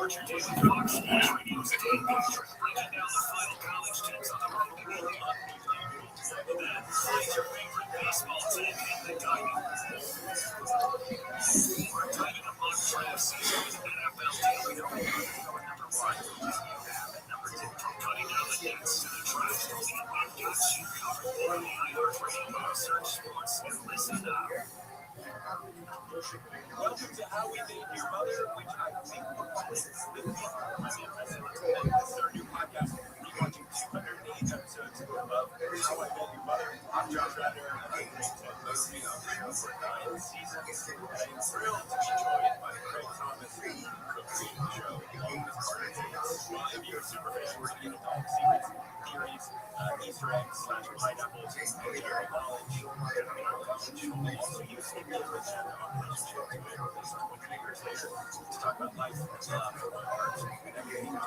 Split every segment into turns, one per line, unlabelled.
Start your day with Fox Sports Radio's Dan Patrick breaking down the final college teams on the road to win the unbelievable. Then, find your favorite baseball team in the diamond. We're diving a mock draft season with NFL Daily. Number one, you have at number two. From cutting down the nets to the trash, we've got you covered. On the iHeartRadio, search sports and listen now. Welcome to How We Made Your Mother, which I think this is our new podcast. We're watching 208 episodes of How I Met Your Mother. I'm Josh Radner, and I'm going to most of you for 9 seasons. I'm thrilled to be joined by Craig Thomas, who co-created the show along with Carter Davis. If you're a super fan, we're going to get into all the secrets, theories, Easter eggs, pineapples, and sharing knowledge. We'll also use some information on this show to talk about life, love, art, and everything.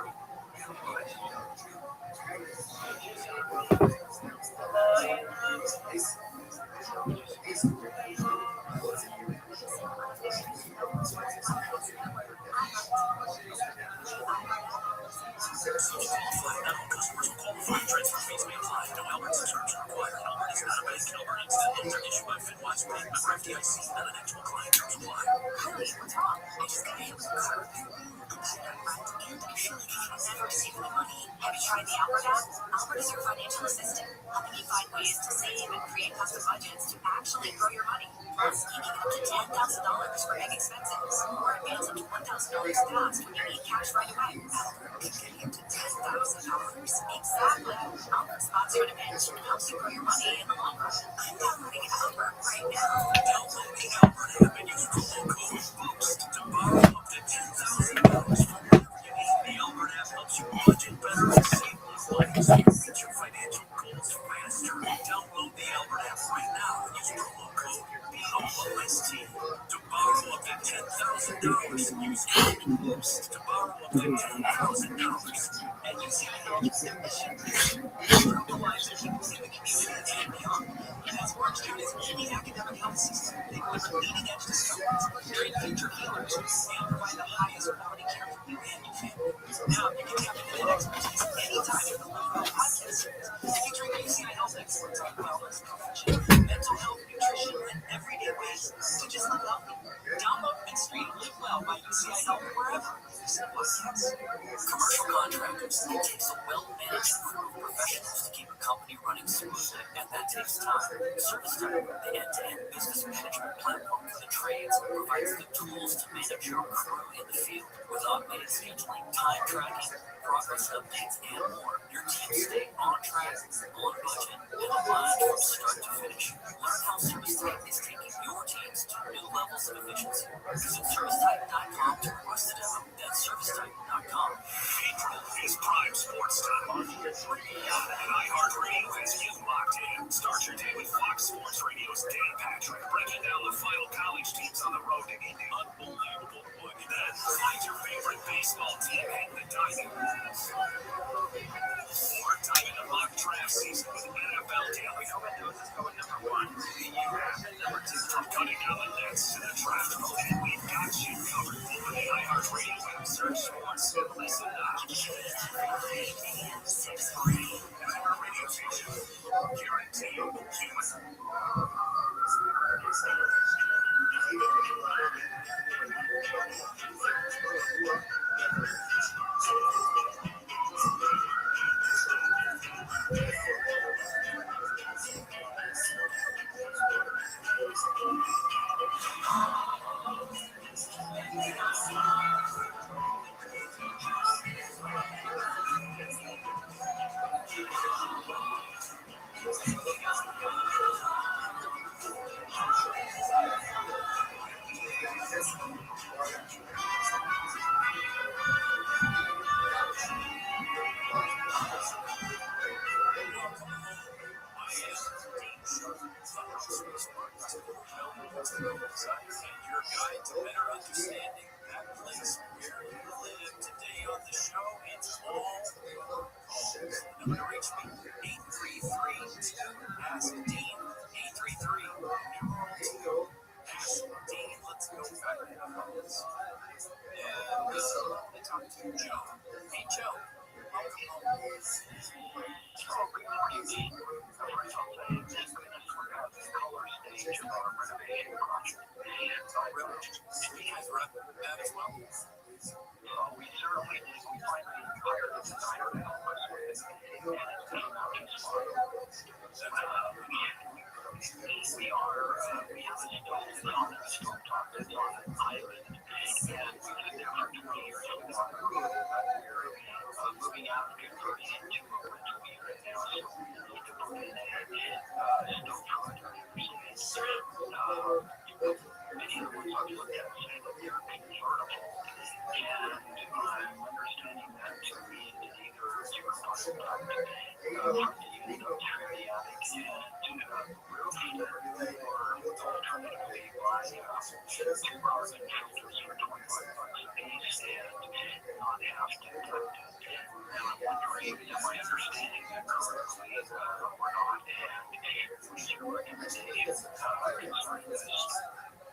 Customers will qualify. Transfer fees may apply. No Albert subscription required. Albert is not a bank. Albert extended are issued by FinWise Bank. Member FDIC. Not an actual client. Terms apply. Honey, what's wrong? I just got hit with a car. And I feel like I've never received any money. Have you tried the Albert app? Albert is your financial assistant, helping you find ways to save and create custom budgets to actually grow your money. Plus, you can get up to $10,000 for big expenses, or advance up to $1,000 fast when you need cash right away. Albert can get you to $10,000. Exactly. Albert spots you at a pinch and helps you grow your money in the long run. I'm downloading Albert right now. Download the Albert app and use promo code BOOST to borrow up to $10,000 from wherever you need. The Albert app helps you budget better and save more money so you reach your financial goals faster. Download the Albert app right now and use promo code BOOST to borrow up to $10,000. Use code BOOST to borrow up to $10,000. And you see how you can improve the lives of people in the community and beyond. And as Georgetown is leading academic health system, they deliver leading-edge discoveries, train future healers, and provide the highest quality care for you and your family. Now you can tap into that expertise anytime with the Love Well podcast series, featuring UCI health experts on wellness, prevention, mental health, nutrition, and everyday ways to just live healthy. Download and stream Live Well by UCI Health wherever you listen to podcasts. Commercial contractors, it takes a well-managed crew of professionals to keep a company running smoothly, and that takes time. ServiceTitan, the end-to-end business management platform for the trades, provides the tools to manage your crew in the field with automated scheduling, time tracking, progress updates, and more. Your team stay on track, on budget, and aligned from start to finish. Learn how ServiceTitan is taking your teams to new levels of efficiency. Visit ServiceTitan.com to request a demo. That's ServiceTitan.com. April is Prime Sports Time on and iHeartRadio has you locked in. Start your day with Fox Sports Radio's Dan Patrick breaking down the final college teams on the road to Indy. Unbelievable. Then find your favorite baseball team in the diamond. Or diving a mock draft season with NFL Daily. No one knows is going number one. You have at number two. From cutting down the nets to the draft mode, and we've got you covered. On the iHeartRadio app, search sports and listen up. 6:40. iHeartRadio station. Guaranteed human. Your guide to better understanding that place where you live. Today on the show, it's all number to reach me, 833-2 Ask Dean, 833-2 Ask Dean. Let's go back to the phones. And talk to to our renovation project. Really? Did you guys run that as well? We certainly did. We finally hired a designer to help us with it, and it came out just fine. We have a stove that's on a stovetop that's on an island, and we've been there for 20 years. We're moving out and converting it to a rental unit now, so we need to put in a stove furnace. Many of the ones I've looked at say that they're convertible, and I'm understanding that to be either zero contact from the unit up through the attic and roofed, or alternatively buy two carbon filters for $25 a piece and not have to cut them. And I'm wondering, am I understanding that correctly or not? And what's your recommendation concerning this?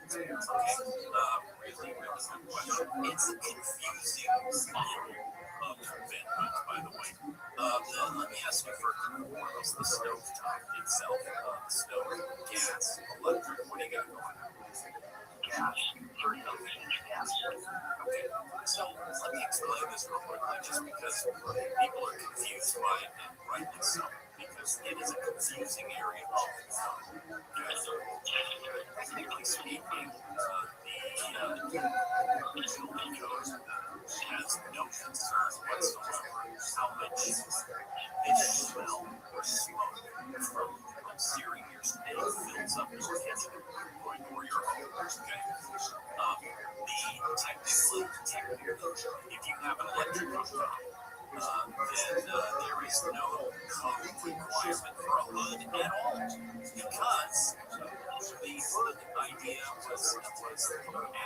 Okay, really good question. It's a confusing model of commitment, by the way. Let me ask you for foremost, the stove top itself, stove, gas, electric, what do you got going on? Gas, 30-inch gas. Okay, so let me explain this real quickly, just because people are confused by it, and rightly so, because it is a confusing area of technically speaking, the building code has no concern whatsoever how much fish smell or smoke from searing your steak fills up your kitchen or your home. Okay? Technically, if you have an electric cooktop, then there is no code requirement for a hood at all, because the hood idea was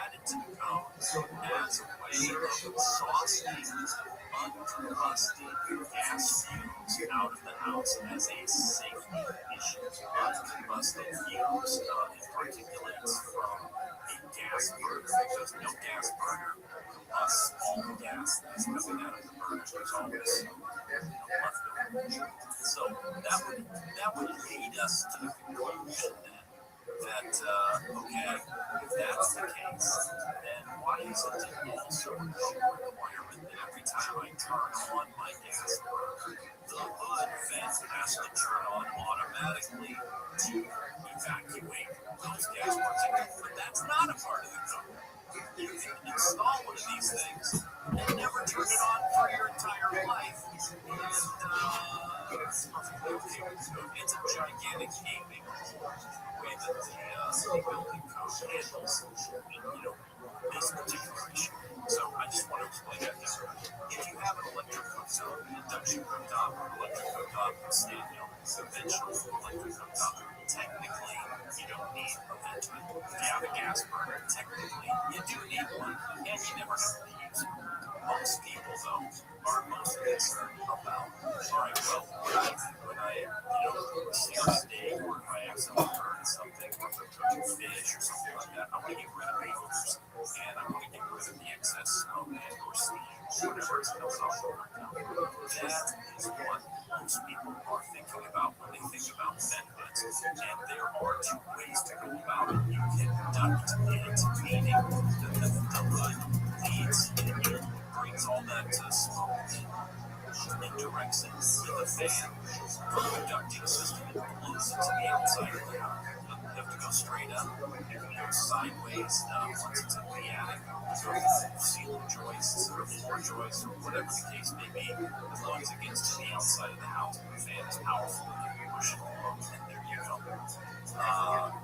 added to the code as a way of exhausting uncombusted gas fumes out of the house as a safety issue. Uncombusted fumes and particulates from a gas burner, because no gas burner combusts all the gas that's coming out of the burner. There's always leftover. So that would lead us to the conclusion that okay, if that's the case, then why is it also a requirement that every time I turn on my gas burner, the hood vent has to turn on automatically to evacuate those gas particles? But that's not a part of the code. You can install one of these things and never turn it on for your entire life, and it's a gigantic gaping hole the way that the building code handles, this particular issue. So I just want to explain that to everybody. If you have an electric cooktop, an induction cooktop, or electric cooktop, conventional electric cooktop, technically you don't need a vent. If you have a gas burner, technically you do need one, and you never have to use it. Most people, though, are most concerned about, all right, well, when I sear a steak, or if I accidentally burn something, or if I'm cooking fish or something like that, I want to get rid of the odors, and I want to get rid of the excess smoke or steam, whatever is coming off the burner. That is what most people are thinking about when they think about vent hoods, and there are two ways to go about it. You can duct it, meaning the hood leads and brings all that smoke and directs it with a fan from the ducting system and blows it to the outside of the house. You have to go straight up, you can go sideways once it's in the attic, go through ceiling joists or floor joists or whatever the case may be, as long as it gets to the outside of the house. The fan is powerful enough to push it along, and there you go.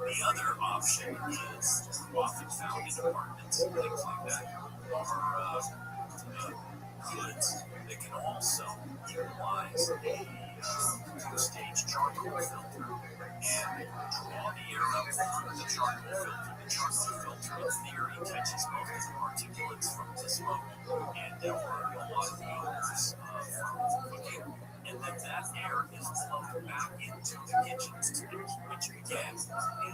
The other option is often found in apartments and things like that are hoods that can also utilize a two-stage charcoal filter and draw the air up through the charcoal filter. The charcoal filter, in theory, catches most of the particulates from the smoke and burn a lot of the odors from cooking. And then that air is blown back into the kitchen's tank, which again is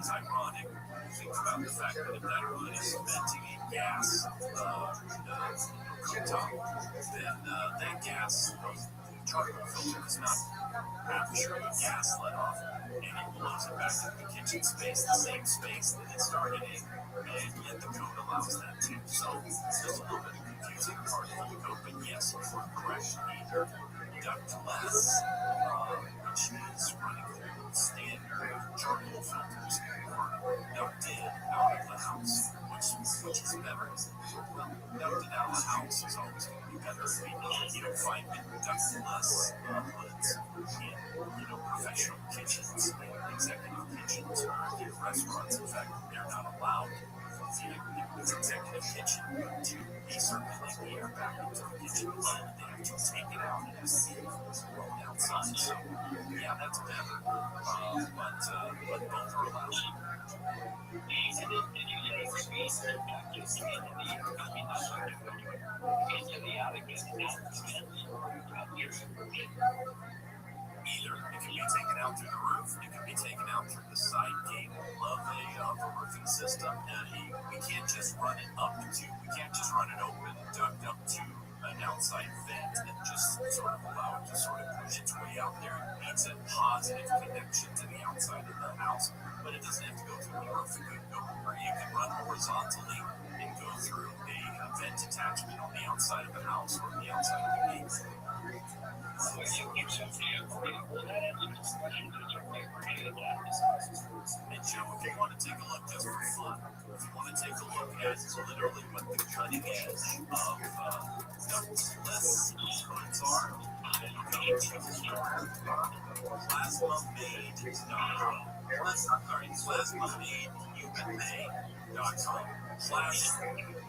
ironic. Think about the fact that if that hood is venting a gas cooktop, then that gas, the charcoal filter is not after the gas let off, and it blows it back into the kitchen space, the same space that it started in, and yet the code allows that too. So there's a little bit of confusing part of the code, but yes, you are correct. Either ductless, which is running through standard charcoal filters, or ducted out of the house, which is better. Well, ducted out of the house is always going to be better. You don't find ductless hoods in professional kitchens, executive kitchens, or in restaurants. In fact, they're not allowed in an executive kitchen to be circulating the air back into the kitchen. They have to take it out and it has to be blown outside. So, yeah, that's better. But both are allowed.
And did you say repeat just into the air? I mean, not sorry, into the attic and out the vents, or
Either. It can be taken out through the roof. It can be taken out through the side gable of a roofing system. We can't just run it up to. We can't just run it open and duct up to an outside vent and just sort of allow it to sort of push its way out there. It needs a positive connection to the outside of the house, but it doesn't have to go through the roof. You can run horizontally and go through a vent attachment on the outside of the house or the outside of the gate.
well, you said well, that answers the question. It's okay for any of that.
And Joe, if you want to take a look just for fun, if you want to take a look at literally what the cutting edge of ductless hoods are, then you go to plasmamade.com.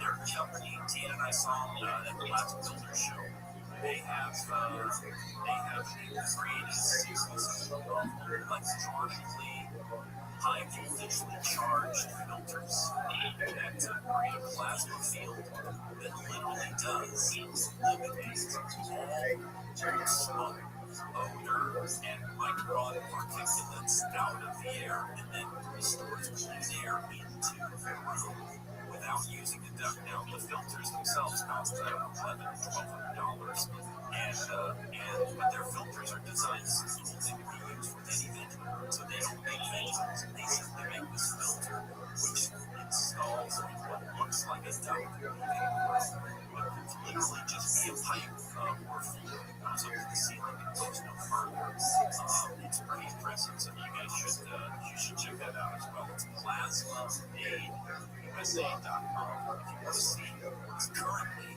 Their company, Tina and I saw at the last builder show. They have created electronically high voltagely charged filters that create a plasma field that literally does eliminate all smoke, odor, and micron particulates out of the air, and then restores clean air into the room without using a duct. Now, the filters themselves cost $1,100-$1,200, but their filters are designed specifically to be used with any venue. So they don't make vents, they simply make this filter, which installs what looks like a duct, but it's literally just be a pipe or fluid that goes up to the ceiling and goes no further. It's pretty impressive, so you guys should check that out as well. It's plasmamade.com. If you want to see what's currently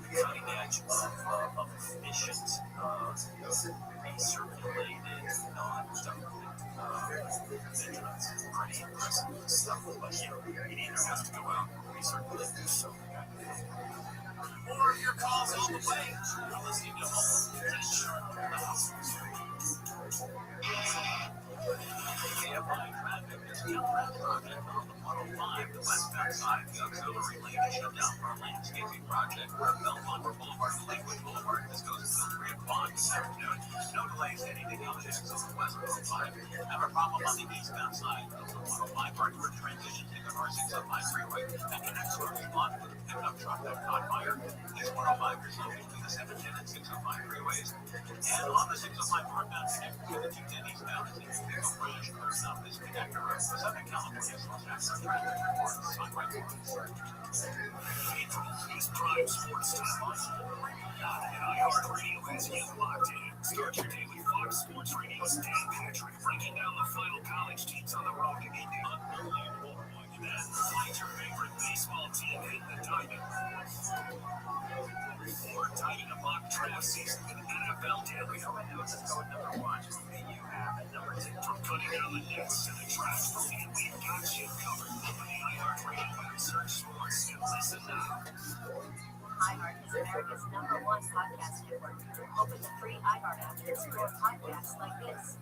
the cutting edge of efficient, recirculated, non-ducted vents. It's pretty impressive stuff, but it either has to go out and recirculate or something. More of your calls on the way. You're listening to Home Attention, the house. KFI traffic is still project on the 105, the westbound side. The auxiliary lane is shut down for a landscaping project where Belmont Boulevard and Lakewood Boulevard. This goes until 3 o'clock this afternoon. No delays heading to the exits of the west 105. Have a problem on the eastbound side of the 105 hardware transition to the R605 freeway and connects to a lot with a pickup truck that caught fire. This 105 is located to the 710 and 605 freeways. And on the 605 northbound connector to the 210 eastbound is a pickup branch clears out this connector. Southern California Los Angeles traffic reports on right It's Prime Sports Time. iHeartRadio has you locked in. Start your day with Fox Sports Radio's Dan Patrick breaking down the final college teams on the road to Indy. Unbelievable. Then find your favorite baseball team in the Diamond. Or Diamond a mock draft season with NFL Daily. Right now, let's go with number 1. Who you have at number 2? From cutting down the nets to the draft, we've got you covered. Open the iHeartRadio app, search sports, and listen now.
iHeart is America's #1 podcast network. Open the free iHeart app and explore podcasts like this.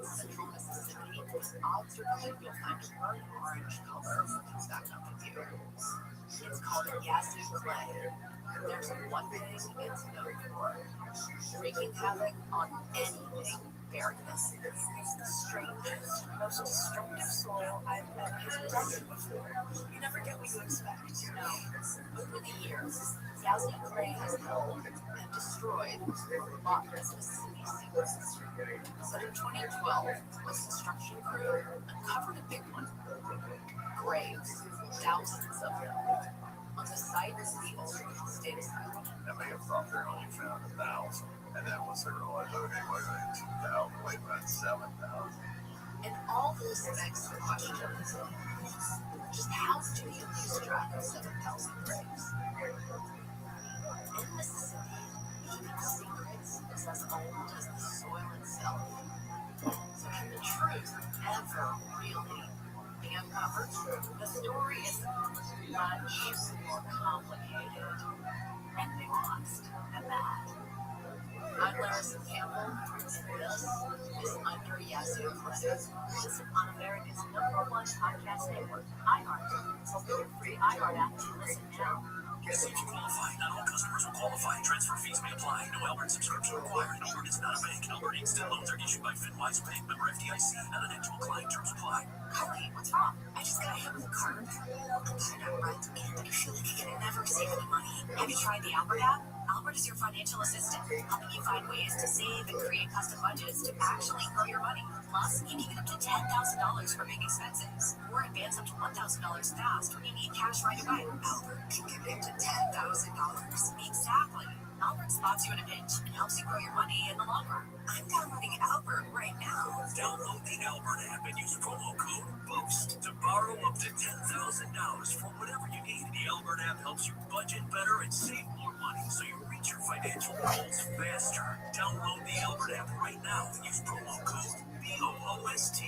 Central Mississippi, odds are good you'll find a bright orange color back up with you. It's called a gassy clay. There's one thing it's known for: wreaking havoc on anything asparagus. It's the strangest, most destructive soil I've ever done before. You never get what you expect. No. Over the years, Yazoo Clay has held and destroyed lots of Mississippi secrets. So in 2012, a construction crew uncovered a big one. Graves, thousands of them, on the site of the old state asylum.
They may have thought they only found 1,000, and then once they realized, okay, wait a minute, 2,000, wait a minute, 7,000.
And all this begs the question, just how do you lose track of 7,000 graves? In Mississippi, keeping secrets is as old as the soil itself. So can the truth ever really be uncovered? The story is much more complicated and nuanced than that. I'm Larissa Campbell, and this is Under Yazoo Clay. Listen on America's #1 podcast network, iHeart. So feel free iHeart app to listen now.
If you qualify, not all customers will qualify. Transfer fees may apply. No Albert subscription required. Albert is not a bank. Albert Instant Loans are issued by FinWise Bank, member FDIC, and an actual client. Terms apply.
Carly, what's wrong? I just got hit with a card. I'm tired of rent, and I feel like I can never save any money. Have you tried the Albert app? Albert is your financial assistant, helping you find ways to save and create custom budgets to actually grow your money. Plus, you can get up to $10,000 for big expenses, or advance up to $1,000 fast when you need cash right away. Albert can give you up to $10,000. Exactly. Albert spots you in a pinch and helps you grow your money in the long run. I'm downloading Albert right now.
Download the Albert app and use promo code BOOST to borrow up to $10,000 for whatever you need. The Albert app helps you budget better and save more money so you reach your financial goals faster. Download the Albert app right now and use promo code BOOST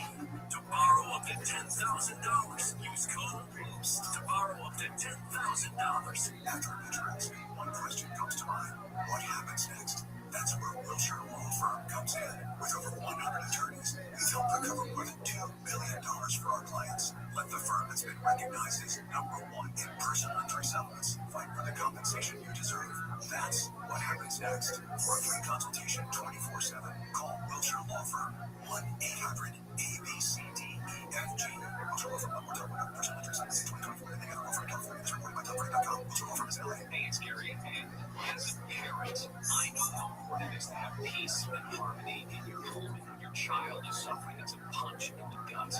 to borrow up to $10,000. Use code BOOST to borrow up to $10,000. After an insurance, one question comes to mind. What happens next? That's where Wilshire Law Firm comes in. With over 100 attorneys, we've helped recover more than $2 billion for our clients. Let the firm that's been recognized as #1 in personal injury settlements fight for the compensation you deserve. That's what happens next. For a free consultation 24/7, call Wilshire Law Firm 1-800-ABCDEFG. Wilshire Law Firm, one more time, personal injury settlements 2024. And they got a law firm in California that's reported by California.com. Wilshire Law Firm is in LA.
Hey, it's Gary, and as a parent, I know how important it is to have peace and harmony in your home. And when your child is suffering, it's a punch in the gut.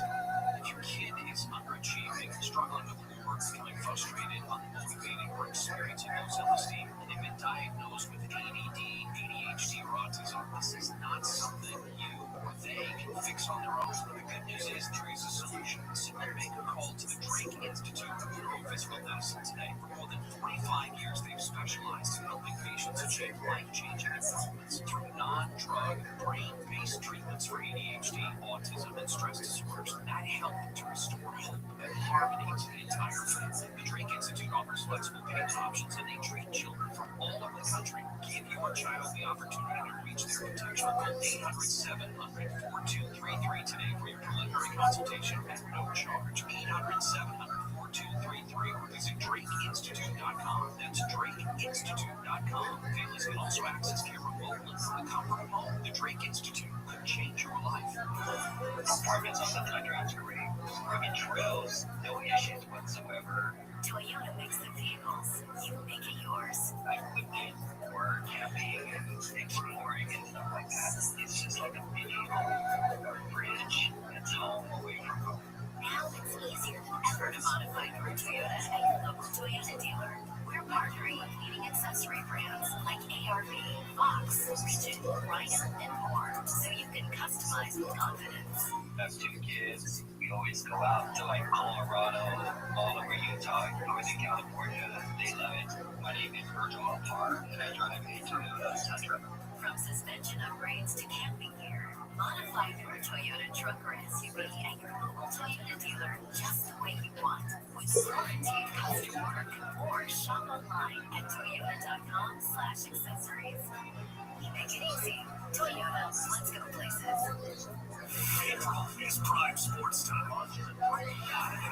If your kid is underachieving, struggling with homework, feeling frustrated, unmotivated, or experiencing low self-esteem, and they've been diagnosed with ADD, ADHD, or autism, this is not something you or they can fix on their own. The good news is there is a solution. Simply make a call to the Drake Institute of Neurophysical Medicine today. For more than 25 years, they've specialized in helping patients achieve life-changing improvements through non-drug, brain-based treatments for ADHD, autism, and stress disorders that help to restore hope and harmony to the entire family. The Drake Institute offers flexible payment options, and they treat children from all over the country. Give your child the opportunity to reach their potential. Call 800-700-4233 today for your preliminary consultation at no charge. 800-700-4233 or visit DrakeInstitute.com. That's DrakeInstitute.com. Families can also access care remotely from the comfort of home. The Drake Institute could change your life.
Performance on the Tundra is great. Rugged trails, no issues whatsoever.
Toyota makes the vehicles. You make it yours.
I've lived in for camping and exploring and stuff like that. It's just like a mini home or bridge. It's home away from home.
Now it's easier than ever to modify your Toyota at your local Toyota dealer. We're partnering with leading accessory brands like ARV, Fox, Rigid, Rhino, and more, so you can customize with confidence.
As 2 kids, we always go out to like Colorado, all over Utah, Northern California. They love it. My name is Virgil Park, and I drive a Toyota Tundra.
From suspension upgrades to camping gear, modify your Toyota truck or SUV at your local Toyota dealer just the way you want, with guaranteed custom work, or shop online at toyota.com/accessories. We make it easy. Toyota, let's go places.
April is Prime Sports Time. And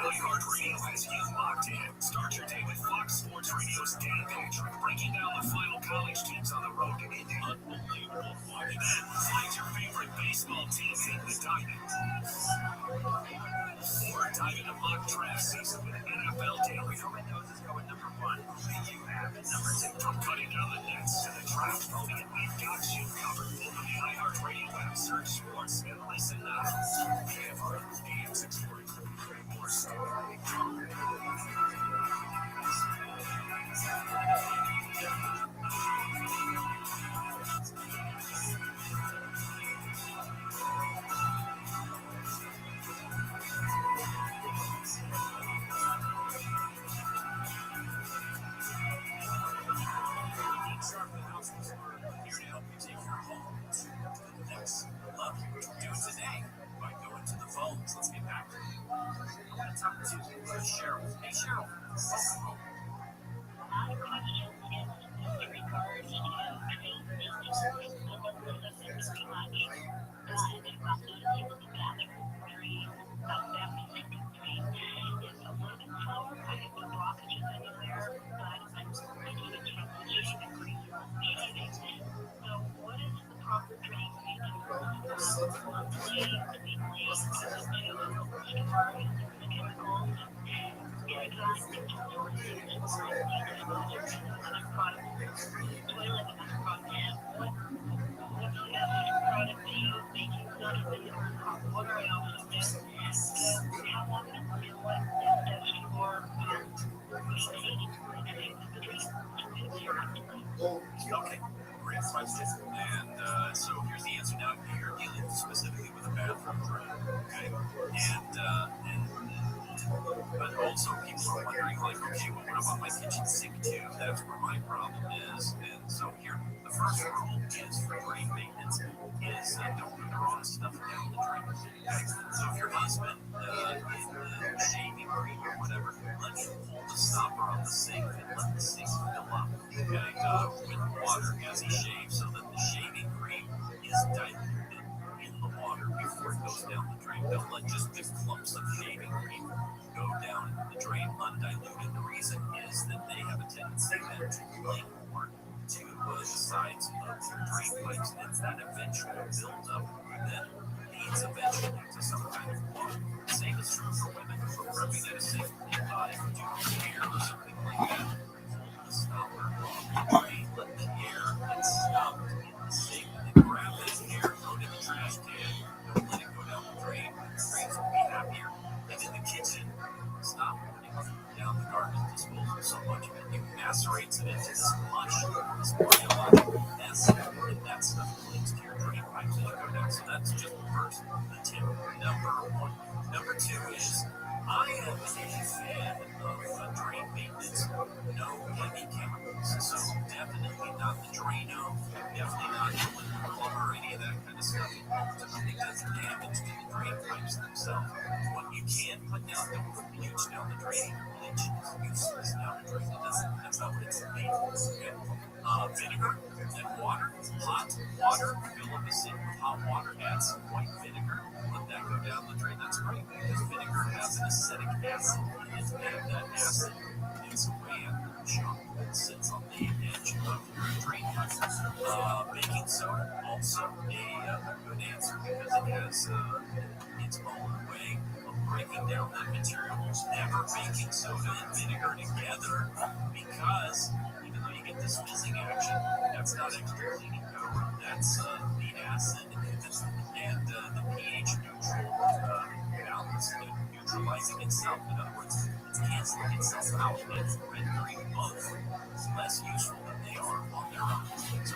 iHeartRadio has you locked in. Start your day with Fox Sports Radio's Dan Patrick breaking down the final college teams on the road to Indy. Unbelievable. And then find your favorite baseball team in the diamond. Or dive into mock draft season with NFL Daily.
Nose is going number 1. You have it.
Number 2, from cutting down the nets to the draft podium, we've got you covered. Open the iHeartRadio app, search sports, and listen now. KFR, AM 640. More story. Here to help you take your home to the next level. Do it today by going to the phones. Let's get back to it. I'm going to talk to Cheryl. Hey, Cheryl. Welcome.
My question is with regards to train maintenance. I know that there's pretty much, but about noticing in the bathroom during after sleeping train is a little bit slower. I have no blockages anywhere, but I'm making it from the shaving cream shaving. So what is the proper train maintenance monthly, weekly, to store the chemicals?
Okay, great question. And so here's the answer. Now you're dealing specifically with a bathroom drain, okay? But also people are wondering, like, okay, well, what about my kitchen sink too? That's where my problem is. And so here, the first rule is for drain maintenance is don't put the wrong stuff down the drain. Okay? So if your husband in shaving cream or whatever, let him pull the stopper on the sink and let the sink fill up, okay, with water as he shaves, so that the shaving cream is diluted in the water before it goes down the drain. Don't let just big clumps of shaving cream go down the drain undiluted. The reason is that they have a tendency then to cling more to the sides of your drain pipes, and it's that eventual buildup that leads eventually to some kind of clog. The same is true for women who are rubbing at a sink due to hair or something like that. Hold the stopper off the drain, let the air get stuck in the sink, and then grab that hair, throw it in the trash can, don't let it go down the drain. The drains will be happier. And in the kitchen, stop putting down the garbage disposal so much of it. It macerates it into this mush, this biological mess, and that stuff clings to your drain pipes as you go down. So that's just the first tip, number 1. Number 2 is, I am a fan of drain maintenance, no heavy chemicals. So definitely not the Drano, definitely not the plumber or any of that kind of stuff. It ultimately does damage to the drain pipes themselves. What you can put down, don't put bleach down the drain. Bleach is useless down the drain. That's not what it's made for. Okay? Vinegar and water. Hot water, fill up a sink with hot water, add some white vinegar, let that go down the drain. That's great because vinegar has an acetic acid in it, and that acid is away after the chunk that sits on the edge of your drain pipe. Baking soda, also a good answer because it has its own way of breaking down that material. Never baking soda and vinegar together because even though you get this fizzing action, that's not extra cleaning power. That's the acid and the pH neutral balance, neutralizing itself. In other words, it's canceling itself out. It's rendering both less useful than they are on their own. So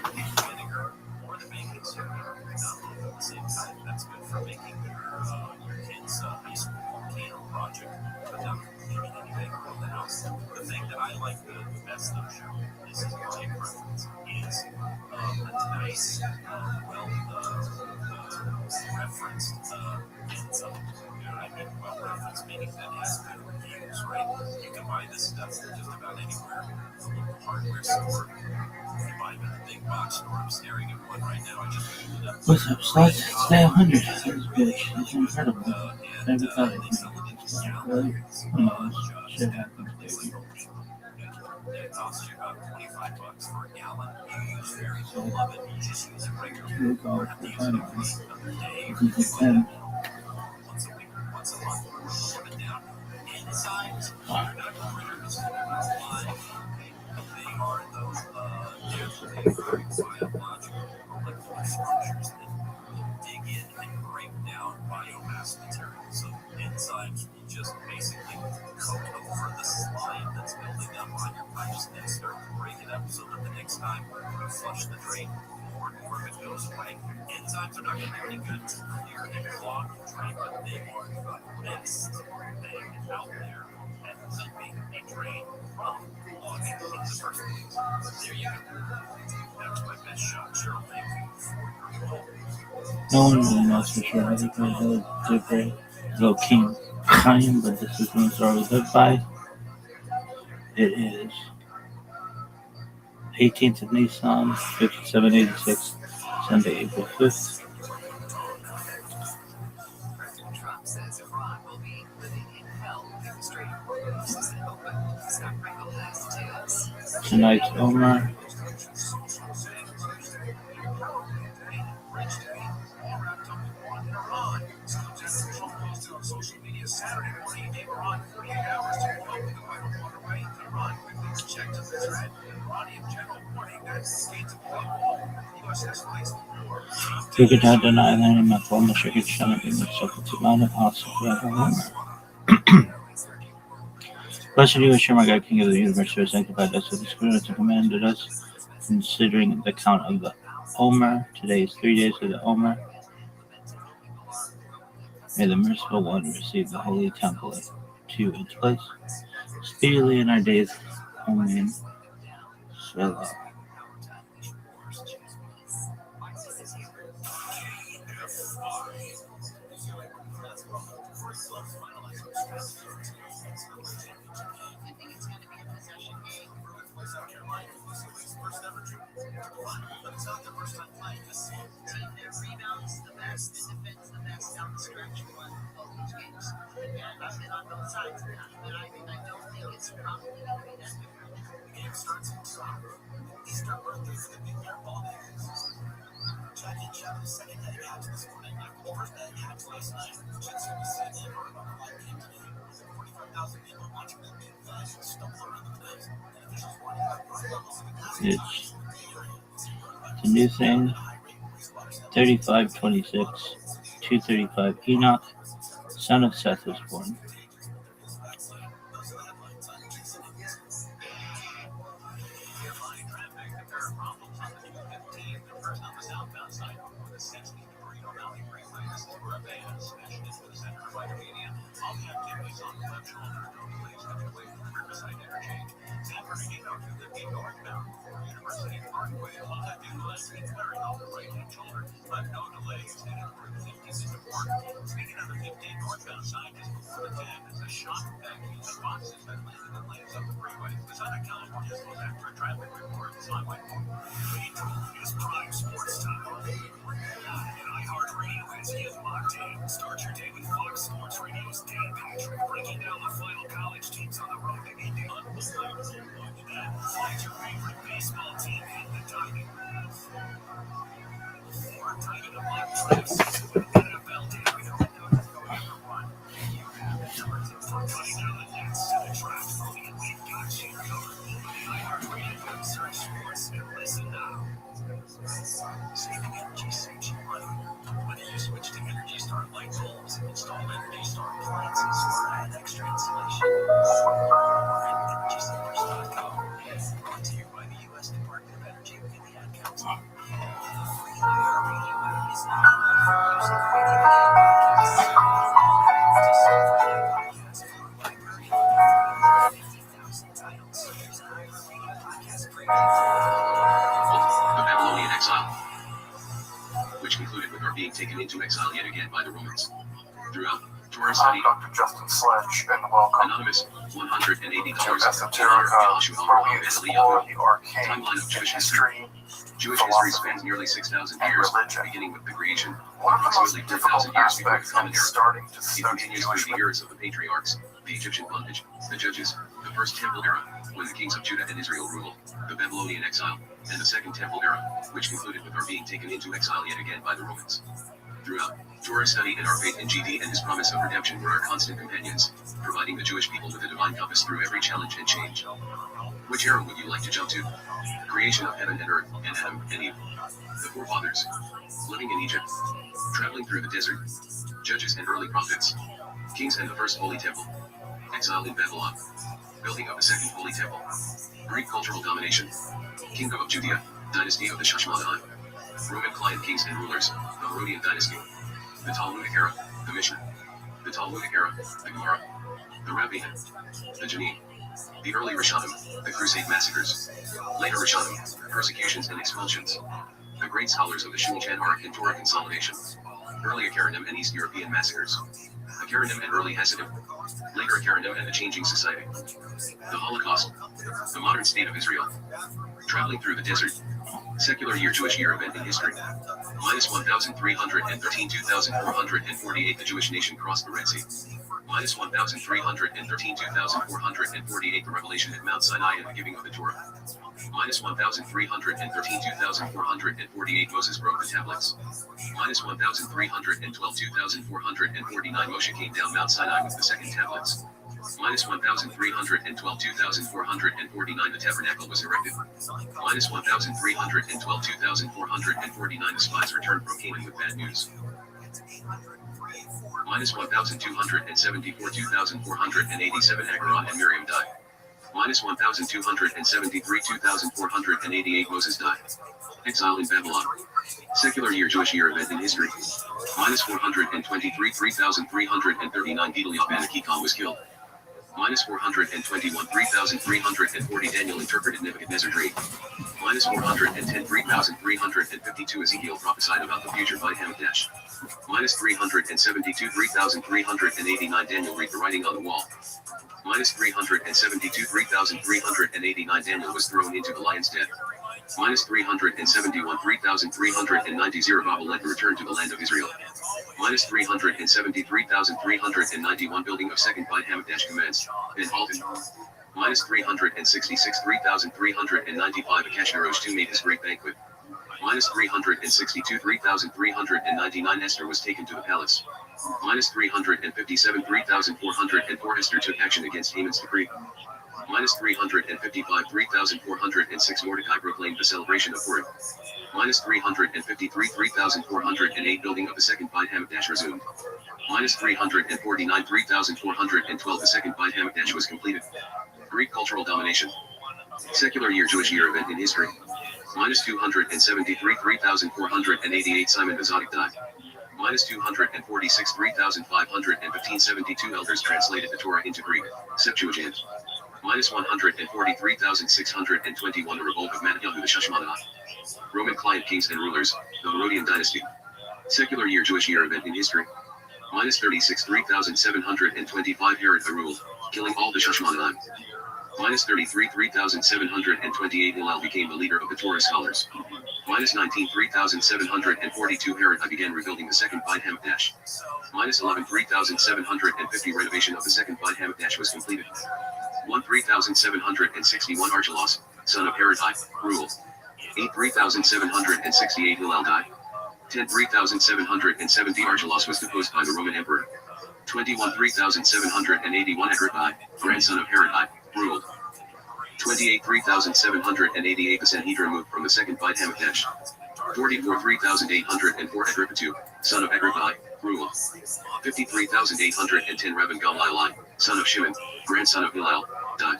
vinegar or the baking soda, not both at the same time. That's good for making your kids' high school volcano project, but not leaving any vinegar in the house. The thing that I like the best though, Cheryl, this is my preference, is a nice, referenced enzyme. I mean, well referenced, meaning that has good reviews things, right? You can buy this stuff just about anywhere. A local hardware store. You can buy them in a big box store. I'm staring at one right now. I just pulled it up.
What's up, sluts? Stay 100. That's bitch. That's incredible. Never thought I'd make it this far. Really? Who knows? Shit happens, baby.
It costs you about $25 for a gallon. You use very little of it. You just use it regularly.
Here we go.
Have to use it every other day.
This is the 10.
Once a week, once a month, we're lowering it down. Enzymes are not critters alive. They are those naturally occurring biological molecular structures that will dig in and break down biomass material. So enzymes will just basically coat over the slime that's building up on your pipes and start to break it up so that the next time you flush the drain, more and more of it goes away. Enzymes are not going to do any good to clear and clog the drain, but they are the best thing out there at keeping a drain from clogging in the first place. There you go. That was my best shot. Cheryl, thank you for your call.
No one really knows for sure. I think I know different. Hello, King Chaim, but this is when it's already live by. It is 18th of Nissan, 5786, Sunday, April 5th.
President Trump says Iran will be living in hell if the Strait of Hormuz isn't open. Scott Pringle has details.
Tonight's Omer.
Social media Saturday morning gave Iran 48 hours to reopen the vital waterway. Iran quickly checked the threat. Iranian general warning that states of U.S. escalates the war.
Figured out an island in my former sugar channel in the substitute line of also Rabbi Rothschild. Blessed are you, Hashem, our God, King of the universe, who has sanctified us with the Spirit and commanded us, considering the count of the Omer. Today is 3 days of the Omer. May the merciful one receive the holy template to its place speedily in our days. Amen. Shalom.
But it's not the first time playing this team that rebounds the best and defends the best down the stretch on both these games. And I've been on both sides of that, but I don't think it's probably going to be that different. The game starts in soccer. Easter birthday for the big air ball games. Jack and Chuck, the second heading out to this morning. The first heading out last night. Jets will be sitting in front of a live game today. 45,000 people watching the big guys stumble around the place. And officials warning about run levels in the
It's the new thing. 3526, 235 Enoch, son of Seth, was born.
Speaking of the 15 northbound sign just before the 10 is a shock vacuum of boxes that landed in lanes up the freeway. The Sun of California goes after a traffic report. It's on my phone. It's Prime Sports Time. And iHeartRadio has you locked in. Start your day with Fox Sports Radio's Dan Patrick breaking down the final college teams on the road to Indy. Find your favorite baseball team and the timing. Or timing of live drafts with NFL Daily. Saving energy saves you money. Whether you switch to Energy Star light bulbs, install Energy Star appliances, or add extra insulation, EnergySavers.com. Brought to you by the U.S. Department of Energy and the Ad Council. The free iHeartRadio app is now available for use in radio podcasts. To self-play podcasts from our library of 50,000 titles. Use iHeartRadio Podcast Premium.
The Babylonian exile, which concluded with our being taken into exile yet again by the Romans. Throughout
Torah study.
I'm Dr. Justin Sledge, and welcome
Anonymous, $180
to Esoterica, where we explore the arcane
Timeline of Jewish
history.
Jewish history spans nearly 6,000
and
years,
religion.
beginning with the creation,
One of the most
approximately
difficult
4,000 years before the
aspects
Common
of
Era.
starting to
It
study
continues
Jewish
through the eras of the patriarchs, the Egyptian bondage, the judges, the First Temple era, when the kings of Judah and Israel ruled, the Babylonian exile, and the Second Temple era, which concluded with our being taken into exile yet again by the Romans. Throughout, Torah study and our faith in GD and his promise of redemption were our constant companions, providing the Jewish people with a divine compass through every challenge and change. Which era would you like to jump to? Creation of heaven and earth, and Adam and Eve. The forefathers. Living in Egypt. Traveling through the desert. Judges and early prophets. Kings and the first holy temple. Exile in Babylon. Building of the second holy temple. Greek cultural domination. Kingdom of Judea. Dynasty of the Shashmonaim. Roman client kings and rulers. The Herodian dynasty. The Talmudic era. The Mishnah. The Talmudic era. The Gemara. The Rabbinic. The Janine. The early Rishonim. The Crusade massacres. Later Rishonim. Persecutions and expulsions. The great scholars of the Shulchan Aruch and Torah consolidation. Early Acharonim and East European massacres. Acharonim and early Hasidim. Later Acharonim and the changing society. The Holocaust. The modern state of Israel. Traveling through the desert. Secular year Jewish year event in history. Minus 1,313 2,448 The Jewish nation crossed the Red Sea. Minus 1,313 2,448 The revelation at Mount Sinai and the giving of the Torah. Minus 1,313 2,448 Moses broke the tablets. Minus 1,312 2,449 Moshe came down Mount Sinai with the second tablets. Minus 1,312 2,449 The tabernacle was erected. Minus 1,312 2,449 The spies returned from Canaan with bad news. Minus 1,274 2,487 Aharon and Miriam died. Minus 1,273 2,488 Moses died. Exile in Babylon. Secular year Jewish year event in history. Minus 423 3,339 Gedaliah ben Achikam was killed. Minus 421 3,340 Daniel interpreted Nebuchadnezzar dream. Minus 410 3,352 Ezekiel prophesied about the future by Hamadash. Minus 372 3,389 Daniel read the writing on the wall. Minus 372 3,389 Daniel was thrown into the lion's den. Minus 371 3,390 Zerubbabel led the return to the land of Israel. Minus 373 391 building of second by Hamadash commenced, then halted. Minus 366 3,395 Akashverosh II made his great banquet. Minus 362 3,399 Esther was taken to the palace. Minus 357 3,404 Esther took action against Haman's decree. Minus 355 3,406 Mordecai proclaimed the celebration of Purim. Minus 353 3,408 building of the second Beit Hamikdash resumed. Minus 349 3,412 the second Beit Hamikdash was completed. Greek cultural domination. Secular year Jewish year event in history. Minus 273 3,488 Simon the Zodic died. Minus 246 3,515 72 elders translated the Torah into Greek, Septuagint. Minus 143,621 the revolt of Mattatyahu the Shashmanah. Roman client kings and rulers, the Herodian dynasty. Secular year Jewish year event in history. Minus 36 3,725 Herod the ruled, killing all the Shashmanah. Minus 33 3,728 Hillel became the leader of the Torah scholars. Minus 19 3,742 Herod I began rebuilding the second Beit Hamikdash. Minus 11 3,750 renovation of the second Beit Hamikdash was completed. 1 3,761 Archelaus, son of Herod I, ruled. 8 3,768 Hillel died. 10 3,770 Archelaus was deposed by the Roman emperor. 21 3,781 Agrippa I, grandson of Herod I, ruled. 28 3,788 the Sanhedrin moved from the second Beit Hamikdash. 44 3,804 Agrippa II, son of Agrippa I, ruled. 53,810 Rabban Gamliel I, son of Shimon, grandson of Hillel, died.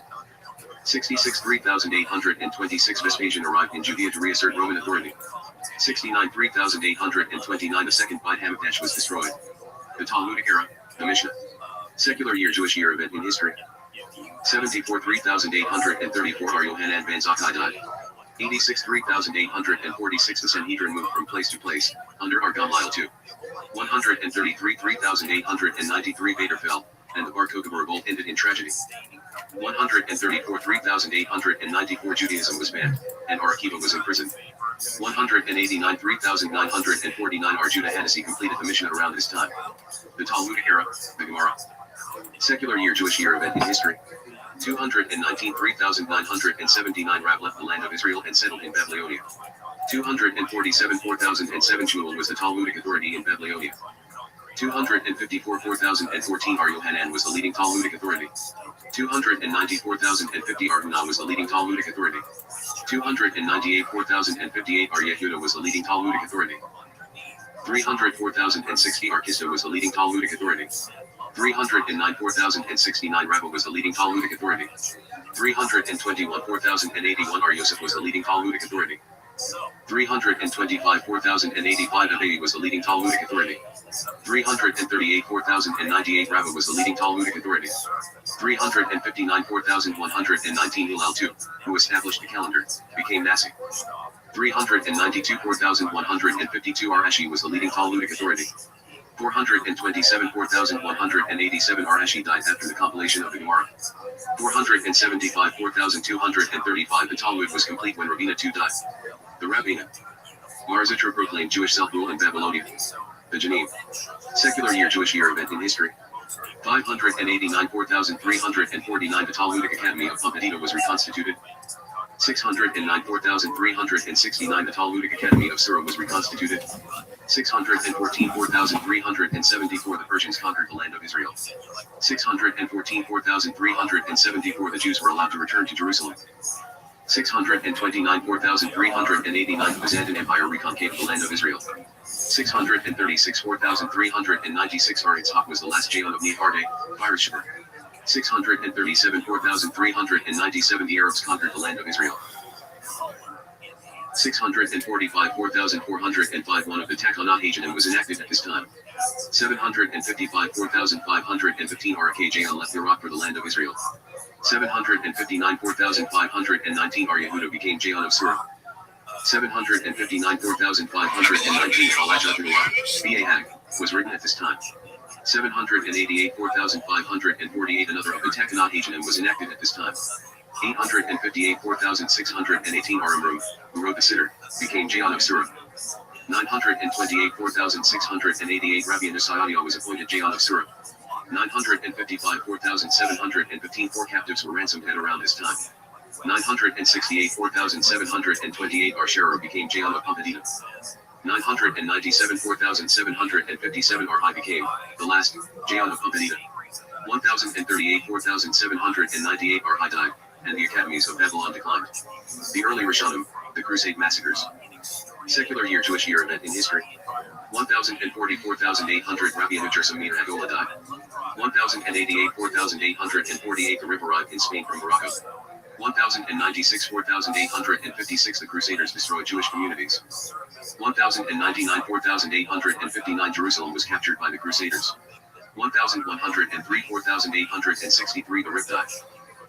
66 3,826 Vespasian arrived in Judea to reassert Roman authority. 69 3,829 the second Beit Hamikdash was destroyed. The Talmudic era, the Mishnah. Secular year Jewish year event in history. 74 3,834 Bar Yohanan ben Zakkai died. 86 3,846 The Sanhedrin moved from place to place, under our Gamliel to 133 3,893 Vader fell, and the Bar Kokhba revolt ended in tragedy. 134 3,894 Judaism was banned, and Bar Akiva was imprisoned. 189 3,949 Ar Judah Hanasi completed the mission around this time. The Talmudic era, the Gemara. Secular year Jewish year event in history. 219 3,979 Rab left the land of Israel and settled in Babylonia. 247 4007 Shmuel was the Talmudic authority in Babylonia. 254 4014 Ar Yohanan was the leading Talmudic authority. 294,050 Ar Huna was the leading Talmudic authority. 298 4058 Ar Yehuda was the leading Talmudic authority. 304,060 Ar Kista was the leading Talmudic authority. 309 4069 Rabba was the leading Talmudic authority. 321 4081 Ar Yosef was the leading Talmudic authority. 325 4085 Abai was the leading Talmudic authority. 338 4098 Rabba was the leading Talmudic authority. 359 4119 Hillel II, who established the calendar, became Nasi. 392 4152 Ar Ashi was the leading Talmudic authority. 427 4187 Ar Ashi died after the compilation of the Gemara. 475 4235 The Talmud was complete when Ravina II died. The Rabbina. Mar Zitra proclaimed Jewish self-rule in Babylonia. The Janine. Secular year Jewish year event in history. 589 4349 The Talmudic Academy of Pumbedita was reconstituted. 609 4369 The Talmudic Academy of Sura was reconstituted. 614 4374 The Persians conquered the land of Israel. 614 4374 The Jews were allowed to return to Jerusalem. 629 4389 The Byzantine Empire reconcaved the land of Israel. 636 4396 Ar Yitzhak was the last Jayon of Neharde, Pirashur. 637 4397 The Arabs conquered the land of Israel. 645 4405 One of the Takanah Hajanim was enacted at this time. 755 4515 Ar-K Jayon left Iraq for the land of Israel. 759 4519 Ar Yehuda became Jayon of Surah. 759 4519 Al-Ajadullah, B.A. Hag, was written at this time. 788 4548 Another of the Takanah Hajanim was enacted at this time. 858 4618 Aramru, who wrote the Siddur, became Jayon of Surah. 928 4688 Rabbi Nisayaniah was appointed Jayon of Surah. 955 4715 Four captives were ransomed at around this time. 968 4728 Ar Sherer became Jayon of Pumbedita. 997 4757 Ar Hai became, the last, Jayon of Pumbedita. 1038 4798 Ar Hai died, and the academies of Babylon declined. The early Rishonim, the Crusade massacres. Secular year Jewish year event in history. 1044,800 Rabbi Nujersamir Hagola died. 1088 4848 The river arrived in Spain from Morocco. 1096 4856 The Crusaders destroyed Jewish communities. 1099 4859 Jerusalem was captured by the Crusaders. 1103 4863 The Rib died.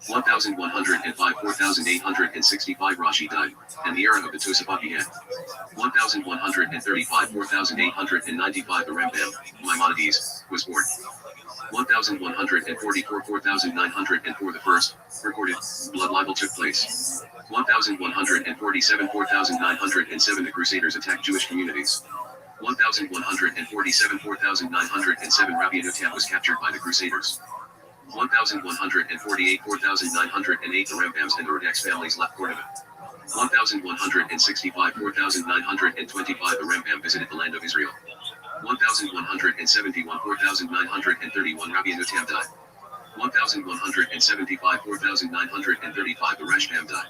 1105 4865 Rashi died, and the era of the Tosafot began. 1135 4895 The Rambam, Maimonides, was born. 1144 4904 The first, recorded, blood libel took place. 1147 4907 The Crusaders attacked Jewish communities. 1147 4907 Rabbi Anutab was captured by the Crusaders. 1148 4908 The Rambams and the Radex families left Cordoba. 1165 4925 The Rambam visited the land of Israel. 1171 4931 Rabbi Anutab died. 1175 4935 The Rashbam died.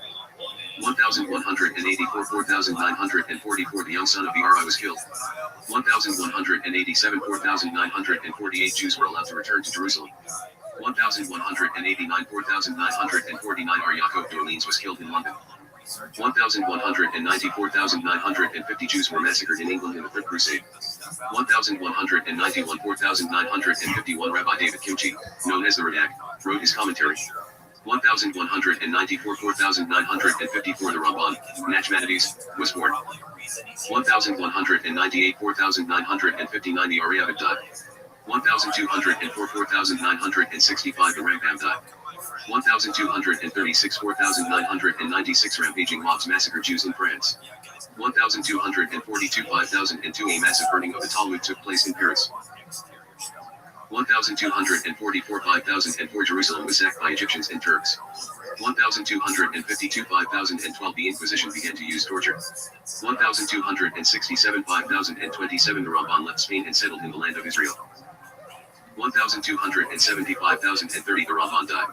1184 4944 The young son of Eri was killed. 1187 4948 Jews were allowed to return to Jerusalem. 1189 4949 Ar Yaakov d'Orleans was killed in London. 1190 4950 Jews were massacred in England in the Fifth Crusade. 1191 4951 Rabbi David Kimchi, known as the Radak, wrote his commentary. 1194 4954 The Ramban, Nachmanides, was born. 1198 4959 The Ariavid died. 1204 4965 The Rambam died. 1236 4996 Rampaging mobs massacred Jews in France. 1242 5002 A massive burning of the Talmud took place in Paris. 1244 5004 Jerusalem was sacked by Egyptians and Turks. 1252 5012 The Inquisition began to use torture. 1267 5027 The Ramban left Spain and settled in the land of Israel. 1275 5030 The Ramban died.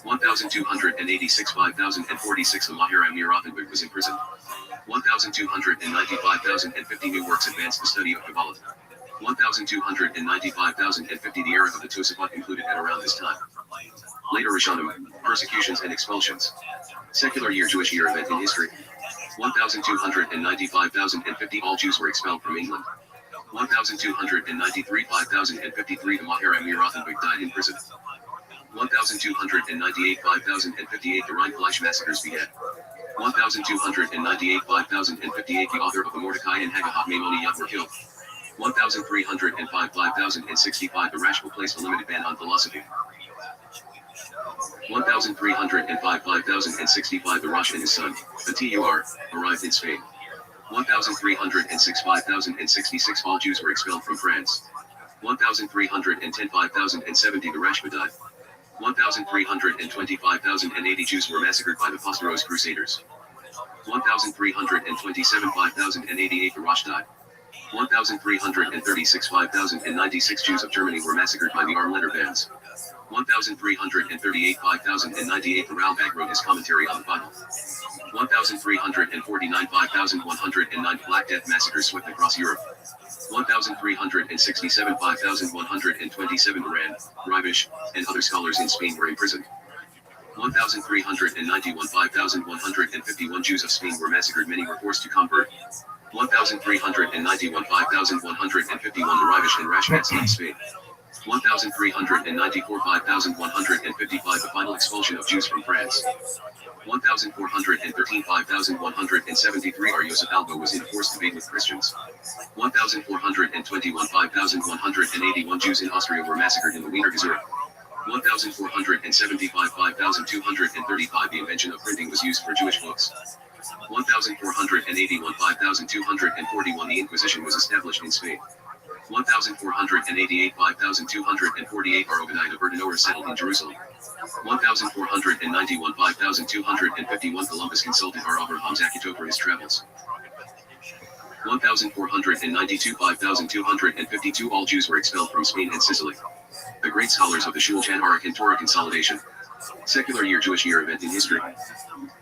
1286 5046 The Maher Amir Rothenberg was imprisoned. 1295 5050 New works advanced the study of Kabbalah. 1295 5050 The era of the Tosafot concluded at around this time. Later Rishonim, persecutions and expulsions. Secular year Jewish year event in history. 1295 5050 All Jews were expelled from England. 1293 5053 The Maher Amir Rothenberg died in prison. 1298 5058 The Rheinfleisch massacres began. 1298 5058 The author of the Mordecai and Haggadah Maimonides were killed. 1305 5065 The Rashba placed a limited ban on philosophy. 1305 5065 The Rosh and his son, the Tur, arrived in Spain. 1306 5066 All Jews were expelled from France. 1310 5070 The Rashba died. 1325 5080 Jews were massacred by the Post-Rose Crusaders. 1327 5088 The Rosh died. 1336 5096 Jews of Germany were massacred by the armed letter bands. 1338 5098 The Ralbag wrote his commentary on the Bible. 1349 5109 Black Death massacres swept across Europe. 1367 5127 Iran, Ribish, and other scholars in Spain were imprisoned. 1391 5151 Jews of Spain were massacred, many were forced to convert. 1391 5151 The Ribish and Rashmats left Spain. 1394 5155 The final expulsion of Jews from France. 1413 5173 Joseph Albo was in forced debate with Christians. 1421 5181 Jews in Austria were massacred in the Wiener Gesetz. 1475 5235 The invention of printing was used for Jewish books. 1481 5241 The Inquisition was established in Spain. 1488 5248 Bar Obadiah the Berdenoer settled in Jerusalem. 1491 5251 Columbus consulted Bar Abraham Zakito for his travels. 1492 5252 All Jews were expelled from Spain and Sicily. The great scholars of the Shulchan Aruch and Torah consolidation. Secular year Jewish year event in history.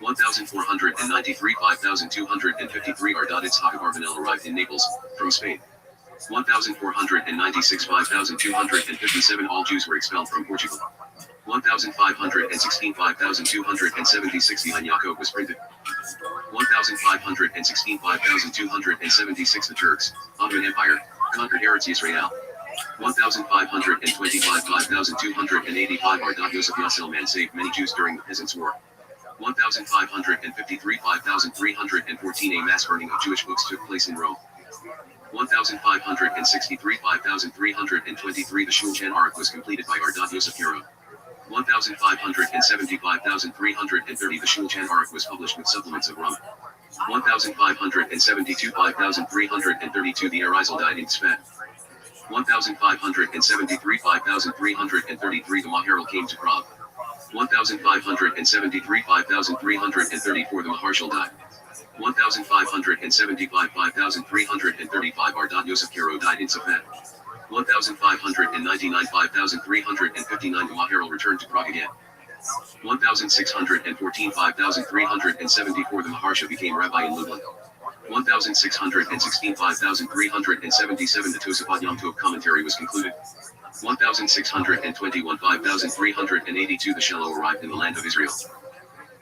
1493 5253 Ardad Itzhak Abarbanel arrived in Naples, from Spain. 1496 5257 All Jews were expelled from Portugal. 1516 5276 The Ein Yaakov was printed. 1516 5276 The Turks, Ottoman Empire, conquered Eretz Yisrael. 1525 5285 Ardad Yosef Yasselman saved many Jews during the Peasants' War. 1553 5314 A mass burning of Jewish books took place in Rome. 1563 5323 The Shulchan Aruch was completed by Ardad Yosef Yero. 1575 330 The Shulchan Aruch was published with supplements of Rum. 1572 5332 The Arizal died in Tzfat. 1573 5333 The Maharal came to Prague. 1573 5334 The Maharshal died. 1575 5335 Ardad Yosef Kiro died in Safed. 1599 5359 The Maharal returned to Prague again. 1614 5374 The Maharsha became rabbi in Lublin. 1616 5377 The Tosafot Yom Tov commentary was concluded. 1621 5382 The Shiloh arrived in the land of Israel.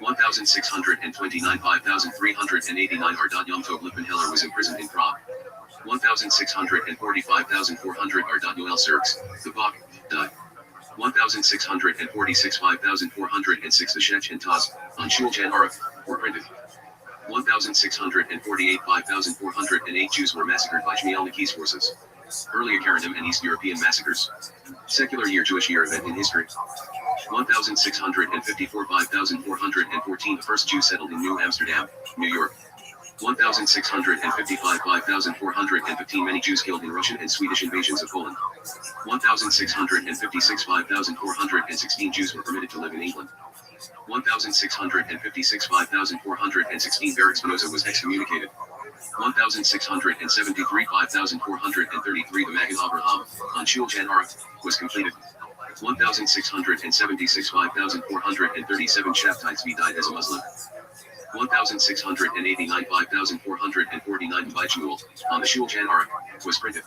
1629 5389 Ardad Yom Tov Lipan Heller was imprisoned in Prague. 1645 400 Ardad Yoel Sirks, the Bach, died. 1,646 5,406 the Shech and Taz on Shulchan Aruch were printed. 1,648 5,408 Jews were massacred by Shmuel forces. Earlier Karadim and East European massacres. Secular year Jewish year event in history. 1,654 5,414 the first Jews settled in New Amsterdam, New York. 1,655 5,415 many Jews killed in Russian and Swedish invasions of Poland. 1,656 5,416 Jews were permitted to live in England. 1,656 5,416 Baruch Spinoza was excommunicated. 1,673 5,433 the Magen Avraham on Shulchan Aruch was completed. 1,676 5,437 Shabtai Tzvi died as a Muslim. 1,689 5,449 by Shmuel on the Shulchan Aruch was printed.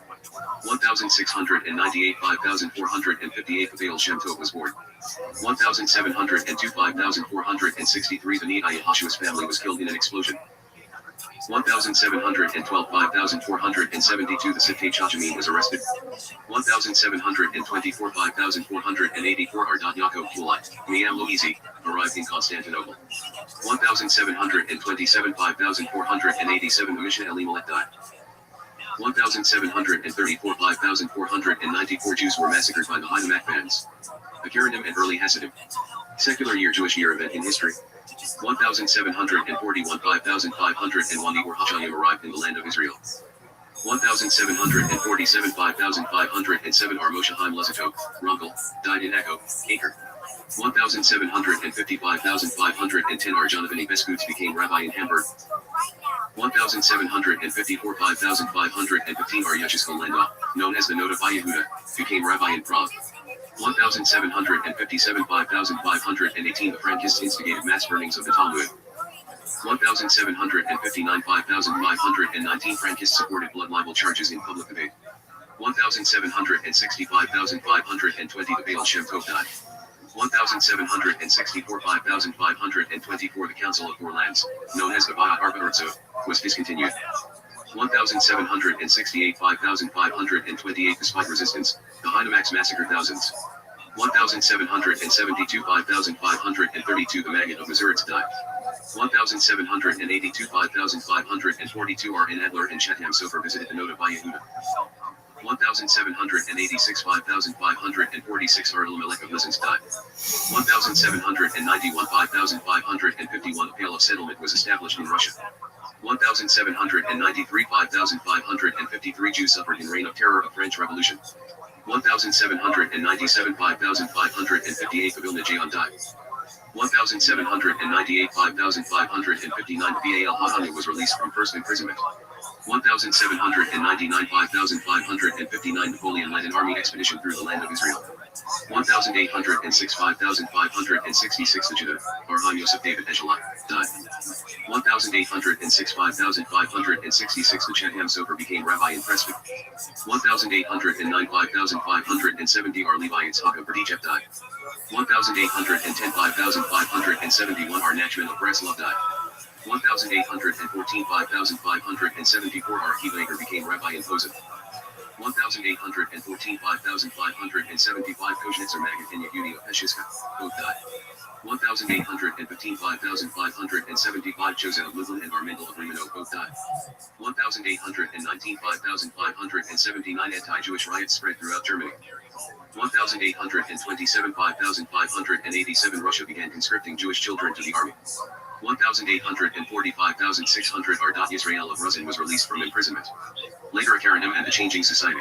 1,698 5,458 the Baal Shem Tov was born. 1,702 5,463 the Nehemiah Yahushua's family was killed in an explosion. 1,712 5,472 the Siftei Chachamim was arrested. 1,724 5,484 Ardat Yaakov Pulai, Miam Loizi, arrived in Constantinople. 1,727 5,487 the Mishnah Elimelech died. 1,734 5,494 Jews were massacred by the Haidamach bands. The Karadim and early Hasidim. Secular year Jewish year event in history. 1,741 5,501 the Or Hashayim arrived in the land of Israel. 1,747 5,507 are Moshe Chaim Luzato, Runkle, died in Echo, Acre. 1,755 5,510 are Jonathan Beskuts became rabbi in Hamburg. 1,754 5,515 are Yechezkel Lenda, known as the Noda by Yehuda, became rabbi in Prague. 1,757 5,518 the Frankists instigated mass burnings of the Talmud. 1,759 5,519 Frankists supported blood libel charges in public debate. 1,765 5,520 the Baal Shem Tov died. 1,764 5,524 the Council of Four Lands, known as the Va'at Arba Herzog, was discontinued. 1,768 5,528 despite resistance, the Haidamachs massacred thousands. 1,772 5,532 the Maggid of Mazuritz died. 1,782 5,542 are in Adler and Chatham Sofer visited the Noda by Yehuda. 1,786 5,546 are Elimelech of Lizins died. 1,791 5,551 the Pale of Settlement was established in Russia. 1,793 5,553 Jews suffered in reign of terror of French Revolution. 1,797 5,558 the Vilna Gaon died. 1,798 5,559 the Bal Hadani was released from first imprisonment. 1,799 5,559 Napoleon led an army expedition through the land of Israel. 1,806 5,566 the Judah, Arham Yosef David Echelon, died. 1,806 5,566 the Chatham Sofer became rabbi in Preston. 1,809 5,570 are Levi Yitzhak of Berdijep died. 1,810 5,571 are Nachman of Breslov died. 1,814 5,574 are Akiva became rabbi in Posen. 1,814 5,575 Koznitzer Maggid in Yehudi of Peshiska, both died. 1,815 5,575 Joseph of Lublin and Armendel of Rimano, both died. 1,819 5,579 anti-Jewish riots spread throughout Germany. 1,827 5,587 Russia began conscripting Jewish children to the army. 1,840 5,600 Ardat Yisrael of Ruzin was released from imprisonment. Later a Karadim and the Changing Society.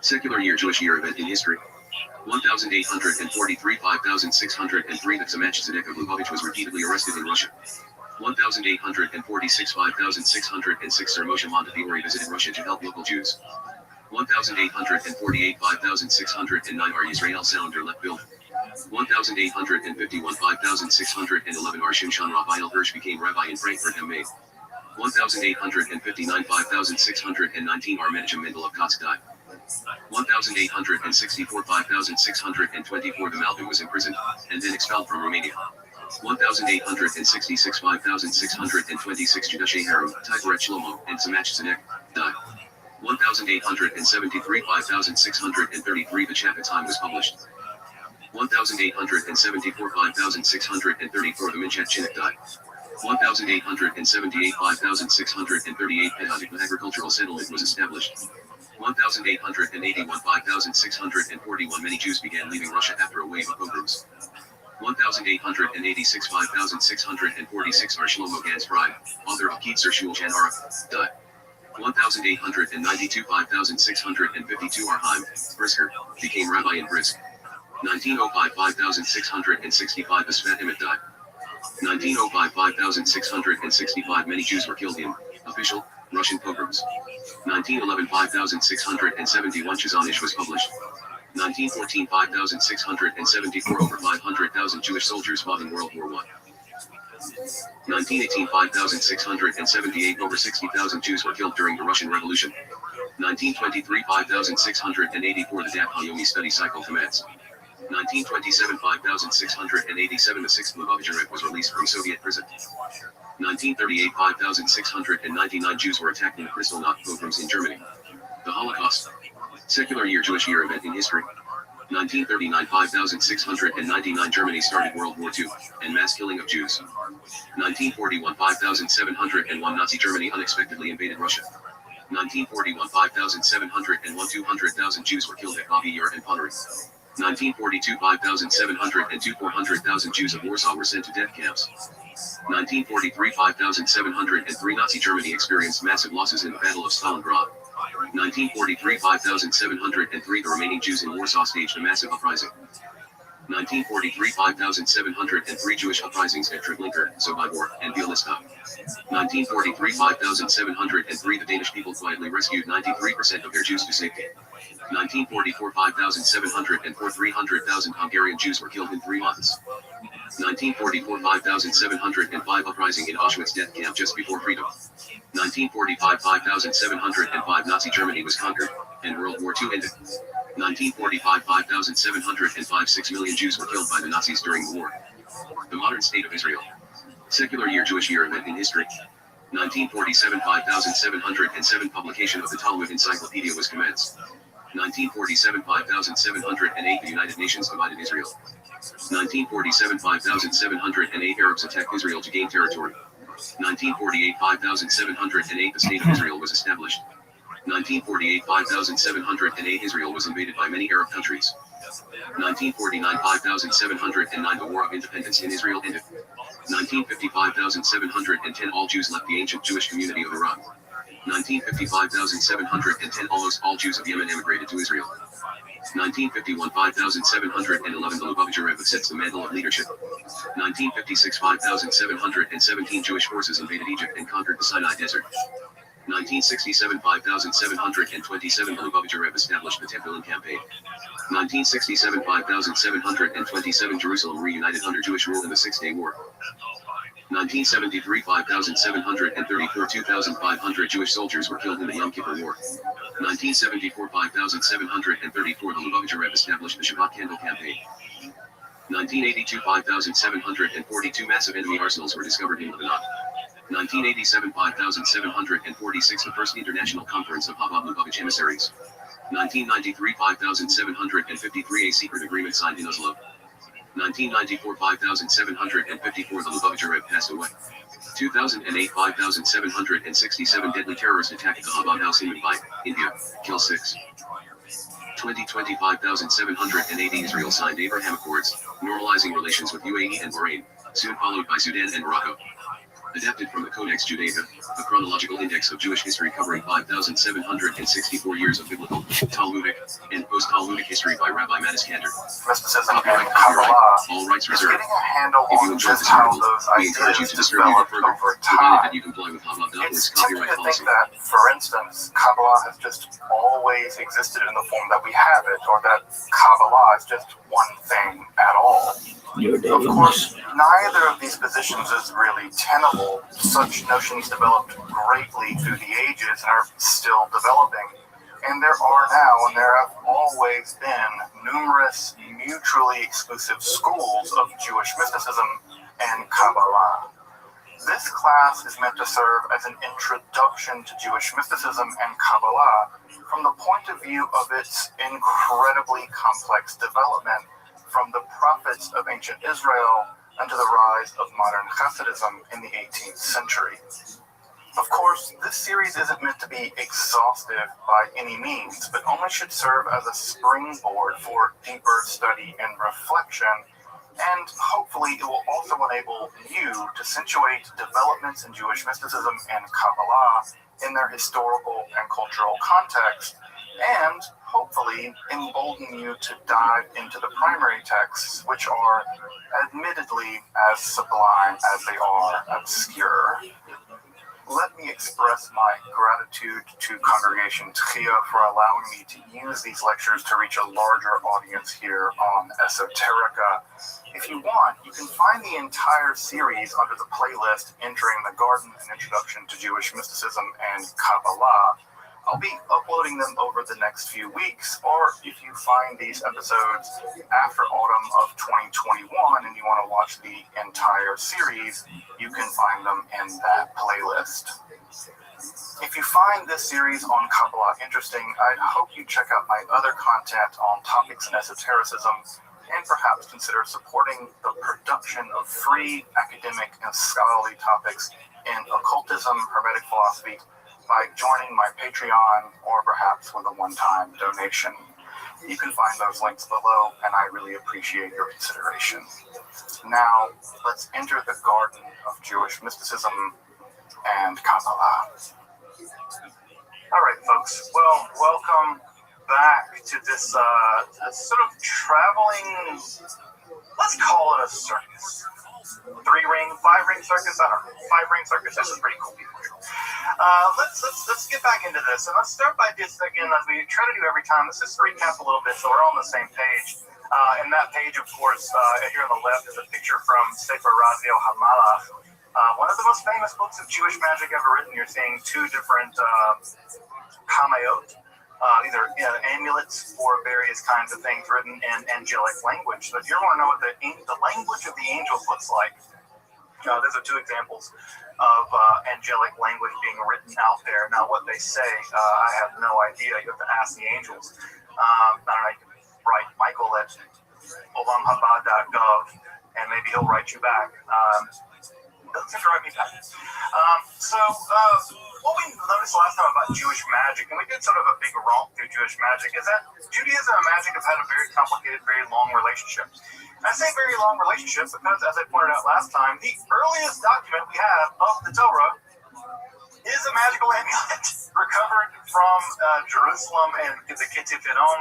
Secular year Jewish year event in history. 1,843 5,603 the Tzemach Tzedek of Lubavitch was repeatedly arrested in Russia. 1,846 5,606 Sir Moshe Montefiore visited Russia to help local Jews. 1,848 5,609 are Yisrael Sounder left building. 1,851 5,611 are Shimshon Raphael Hirsch became rabbi in Frankfurt am Main. 1,859 5,619 are Menachem Mendel of Kotsk died. 1,864 5,624 the Malvin was imprisoned, and then expelled from Romania. 1,866 5,626 Judashe Haram, Tigeret Shlomo, and Tzemach Tzedek died. 1,873 5,633 the Chapet Time was published. 1,874 5,634 The Minchat Chinook died. 1,878 5,638 An agricultural settlement was established. 1,881 5,641 Many Jews began leaving Russia after a wave of pogroms. 1,886 5,646 Ar Shlomo Gans Fry, author of Keetzer Shulchan Aruch, died. 1,892 5,652 Ar Haim, Brisker, became rabbi in Brisk. 1905 5,665 Asfat Emet died. 1905 5,665 Many Jews were killed in official Russian pogroms. 1911 5,671 Chazanish was published. 1914 5,674 Over 500,000 Jewish soldiers fought in World War I. 1918 5,678 Over 60,000 Jews were killed during the Russian Revolution. 1923 5,684 The Dat Hayomi study cycle commenced. 1927 5,687 The sixth Lubavitcher Rebbe was released from Soviet prison. 1938 5,699 Jews were attacked in the Kristallnacht pogroms in Germany. The Holocaust. Secular year Jewish year event in history. 1939 5,699 Germany started World War II, and mass killing of Jews. 1941 5,701 Nazi Germany unexpectedly invaded Russia. 1941 5,701 200,000 Jews were killed at Babi Yar and Ponery. 1942 5,702 400,000 Jews of Warsaw were sent to death camps. 1943 5,703 Nazi Germany experienced massive losses in the Battle of Stalingrad. 1943 5,703 The remaining Jews in Warsaw staged a massive uprising. 1943 5,703 Jewish uprisings at Treblinka, Sobibor, and Bialystok. 1943 5,703 The Danish people quietly rescued 93% of their Jews to safety. 1944 5,704 300,000 Hungarian Jews were killed in 3 months. 1944 5,705 Uprising in Auschwitz death camp just before freedom. 1945 5,705 Nazi Germany was conquered, and World War II ended. 1945 5,705 6 million Jews were killed by the Nazis during the war. The modern state of Israel. Secular year Jewish year event in history. 1947 5,707 Publication of the Talmud Encyclopedia was commenced. 1947 5,708 The United Nations divided Israel. 1947 5,708 Arabs attacked Israel to gain territory. 1948 5,708 The State of Israel was established. 1948 5,708 Israel was invaded by many Arab countries. 1949 5,709 The War of Independence in Israel ended. 1950 5,710 All Jews left the ancient Jewish community of Iraq. 1950 5,710 Almost all Jews of Yemen emigrated to Israel. 1951 5,711 The Lubavitcher Rebbe sets the mantle of leadership. 1956 5,717 Jewish forces invaded Egypt and conquered the Sinai Desert. 1967 5,727 The Lubavitcher Rebbe established the Tefillin campaign. 1967 5,727 Jerusalem reunited under Jewish rule in the Six-Day War. 1973 5,734 2,500 Jewish soldiers were killed in the Yom Kippur War. 1974 5,734 The Lubavitcher Rebbe established the Shabbat Candle campaign. 1982 5,742 massive enemy arsenals were discovered in Lebanon. 1987 5,746 The first international conference of Chabad Lubavitch emissaries. 1993 5,753 A secret agreement signed in Oslo. 1994 5,754 The Lubavitcher Rebbe passed away. 2008 5,767 Deadly terrorist attack at the Chabad house in Mumbai, India, kill 6. 2020 5,780 Israel signed Abraham Accords, normalizing relations with UAE and Bahrain, soon followed by Sudan and Morocco. Adapted from the Codex Judaica, a chronological index of Jewish history covering 5,764 years of biblical, Talmudic, and post-Talmudic history by Rabbi Mattis Kantor.
Mysticism and Kabbalah
All rights
is
reserved.
getting a handle
If you
on
enjoyed
just
this
how
article,
those
we encourage you
ideas
to distribute it
developed
further,
over
provided
time.
that you comply with Chabad.org's
It's tempting
copyright
to think
policy.
that, for instance, Kabbalah has just always existed in the form that we have it, or that Kabbalah is just one thing at all. Of course, neither of these positions is really tenable. Such notions developed greatly through the ages and are still developing. And there are now, and there have always been, numerous mutually exclusive schools of Jewish mysticism and Kabbalah. This class is meant to serve as an introduction to Jewish mysticism and Kabbalah from the point of view of its incredibly complex development
from the prophets of ancient Israel unto the rise of modern Hasidism in the 18th century. Of course, this series isn't meant to be exhaustive by any means, but only should serve as a springboard for deeper study and reflection, and hopefully it will also enable you to situate developments in Jewish mysticism and Kabbalah in their historical and cultural context, and hopefully embolden you to dive into the primary texts, which are admittedly as sublime as they are obscure. Let me express my gratitude to Congregation Tchia for allowing me to use these lectures to reach a larger audience here on Esoterica. If you want, you can find the entire series under the playlist Entering the Garden, an Introduction to Jewish Mysticism and Kabbalah. I'll be uploading them over the next few weeks, or if you find these episodes after autumn of 2021 and you want to watch the entire series, you can find them in that playlist. If you find this series on Kabbalah interesting, I hope you check out my other content on topics in esotericism, and perhaps consider supporting the production of free academic and scholarly topics in occultism, hermetic philosophy, by joining my Patreon or perhaps with a one-time donation. You can find those links below, and I really appreciate your consideration. Now, let's enter the garden of Jewish mysticism and Kabbalah. All right, folks. Well, welcome back to this sort of traveling, let's call it a circus. 3-ring, 5-ring circus, I don't know. 5-ring circus, this is pretty cool. Let's get back into this, and let's start by just, again, as we try to do every time, let's just recap a little bit so we're all on the same page. And that page, of course, here on the left is a picture from Sefer Razio Hamalach, one of the most famous books of Jewish magic ever written. You're seeing two different kamayot. These are amulets for various kinds of things written in angelic language. So if you want to know what the language of the angels looks like, those are two examples of angelic language being written out there. Now, what they say, I have no idea. You have to ask the angels. I don't know, you can write Michael at olamhabad.gov, and maybe he'll write you back. Doesn't seem to write me back. What we noticed last time about Jewish magic, and we did sort of a big romp through Jewish magic, is that Judaism and magic have had a very complicated, very long relationship. And I say very long relationship because, as I pointed out last time, the earliest document we have of the Torah is a magical amulet recovered from Jerusalem and the Ketiphinom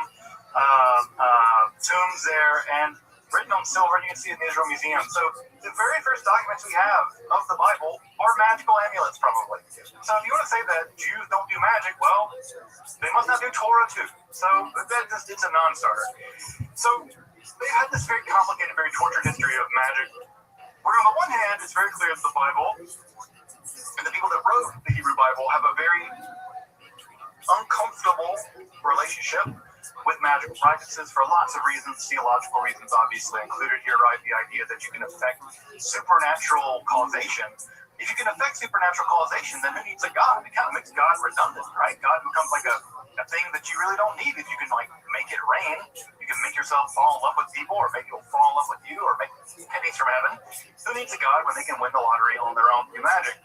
tombs there, and written on silver, and you can see it in the Israel Museum. So the very first documents we have of the Bible are magical amulets, probably. So if you want to say that Jews don't do magic, well, they must not do Torah too. So it's a non-starter. So they've had this very complicated, very tortured history of magic, where on the one hand, it's very clear that the Bible and the people that wrote the Hebrew Bible have a very uncomfortable relationship with magical practices for lots of reasons, theological reasons obviously included here, right? The idea that you can affect supernatural causation. If you can affect supernatural causation, then who needs a God? It kind of makes God redundant, right? God becomes like a thing that you really don't need. If you can like make it rain, you can make yourself fall in love with people, or make people fall in love with you, or make pennies from heaven. Who needs a God when they can win the lottery on their own through magic?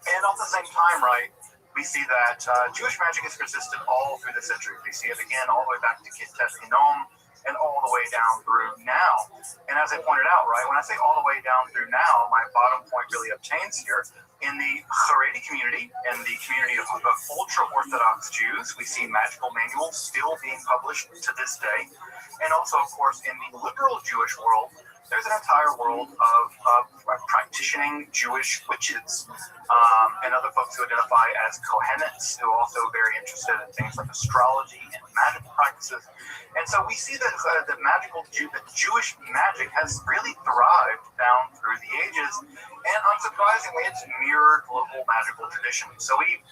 And at the same time, right, we see that Jewish magic has persisted all through the centuries. We see it again all the way back to Ketiphinom and all the way down through now. And as I pointed out, right, when I say all the way down through now, my bottom point really obtains here. In the Haredi community and the community of ultra-Orthodox Jews, we see magical manuals still being published to this day. And also, of course, in the liberal Jewish world, there's an entire world of practicing Jewish witches and other folks who identify as Kohenites, who are also very interested in things like astrology and magical practices. And so we see that that Jewish magic has really thrived down through the ages, and unsurprisingly, it's mirrored local magical traditions. So we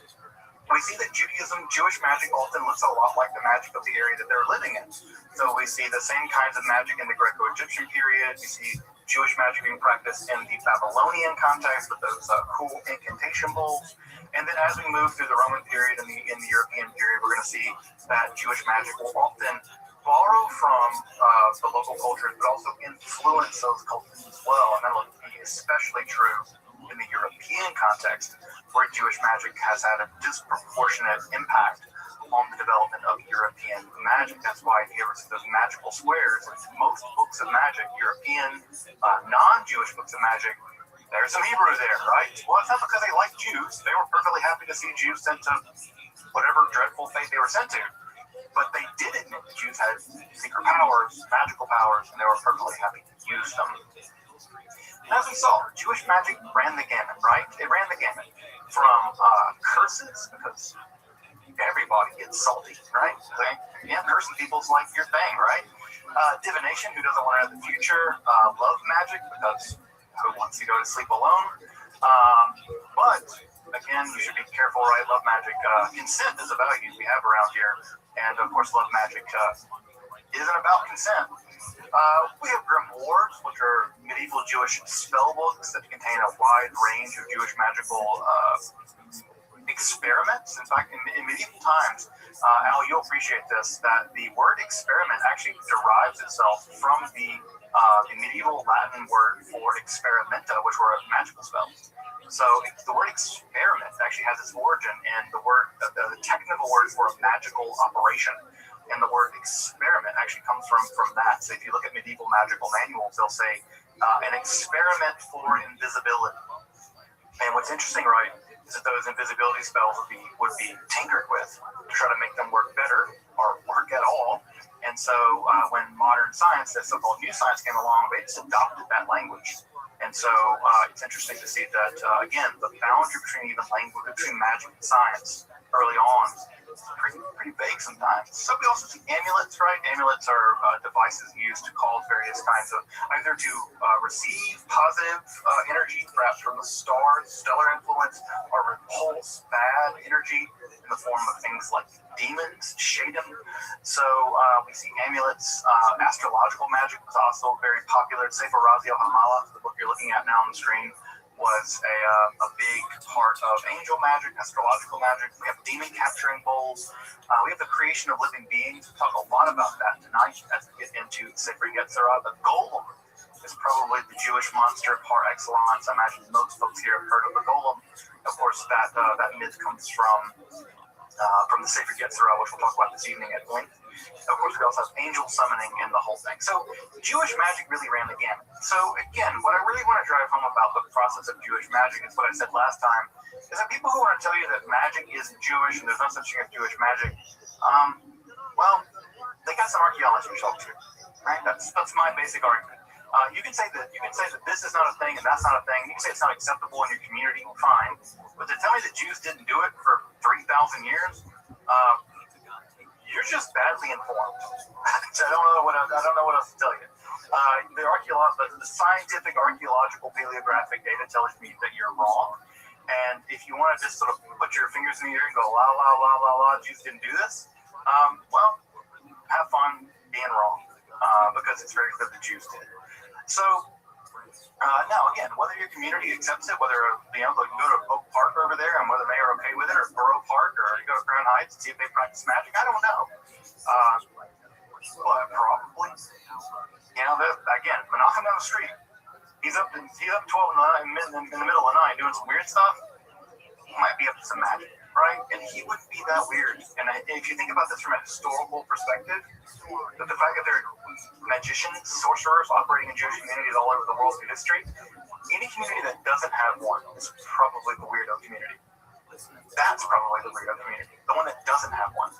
see that Jewish magic often looks a lot like the magic of the area that they're living in. So we see the same kinds of magic in the Greco-Egyptian period. We see Jewish magic being practiced in the Babylonian context with those cool incantation bowls. And then as we move through the Roman period and in the European period, we're going to see that Jewish magic will often
borrow from the local cultures, but also influence those cultures as well. And that'll be especially true in the European context, where Jewish magic has had a disproportionate impact on the development of European magic. That's why if you ever see those magical squares, in most books of magic, European, non-Jewish books of magic, there's some Hebrew there, right? Well, it's not because they like Jews. They were perfectly happy to see Jews sent to whatever dreadful fate they were sent to. But they did admit that Jews had secret powers, magical powers, and they were perfectly happy to use them. And as we saw, Jewish magic ran the gamut, right? It ran the gamut from curses, because everybody gets salty, right? Yeah, cursing people's like your thing, right? Divination, who doesn't want to know the future? Love magic, because who wants to go to sleep alone? But again, you should be careful, right? Love magic. Consent is a value we have around here, and of course, love magic isn't about consent. We have grimoires, which are medieval Jewish spell books that contain a wide range of Jewish magical experiments. In fact, in medieval times, Al, you'll appreciate this, that the word experiment actually derives itself from the medieval Latin word for experimenta, which were magical spells. So the word experiment actually has its origin in the word, the technical word for a magical operation. And the word experiment actually comes from that. So if you look at medieval magical manuals, they'll say an experiment for invisibility. And what's interesting, right, is that those invisibility spells would be tinkered with to try to make them work better or work at all. And so when modern science, that so-called new science, came along, they just adopted that language. And so it's interesting to see that, again, the boundary between magic and science early on is pretty vague sometimes. So we also see amulets, right? Amulets are devices used to call various kinds of, either to receive positive energy, perhaps from the stars, stellar influence, or repulse bad energy in the form of things like demons, shadim. So we see amulets. Astrological magic was also very popular. Sefer Razi al-Hamala, the book you're looking at now on the screen, was a big part of angel magic, astrological magic. We have demon capturing bowls. We have the creation of living beings. We'll talk a lot about that tonight as we get into Sefer Yetzirah. The golem is probably the Jewish monster par excellence. I imagine most folks here have heard of the golem. Of course, that myth comes from the Sefer Yetzirah, which we'll talk about this evening at length. Of course, we also have angel summoning and the whole thing. So Jewish magic really ran the gamut. So again, what I really want to drive home about the process of Jewish magic is what I said last time, is that people who want to tell you that magic isn't Jewish and there's no such thing as Jewish magic, well, they got some archaeology to show too, right? That's my basic argument. You can say that this is not a thing and that's not a thing. You can say it's not acceptable in your community, fine. But to tell me that Jews didn't do it for 3,000 years, you're just badly informed. So I don't know what else to tell you. The scientific, archaeological, paleographic data tells me that you're wrong. And if you want to just sort of put your fingers in the air and go, la, la, la, la, la, Jews didn't do this, well, have fun being wrong, because it's very clear the Jews did. So, now, again, whether your community accepts it, whether, you go to Oak Park over there and whether they are okay with it, or Borough Park, or you go to Crown Heights and see if they practice magic, I don't know. But probably. Again, Menachem down the street, he's up 12 in the middle of the night doing some weird stuff. He might be up to some magic, right? And he wouldn't be that weird. And if you think about this from a historical perspective, that the fact that there are magicians, sorcerers operating in Jewish communities all over the world through history, any community that doesn't have one is probably the weirdo community. That's probably the weirdo community, the one that doesn't have one,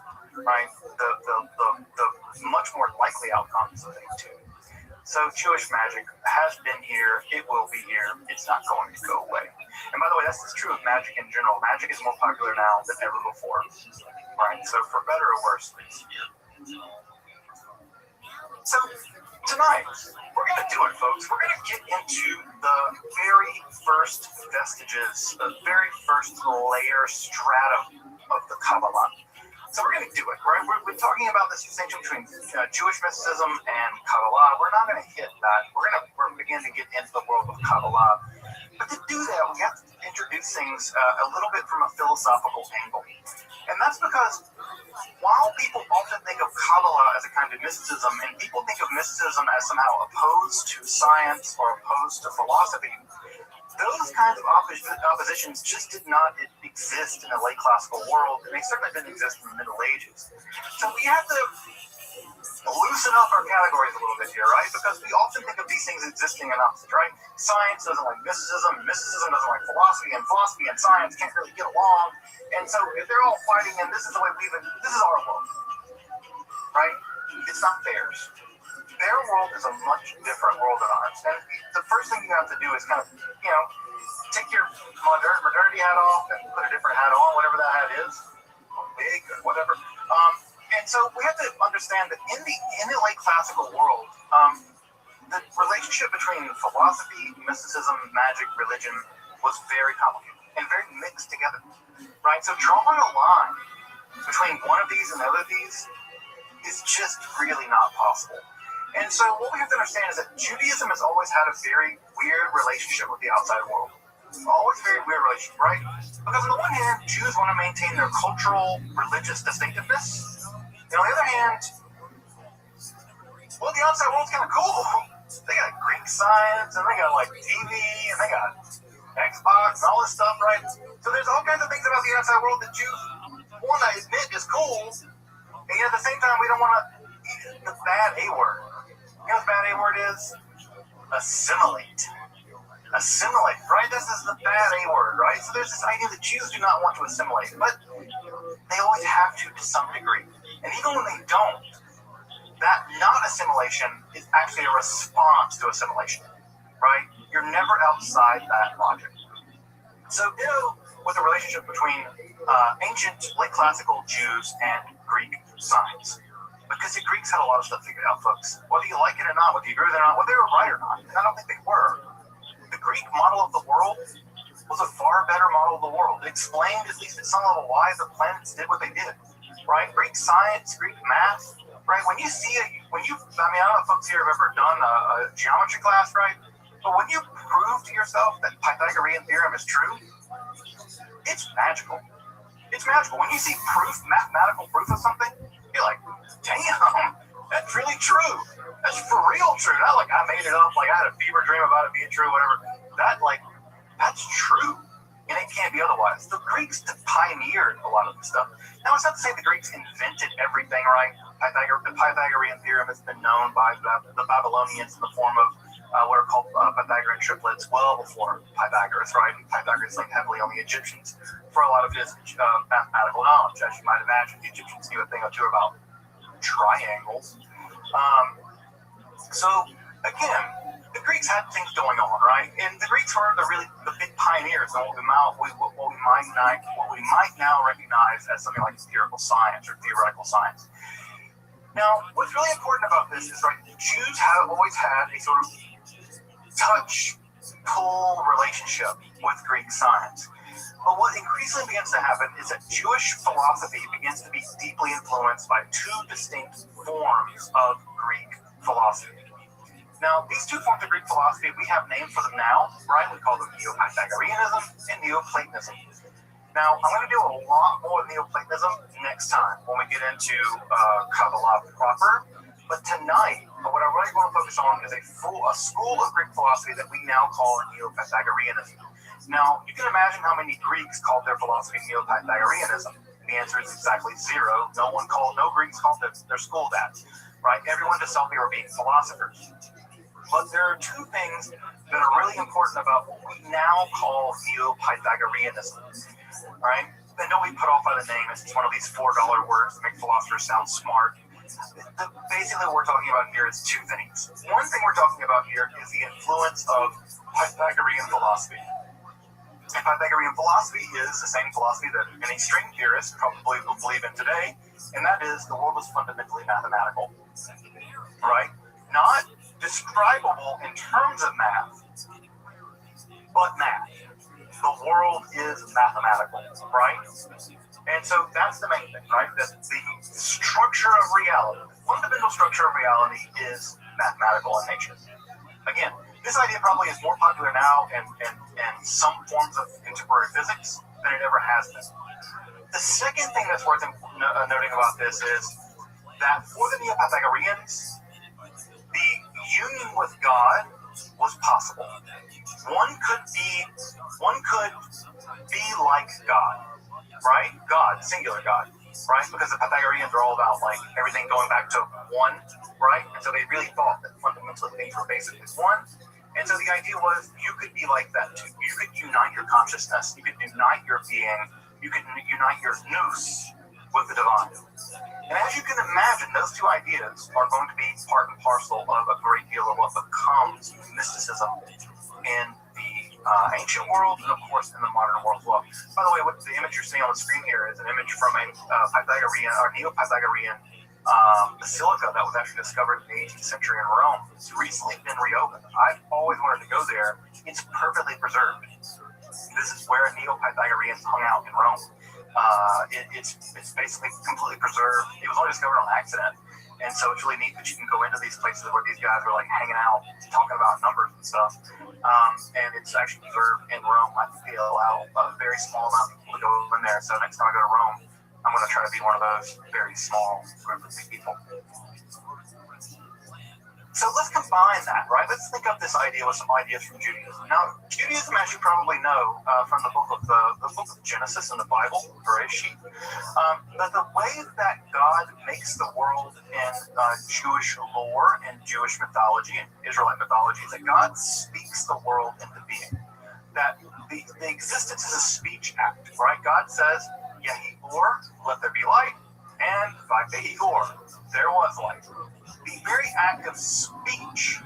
right? The much more likely outcomes of it too. So Jewish magic has been here, it will be here, it's not going to go away. And by the way, that's true of magic in general. Magic is more popular now than ever before, right? So for better or worse, it's here. So tonight, we're going to do it, folks. We're going to get into the very first vestiges, the very first layer, stratum of the Kabbalah. So we're going to do it, right? We're talking about this distinction between Jewish mysticism and Kabbalah. We're not going to hit that. We're going to begin to get into the world of Kabbalah. But to do that, we have to introduce things a little bit from a philosophical angle. And that's because while people often think of Kabbalah as a kind of mysticism, and people think of mysticism as somehow opposed to science or opposed to philosophy, those kinds of oppositions just did not exist in the late classical world, and they certainly didn't exist in the Middle Ages. So we have to loosen up our categories a little bit here, right? Because we often think of these things existing in opposites, right? Science doesn't like mysticism, and mysticism doesn't like philosophy and science can't really get along. And so if they're all fighting, and this is the way this is our world, right? It's not theirs. Their world is a much different world than ours. And the first thing you have to do is kind of, take your modernity hat off and put a different hat on, whatever that hat is, big or whatever. And so we have to understand that in the late classical world, the relationship between philosophy, mysticism, magic, religion was very complicated and very mixed together, right? So drawing a line between one of these and the other of these is just really not possible. And so what we have to understand is that Judaism has always had a very weird relationship with the outside world. Always very weird relationship, right? Because on the one hand, Jews want to maintain their cultural, religious distinctiveness. And on the other hand, well, the outside world's kind of cool. They got Greek science, and they got like TV, and they got Xbox, and all this stuff, right? So there's all kinds of things about the outside world that Jews want to admit is cool, and yet at the same time, we don't want to eat the bad A word. You know what the bad A word is? Assimilate. Assimilate, right? This is the bad A word, right? So there's this idea that Jews do not want to assimilate, but they always have to some degree. And even when they don't, that not assimilation is actually a response to assimilation, right? You're never outside that logic. So with the relationship between ancient late classical Jews and Greek science. Because the Greeks had a lot of stuff figured out, folks. Whether you like it or not, whether you agree with it or not, whether they were right or not, and I don't think they were. The Greek model of the world was a far better model of the world. It explained, at least at some level, why the planets did what they did, right? Greek science, Greek math, right? I don't know if folks here have ever done a geometry class, right? But when you prove to yourself that Pythagorean theorem is true, it's magical. It's magical. When you see mathematical proof of something, you're like, damn, that's really true. That's for real true. Not like I made it up, like I had a fever dream about it being true, whatever. That's true. And it can't be otherwise. The Greeks pioneered a lot of this stuff. Now, it's not to say the Greeks invented everything, right? The Pythagorean theorem has been known by the Babylonians in the form of what are called Pythagorean triplets well before Pythagoras, right? And Pythagoras leaned heavily on the Egyptians for a lot of his mathematical knowledge. As you might imagine, the Egyptians knew a thing or two about triangles. So, again, the Greeks had things going on, right? And the Greeks were the big pioneers of what we might now recognize as something like empirical science or theoretical science. Now, what's really important about this is, right, Jews have always had a sort of touch-pull relationship with Greek science. But what increasingly begins to happen is that Jewish philosophy begins to be deeply influenced by two distinct forms of Greek philosophy. Now, these two forms of Greek philosophy, we have names for them now, right? We call them Neo-Pythagoreanism and Neoplatonism. Now, I'm going to do a lot more Neoplatonism next time when we get into Kabbalah proper. But tonight, what I really want to focus on is a school of Greek philosophy that we now call Neo-Pythagoreanism. Now, you can imagine how many Greeks called their philosophy Neo-Pythagoreanism. The answer is exactly zero. No Greeks called their school that, right? Everyone just felt they were being philosophers. But there are two things that are really important about what we now call Neo-Pythagoreanism, right? I know we put off by the name, it's one of these $4 words that make philosophers sound smart. Basically, what we're talking about here is two things. One thing we're talking about here is the influence of Pythagorean philosophy. And Pythagorean philosophy is the same philosophy that any string theorist probably will believe in today, and that is the world is fundamentally mathematical, right? Not describable in terms of math, but math. The world is mathematical, right? And so that's the main thing, right? That the structure of reality, the fundamental structure of reality is mathematical in nature. Again, this idea probably is more popular now in some forms of contemporary physics than it ever has been. The second thing that's worth noting about this is that for the Neo-Pythagoreans, the union with God was possible. One could be like God, right? God, singular God, right? Because the Pythagoreans are all about like everything going back to one, right? And so they really thought that fundamentally things were basically one. And so the idea was you could be like that too. You could unite your consciousness. You could unite your being. You could unite your nous with the divine. And as you can imagine, those two ideas are going to be part and parcel of a great deal of what becomes mysticism in the ancient world and, of course, in the modern world as well. By the way, what the image you're seeing on the screen here is an image from a Pythagorean or Neo-Pythagorean basilica that was actually discovered in the 18th century in Rome. It's recently been reopened. I've always wanted to go there. It's perfectly preserved. This is where Neo-Pythagoreans hung out in Rome. It's basically completely preserved. It was only discovered on accident. And so it's really neat that you can go into these places where these guys are like hanging out, talking about numbers and stuff. And it's actually preserved in Rome. I think they allow a very small amount of people to go in there. So next time I go to Rome, I'm going to try to be one of those very small group of people. So let's combine that, right? Let's think of this idea with some ideas from Judaism. Now, Judaism, as you probably know from the book of Genesis in the Bible, Bereshit, that the way that God makes the world in Jewish lore and Jewish mythology and Israelite mythology is that God speaks the world into being. That the existence is a speech act, right? God says, Yehi or, let there be light, and Vayehi or, there was light. The very act of speech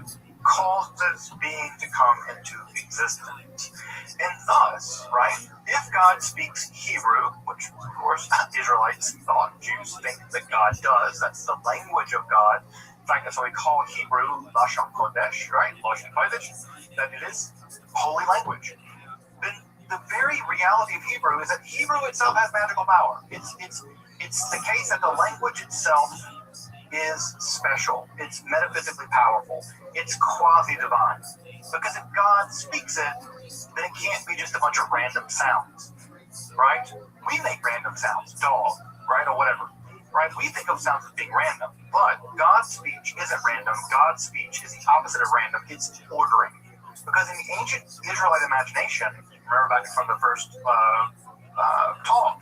causes being to come into existence. And thus, right, if God speaks Hebrew, which of course Israelites thought, Jews think that God does, that's the language of God. In fact, that's why we call Hebrew Lashon Kodesh, right? Lashon Kodesh, that it is holy language. Then the very reality of Hebrew is that Hebrew itself has magical power. It's the case that the language itself is special. It's metaphysically powerful. It's quasi-divine. Because if God speaks it, then it can't be just a bunch of random sounds, right? We make random sounds, dog, right, or whatever, right? We think of sounds as being random, but God's speech isn't random. God's speech is the opposite of random. It's ordering. Because in the ancient Israelite imagination, remember back from the first talk,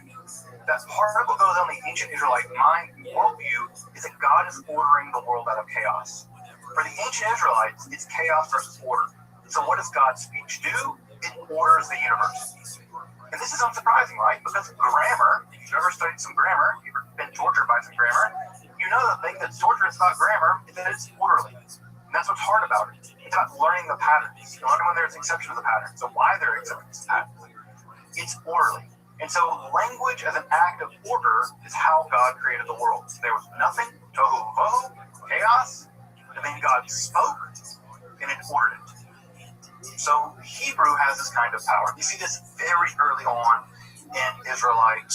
that part of what goes on in the ancient Israelite mind worldview is that God is ordering the world out of chaos. For the ancient Israelites, it's chaos versus order. So what does God's speech do? It orders the universe. And this is unsurprising, right? Because grammar, if you've ever studied some grammar, if you've ever been tortured by some grammar, you know the thing that's torturous about grammar is that it's orderly. And that's what's hard about it. It's about learning the patterns. You learn when there's exceptions to the pattern. So why there are exceptions to the pattern? It's orderly. And so language as an act of order is how God created the world. There was nothing, tohu vohu, chaos, and then God spoke, and it ordered it. So Hebrew has this kind of power. You see this very early on in Israelite,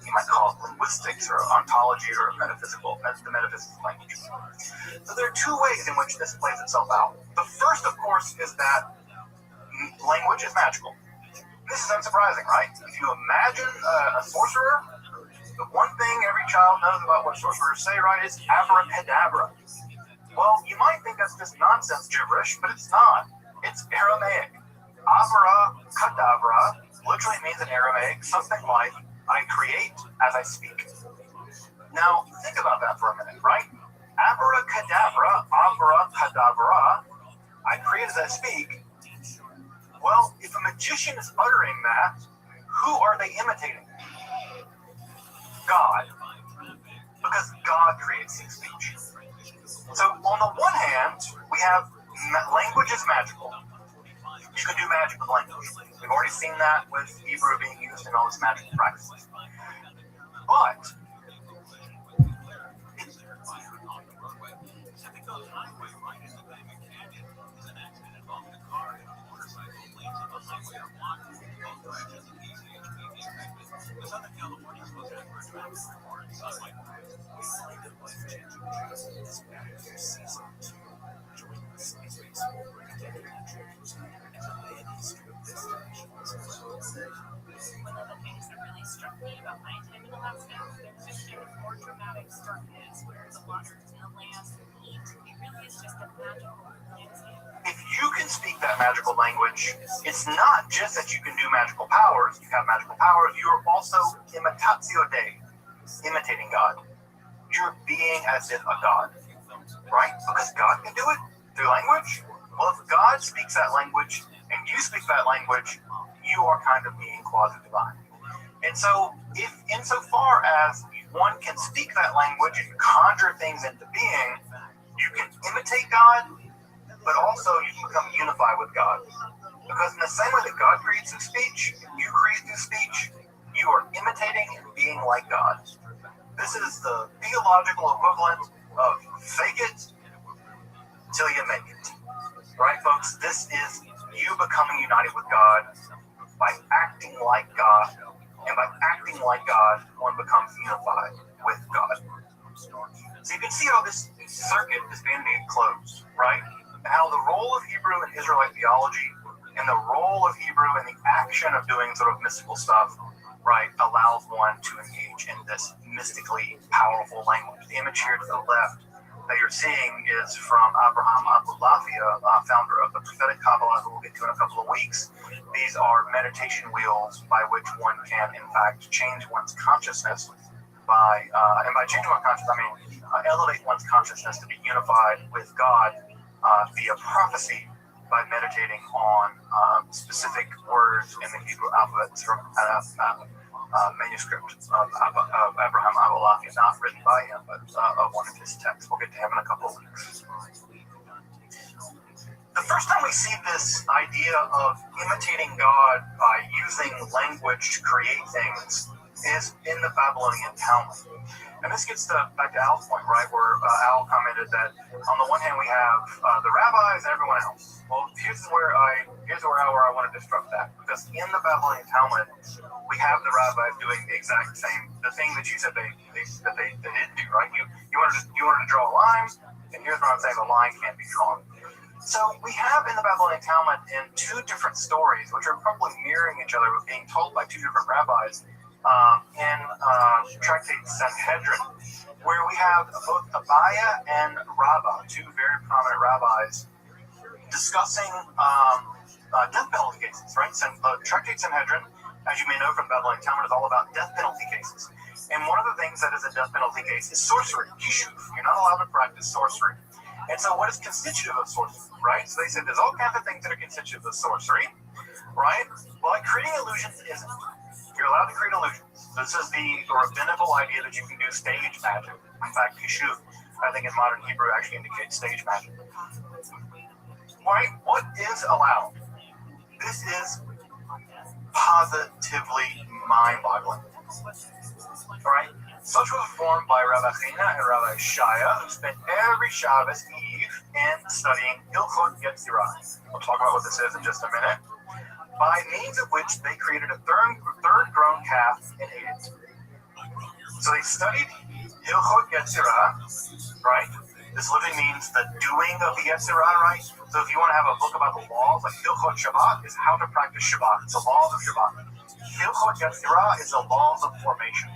you might call it linguistics or ontology or the metaphysical language. So there are two ways in which this plays itself out. The first, of course, is that language is magical. This is unsurprising, right? If you imagine a sorcerer, the one thing every child knows about what sorcerers say, right, is abracadabra. Well, you might think that's just nonsense gibberish, but it's not. It's Aramaic. Abracadabra literally means in Aramaic something like, I create as I speak. Now, think about that for a minute, right? Abracadabra, I create as I speak. Well, if a magician is uttering that, who are they imitating? God. Because God creates his speech. So on the one hand, we have language is magical. You can do magic with language. We've already seen that with Hebrew being used in all its magical practices. But
One of the things that really struck me There's just more dramatic darkness where the water and the land and heat. It really is just a magical landscape.
If you can speak that magical language, it's not just that you can do magical powers. You have magical powers. You are also imitatio Dei, imitating God. You're being as if a God, right? Because God can do it through language. Well, if God speaks that language and you speak that language, you are kind of being quasi-divine. And so, if insofar as one can speak that language and conjure things into being, you can imitate God, but also you can become unified with God. Because in the same way that God creates through speech, you create through speech, you are imitating and being like God. This is the theological equivalent of fake it till you make it. Right, folks? This is you becoming united with God by acting like God. And by acting like God, one becomes unified with God. So you can see how this circuit is being made closed, right? How the role of Hebrew in Israelite theology and the role of Hebrew in the action of doing sort of mystical stuff, right, allows one to engage in this mystically powerful language. The image here to the left that you're seeing is from Abraham Abulafia, founder of the prophetic Kabbalah, who we'll get to in a couple of weeks. These are meditation wheels by which one can, in fact, change one's consciousness by, and by changing one's consciousness, I mean, elevate one's consciousness to be unified with God via prophecy by meditating on specific words in the Hebrew alphabet from manuscript of Abraham Abulafia, not written by him, but of one of his texts. We'll get to him in a couple of weeks. The first time we see this idea of imitating God by using language to create things is in the Babylonian Talmud. And this gets back to Al's point, right, where Al commented that on the one hand we have the rabbis and everyone else. Well, here's where I want to disrupt that, because in the Babylonian Talmud we have the rabbis doing the exact same, the thing that you said they didn't do, right? You wanted to draw a line, and here's what I'm saying: the line can't be drawn. So we have in the Babylonian Talmud in two different stories, which are probably mirroring each other, but being told by two different rabbis. In Tractate Sanhedrin, where we have both Abaya and Rabbah, two very prominent rabbis, discussing death penalty cases, right? Tractate Sanhedrin, as you may know from Babylonian Talmud, is all about death penalty cases. And one of the things that is a death penalty case is sorcery, yishuv. You're not allowed to practice sorcery. And so what is constitutive of sorcery, right? So they said there's all kinds of things that are constitutive of sorcery, right? Well, creating illusions isn't. You're allowed to create illusions. This is the rabbinical idea that you can do stage magic. In fact, yishuv, I think in modern Hebrew, actually indicates stage magic. Right? What is allowed? This is positively mind-boggling. Right? Such was formed by Rabbi China and Rabbi Shaya, who spent every Shabbos Eve in studying Hilchot Yetzirah. We'll talk about what this is in just a minute. By means of which they created a third grown calf and ate it. So they studied Hilchot Yetzirah, right? This literally means the doing of the Yetzirah, right? So if you want to have a book about the laws, like Hilchot Shabbat is how to practice Shabbat. It's the laws of Shabbat. Hilchot Yetzirah is the laws of formation,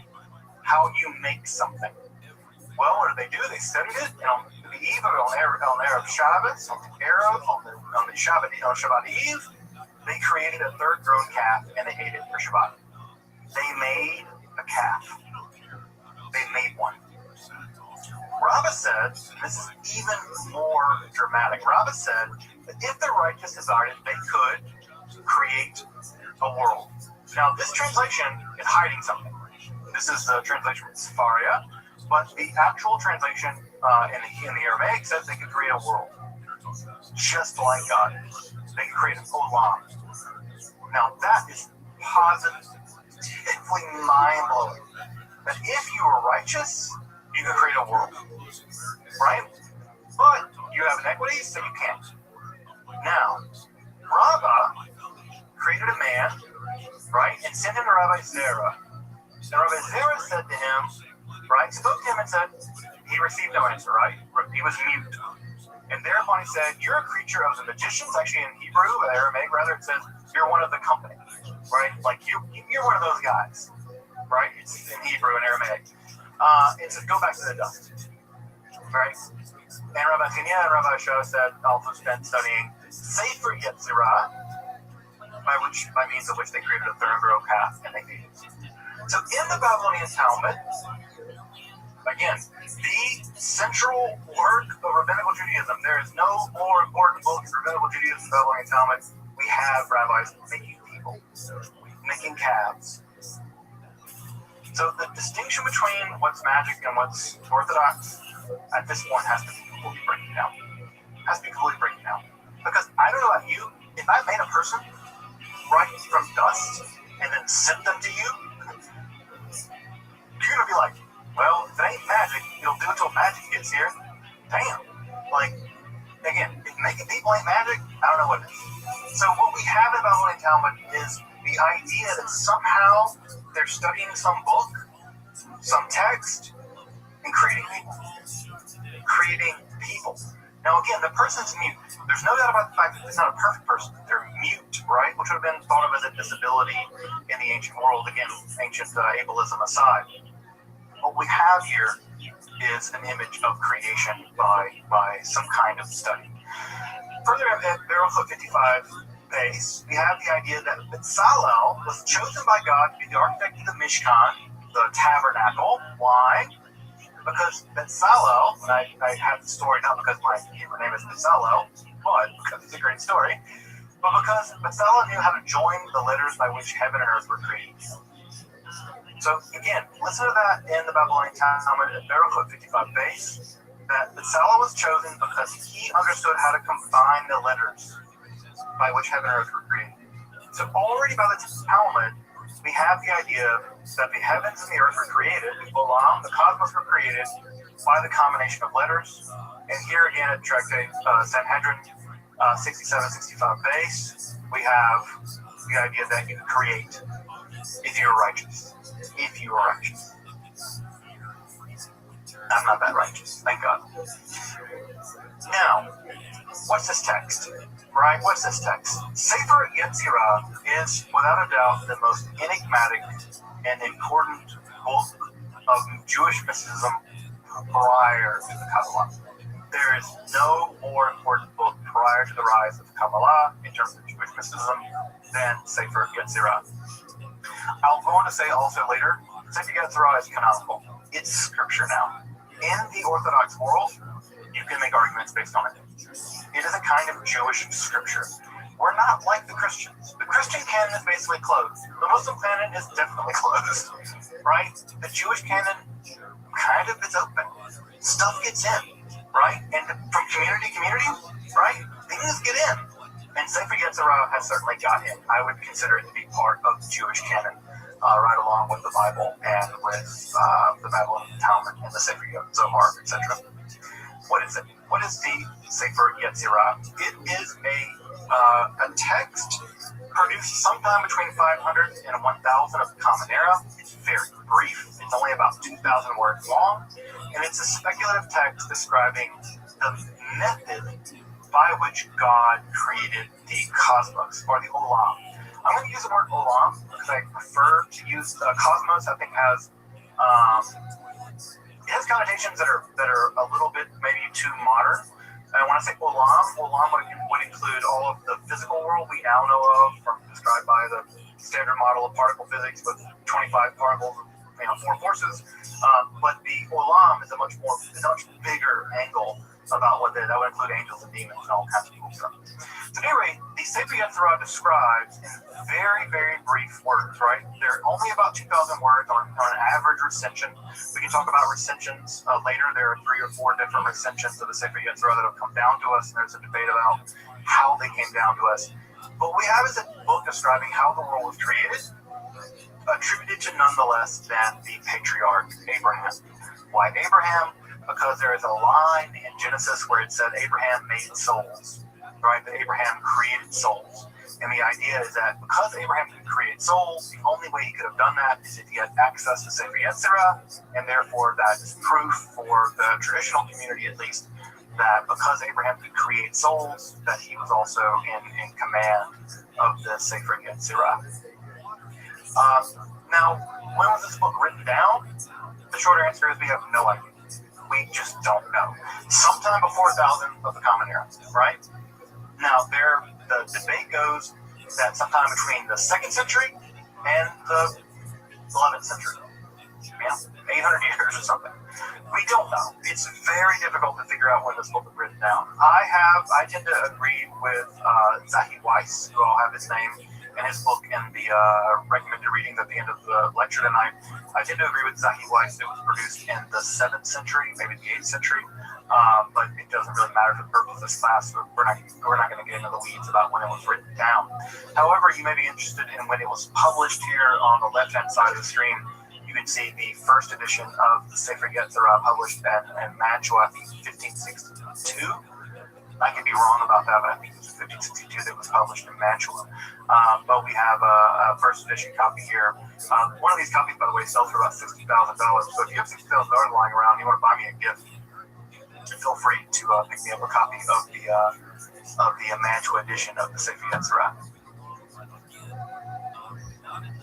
how you make something. Well, what did they do? They studied it, and on the eve of on Erev Shabbos, on the Shabbat Eve, they created a third grown calf and they ate it for Shabbat. They made a calf. They made one. Rabbah said, this is even more dramatic. Rabbah said that if the righteous desired it, they could create a world. Now, this translation is hiding something. This is the translation from Sefaria, but the actual translation in the Aramaic says they could create a world. Just like God. They can create an olam. Now that is positively mind-blowing. That if you are righteous, you can create a world. Right? But you have inequities, so you can't. Now, Rabbah created a man, right, and sent him to Rabbi Zerah. And Rabbi Zerah said to him, right, spoke to him and said, he received no answer, right? He was mute. And thereupon he said, you're a creature of the magicians. Actually, in Hebrew, Aramaic rather, it says, you're one of the company, right? Like, you're one of those guys. right? It's in Hebrew and Aramaic. It says, go back to the dust, right? And Rabbi Chinia and Rabbi Shah said, also spent studying Sefer Yetzirah, by means of which they created a thoroughbred path, and they did it. So in the Babylonian Talmud, again, the central work of rabbinical Judaism, there is no more important book in rabbinical Judaism than the Babylonian Talmud. We have rabbis making people, making calves. So the distinction between what's magic and what's orthodox at this point has to be completely breaking down. Because I don't know about you, if I made a person right from dust and then sent them to you, you're gonna be like, well, if it ain't magic, you'll do it till magic gets here. Damn. Like, again, if making people ain't magic, I don't know what it is. So what we have in Babylonian Talmud is the idea that somehow they're studying some book, some text, and creating people. Now again, the person's mute. There's no doubt about the fact that it's not a perfect person. They're mute, right? Which would have been thought of as a disability in the ancient world. Again, ancient ableism aside. What we have here is an image of creation by some kind of study. Further at ViralRabbi 55 base, we have the idea that Bezalel was chosen by God to be the architect of the Mishkan, the tabernacle. Why? Because Bezalel, and I have the story not because my Hebrew name is Bezalel, but because it's a great story, but because Bezalel knew how to join the letters by which heaven and earth were created. So again, listen to that in the Babylonian Talmud at ViralRabbi 55 base, that Bezalel was chosen because he understood how to combine the letters by which heaven and earth were created. So already by the Talmud, we have the idea that the heavens and the earth were created, the cosmos were created by the combination of letters. And here again at Tractate Sanhedrin 67-65 base, we have the idea that you can create if you're righteous. If you are righteous. I'm not that righteous, thank God. Now, what's this text? Right? What's this text? Sefer Yetzirah is, without a doubt, the most enigmatic and important book of Jewish mysticism prior to the Kabbalah. There is no more important book prior to the rise of Kabbalah in terms of Jewish mysticism than Sefer Yetzirah. I'll go on to say also later, Sefer Yetzirah is canonical. It's scripture now. In the Orthodox world, you can make arguments based on it. It is a kind of Jewish scripture. We're not like the Christians. The Christian canon is basically closed. The Muslim canon is definitely closed, right? The Jewish canon kind of is open. Stuff gets in, right? And from community to community, right? Things get in. And Sefer Yetzirah has certainly got in. I would consider it to be part of the Jewish canon, right along with the Bible and with the Babylonian Talmud and the Sefer Zohar, etc. What is it? What is the Sefer Yetzirah? It is a text produced sometime between 500 and 1000 of the Common Era. It's very brief. It's only about 2,000 words long. And it's a speculative text describing the method by which God created the cosmos, or the Olam. I'm going to use the word Olam because I prefer to use cosmos. I think it has connotations that are a little bit maybe too modern. And when I say Olam would include all of the physical world we now know of, described by the standard model of particle physics with 25 particles, 4 forces. But the Olam is a much bigger angle about what that would include angels and demons and all kinds of cool stuff. So at any rate, the Sefer Yetzirah describes in very, very brief words, right? They're only about 2,000 words on an average recension. We can talk about recensions later. There are 3 or 4 different recensions of the Sefer Yetzirah that have come down to us, and there's a debate about how they came down to us. But what we have is a book describing how the world was created, attributed to none the less than the patriarch Abraham. Why Abraham? Because there is a line in Genesis where it said Abraham made souls, right? That Abraham created souls. And the idea is that because Abraham could create souls, the only way he could have done that is if he had access to Sefer Yetzirah, and therefore that is proof for the traditional community, at least, that because Abraham could create souls, that he was also in command of the Sefer Yetzirah. Now, When was this book written down? The short answer is we have no idea. We just don't know. Sometime before 1000 of the Common Era, right? Now, the debate goes that sometime between the 2nd century and the 11th century. Yeah, 800 years or something. We don't know. It's very difficult to figure out when this book was written down. I tend to agree with Zahi Weiss, who I'll have his name in his book in the recommended readings at the end of the lecture tonight. I tend to agree with Zahi Weiss. It was produced in the 7th century, maybe the 8th century, but it doesn't really matter for the purpose of this class. We're not going to get into the weeds about when it was written down. However, you may be interested in when it was published. Here on the left-hand side of the stream, you can see the first edition of the Sefer Yetzirah published in Mantua, I think 1562. I could be wrong about that, but I think it was 1562 that was published in Mantua. But we have a first edition copy here. One of these copies, by the way, sells for about $60,000. So if you have $60,000 lying around, you want to buy me a gift, feel free to pick me up a copy of the Mantua edition of the Sefer Yetzirah.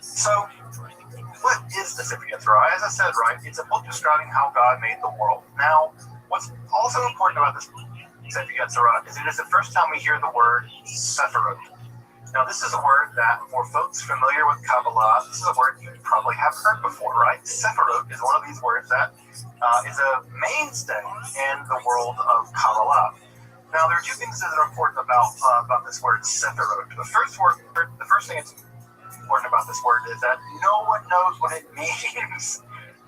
So, what is the Sefer Yetzirah? As I said, right, it's a book describing how God made the world. Now, what's also important about this Sefer Yetzirah is it is the first time we hear the word Sephirot. Now, this is a word that, for folks familiar with Kabbalah, this is a word you probably have heard before, right? Sephirot is one of these words that is a mainstay in the world of Kabbalah. Now, there are two things that are important about this word Sephirot. The first thing that's important about this word is that no one knows what it means,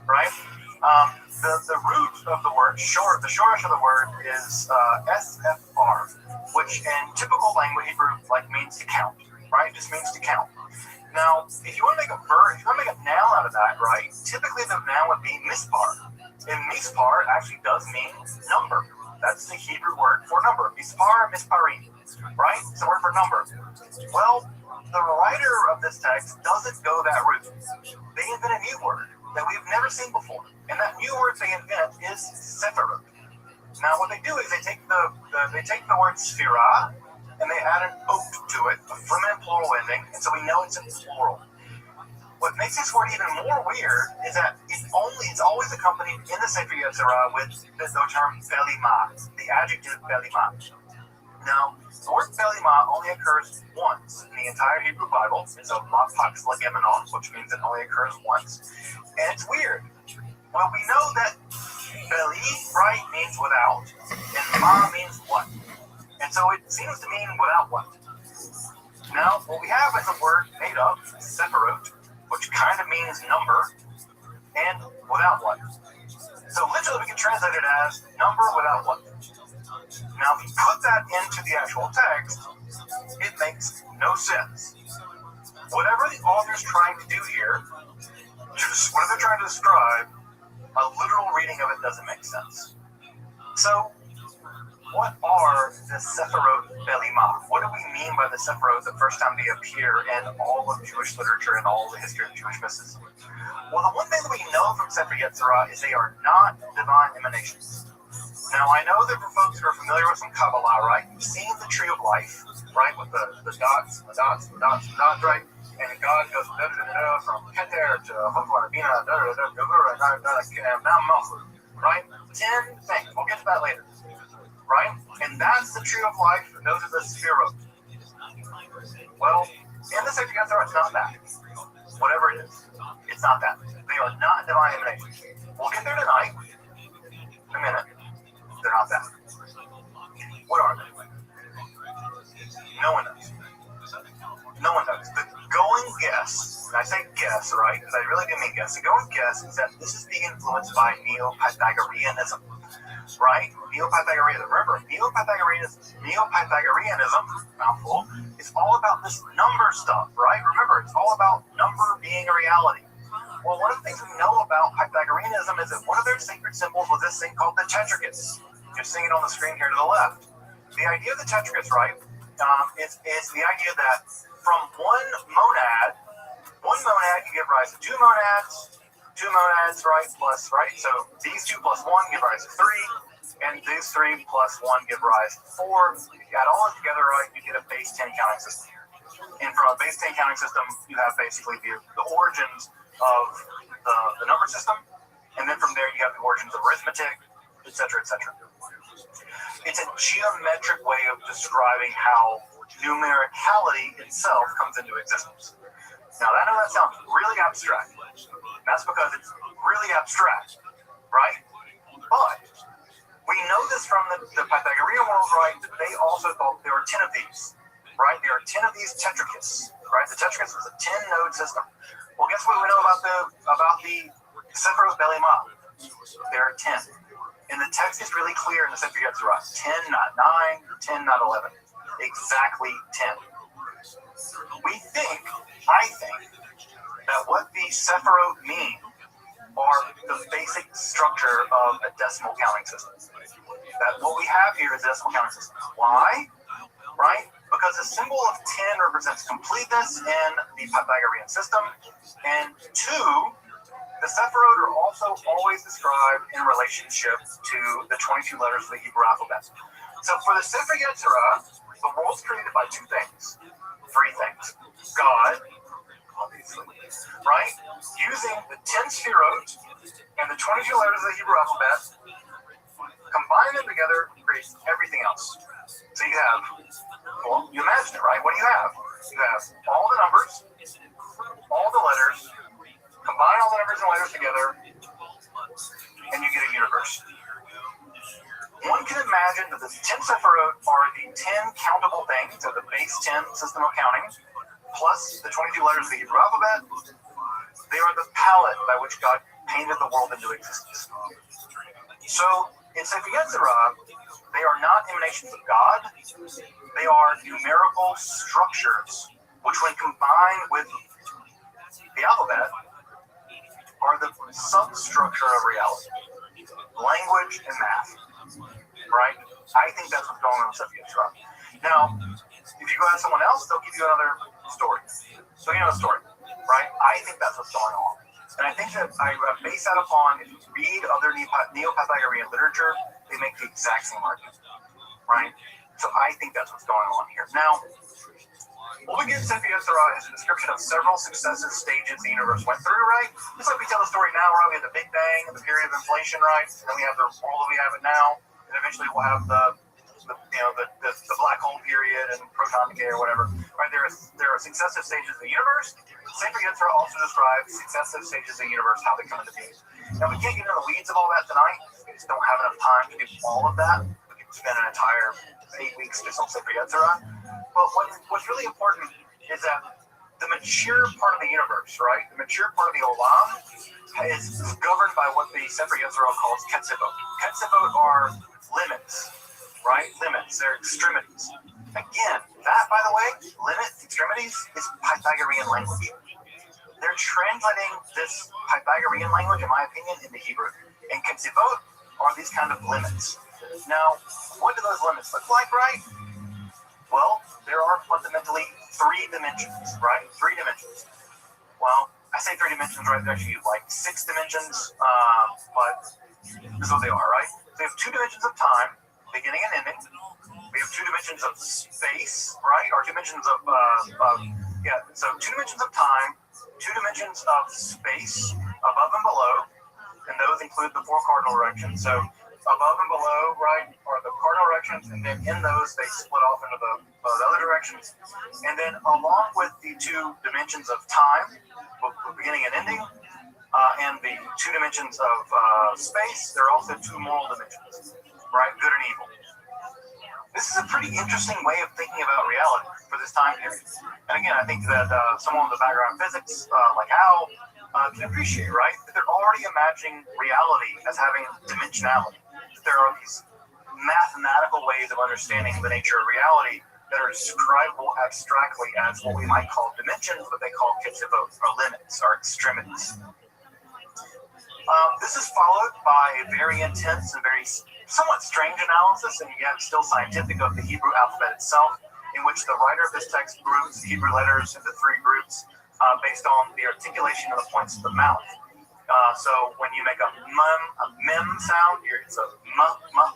right? The root of the word, the shortish of the word is SFR, which in typical language Hebrew means to count, right? It just means to count. Now, if you want to make a noun out of that, right? Typically the noun would be mispar. And mispar actually does mean number. That's the Hebrew word for number. Mispar, misparim, right? It's the word for number. Well, the writer of this text doesn't go that route. They invent a new word that we've never seen before. And that new word they invent is Sephirot. Now, what they do is they take the word Sphira and they add an oat to it, a feminine plural ending, and so we know it's in plural. What makes this word even more weird is that it's always accompanied in the Sefer Yetzirah with the term belima, the adjective belima. Now, the word belima only occurs once in the entire Hebrew Bible. It's a mapax legemenon, which means it only occurs once. And it's weird. Well, we know that beli, right, means without, and ma means what. And so it seems to mean without what. Now, what we have is a word made up, sephirot, which kind of means number, and without what. So literally we can translate it as number without what. Now, if you put that into the actual text, it makes no sense. Whatever the author's trying to do here, whatever they're trying to describe, a literal reading of it doesn't make sense. So, what are the Sephirot Belima? What do we mean by the Sephirot the first time they appear in all of Jewish literature and all the history of Jewish mysticism? Well, the one thing that we know from Sefer Yetzirah is they are not divine emanations. Now, I know that for folks who are familiar with some Kabbalah, right, you've seen the tree of life, right, with the dots, right? And God goes from Keter to Chokmah, Bina, right? 10 things. We'll get to that later, right? And that's the tree of life, and those are the Sphirot. Well, in the Sefer Yetzirah, it's not that. Whatever it is, it's not that. They are not divine emanations. We'll get there tonight, in a minute. They're not that. What are they? No one knows. No one knows. The going guess, and I say guess, right, because I really do mean guess, the going guess is that this is being influenced by Neo-Pythagoreanism, right? Neo-Pythagoreanism. Remember, Neo-Pythagoreanism, mouthful, is all about this number stuff, right? Remember, it's all about number being a reality. Well, one of the things we know about Pythagoreanism is that one of their sacred symbols was this thing called the tetrachus. You're seeing it on the screen here to the left. The idea of the tetrachus, right, is the idea that from one monad can give rise to two monads, right, plus, right? So these 2 plus 1 give rise to 3, and these 3 plus 1 give rise to 4. If you add all this together, right, you get a base 10 counting system. And from a base 10 counting system, you have basically the origins of
the number system, and then from there you have the origins of arithmetic, etc., etc. It's a geometric way of describing how numericality itself comes into existence. Now, I know that sounds really abstract. That's because it's really abstract, right? But we know this from the Pythagorean world, right? They also thought there were 10 of these, right? There are 10 of these tetrachus, right? The tetrachus is a 10-node system. Well, guess what we know about the Sefer Beli Ma? There are 10. And the text is really clear in the Sefer Yetzirah. 10, not 9, 10, not 11. Exactly 10. I think, that what the Sephirot mean are the basic structure of a decimal counting system. That what we have here is a decimal counting system. Why? Right? Because the symbol of 10 represents completeness in the Pythagorean system. And 2, the Sephirot are also always described in relationship to the 22 letters of the Hebrew alphabet. So for the Sefer Yetzirah, the world's created by 3 things. God, obviously, right? Using the 10 Sefirot and the 22 letters of the Hebrew alphabet, combine them together, creates everything else. So you have, well, you imagine it, right? What do you have? You have all the numbers, all the letters, combine all the numbers and letters together, and you get a universe. One can imagine that the 10 Sephirot are the 10 countable things of the base 10 system of counting, plus the 22 letters of the Hebrew alphabet. They are the palette by which God painted the world into existence. So, in Sefer Yetzirah, they are not emanations of God. They are numerical structures, which when combined with the alphabet, are the substructure of reality. Language and math. Right? I think that's what's going on with Sefer Yetzirah. Now, if you go ask someone else, they'll give you another story. So you know the story, right? I think that's what's going on. And I think that I base that upon, if you read other Neo-Pythagorean literature, they make the exact same argument, right? So I think that's what's going on here. Now, what we get in Sefer Yetzirah is a description of several successive stages the universe went through, right? Just like we tell the story now, right? We have the Big Bang and the period of inflation, right? And then we have the world that we have it now. And eventually we'll have the black hole period and proton decay or whatever. Right? There are successive stages of the universe. Sefer Yetzirah also describes successive stages of the universe, how they come into being. Now we can't get into the weeds of all that tonight. We just don't have enough time to do all of that. We could spend an entire 8 weeks just on Sefer Yetzirah. But what's really important is that the mature part of the universe, right? The mature part of the Olam is governed by what the Sefer Yetzirah calls ketzivot. Ketzivot are limits, right? Limits, they're extremities. Again, that, by the way, limits, extremities, is Pythagorean language. They're translating this Pythagorean language, in my opinion, into Hebrew. And ketzivot are these kind of limits. Now, what do those limits look like, right? Well, there are fundamentally 3 dimensions, right? 3 dimensions. Well, I say 3 dimensions, right? There's actually like 6 dimensions, but this is what they are, right? So we have 2 dimensions of time, beginning and ending. We have 2 dimensions of space, right? Or 2 dimensions of, so 2 dimensions of time, 2 dimensions of space, above and below, and those include the 4 cardinal directions. So above and below, right, are the cardinal directions, and then in those, they split off into the other directions. And then along with the 2 dimensions of time, both beginning and ending, and the 2 dimensions of space, there are also 2 moral dimensions, right, good and evil. This is a pretty interesting way of thinking about reality for this time period. And again, I think that someone with a background in physics, like Al, can appreciate, right, that they're already imagining reality as having dimensionality. There are these mathematical ways of understanding the nature of reality that are describable abstractly as what we might call dimensions, but they call ketzivot, or limits, or extremities. This is followed by a very intense and very somewhat strange analysis, and yet still scientific, of the Hebrew alphabet itself, in which the writer of this text groups Hebrew letters into 3 groups based on the articulation of the points of the mouth. So when you make a mem sound, it's a m,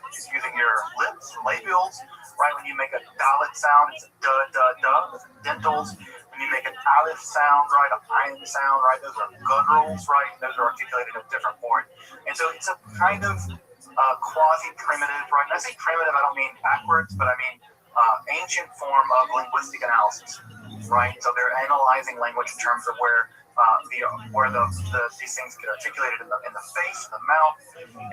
just using your lips and labials. Right? When you make a dalet sound, it's a da, with dentals. When
When you make an aleph sound, right, a ayin sound, right, those are gutturals, right, and those are articulated at a different point. And so it's a kind of quasi-primitive, right, and I say primitive, I don't mean backwards, but I mean ancient form of linguistic analysis, right? So they're analyzing language in terms of where these things get articulated in the face, in the mouth,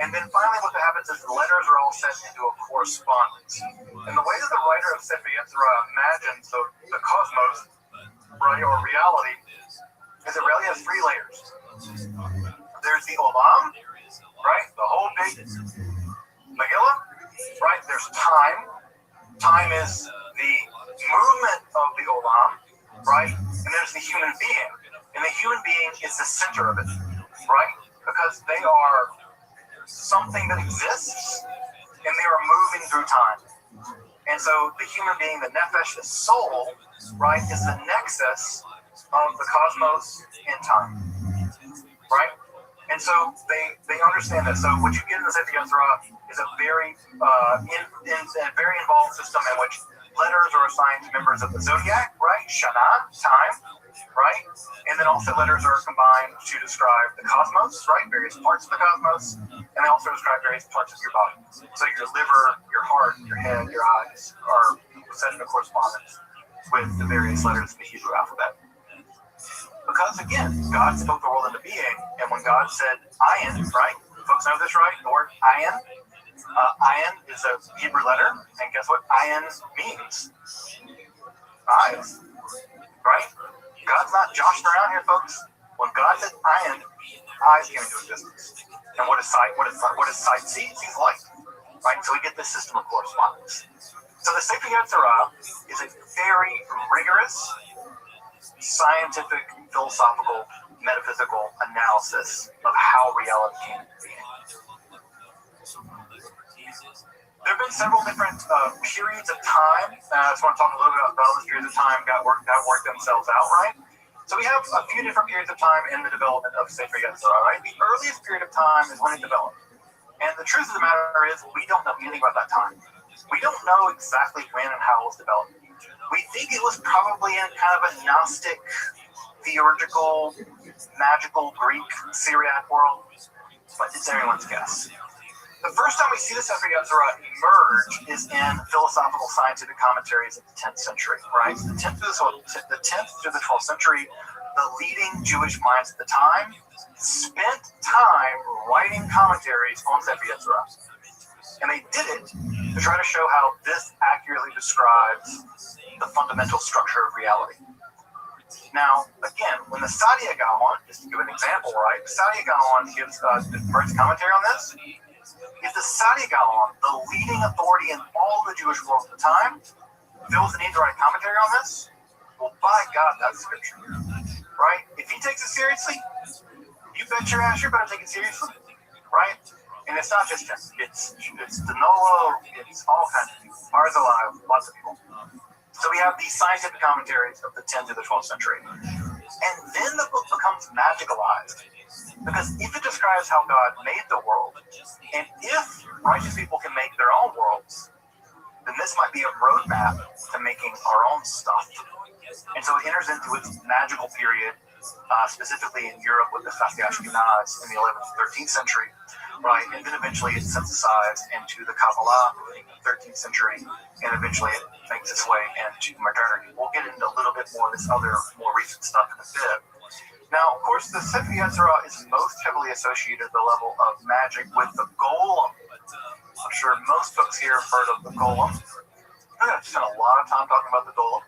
and then finally what happens is the letters are all set into a correspondence. And the way that the writer of Sefer Yetzirah imagines the cosmos, right, or reality, is it really has three layers. There's the Olam, right, the whole big Megillah, right? There's time. Time is the movement of the Olam, right? And there's the human being. And the human being is the center of it, right? Because they are something that exists and they are moving through time. And so the human being, the nefesh, the soul, right, is the nexus of the cosmos and time, right? And so they understand that. So what you get in the Sefer Yetzirah is a very very involved system in which letters are assigned to members of the zodiac, right? Shana, time, right? And then also letters are combined to describe the cosmos, right? Various parts of the cosmos. And they also describe various parts of your body. So your liver, your heart, your head, your eyes are set into correspondence with the various letters in the Hebrew alphabet. Because again, God spoke the world into being, and when God said ayin, right? Folks know this, right? The word ayin. Ayin is a Hebrew letter, and guess what ayin means? Eyes, right? God's not joshing around here, folks. When God said ayin, eyes came into existence. And what is sight? What is sight? Sees light, right? So we get this system of correspondence. So the Sefer Yetzirah is a very rigorous, scientific, philosophical, metaphysical analysis of how reality came to be. There have been several different periods of time. I just want to talk a little bit about those periods of time that worked themselves out, right? So we have a few different periods of time in the development of Sefer Yetzirah, right? The earliest period of time is when it developed. And the truth of the matter is, we don't know anything about that time. We don't know exactly when and how it was developed. We think it was probably in kind of a Gnostic, theurgical, magical Greek Syriac world, but it's anyone's guess. The first time we see the Sefer Yetzirah emerge is in philosophical scientific commentaries of the 10th century, right? The 10th through the 12th century, the leading Jewish minds at the time spent time writing commentaries on Sefer Yetzirah. And they did it to try to show how this accurately describes the fundamental structure of reality. Now, again, when the Sadia Gaon, just to give an example, right? The Sadia Gaon writes commentary on this. If the Sadia Gaon, the leading authority in all the Jewish world at the time, feels the need to write a commentary on this, well, by God, that's scripture, right? If he takes it seriously, you bet your ass you're going to take it seriously, right? And it's not just him. It's Danilo, it's all kinds of people. Ours alive, lots of people. So we have these scientific commentaries of the 10th to the 12th century. And then the book becomes magicalized. Because if it describes how God made the world, and if righteous people can make their own worlds, then this might be a roadmap to making our own stuff. And so it enters into its magical period, specifically in Europe with the Chassidei Ashkenaz in the 11th and 13th century, right? And then eventually it's synthesized into the Kabbalah in the 13th century, and eventually it makes its way into modernity. We'll get into a little bit more of this other, more recent stuff in a bit. Now, of course, the Sefer Yetzirah is most heavily associated at the level of magic with the golem. I'm sure most folks here have heard of the golem. I'm going to spend a lot of time talking about the golem.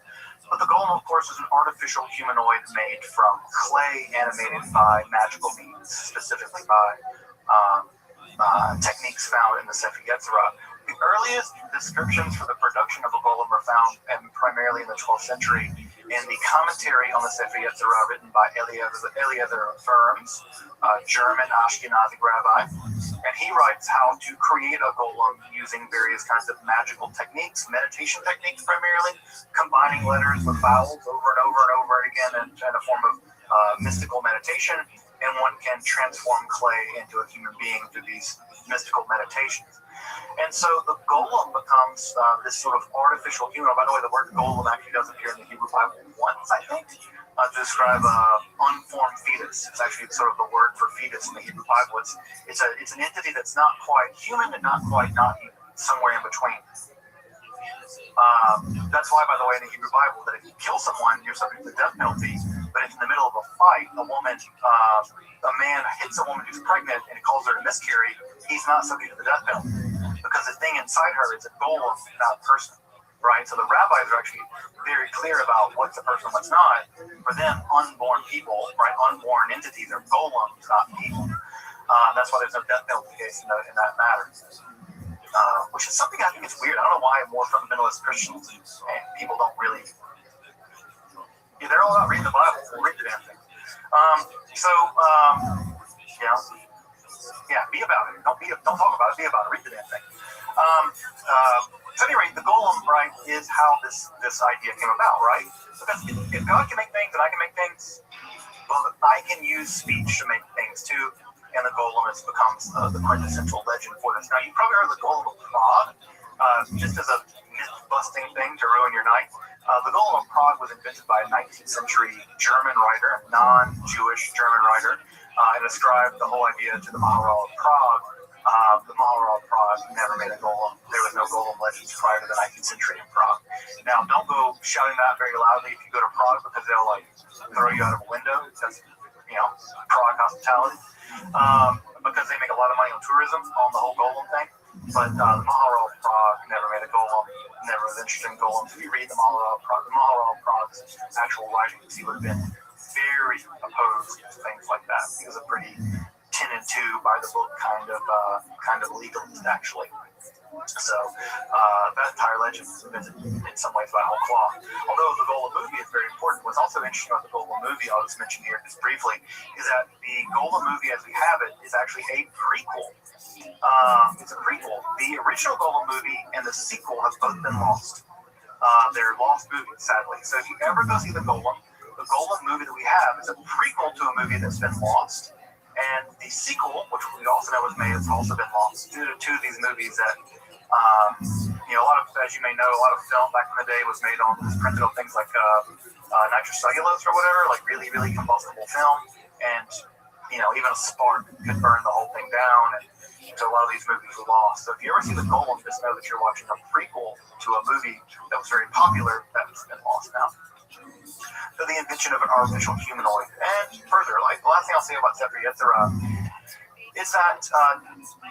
But the golem, of course, is an artificial humanoid made from clay animated by magical means, specifically by techniques found in the Sefer Yetzirah. The earliest descriptions for the production of a golem are found primarily in the 12th century in the commentary on the Sefer Yetzirah written by Eliezer Vermes, a German Ashkenazi rabbi. And he writes how to create a golem using various kinds of magical techniques, meditation techniques primarily, combining letters with vowels over and over and over again in a form of mystical meditation. And one can transform clay into a human being through these mystical meditations. And so the golem becomes this sort of artificial human. By the way, the word golem actually does appear in the Hebrew Bible once, I think, to describe unformed fetus. It's actually sort of the word for fetus in the Hebrew Bible. It's an entity that's not quite human and not quite not human, somewhere in between. That's why, by the way, in the Hebrew Bible, that if you kill someone, you're subject to the death penalty. But if in the middle of a fight, a man hits a woman who's pregnant and calls her to miscarry, he's not subject to the death penalty because the thing inside her is a golem, not a person, right? So the rabbis are actually very clear about what's a person, what's not. For them, unborn people, right, unborn entities are golems, not people. That's why there's no death penalty case in that matter. Which is something I think is weird. I don't know why more fundamentalist Christians and people don't really. Yeah, they're all about reading the Bible. We'll read the damn thing. Be about it. Don't talk about it. Be about it. Read the damn thing. So at any rate, the golem, right, is how this idea came about, right? Because if God can make things and I can make things, well, I can use speech to make things too. And the golem becomes the quintessential legend for this. Now, you probably heard the golem of Prague, just as a myth-busting thing to ruin your night. The golem of Prague was invented by a 19th century German writer, non-Jewish German writer, and ascribed the whole idea to the Maharal of Prague. The Maharal of Prague never made a golem. There was no golem legends prior to the 19th century in Prague. Now, don't go shouting that very loudly if you go to Prague, because they'll throw you out of a window. Because Prague hospitality. Because they make a lot of money on tourism, on the whole golem thing. But the Maharal of Prague never made a golem, never was interested in golems. If you read the Maharal of Prague's actual writings, he would have been very opposed to things like that. He was a pretty 10 and 2 by the book kind of legalist, actually. So that entire legend is invented in some ways by whole cloth. Although the Golem movie is very important, what's also interesting about the Golem movie, I'll just mention here just briefly, is that the Golem movie as we have it is actually a prequel. It's a prequel. The original Golem movie and the sequel have both been lost. They're lost movies, sadly. So if you ever go see the Golem movie that we have is a prequel to a movie that's been lost. And the sequel, which we also know was made, has also been lost due to two of these movies that, a lot of, as you may know, a lot of film back in the day was made on, was printed on things like nitrocellulose or whatever, like really, really combustible film. And, even a spark could burn the whole thing down. And so a lot of these movies were lost. So if you ever see the Golem, just know that you're watching a prequel to a movie that was very popular that's been lost now. So the invention of an artificial humanoid. And further, the last thing I'll say about Sefer Yetzirah is that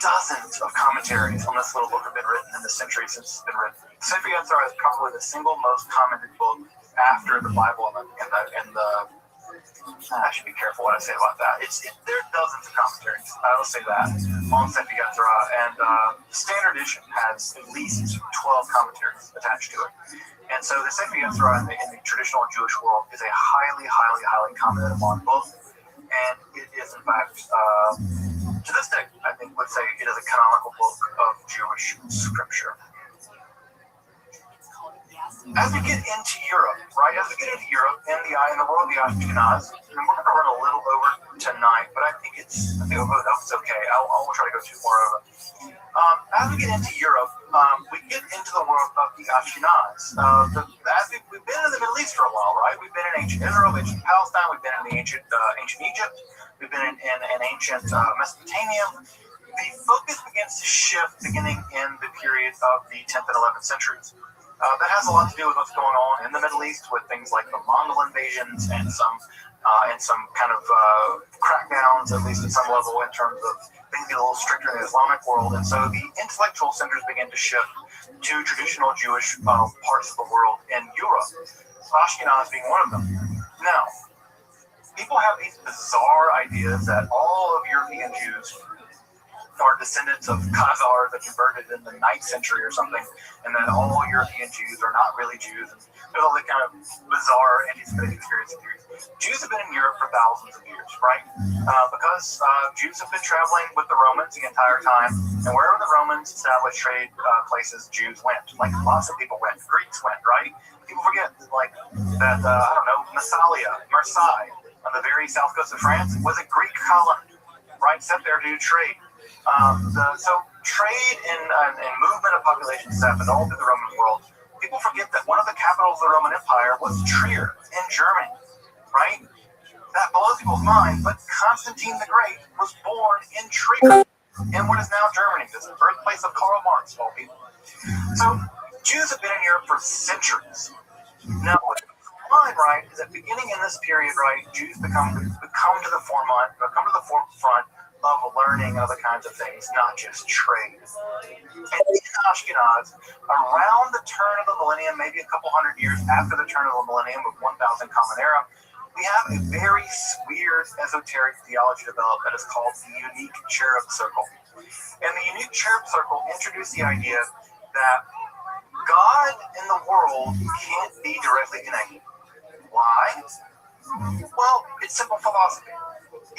dozens of commentaries on this little book have been written in the century since it's been written. Sefer Yetzirah is probably the single most commented book after the Bible and the I should be careful what I say about that. There are dozens of commentaries, I will say that, on Sefer Yetzirah, and Standard Edition has at least 12 commentaries attached to it. And so the Sefer Yetzirah in the traditional Jewish world is a highly, highly, highly commented upon book, and it is, in fact, to this day, I think would say it is a canonical book of Jewish scripture. As we get into Europe, right? As we get into Europe and the world of the Ashkenaz, and we're going to run a little over tonight, but I think it's okay. I'll try to go 2 more over. As we get into Europe, we get into the world of the Ashkenaz. We've been in the Middle East for a while, right? We've been in ancient Israel, ancient Palestine. We've been in the ancient Egypt. We've been in ancient Mesopotamia. The focus begins to shift beginning in the period of the 10th and 11th centuries. That has a lot to do with what's going on in the Middle East with things like the Mongol invasions and some kind of crackdowns, at least at some level, in terms of things get a little stricter in the Islamic world. And so the intellectual centers begin to shift to traditional Jewish parts of the world in Europe, Ashkenaz being one of them. Now, people have these bizarre ideas that all of European Jews are descendants of Khazars that converted in the 9th century or something, and that all European Jews are not really Jews. And there's all that kind of bizarre anti-Semitic conspiracy theories. Jews have been in Europe for thousands of years, right? Because Jews have been traveling with the Romans the entire time, and wherever the Romans established trade places, Jews went. Like lots of people went. Greeks went, right? People forget that Marseille, on the very south coast of France, was a Greek colony, right? Set there to do trade. So trade and movement of populations happened all through the Roman world. People forget that one of the capitals of the Roman Empire was Trier in Germany, right? That blows people's mind, but Constantine the Great was born in Trier, in what is now Germany. This is the birthplace of Karl Marx, of all people. So Jews have been in Europe for centuries. Now, what you find, right, is that beginning in this period, right, Jews become to the forefront of learning other kinds of things, not just trade. And in Ashkenaz, around the turn of the millennium, maybe a couple hundred years after the turn of the millennium of 1000 Common Era, we have a very weird esoteric theology developed that is called the unique cherub circle. And the unique cherub circle introduced the idea that God and the world can't be directly connected. Why? Well, it's simple philosophy.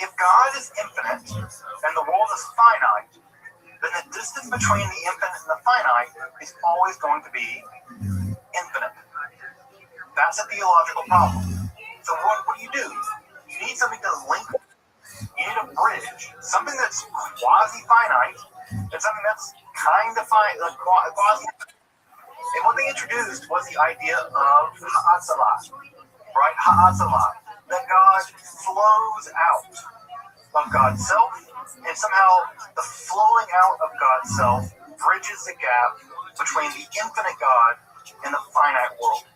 If God is infinite and the world is finite, then the distance between the infinite and the finite is always going to be infinite. That's a theological problem. So what do? You need something to link. You need a bridge, something that's quasi-finite and something that's kind of quasi. And what they introduced was the idea of ha'atzalah, right? Ha'atzalah, that God flows out of God's self, and somehow the flowing out of God's self bridges the gap between the infinite God and the finite world.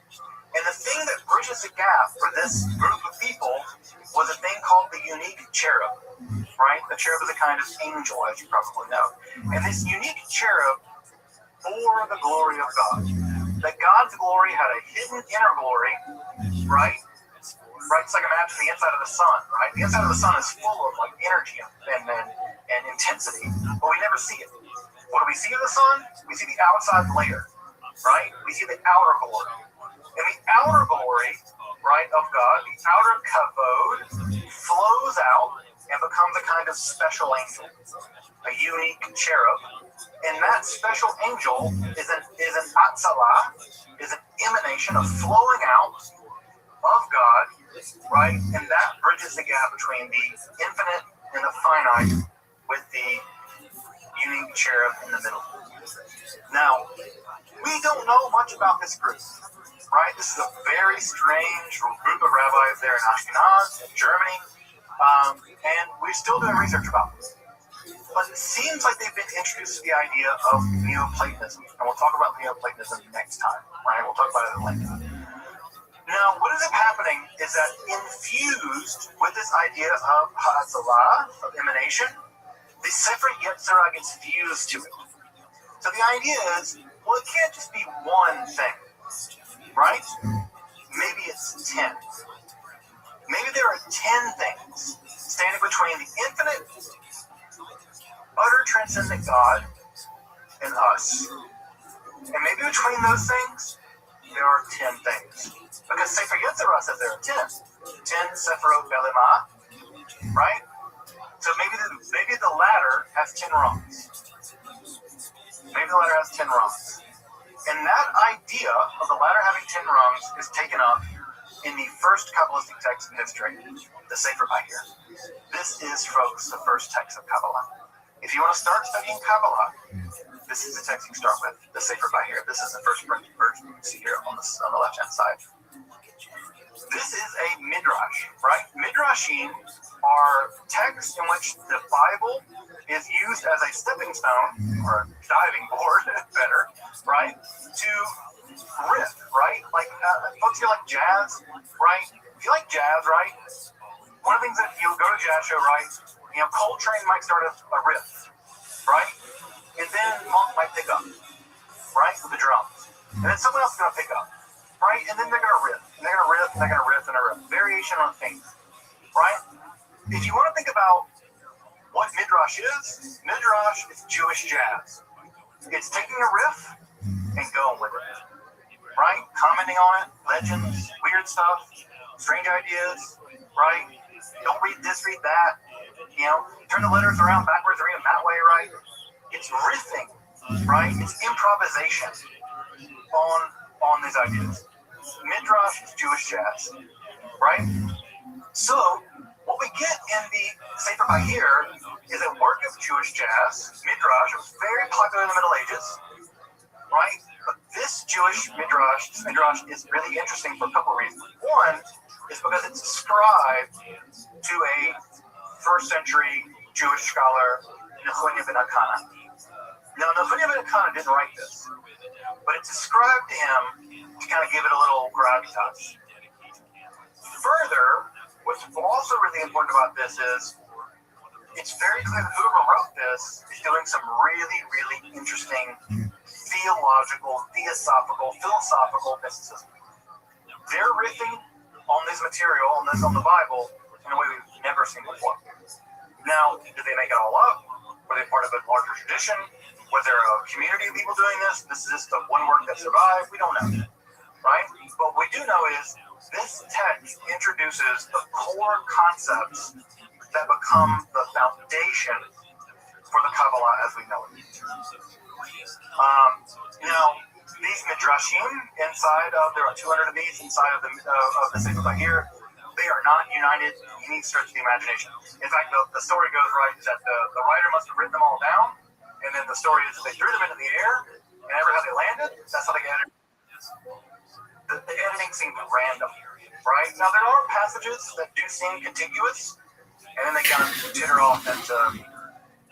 And the thing that bridges the gap for this group of people was a thing called the unique cherub, right? The cherub is a kind of angel, as you probably know. And this unique cherub bore the glory of God. That God's glory had a hidden inner glory, right? Right, it's like imagine the inside of the sun, right? The inside of the sun is full of like energy and intensity, but we never see it. What do we see of the sun? We see the outside layer, right? We see the outer glory. And the outer glory, right, of God, the outer kavod, flows out and becomes a kind of special angel, a unique cherub. And that special angel is an atzalah, is an emanation of flowing out of God, right? And that bridges the gap between the infinite and the finite with the unique cherub in the middle. Now, we don't know much about this group, right? This is a very strange group of rabbis there in Ashkenaz, in Germany, and we're still doing research about this. But it seems like they've been introduced to the idea of Neoplatonism, and we'll talk about Neoplatonism next time, right? We'll talk about it at length. Now, what ends up happening is that infused with this idea of ha'atzalah, of emanation, the Sefer Yetzirah gets fused to it. So the idea is, well, it can't just be one thing, right? Maybe it's 10. Maybe there are 10 things standing between the infinite, utter transcendent God and us. And maybe between those things, there are 10 things. Because Sefer Yetzirah says there are 10. 10 Sephirot Belimah, right? So maybe the ladder has 10 rungs. Maybe the ladder has 10 rungs. And that idea of the ladder having 10 rungs is taken up in the first Kabbalistic text in history, the Sefer Bahir. This is, folks, the first text of Kabbalah. If you want to start studying Kabbalah, this is the text you start with, the Sefer Bahir. This is the first printed version you can see here on the left-hand side. This is a midrash, right? Midrashim are texts in which the Bible is used as a stepping stone, or diving board, better, right? To riff, right? Like, folks here like jazz, right? If you like jazz, right? One of the things that you go to a jazz show, right? You know, Coltrane might start a riff, right? And then Monk might pick up, right? With the drums. And then someone else is going to pick up, right? And then they're going to riff. And they're going to riff, and they're going to riff, and a riff. Variation on things, right? If you want to think about what Midrash is Jewish jazz. It's taking a riff and going with it, right? Commenting on it, legends, weird stuff, strange ideas, right? Don't read this, read that. You know, turn the letters around backwards, read them that way, right? It's riffing, right? It's improvisation on these ideas. Midrash is Jewish jazz, right? So what we get in the Sefer Bahir
is a work of Jewish jazz, Midrash. It was very popular in the Middle Ages, right? But this Midrash is really interesting for a couple of reasons. One is because it's ascribed to a first century Jewish scholar, Nehunya ben Elkanah. Now, Nehunya ben Elkanah didn't write this, but it's ascribed to him to kind of give it a little gravitas. Further, what's also really important about this is it's very clear that whoever wrote this is doing some really, really interesting theological, philosophical mysticism. They're riffing on this material, on the Bible, in a way we've never seen before. Now, did they make it all up? Were they part of a larger tradition? Was there a community of people doing this? This is just the one work that survived? We don't know, right? But what we do know is this text introduces the core concepts that become the foundation for the Kabbalah as we know it. Now, these midrashim inside of, there are 200 of these inside of the Sefer Bahir, they are not united. You need to stretch the imagination. In fact, the story goes right that the writer must have written them all down, and then the story is that they threw them into the air, and every how they landed, that's how they got it. The editing seemed random, right? Now, there are passages that do seem contiguous, and then they kind of titter off into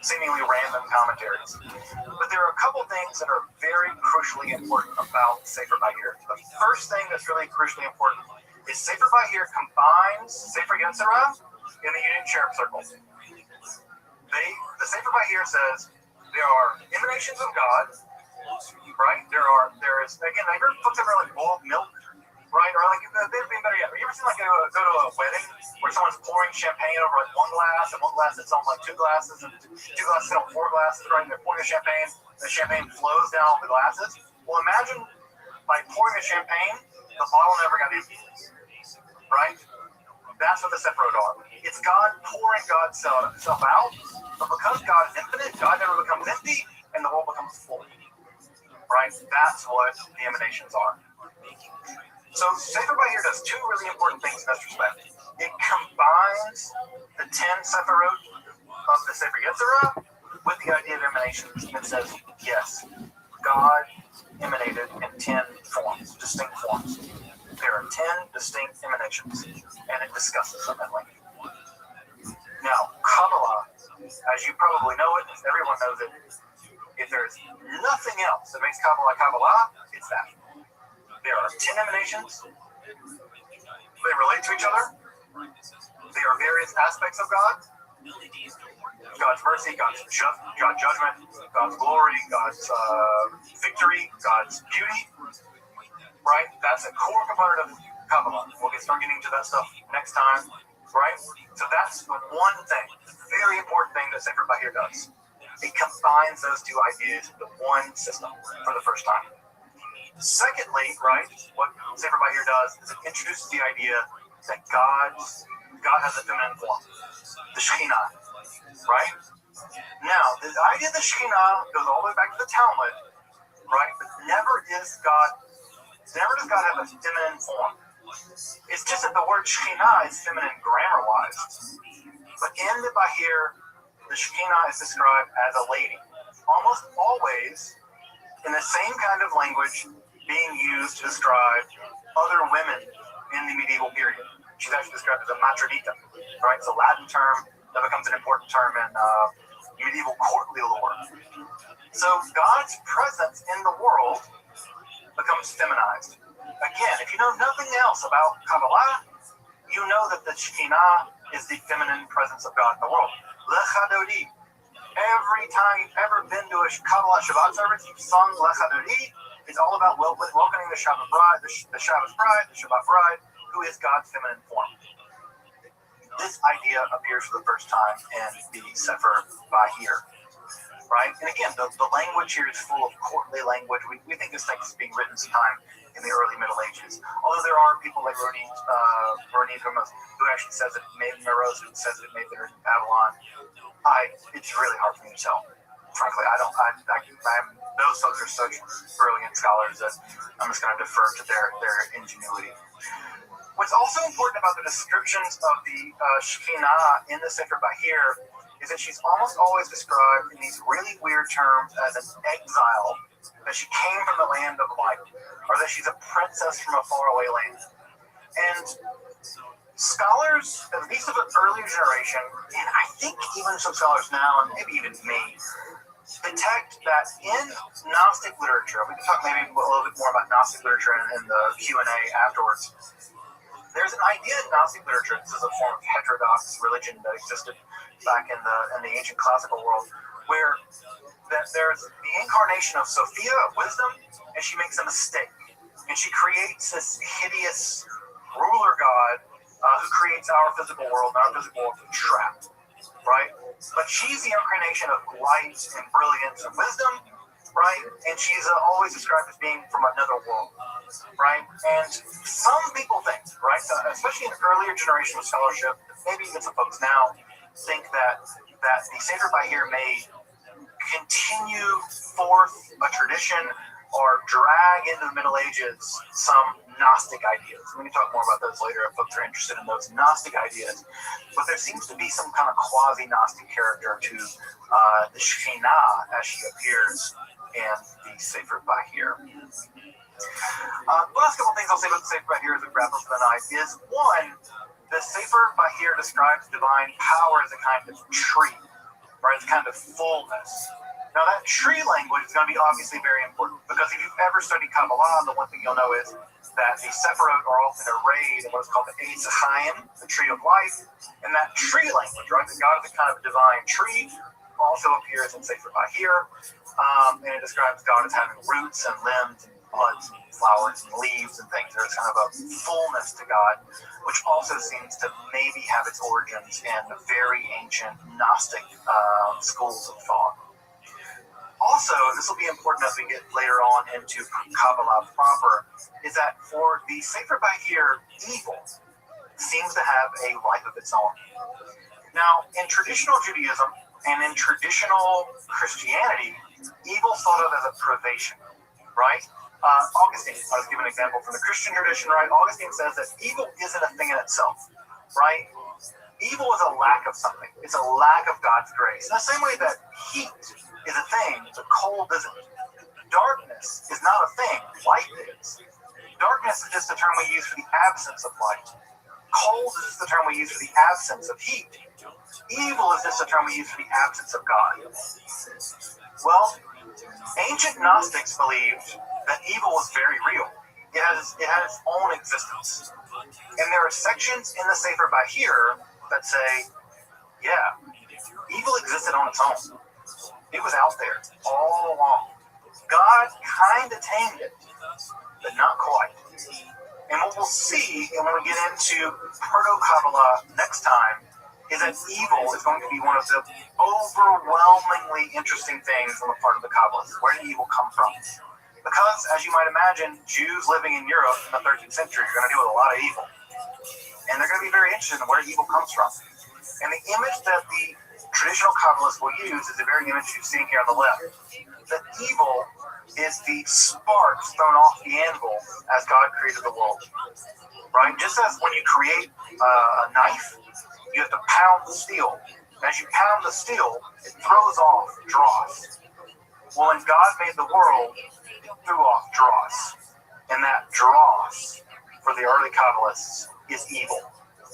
seemingly random commentaries. But there are a couple things that are very crucially important about Sefer Bahir. The first thing that's really crucially important is Sefer Bahir combines Sefer Yetzirah in the Union Cherub Circle. The Sefer Bahir says there are emanations of God, right? There is, again, I heard folks ever like boiled milk, right? Or like, they'd be better yet. Have you ever seen like go to a wedding where someone's pouring champagne over like one glass, and one glass sits on like two glasses, and two glasses sit on four glasses, right? And they're pouring the champagne flows down the glasses. Well, imagine like pouring the champagne, the bottle never got empty, right? That's what the Sephirot are. It's God pouring God's self out, but because God is infinite, God never becomes empty, and the world becomes full, right? That's what the emanations are. So Sefer Bahir does two really important things in this respect. It combines the 10 Sephirot of the Sefer Yetzirah with the idea of emanations, and it says, yes, God emanated in 10 forms, distinct forms. There are 10 distinct emanations, and it discusses them at length. Now, Kabbalah, as you probably know it, as everyone knows it, if there's nothing else that makes Kabbalah, it's that. There are 10 emanations. They relate to each other. They are various aspects of God. God's mercy, God's judgment, God's glory, God's victory, God's beauty. Right? That's a core component of Kabbalah. We'll start getting to that stuff next time. Right? So that's the one thing, very important thing that Sefer Bahir does. It combines those two ideas into one system for the first time. Secondly, right, what Sefer Bahir does is it introduces the idea that God has a feminine form, the Shekhinah, right? Now, the idea of the Shekhinah goes all the way back to the Talmud, right? But never does God have a feminine form. It's just that the word Shekhinah is feminine grammar-wise. But in the Bahir, the Shekhinah is described as a lady, almost always in the same kind of language being used to describe other women in the medieval period. She's actually described as a matronita, right? It's a Latin term that becomes an important term in medieval courtly lore. So God's presence in the world becomes feminized. Again, if you know nothing else about Kabbalah, you know that the Shekhinah is the feminine presence of God in the world. Lechadodi. Every time you've ever been to a Kabbalah Shabbat service, you've sung Lechadodi. It's all about welcoming the Shabbat bride, the Shabbat bride, who is God's feminine form. This idea appears for the first time in the Sefer Bahir, right? And again, the language here is full of courtly language. We think this text is being written sometime in the early Middle Ages. Although there are people like Roni who actually says it may have been Meroz, who says it may have been written in Babylon. It's really hard for me to tell. Frankly, those folks are such brilliant scholars that I'm just going to defer to their ingenuity. What's also important about the descriptions of the Shekhinah in the Sefer Bahir is is that she's almost always described in these really weird terms as an exile, that she came from the land of light, or that she's a princess from a faraway land. And scholars, at least of an earlier generation, and I think even some scholars now, and maybe even me, detect that in Gnostic literature, we can talk maybe a little bit more about Gnostic literature in the Q&A afterwards. There's an idea in Gnostic literature, this is a form of heterodox religion that existed back in the ancient classical world, where that there's the incarnation of Sophia, of wisdom, and she makes a mistake. And she creates this hideous ruler god who creates our physical world, and our physical world is trapped, right? But she's the incarnation of light and brilliance and wisdom, right? And she's always described as being from another world, right? And some people think, right, especially in earlier generation of scholarship, maybe even some folks now, think that the Sefer Bahir may continue forth a tradition or drag into the Middle Ages some Gnostic ideas. We can talk more about those later if folks are interested in those Gnostic ideas. But there seems to be some kind of quasi-Gnostic character to the Shekhinah as she appears in the Sefer Bahir. The last couple things I'll say about the Sefer Bahir as we wrap up for the night is, one, the Sefer Bahir describes divine power as a kind of tree, right? It's kind of fullness. Now, that tree language is going to be obviously very important, because if you've ever studied Kabbalah, the one thing you'll know is that the Sephirot are often arrayed in what is called the Eitz Chaim, the tree of life, and that tree language, right? The God is a kind of divine tree, also appears in Sefer Bahir, and it describes God as having roots and limbs and buds and flowers and leaves and things. There's kind of a fullness to God, which also seems to maybe have its origins in very ancient Gnostic schools of thought. Also, this will be important as we get later on into Kabbalah proper, is that for the Sefer Bahir, evil seems to have a life of its own. Now, in traditional Judaism and in traditional Christianity, evil is thought of as a privation, right? Augustine, I'll just give an example from the Christian tradition, right? Augustine says that evil isn't a thing in itself, right? Evil is a lack of something. It's a lack of God's grace. In the same way that heat is a thing, the cold isn't. Darkness is not a thing, light is. Darkness is just a term we use for the absence of light. Cold is just the term we use for the absence of heat. Evil is just a term we use for the absence of God. Well, ancient Gnostics believed that evil was very real. It had its own existence. And there are sections in the Sefer Bahir that say, yeah, evil existed on its own. It was out there all along. God kind of tamed it, but not quite. And what we'll see, and when we get into Proto-Kabbalah next time, is that evil is going to be one of the overwhelmingly interesting things on the part of the Kabbalists. Where did evil come from? Because, as you might imagine, Jews living in Europe in the 13th century are going to deal with a lot of evil. And they're going to be very interested in where evil comes from. And the image that the traditional Kabbalists will use is the very image you're seeing here on the left. That evil is the sparks thrown off the anvil as God created the world. Right? Just as when you create a knife, you have to pound the steel. As you pound the steel, it throws off dross. Well, when God made the world, it threw off dross. And that dross, for the early Kabbalists, is evil.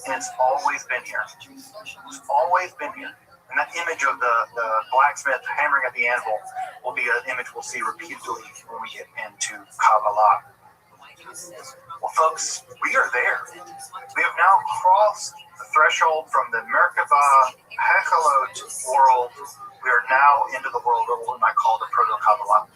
And it's always been here. It's always been here. And that image of the blacksmith hammering at the anvil will be an image we'll see repeatedly when we get into Kabbalah. Well, folks, we are there. We have now crossed the threshold from the Merkabah Hechalot world. We are now into the world of what I call the Proto-Kabbalah.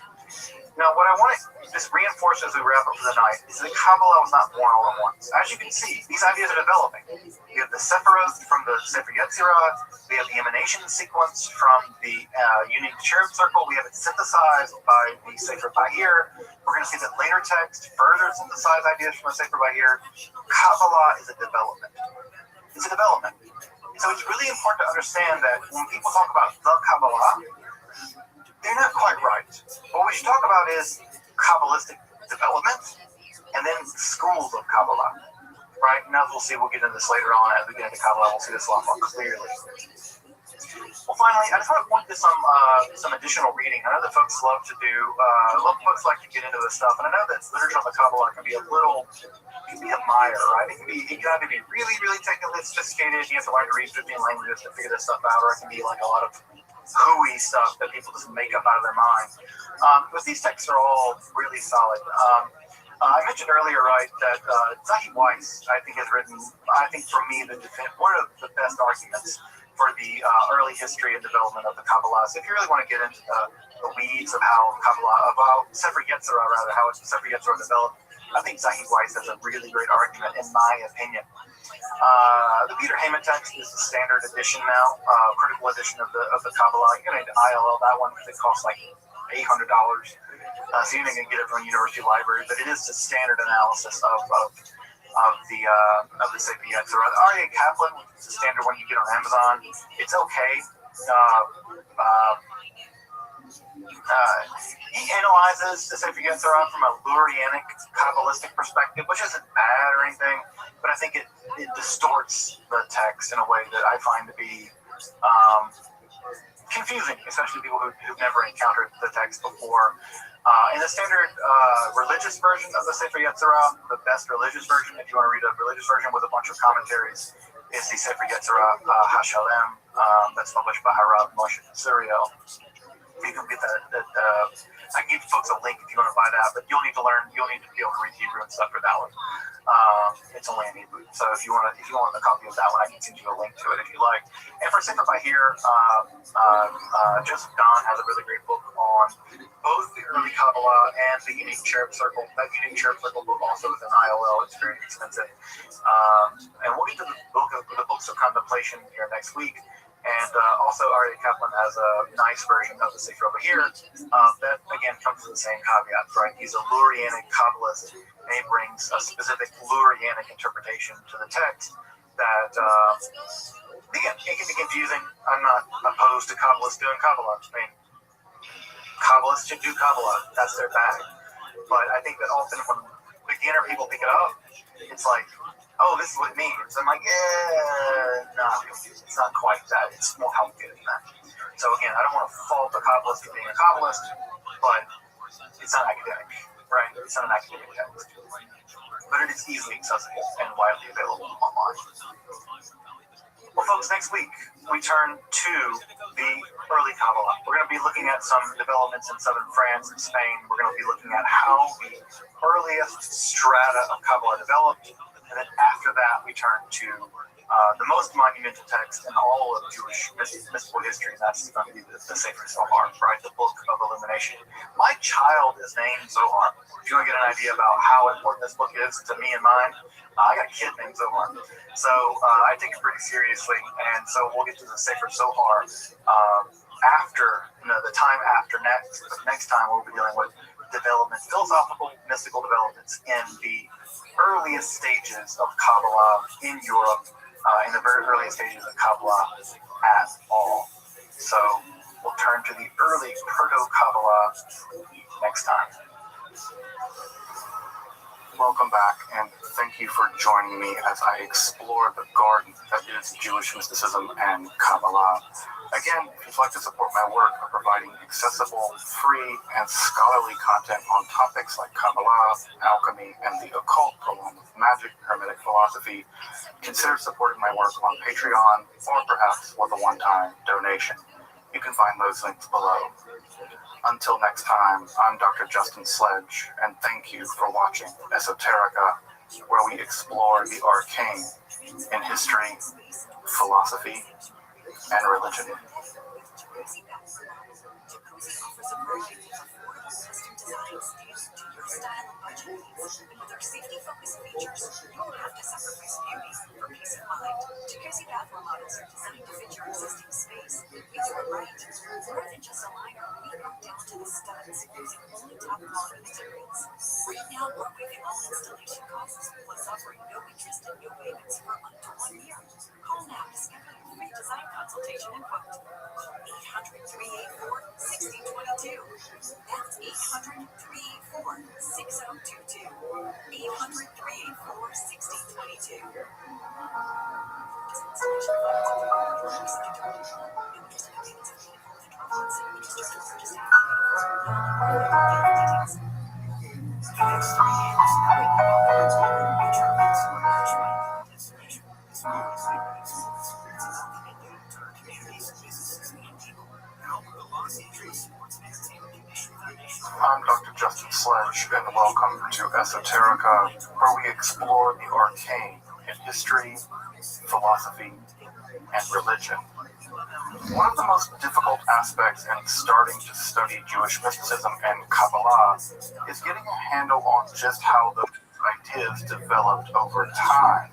Now, what I want to just reinforce as we wrap up for the night is that Kabbalah was not born all at once. As you can see, these ideas are developing. We have the Sephirot from the Sefer Yetzirah. We have the emanation sequence from the unique cherub circle. We have it synthesized by the Sefer Bahir. We're going to see that later text further synthesize ideas from the Sefer Bahir. Kabbalah is a development. It's a development. So it's really important to understand that when people talk about the Kabbalah, they're not quite right. What we should talk about is Kabbalistic development and then schools of Kabbalah. Right? Now we'll see, we'll get into this later on as we get into Kabbalah, we'll see this a lot more clearly. Well,
finally, I just want to point to some additional reading. I know that folks love to do, folks like to get into this stuff, and I know that literature on the Kabbalah can be a mire, right? It can either be really, really technically sophisticated, you have to learn to read 15 languages to figure this stuff out, or it can be like a lot of hooey stuff that people just make up out of their mind. But these texts are all really solid. I mentioned earlier, right, that Zahid Weiss, I think, has written, I think for me, one of the best arguments for the early history and development of the Kabbalah. So if you really want to get into the weeds of how Kabbalah, about Sefer Yetzirah, rather, how Sefer Yetzirah developed, I think Zahid Weiss has a really great argument, in my opinion. The Peter Heyman text is the standard edition now, critical edition of the Kabbalah. You're going to ILL that one because it costs like $800. So you're not going to get it from a university library, but it is the standard analysis of the Sefer Yetzirah. The R.A. Kaplan, which is the standard one you get on Amazon. It's okay. He analyzes the Sefer Yetzirah from a Lurianic Kabbalistic perspective, which isn't bad or anything, but I think it distorts the text in a way that I find to be confusing, especially people who've never encountered the text before. In the standard religious version of the Sefer Yetzirah, the best religious version, if you want to read a religious version with a bunch of commentaries, is the Sefer Yetzirah HaShalem, that's published by Harav Moshe Suriel. You can get that. I can give folks a link if you want to buy that, but you'll need to be able to read Hebrew and stuff for that one. It's only in Hebrew, so if you want a copy of that one, I can send you a link to it if you like. And for Sefer Bahir, Joseph Don has a really great book on both the early Kabbalah and the unique cherub circle. That unique cherub circle book also is an IOL. It's very expensive. And we'll get to the books of contemplation here next week. And also, Ari Kaplan has a nice version of the Sefer Bahir that, again, comes with the same caveats, right? He's a Lurianic Kabbalist, and he brings a specific Lurianic interpretation to the text that, again, it can be confusing. I'm not opposed to Kabbalists doing Kabbalah. I mean, Kabbalists should do Kabbalah. That's their bag. But I think that often when beginner people pick it up, it's like, oh, this is what it means. I'm like, it's not quite that. It's more complicated than that. So again, I don't want to fault the Kabbalist for being a Kabbalist, but it's not academic, right? It's not an academic text. But it is easily accessible and widely available online. Well, folks, next week we turn to the early Kabbalah. We're going to be looking at some developments in southern France and Spain. We're going to be looking at how the earliest strata of Kabbalah developed. And then after that, we turn to the most monumental text in all of Jewish mystical history, and that's going to be the Sefer Zohar, right? The Book of Illumination. My child is named Zohar. If you want to get an idea about how important this book is to me and mine, I got a kid named Zohar. So I take it pretty seriously, and so we'll get to the Sefer Zohar after, the time after next. Next time we'll be dealing with philosophical, mystical developments in the earliest stages of Kabbalah in Europe, in the very earliest stages of Kabbalah at all. So we'll turn to the early Proto-Kabbalah next time. Welcome back, and thank you for joining me as I explore the garden that is Jewish mysticism and Kabbalah. Again, if you'd like to support my work of providing accessible, free, and scholarly content on topics like Kabbalah, alchemy, and the occult, along with magic, hermetic philosophy, consider supporting my work on Patreon, or perhaps with a one-time donation. You can find those links below. Until next time, I'm Dr. Justin Sledge, and thank you for watching Esoterica, where we explore the arcane in history, philosophy, and religion.
With our safety-focused features, you won't have to sacrifice beauty for peace of mind. Jacuzzi bathroom models are designed to fit your existing space. We do it right. More than just a liner, we go down to the studs using only top-quality materials. Right now, we're waiving all installation costs, plus offering no interest and no payments for up to 1 year. Call now to schedule your free design consultation and quote. Call 800-384-6022. That's 800-384-6022. 800-384-6022.
Justin Sledge, and welcome to Esoterica, where we explore the arcane in history, philosophy, and religion. One of the most difficult aspects in starting to study Jewish mysticism and Kabbalah is getting a handle on just how those ideas developed over time.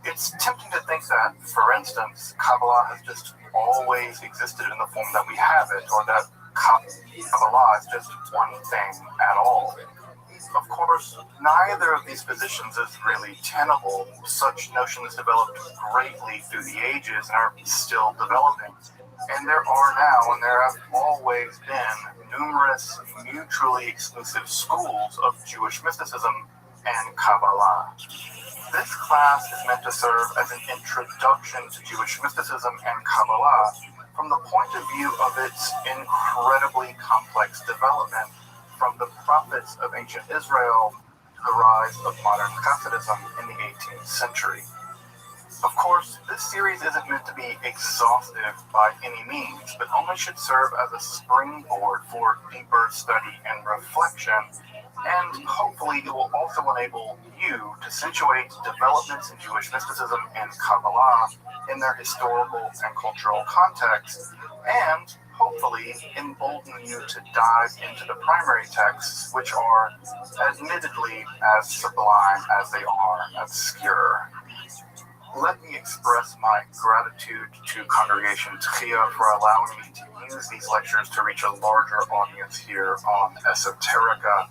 It's tempting to think that, for instance, Kabbalah has just always existed in the form that we have it, or that Kabbalah is just one thing at all. Of course, neither of these positions is really tenable. Such notions developed greatly through the ages and are still developing. And there are now, and there have always been, numerous mutually exclusive schools of Jewish mysticism and Kabbalah. This class is meant to serve as an introduction to Jewish mysticism and Kabbalah from the point of view of its incredibly complex development from the prophets of ancient Israel to the rise of modern Hasidism in the 18th century. Of course, this series isn't meant to be exhaustive by any means, but only should serve as a springboard for deeper study and reflection, and hopefully it will also enable you to situate developments in Jewish mysticism and Kabbalah in their historical and cultural context, and hopefully embolden you to dive into the primary texts, which are admittedly as sublime as they are obscure. Let me express my gratitude to Congregation Tchia for allowing me to use these lectures to reach a larger audience here on Esoterica.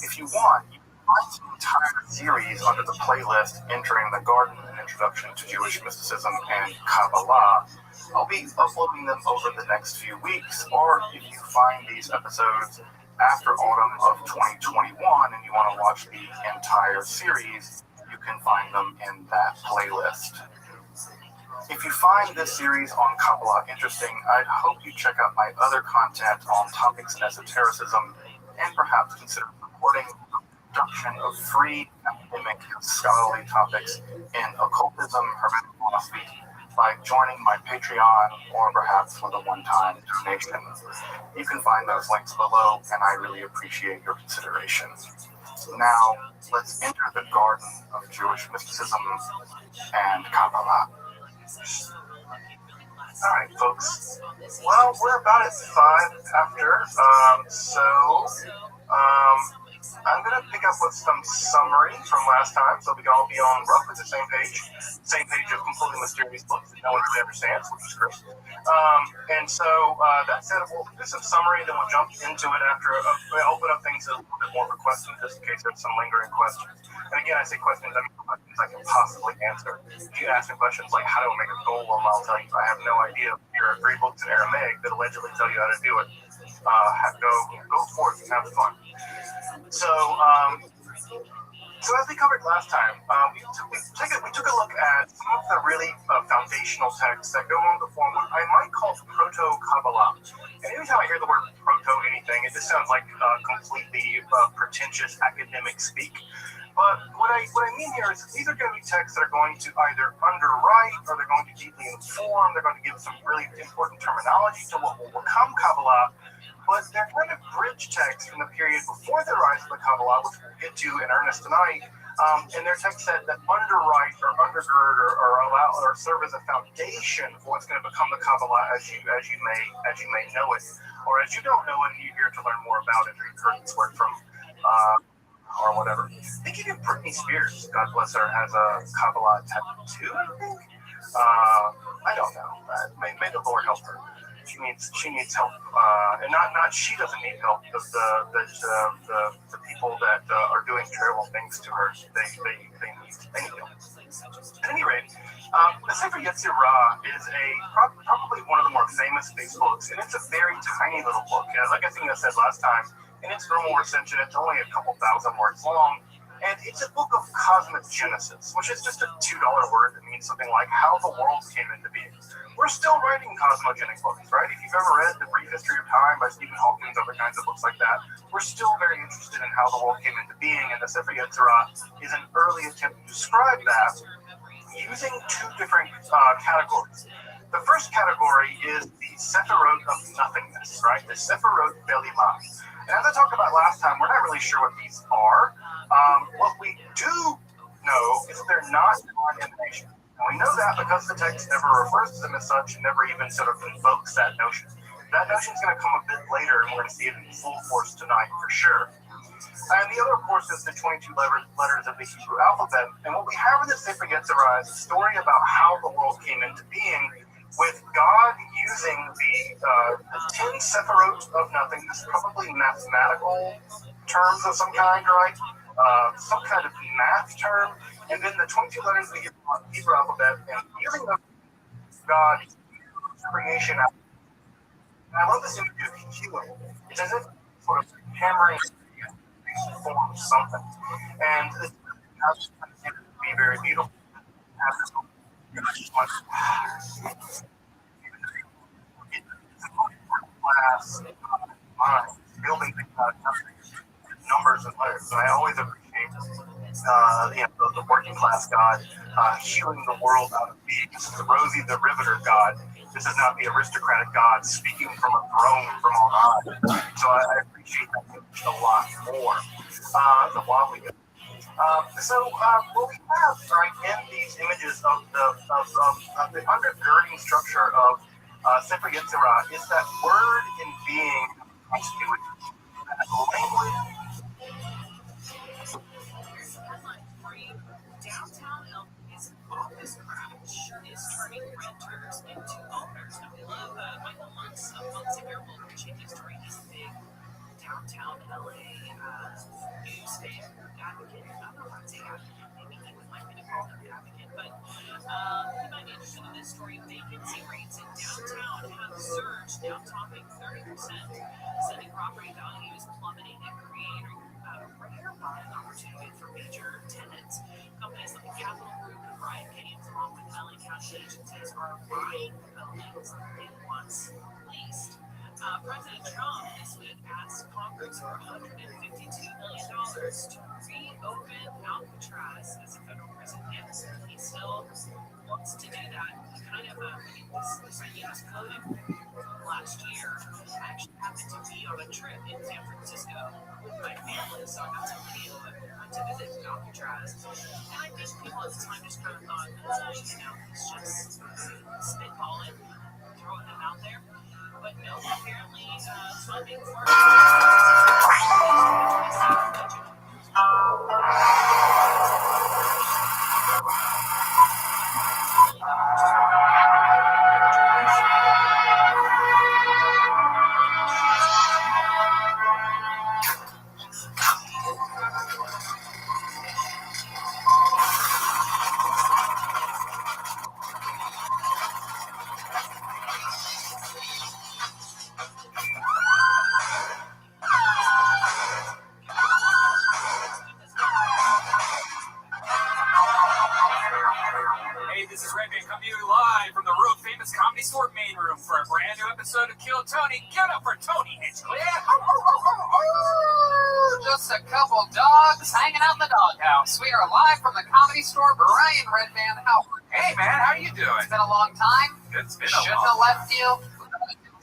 If you want, you can find the entire series under the playlist Entering the Garden, an Introduction to Jewish Mysticism and Kabbalah. I'll be uploading them over the next few weeks, or if you find these episodes after autumn of 2021 and you want to watch the entire series, you can find them in that playlist. If you find this series on Kabbalah interesting, I'd hope you check out my other content on topics in esotericism and perhaps consider supporting the production of free academic and scholarly topics in occultism, hermetic philosophy by joining my Patreon or perhaps with a one-time donation. You can find those links below, and I really appreciate your consideration. Now, let's enter the garden of Jewish mysticism and Kabbalah. Alright, folks. Well, we're about at 5 after, I'm going to pick up with some summary from last time, so we can all be on roughly the same page of completely mysterious books that no one really understands, which is great. That said, we'll do some summary, then we'll jump into it after we'll open up things a little bit more for questions, just in case there's some lingering questions. And again, I say questions, I mean questions I can possibly answer. If you ask me questions like, how do I make a golem, I'll tell you, I have no idea. Here are 3 books in Aramaic that allegedly tell you how to do it. Go forth and have fun. So as we covered last time, we took a look at some of the really foundational texts that go on to form what I might call proto-Kabbalah. And anytime I hear the word proto anything, it just sounds like completely pretentious academic speak. But what I mean here is these are going to be texts that are going to either underwrite or they're going to deeply inform. They're going to give some really important terminology to what will become Kabbalah. But they're kind of bridge texts from the period before the rise of the Kabbalah, which we'll get to in earnest tonight. And they're texts that underwrite or undergird or allow or serve as a foundation for what's going to become the Kabbalah as you may know it, or as you don't know it, and you're here to learn more about it, or you've heard this word from or whatever. I think even Britney Spears, God bless her, has a Kabbalah tattoo, I think. I don't know. May the Lord help her. She needs help, and not she doesn't need help. The people that are doing terrible things to her, they need help. At any rate, the Sefer Yetzirah is probably one of the more famous of these books, and it's a very tiny little book. Like I think I said last time, in its normal recension, it's only a couple thousand words long. And it's a book of cosmic genesis, which is just a $2 word that means something like how the world came into being. We're still writing cosmogenic books, right? If you've ever read The Brief History of Time by Stephen Hawking, other kinds of books like that, we're still very interested in how the world came into being, and the Sefer Yetzirah is an early attempt to describe that using 2 different categories. The first category is the Sephirot of nothingness, right? The Sephirot Belimah. And as I talked about last time, we're not really sure what these are. What we do know is that they're not divine emanation. And we know that because the text never refers to them as such and never even sort of invokes that notion. That notion is going to come a bit later, and we're going to see it in full force tonight for sure. And the other, of course, is the 22 letters of the Hebrew alphabet. And what we have in this Sefer Yetzirah is a story about how the world came into being, with God using the 10 sephirot of nothingness, probably mathematical terms of some kind, right? Some kind of math term, and then the 22 letters of the Hebrew alphabet, and using them, God creation. And I love this image of healing. It's as if sort of hammering form something, and it's be very beautiful. Class, building things out of nothing, numbers and letters. And I always appreciate the working class God healing the world out of being. This is the Rosie the Riveter God. This is not the aristocratic God speaking from a throne from on high. So I appreciate that a lot more. The wobbly God. What we have, right, in these images of the undergirding structure of Sefer Yetzirah is that word in being continuity. Language.
Downtown LA's office crash is turning renters into owners. Now, we love Michael Monk's Miracle Changes story. He's a big downtown LA newsstand advocate. I don't know if I'd say advocate. Maybe he would like me to call him an advocate, but he might be interested in this story. Vacancy rates in downtown have surged, now topping 30%, sending property values plummeting and creating rare buying opportunities for major tenants. Companies like Capital Group and Brian Gaines, along with LA County agencies, are buying buildings they once leased. President Trump this week asked Congress for $152 million to reopen Alcatraz as a federal prison. Yes, he still wants to do that. He kind of this U.S. code last year. I actually happened to be on a trip in San Francisco with my family, so I got some video of it. I went to visit Alcatraz, and I think people at the time just kind of thought, it's just spitballing, throwing them out there. But no, apparently funding for
episode of Kill Tony. Get up for Tony Hinchcliffe.
Just a couple dogs hanging out in the doghouse. We are live from the Comedy Store. Brian Redman, how are you?
Hey, man, how you doing?
It's been a long time.
It's been
Shouldn't have left you.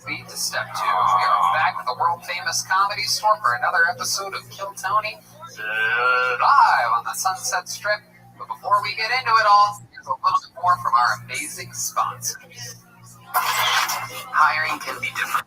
Lead to step 2. We are back at the world-famous Comedy Store for another episode of Kill Tony, live on the Sunset Strip. But before we get into it all, here's a little bit more from our amazing sponsors. Hiring can be different.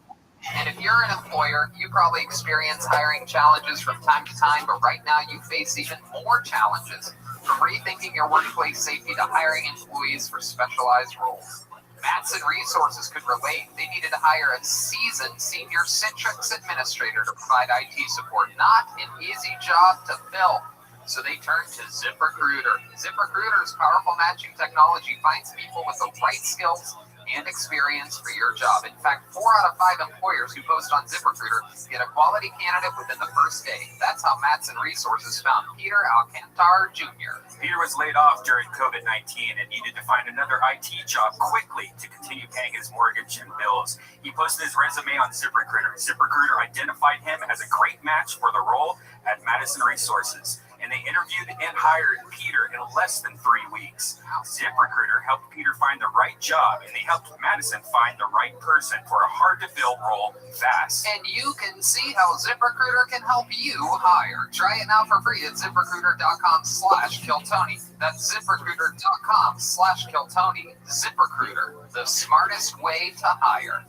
And if you're an employer, you probably experience hiring challenges from time to time, but right now you face even more challenges, from rethinking your workplace safety to hiring employees for specialized roles. Matson Resources could relate. They needed to hire a seasoned senior Citrix administrator to provide IT support, not an easy job to fill. So they turned to ZipRecruiter. ZipRecruiter's powerful matching technology finds people with the right skills and experience for your job. In fact, 4 out of 5 employers who post on ZipRecruiter get a quality candidate within the first day. That's how Matson Resources found Peter Alcantar Jr.
Peter was laid off during COVID-19 and needed to find another IT job quickly to continue paying his mortgage and bills. He posted his resume on ZipRecruiter. ZipRecruiter identified him as a great match for the role at Madison Resources.
and they interviewed and hired Peter in less than 3 weeks. ZipRecruiter helped Peter find the right job, and they helped Madison find the right person for a hard-to-fill role fast.
And you can see how ZipRecruiter can help you hire. Try it now for free at ZipRecruiter.com/KillTony. That's ZipRecruiter.com/KillTony. ZipRecruiter, the smartest way to hire.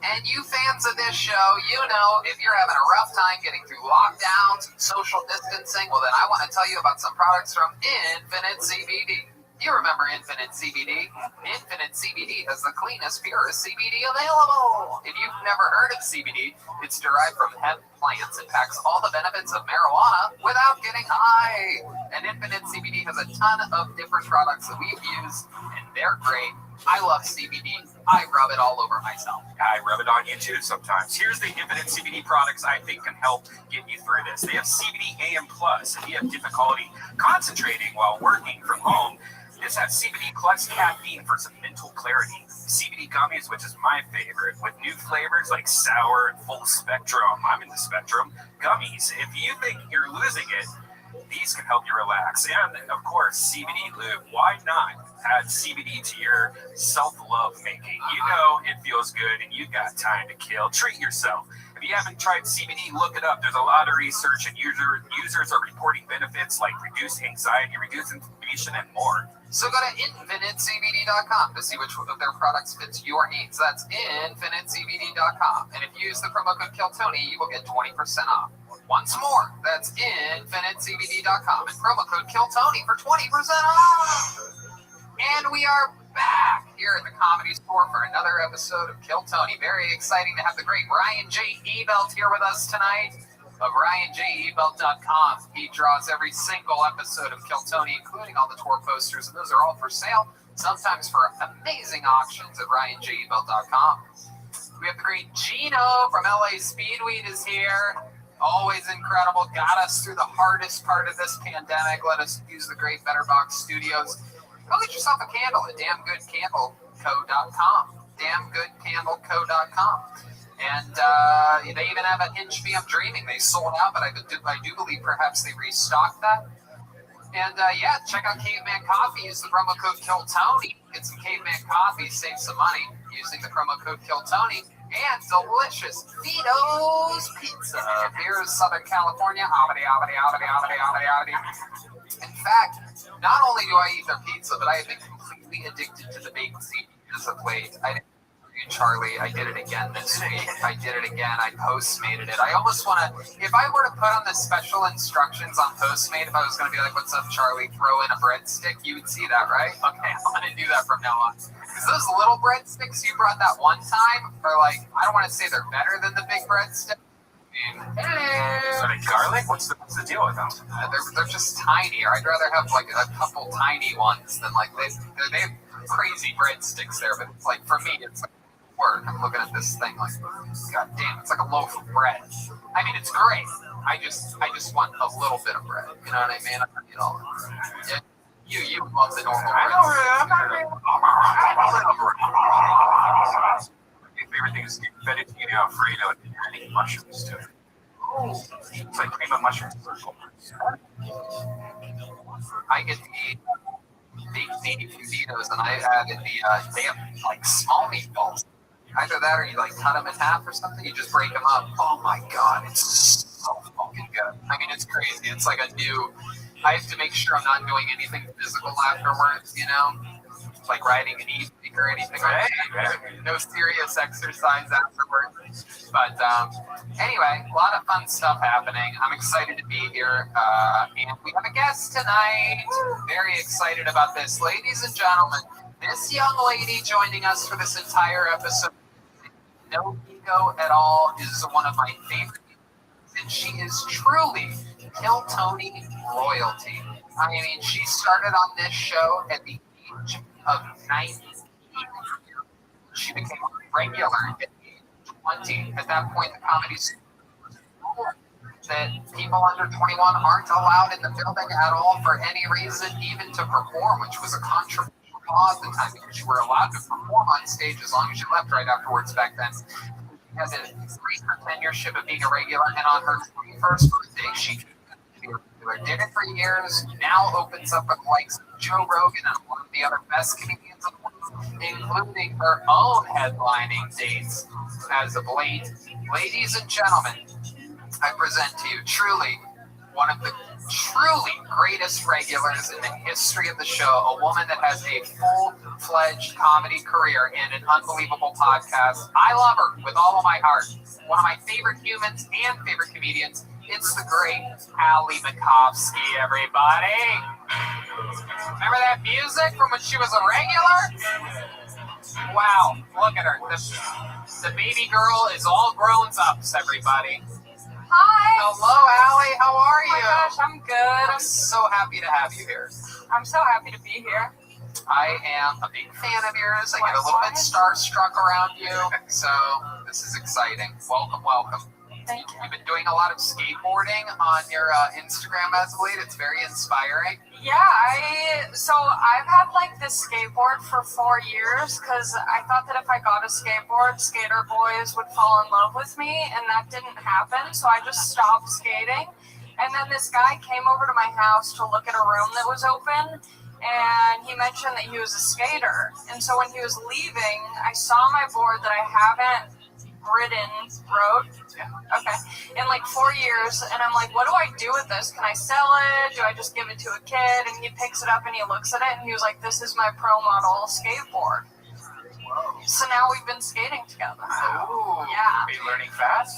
And you fans of this show, you know, if you're having a rough time getting through lockdowns, social distancing, well, then I want to tell you about some products from Infinite CBD. You remember Infinite CBD? Infinite CBD has the cleanest, purest CBD available. If you've never heard of CBD, it's derived from hemp plants. It packs all the benefits of marijuana without getting high. And Infinite CBD has a ton of different products that we've used, and they're great. I love CBD. I rub it all over myself.
I rub it on you too sometimes. Here's the Infinite CBD products I think can help get you through this. They have CBD AM+. If you have difficulty concentrating while working from home, this has CBD plus caffeine for some mental clarity. CBD gummies, which is my favorite, with new flavors like sour and full spectrum. I'm in the spectrum. Gummies. If you think you're losing it, these can help you relax. And, of course, CBD lube. Why not add CBD to your self-love making? You know it feels good and you got time to kill. Treat yourself. If you haven't tried CBD, look it up. There's a lot of research, and users are reporting benefits like reduced anxiety, reduced inflammation, and more.
So go to InfiniteCBD.com to see which of their products fits your needs. That's InfiniteCBD.com. And if you use the promo code KillTony, you will get 20% off. Once more, that's InfiniteCBD.com and promo code KillTony for 20% off. And we are back here at the Comedy Store for another episode of Kill Tony. Very exciting to have the great Ryan J. Ebelt here with us tonight of RyanJEbelt.com. He draws every single episode of Kill Tony, including all the tour posters, and those are all for sale, sometimes for amazing auctions at RyanJEbelt.com. We have the great Gino from LA Speedweed is here. Always incredible. Got us through the hardest part of this pandemic. Let us use the great Better Box Studios. Go get yourself a candle at damngoodcandleco.com. Damngoodcandleco.com. And they even have an Hinge Me I'm Dreaming. They sold out, but I do believe perhaps they restocked that. And check out Caveman Coffee. Use the promo code KillTony. Get some Caveman Coffee. Save some money using the promo code KillTony. And delicious Vito's Pizza. Here's Southern California. In fact, not only do I eat their pizza, but I have been completely addicted to the baked CBDs of late. I did Charlie. I did it again this week. I did it again. I Postmated it. I almost want to, if I were to put on the special instructions on Postmate, if I was going to be like, what's up, Charlie? Throw in a breadstick, you would see that, right? Okay, I'm going to do that from now on. Because those little breadsticks you brought that one time are like, I don't want to say they're better than the big breadsticks.
So they garlic? What's the deal with them?
They're just tinier. I'd rather have like a couple tiny ones than like they have crazy breadsticks there. But it's like for me, it's like work. I'm looking at this thing like, god damn, it's like a loaf of bread. I mean, it's great. I just want a little bit of bread. You know what I mean? You know, you love the normal bread.
My favorite thing is fettuccine Alfredo and adding mushrooms to it. It's like cream of mushrooms.
I get the baked Vito's, and I added they have like small meatballs. Either that or you like cut them in half or something. You just break them up. Oh my god, it's so fucking good. I mean, it's crazy. It's like a new. I have to make sure I'm not doing anything physical afterwards, you know, like riding an e-bike or anything like that. No serious exercise afterwards. But anyway, a lot of fun stuff happening. I'm excited to be here, and we have a guest tonight. Very excited about this, ladies and gentlemen. This young lady joining us for this entire episode, no ego at all, is one of my favorite, and she is truly Kill Tony royalty. I mean, she started on this show at the age of 19. She became a regular at the age of 20. At that point, the comedy scene was that people under 21 aren't allowed in the building at all for any reason, even to perform, which was a controversial law at the time, because you were allowed to perform on stage as long as you left right afterwards back then. She had a 3-year tenureship of being a regular, and on her 21st birthday, she regular. Did it for years. Now opens up with likes of Joe Rogan and one of the other best comedians in the world, including her own headlining dates as of late. Ladies and gentlemen, I present to you truly one of the truly greatest regulars in the history of the show, a woman that has a full-fledged comedy career and an unbelievable podcast. I love her with all of my heart. One of my favorite humans and favorite comedians. It's the great Ali Makovsky, everybody. Remember that music from when she was a regular? Wow, look at her. The baby girl is all grown ups, everybody.
Hi.
Hello, Allie. How are you?
Oh my gosh, I'm good.
I'm so happy to have you here.
I'm so happy to be here.
I am a big fan of yours. I get a little bit starstruck around you, so this is exciting. Welcome, welcome.
Thank you.
You've been doing a lot of skateboarding on your Instagram as of late. It's very inspiring.
Yeah, I've had like this skateboard for 4 years because I thought that if I got a skateboard, skater boys would fall in love with me, and that didn't happen. So I just stopped skating. And then this guy came over to my house to look at a room that was open, and he mentioned that he was a skater. And so when he was leaving, I saw my board that I haven't rode, okay, in like 4 years, and I'm like, what do I do with this? Can I sell it? Do I just give it to a kid? And he picks it up and he looks at it and he was like, this is my pro model skateboard. So now we've been skating together.
Oh,
yeah.
Are you learning fast?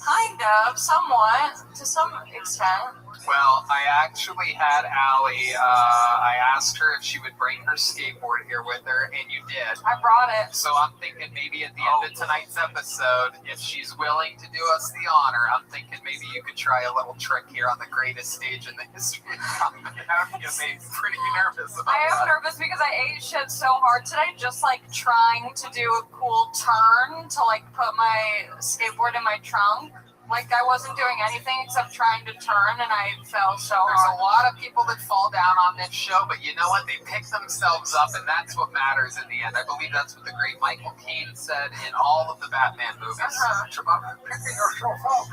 Kind of, somewhat, to some extent.
Well, I actually had Allie, I asked her if she would bring her skateboard here with her, and you did.
I brought it.
So I'm thinking maybe at the end of tonight's episode, if she's willing to do us the honor, I'm thinking maybe you could try a little trick here on the greatest stage in the history of comedy. That would get me pretty nervous about
I am nervous because I ate shit so hard today, just like trying to do a cool turn to like put my skateboard in my trunk. Like, I wasn't doing anything except trying to turn, and I fell so hard.
There's a lot of people that fall down on this show, but you know what? They pick themselves up, and that's what matters in the end. I believe that's what the great Michael Caine said in all of the Batman movies. It's about picking yourself up.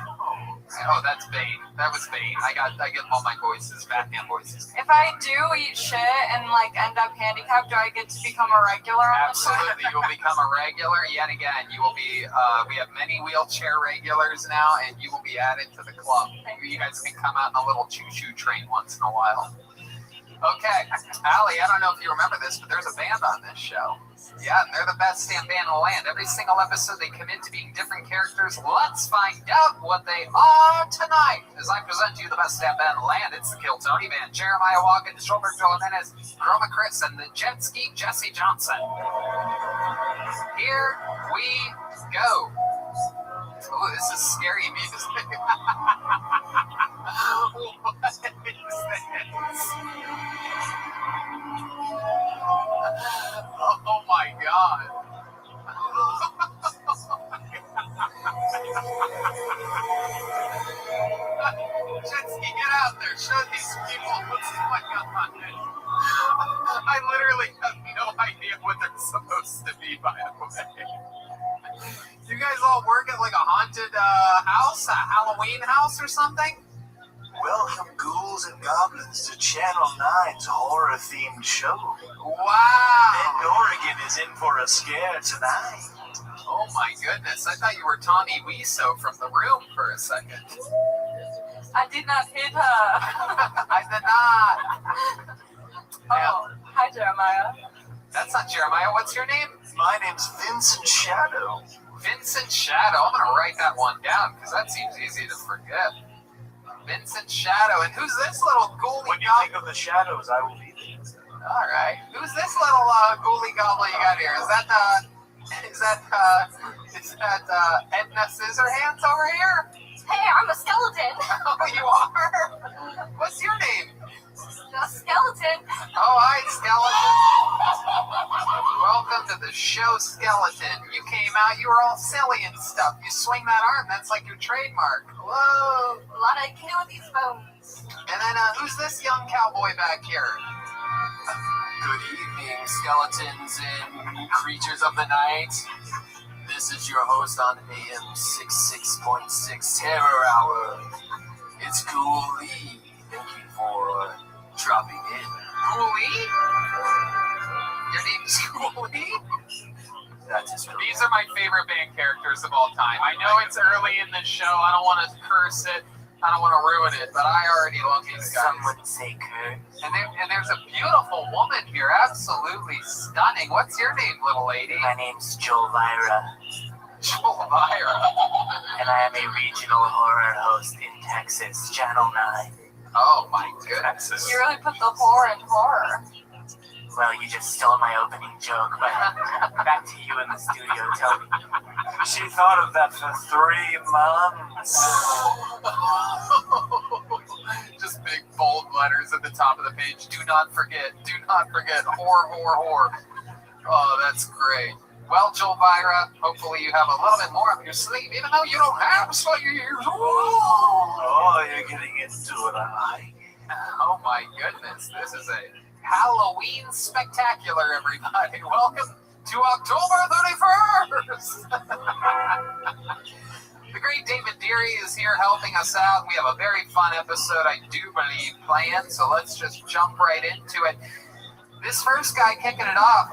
Oh, that's Bane. That was Bane. I get all my voices, Batman voices.
If I do eat shit and, like, end up handicapped, do I get to become a regular on the show?
Absolutely. You will become a regular yet again. You will be, we have many wheelchair regulars now, and you will be added to the club. You guys can come out in a little choo-choo train once in a while. Okay, Allie, I don't know if you remember this, but there's a band on this show. Yeah, and they're the best damn band in the land. Every single episode, they commit to being different characters. Let's find out what they are tonight. As I present to you the best damn band in the land, it's the Kill Tony Band. Jeremiah Watkins, Schulberg Jimenez, Chroma Chris, and the Jet Ski Jesse Johnson. Here we go. Oh, this is scary music. What is this? Oh my god. Jetsky, get out there. Show these people what's going on. I literally have no idea what they're supposed to be, by the way. You guys all work at like a haunted house, a Halloween house or something?
Welcome, ghouls and goblins, to Channel 9's horror-themed show.
Wow!
Bend, Oregon is in for a scare tonight.
Oh my goodness, I thought you were Tommy Wiseau from The Room for a second.
I did not hit her.
I did not.
Oh, hi, Jeremiah.
That's not Jeremiah. What's your name?
My name's Vincent Shadow.
Vincent Shadow. I'm going to write that one down because that seems easy to forget. Vincent Shadow. And who's this little ghoulie
When you think of the shadows, I will be there.
All right. Who's this little ghoulie gobbler you got here? Is that Edna Scissorhands over here?
Hey, I'm a skeleton.
Oh, you are? What's your name?
A skeleton.
Oh, hi, Skeleton. Welcome to the show, Skeleton. You came out, you were all silly and stuff. You swing that arm, that's like your trademark. Whoa.
A lot I can do with these bones.
And then, who's this young cowboy back here?
Good evening, skeletons and creatures of the night. This is your host on AM 66.6 Terror Hour. It's Cool Lee. Thank you
for dropping in.
Cooley? Your name's Cooley?
That is correct.
These are my favorite band characters of all time. I know it's early in the show. I don't want to curse it. I don't want to ruin it, but I already love these guys.
Some would say curse.
And there's a beautiful woman here, absolutely stunning. What's your name, little lady?
My name's Jolvira,
Elvira.
and I am a regional horror host in Texas, Channel 9.
Oh my goodness.
You really put the whore in horror.
Well, you just stole my opening joke, but back to you in the studio, Tony. She thought of that for 3 months.
Just big bold letters at the top of the page. Do not forget, whore, whore, whore. Oh, that's great. Well, Jolvira, hopefully you have a little bit more up your sleeve, even though you don't have sleeves.
Oh, you're getting into it, I.
Oh my goodness, this is a Halloween spectacular, everybody. Welcome to October 31st. The great David Deary is here helping us out. We have a very fun episode, I do believe, planned, so let's just jump right into it. This first guy kicking it off,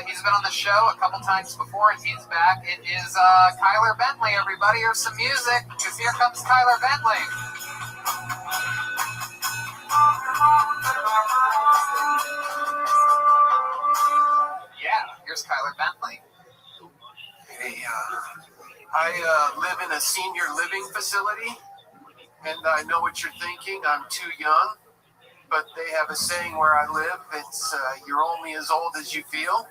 he's been on the show a couple times before, and he's back. It is Kyler Bentley, everybody. Here's some music, because here comes Kyler Bentley. Yeah, here's Kyler Bentley.
Hey, I live in a senior living facility, and I know what you're thinking. I'm too young, but they have a saying where I live. It's you're only as old as you feel,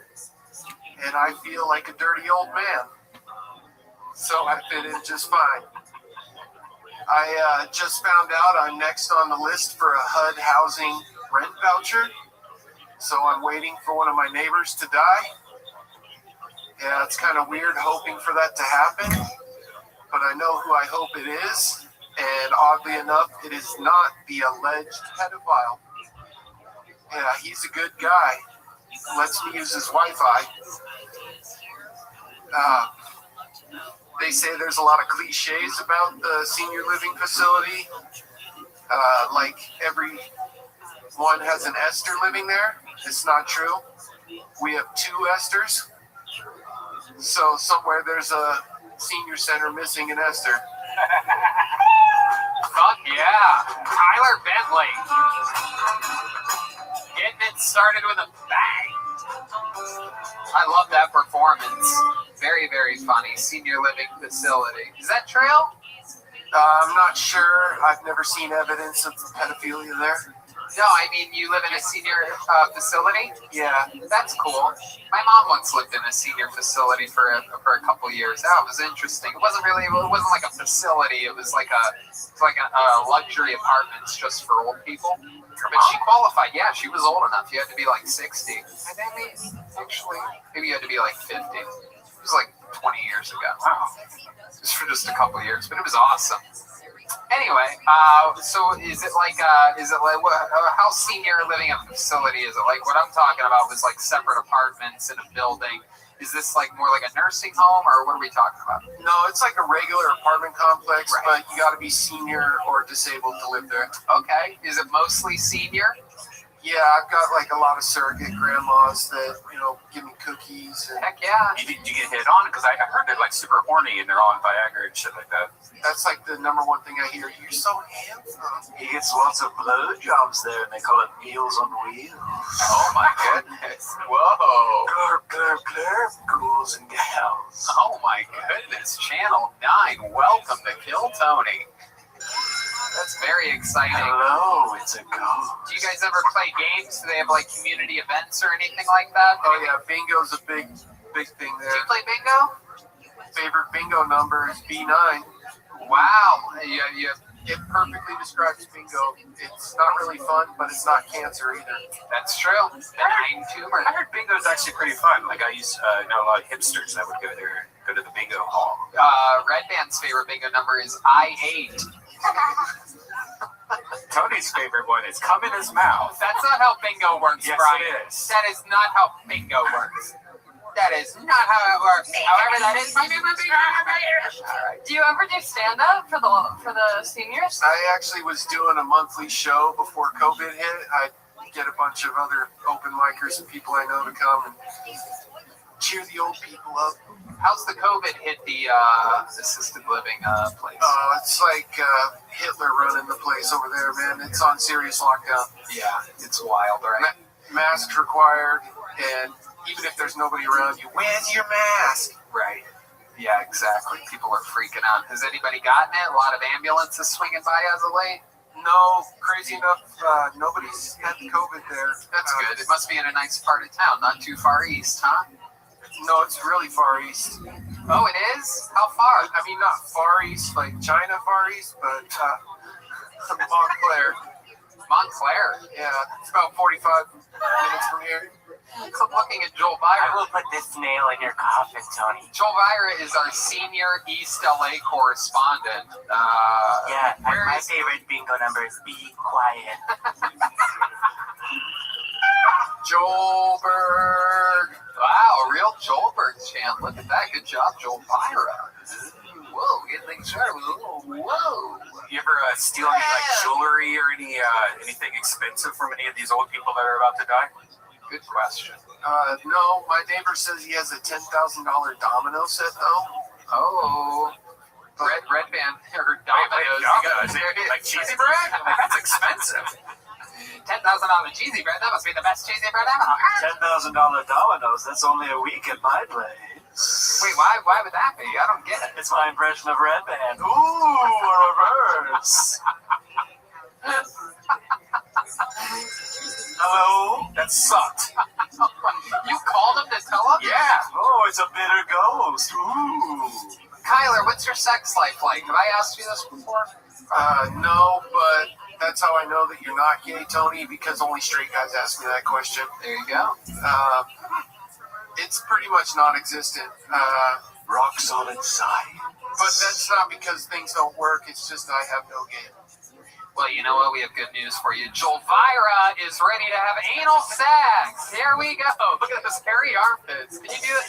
and I feel like a dirty old man, so I fit in just fine. I just found out I'm next on the list for a HUD housing rent voucher, so I'm waiting for one of my neighbors to die. Yeah, it's kind of weird hoping for that to happen, but I know who I hope it is, and oddly enough, it is not the alleged pedophile. Yeah, he's a good guy. Lets me use his Wi-Fi. They say there's a lot of cliches about the senior living facility. Like everyone has an Esther living there. It's not true. We have 2 Esthers. So somewhere there's a senior center missing an Esther.
Fuck yeah. Kyler Bentley. Getting it started with a bang. I love that performance. Very, very funny. Senior living facility. Is that Trail?
I'm not sure. I've never seen evidence of pedophilia there.
No, I mean, you live in a senior facility?
Yeah.
That's cool. My mom once lived in a senior facility for a couple years. That was interesting. It wasn't like a facility. It was like a luxury apartments just for old people. But she qualified. Yeah, she was old enough. You had to be like 60. And then maybe you had to be like 50. It was like 20 years ago. Wow. It was for just a couple years, but it was awesome. Anyway, so is it like how senior living a facility is it? Like what I'm talking about was like separate apartments in a building. Is this like more like a nursing home, or what are we talking about?
No, it's like a regular apartment complex,
Right.
But you got to be senior or disabled to live there.
Okay, is it mostly senior?
Yeah, I've got like a lot of surrogate grandmas that, give me cookies. And
Heck yeah.
Do you get hit on? Because I heard they're like super horny and they're on Viagra and shit like that.
that's like the number one thing I hear. You're so handsome.
He gets lots of blowjobs there, and they call it Meals on Wheels.
Oh my goodness. Whoa.
Glurp, glurp, glurp, ghouls and gals.
Oh my goodness. Channel 9. Welcome to Kill Tony. That's very exciting.
Hello, it's a ghost.
Do you guys ever play games? Do they have like community events or anything like that?
Oh yeah, bingo's a big thing
Do
there.
you play bingo?
Favorite bingo number is B9.
Wow.
It perfectly describes bingo. It's not really fun, but it's not cancer either.
That's true. Benign tumor.
I heard bingo's actually pretty fun. Like I used to know a lot of hipsters that would go to the bingo hall.
Red Band's favorite bingo number is I-8.
Tony's favorite one is come in his mouth.
That's not how bingo works,
Yes,
Brian.
it is.
That is not how bingo works. That is not how it works. However, that is my favorite. All right.
Do you ever do stand-up for the seniors?
I actually was doing a monthly show before COVID hit. I'd get a bunch of other open micers and people I know to come and cheer the old people up.
How's the COVID hit the assisted living place?
It's like Hitler running the place over there, man. It's on serious lockdown.
Yeah, it's wild, right?
Masks required, and even if there's nobody around you, where's your mask?
Right. Yeah, exactly. People are freaking out. Has anybody gotten it? A lot of ambulances swinging by as of late?
No, crazy enough, nobody's had COVID there.
That's good. It must be in a nice part of town, not too far east, huh?
No, it's really far east.
Oh, it is? How far?
I mean, not far east, like China far east, but Montclair.
Montclair?
Yeah, it's about 45 minutes from here.
I'm looking at Joel
I
Byra.
will put this nail in your coffin, Tony.
Joel Byra is our senior East LA correspondent.
My favorite bingo number is Be Quiet.
Joelberg.
Wow, real Joelberg chant. Look at that. Good job, Joel Byra. Whoa, get things started with a little whoa.
You ever steal any jewelry or anything expensive from any of these old people that are about to die?
Good question.
No, my neighbor says he has a $10,000 domino set, though.
Oh, red band or dominoes.
Like cheesy bread? That's expensive.
$10,000 cheesy bread. That must be the best cheesy bread ever.
$10,000 dominoes, that's only a week at my place.
Wait, why would that be? I don't get it.
It's my impression of Red Band. Ooh, a reverse. Hello?
That sucked.
You called him to tell him?
Yeah.
Oh, it's a bitter ghost. Ooh.
Kyler, what's your sex life like? Have I asked you this before?
No, but that's how I know that you're not gay, Tony, because only straight guys ask me that question.
There you go.
It's pretty much non-existent.
Rock solid science.
But that's not because things don't work. It's just I have no game.
Well, you know what? We have good news for you. Joel Byra is ready to have anal sex. Here we go. Look at those hairy armpits. Can you do it?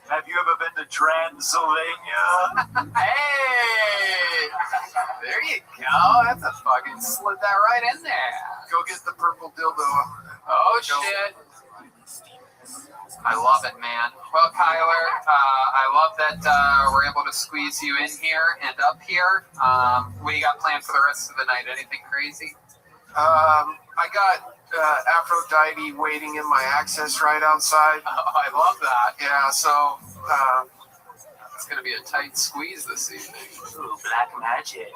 Have you ever been to Transylvania?
Hey! There you go. That's a fucking slid that right in there.
Go get the purple dildo.
Oh, shit. I love it, man. Well, Kyler, I love that we're able to squeeze you in here and up here. What do you got planned for the rest of the night? Anything crazy?
I got Aphrodite waiting in my access right outside.
Oh, I love that.
Yeah, so
It's going to be a tight squeeze this evening.
Ooh, black magic.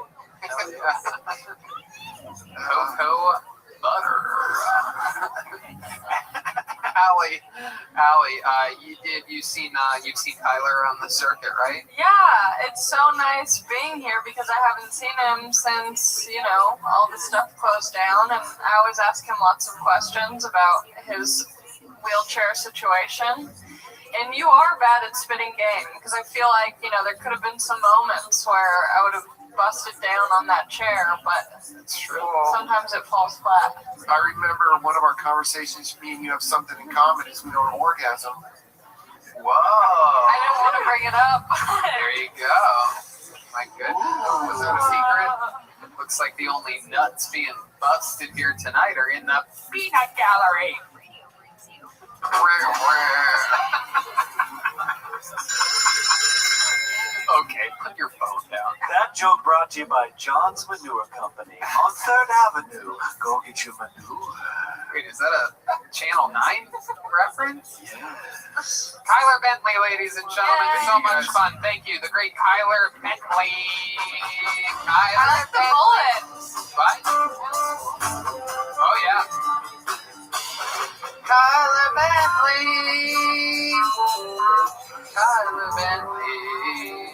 Cocoa butter. Allie, you've seen Kyler on the circuit, right?
Yeah, it's so nice being here because I haven't seen him since, all the stuff closed down, and I always ask him lots of questions about his wheelchair situation. And you are bad at spitting game, because I feel like, there could have been some moments where I would have busted down on that chair, but
It's true.
sometimes it falls flat.
I remember one of our conversations, me and you have something in common, is we don't orgasm.
Whoa.
I didn't want to bring it up.
There you go. My goodness. Was that a secret? Looks like the only nuts being busted here tonight are in the peanut gallery. Okay, put your phone down.
That joke brought to you by John's Manure Company on 3rd Avenue. Go get your manure.
Wait, is that a Channel 9 reference?
Yes.
Kyler Bentley, ladies and gentlemen.
Yay.
So much fun. Thank you. The great Kyler Bentley.
I like the bullet.
What? Oh, yeah. Kyler Bentley. Kyler Bentley.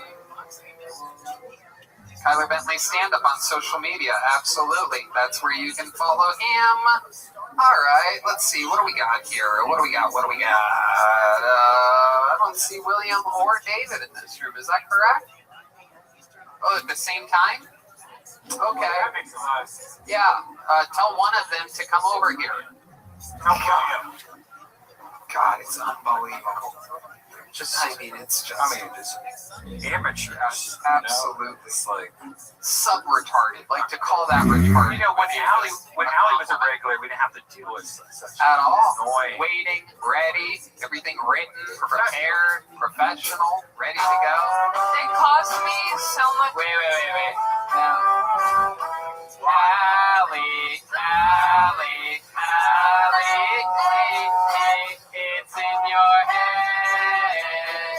Kyler Bentley stand-up on social media. Absolutely. That's where you can follow him. All right. Let's see. What do we got here? What do we got? I don't see William or David in this room. Is that correct? Oh, at the same time? Okay. Yeah. Tell one of them to come over here.
God, it's unbelievable.
It's amateur.
Absolutely.
It's like,
Sub-retarded. Like, to call that retarded.
When Allie was a regular, we didn't have to deal with such
At all.
annoying.
Waiting, ready, everything written, prepared, professional, ready to go.
They caused me so much.
Wait. Now. Allie, it's in your head,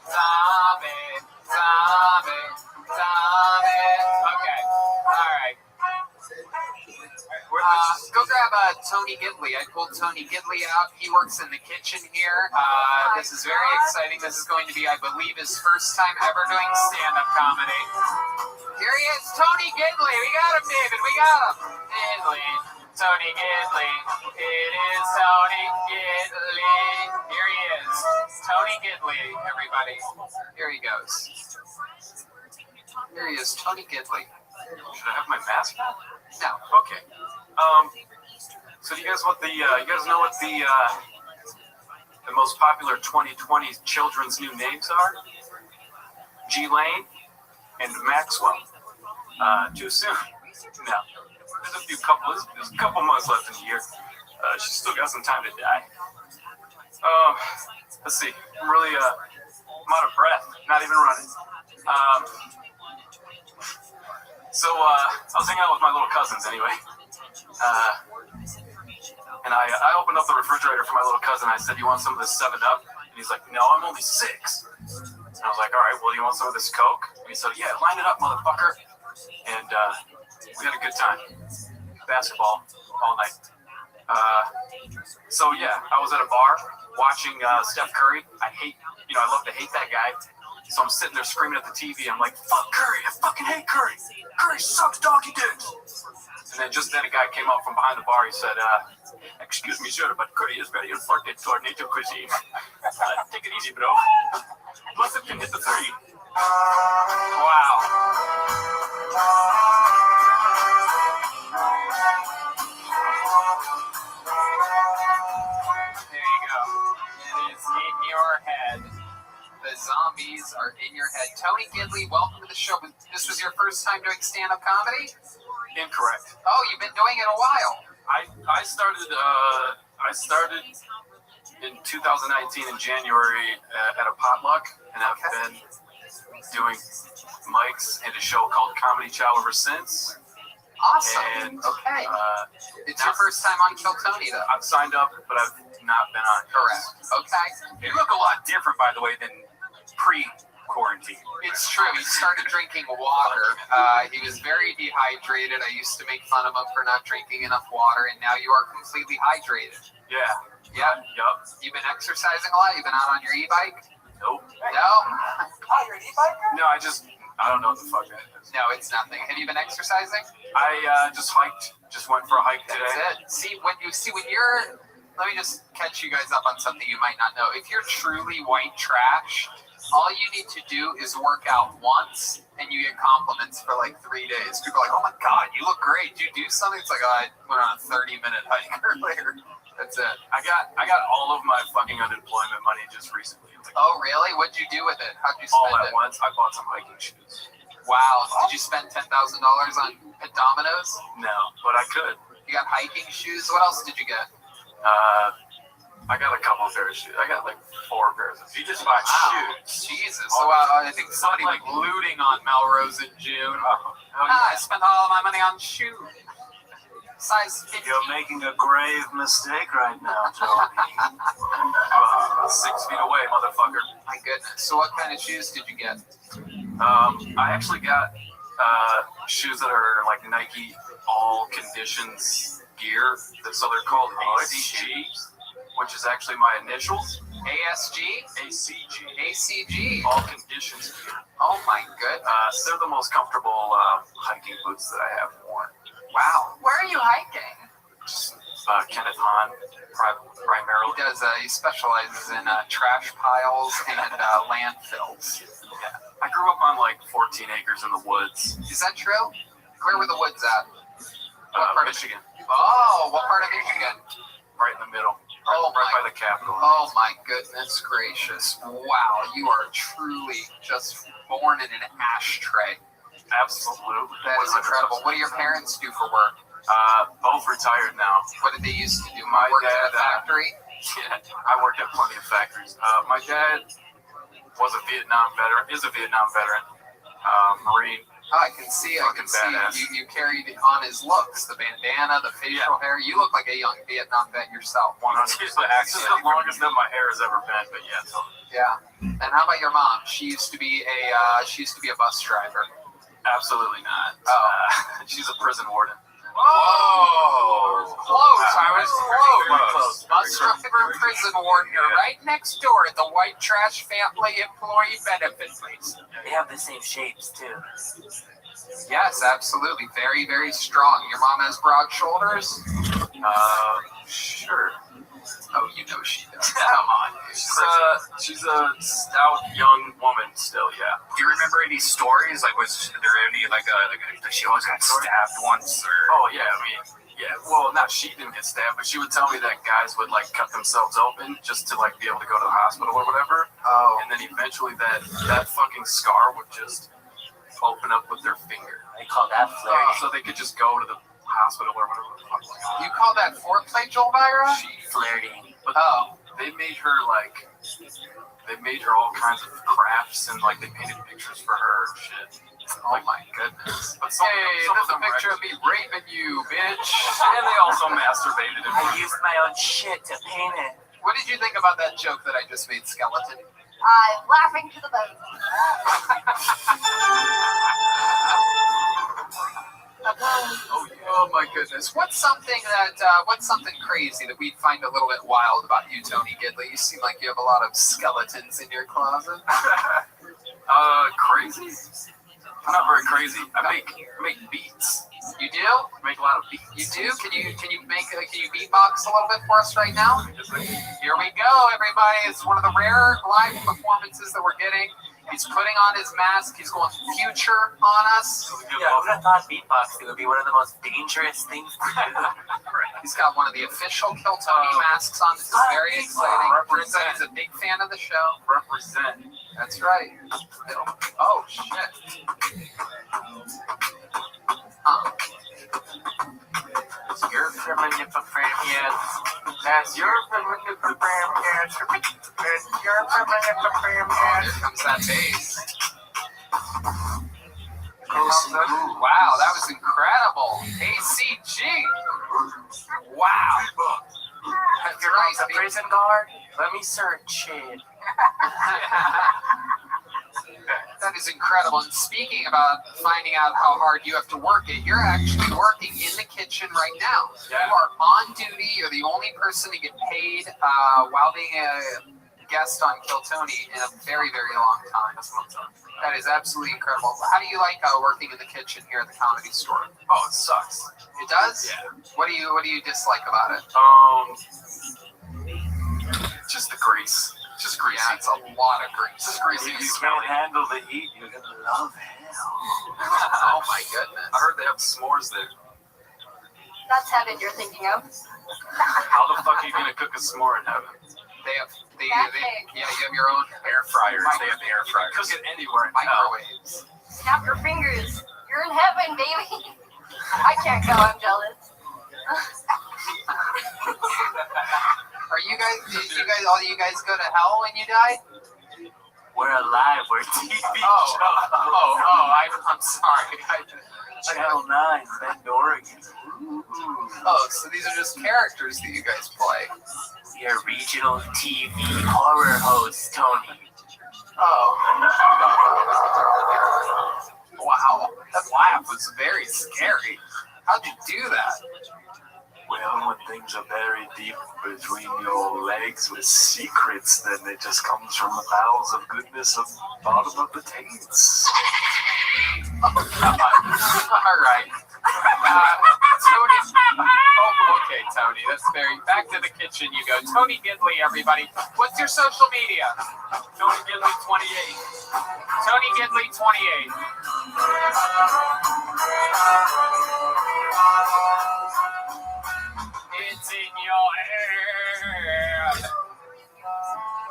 zombie. Okay, all right. Go grab Tony Gidley. I pulled Tony Gidley out. He works in the kitchen here. This is very exciting. This is going to be, I believe, his first time ever doing stand-up comedy. Here he is, Tony Gidley. We got him, David. We got him. Tony Gidley. It is Tony Gidley. Here he is. Tony Gidley, everybody. Here he goes. Here he is, Tony Gidley.
should I have my mask on?
No.
Okay. So do you guys know what the most popular 2020 children's new names are? G Lane and Maxwell. Too soon? No. There's a couple months left in the year. She's still got some time to die. Let's see. I'm really I'm out of breath. Not even running. So I was hanging out with my little cousins anyway. And I opened up the refrigerator for my little cousin. I said, "You want some of this 7-Up?" And he's like, "No, I'm only 6." And I was like, "All right, well, you want some of this Coke?" And he said, "Yeah, line it up, motherfucker." And we had a good time. Basketball all night. So yeah, I was at a bar watching Steph Curry. I love to hate that guy. So I'm sitting there screaming at the TV. I'm like, "Fuck Curry! I fucking hate Curry! Curry sucks donkey dicks!" And then just then a guy came up from behind the bar. He said, "Excuse me, sir, but Curry is very important to our native cuisine. Take it easy, bro. Plus it can hit the 3." Wow.
There you go. It is in your head. The zombies are in your head. Tony Gidley, welcome to the show. This was your first time doing stand-up comedy?
Incorrect.
Oh, you've been doing it a while.
I started in 2019 in January at a potluck, and I've been doing mics in a show called Comedy Chow ever since.
Awesome.
And,
okay. It's your first time on Kill Tony, though.
I've signed up, but I've not been on.
Correct. Okay.
You look a lot different, by the way, than pre-quarantine.
It's true. He started drinking water. He was very dehydrated. I used to make fun of him for not drinking enough water, and now you are completely hydrated.
Yeah.
Yep. You've been exercising a lot? You've been out on your e-bike?
Nope.
No?
Oh, you're an e-biker?
No, I don't know what the fuck that is.
No, it's nothing. Have you been exercising?
I just hiked. Just went for a hike today.
That's it. When you're... Let me just catch you guys up on something you might not know. If you're truly white trash, all you need to do is work out once, and you get compliments for like 3 days. People are like, "Oh my God, you look great. Do you do something?" It's like, "Oh, I went on a 30-minute hike earlier." That's it.
I got all of my fucking unemployment money just recently. Like,
oh, really? What'd you do with it? How'd you spend
all
it?
at once. I bought some hiking shoes.
Wow. Did you spend $10,000 on Domino's?
No, but I could.
You got hiking shoes? What else did you get?
I got a couple of pairs of shoes. I got like 4 pairs of shoes. You just buy shoes.
Jesus. So I think somebody like looting on Melrose in June. I spent all of my money on shoes. Size 15.
You're making a grave mistake right now, Tony.
6 feet away, motherfucker.
My goodness. So what kind of shoes did you get?
I actually got shoes that are like Nike All Conditions gear. So they're called ACG, which is actually my initials.
ASG? ACG.
All Conditions gear.
Oh my goodness.
They're the most comfortable hiking boots that I have worn.
Wow.
Where are you hiking?
Just Kenneth Hahn, primarily.
He specializes in trash piles and landfills.
Yeah. I grew up on like 14 acres in the woods.
Is that true? Where were the woods at? What part
Michigan.
Oh, what part of Michigan?
right in the middle, right by the Capitol.
Oh my goodness gracious! Wow, you are truly just born in an ashtray.
Absolutely.
That is incredible. What do your parents do for work?
Both retired now.
What did they used to do?
My
Work at
dad,
a factory?
Yeah, I worked at plenty of factories. My dad was a Vietnam veteran, is a Vietnam veteran, Marine.
Oh, I can see.
Badass.
You carried on his looks, the bandana, the facial hair. You look like a young Vietnam vet yourself.
100%. This is the longest that my hair has ever been, but yeah, totally.
Yeah. And how about your mom? She used to be a bus driver.
Absolutely not. She's a prison warden.
Whoa! Close. I was close. Bus driver and prison warden are right next door at the White Trash Family Employee Benefit Place.
They have the same shapes too.
Yes, absolutely. Very, very strong. Your mom has broad shoulders?
Sure.
Oh, you know she does.
Come on. She's a stout young woman still, yeah.
Do you remember any stories? Like, was there any, like she always got stabbed once, or?
Oh, yeah, I mean, yeah, well, not she didn't get stabbed, but she would tell me that guys would, like, cut themselves open just to, like, be able to go to the hospital or whatever.
Oh.
And then eventually that fucking scar would just open up with their finger.
They call that flirting.
So they could just go to the hospital or whatever the fuck.
You call that foreplay, Jolvira?
Flirting.
But they made her, like, all kinds of crafts and, like, they painted pictures for her and shit.
Oh my goodness.
But
Hey, there's a picture of me raping you, bitch.
And they also masturbated.
I used my own shit to paint it.
What did you think about that joke that I just made, Skeleton?
I'm laughing to the bone.
Oh my goodness. What's something crazy that we'd find a little bit wild about you, Tony Gidley? You seem like you have a lot of skeletons in your closet.
Crazy? I'm not very crazy. I make beats.
You do?
I make a lot of beats.
You do? Can you beatbox a little bit for us right now? Here we go, everybody. It's one of the rare live performances that we're getting. He's putting on his mask. He's going future on us.
Yeah, who would have thought beatboxing would be one of the most dangerous things to do?
He's got one of the official Kill Tony masks on. This is very exciting. He's a big fan of the show.
Represent.
That's right. Oh, shit.
You're from a nipple frame, yes. That's your from a nipple frame, yes. You're from a nipple frame,
Here
yes.
comes that bass. Wow, that was incredible. ACG. Wow. That's
You're
right.
a prison guard? Let me search it.
That is incredible. And speaking about finding out how hard you have to work it, you're actually working in the kitchen right now.
Yeah.
You are on duty. You're the only person to get paid while being a guest on Kill Tony in a very, very long time. That is absolutely incredible. How do you like working in the kitchen here at the Comedy Store?
Oh, it sucks.
It does?
Yeah.
What do you dislike about it?
Just the grease. Just greasy.
Yeah, it's a lot of grease.
Just greasy.
If you can't handle the heat, you're gonna love hell.
Oh my goodness.
I heard they have s'mores there.
That's heaven you're thinking of.
How the fuck are you gonna cook a s'more in heaven?
You have your own
Air fryers. They have air fryers. Cook it anywhere.
Microwaves.
Snap your fingers. You're in heaven, baby. I can't go. I'm jealous.
All you guys go to hell when you die?
We're alive. We're TV
I'm sorry.
Channel 9, Bend, Oregon.
Oh, so these are just characters that you guys play.
Your regional TV horror host, Tony.
Oh. Wow. That laugh was very scary. How'd you do that?
Well, when things are buried deep between your legs with secrets, then it just comes from the bowels of goodness of the bottom of the taints.
Oh, God. All right. Tony. Oh, okay, Tony. That's very. Back to the kitchen you go. Tony Gidley, everybody. What's your social media?
Tony Gidley 28.
Tony Gidley 28. It's in your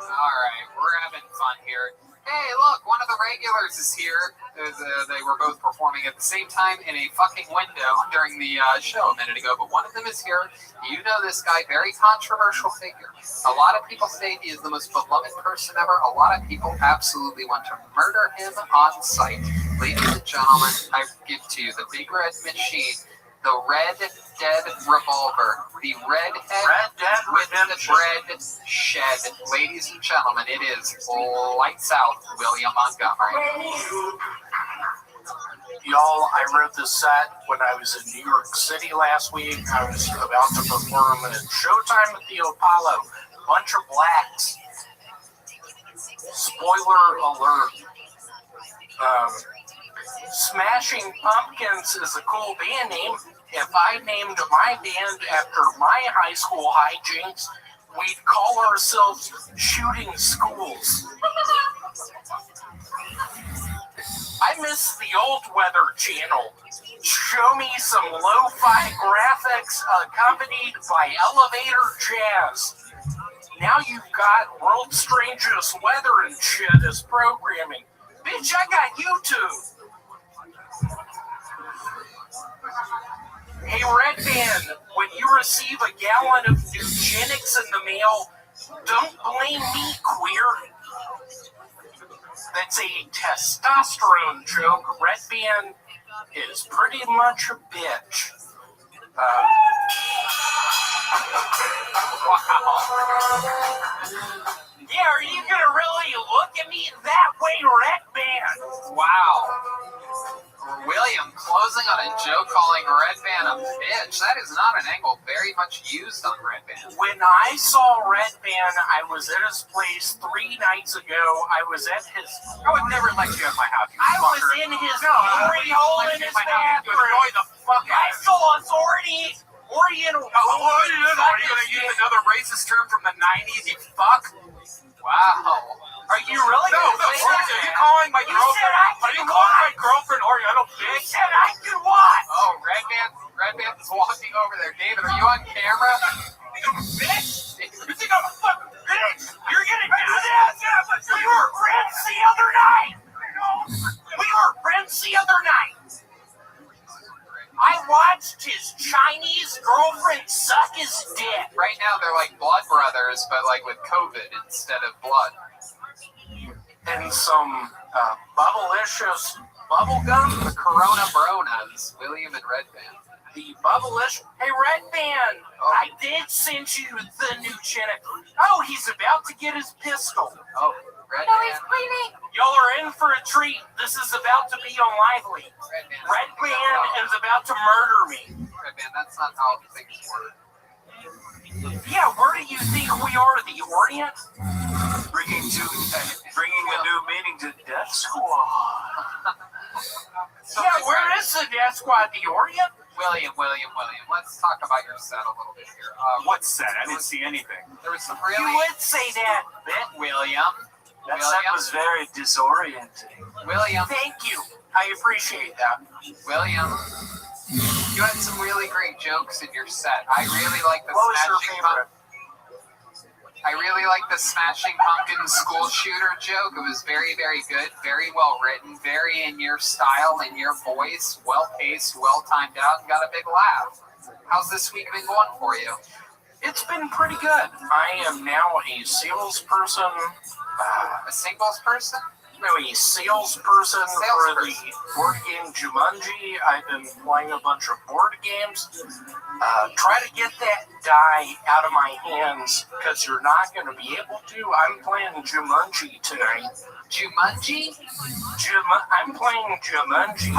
Alright, we're having fun here. Hey, look, one of the regulars is here. They were both performing at the same time in a fucking window during the show a minute ago, but one of them is here. You know this guy, very controversial figure. A lot of people say he is the most beloved person ever. A lot of people absolutely want to murder him on sight. Ladies and gentlemen, I give to you the Big Red Machine, the Red Dead Revolver, the redhead
Red Dead
with the
Redemption.
bread shed. Ladies and gentlemen, it is lights out, William Montgomery.
Y'all, I wrote this set when I was in New York City last week. I was about to perform at Showtime at the Apollo. Bunch of blacks. Spoiler alert. Smashing Pumpkins is a cool band name. If I named my band after my high school hijinks, we'd call ourselves Shooting Schools. I miss the old Weather Channel. Show me some lo-fi graphics accompanied by elevator jazz. Now you've got World's Strangest Weather and shit as programming. Bitch, I got YouTube. Hey, Red Band, when you receive a gallon of eugenics in the mail, don't blame me, queer. That's a testosterone joke. Red Band is pretty much a bitch. Yeah, are you gonna really look at me that way, Red Band?
Wow. William closing on a joke calling Red Band a bitch. That is not an angle very much used on Red Band.
When I saw Red Band, I was at his place 3 nights ago. I was at his...
I would never let you at my house.
I was in his glory hole in his bathroom.
Annoy the fuck
I saw authority. Oriental.
Are you going to use another racist term from the 90s, you fuck? Wow.
Are you really?
No,
gonna say
are
that?
you calling my
You
girlfriend?
said I
Are you
can
calling
what?
my girlfriend Oriental
You
bitch?
said I can what?
Oh, Red Band is walking over there. David, are you on camera?
You bitch! You think I'm a fucking bitch? You're gonna do this? We were friends the other night. We were friends the other night. I watched his Chinese girlfriend suck his dick.
Right now, they're like blood brothers, but like with COVID instead of blood.
And some bubblicious bubblegum.
The Corona Bronas, William and Red Band.
The bubblicious. Hey, Red Band, I did send you the new Chinook. Oh, he's about to get his pistol.
Oh, Red
No,
Band.
he's cleaning.
Y'all are in for a treat. This is about to be on Lively. Red Band is about to murder me.
Red Band, that's not how things work.
Yeah, where do you think we are? The Orient?
Bringing a new meaning to Death Squad.
Yeah, where is the Death Squad? The Orient?
William, let's talk about your set a little bit here.
What set? I didn't see anything.
There was some
You
really...
would say that, bit.
William.
That set was very disorienting.
William.
Thank you. I appreciate that.
William. You had some really great jokes in your set. I really like the
What was your
Smashing
favorite?
I really like the Smashing Pumpkins school shooter joke. It was very, very good, very well written, very in your style, in your voice, well paced, well timed out, and got a big laugh. How's this week been going for you?
It's been pretty good. I am now a salesperson.
A singles person?
No, a salesperson for the board game Jumanji. I've been playing a bunch of board games. Try to get that die out of my hands, because you're not going to be able to. I'm playing Jumanji tonight.
Jumanji?
I'm playing Jumanji.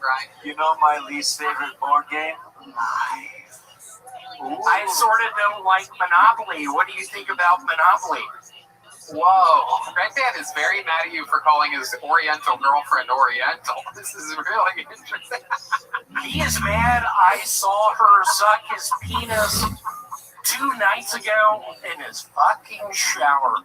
Right.
You know my least favorite board game? Life.
I sort of don't like Monopoly. What do you think about Monopoly?
Whoa. Red Band is very mad at you for calling his Oriental girlfriend Oriental. This is really interesting.
He is mad I saw her suck his penis 2 nights ago in his fucking shower.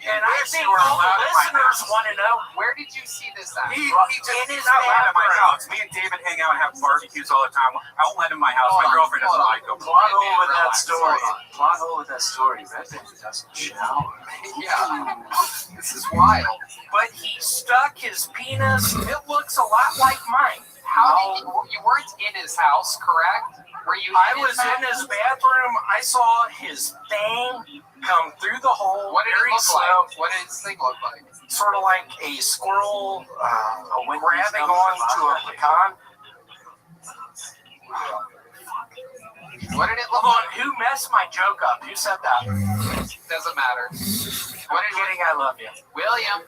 And I
wish
think
you were
all the
allowed in my
listeners
house.
want to know.
Where did you see this at?
He
He's
in his
not allowed in my
bathroom.
house. Me and David hang out and have barbecues all the time. I won't let him in my house. My girlfriend doesn't like him.
Plot hole with that
Relax.
story. Plot hole with that story. Redban doesn't shower.
Yeah. This is wild.
But he stuck his penis. It looks a lot like mine.
How did you weren't in his house, correct? Were you?
I was in his bathroom. I saw his thing come through the hole.
What did it
very
look
slow,
like? What did his thing look like?
Sort of like a squirrel grabbing onto a pecan.
What did it look
Hold on,
like?
who messed my joke up? Who said that?
Doesn't matter.
What are you kidding? I love you.
William,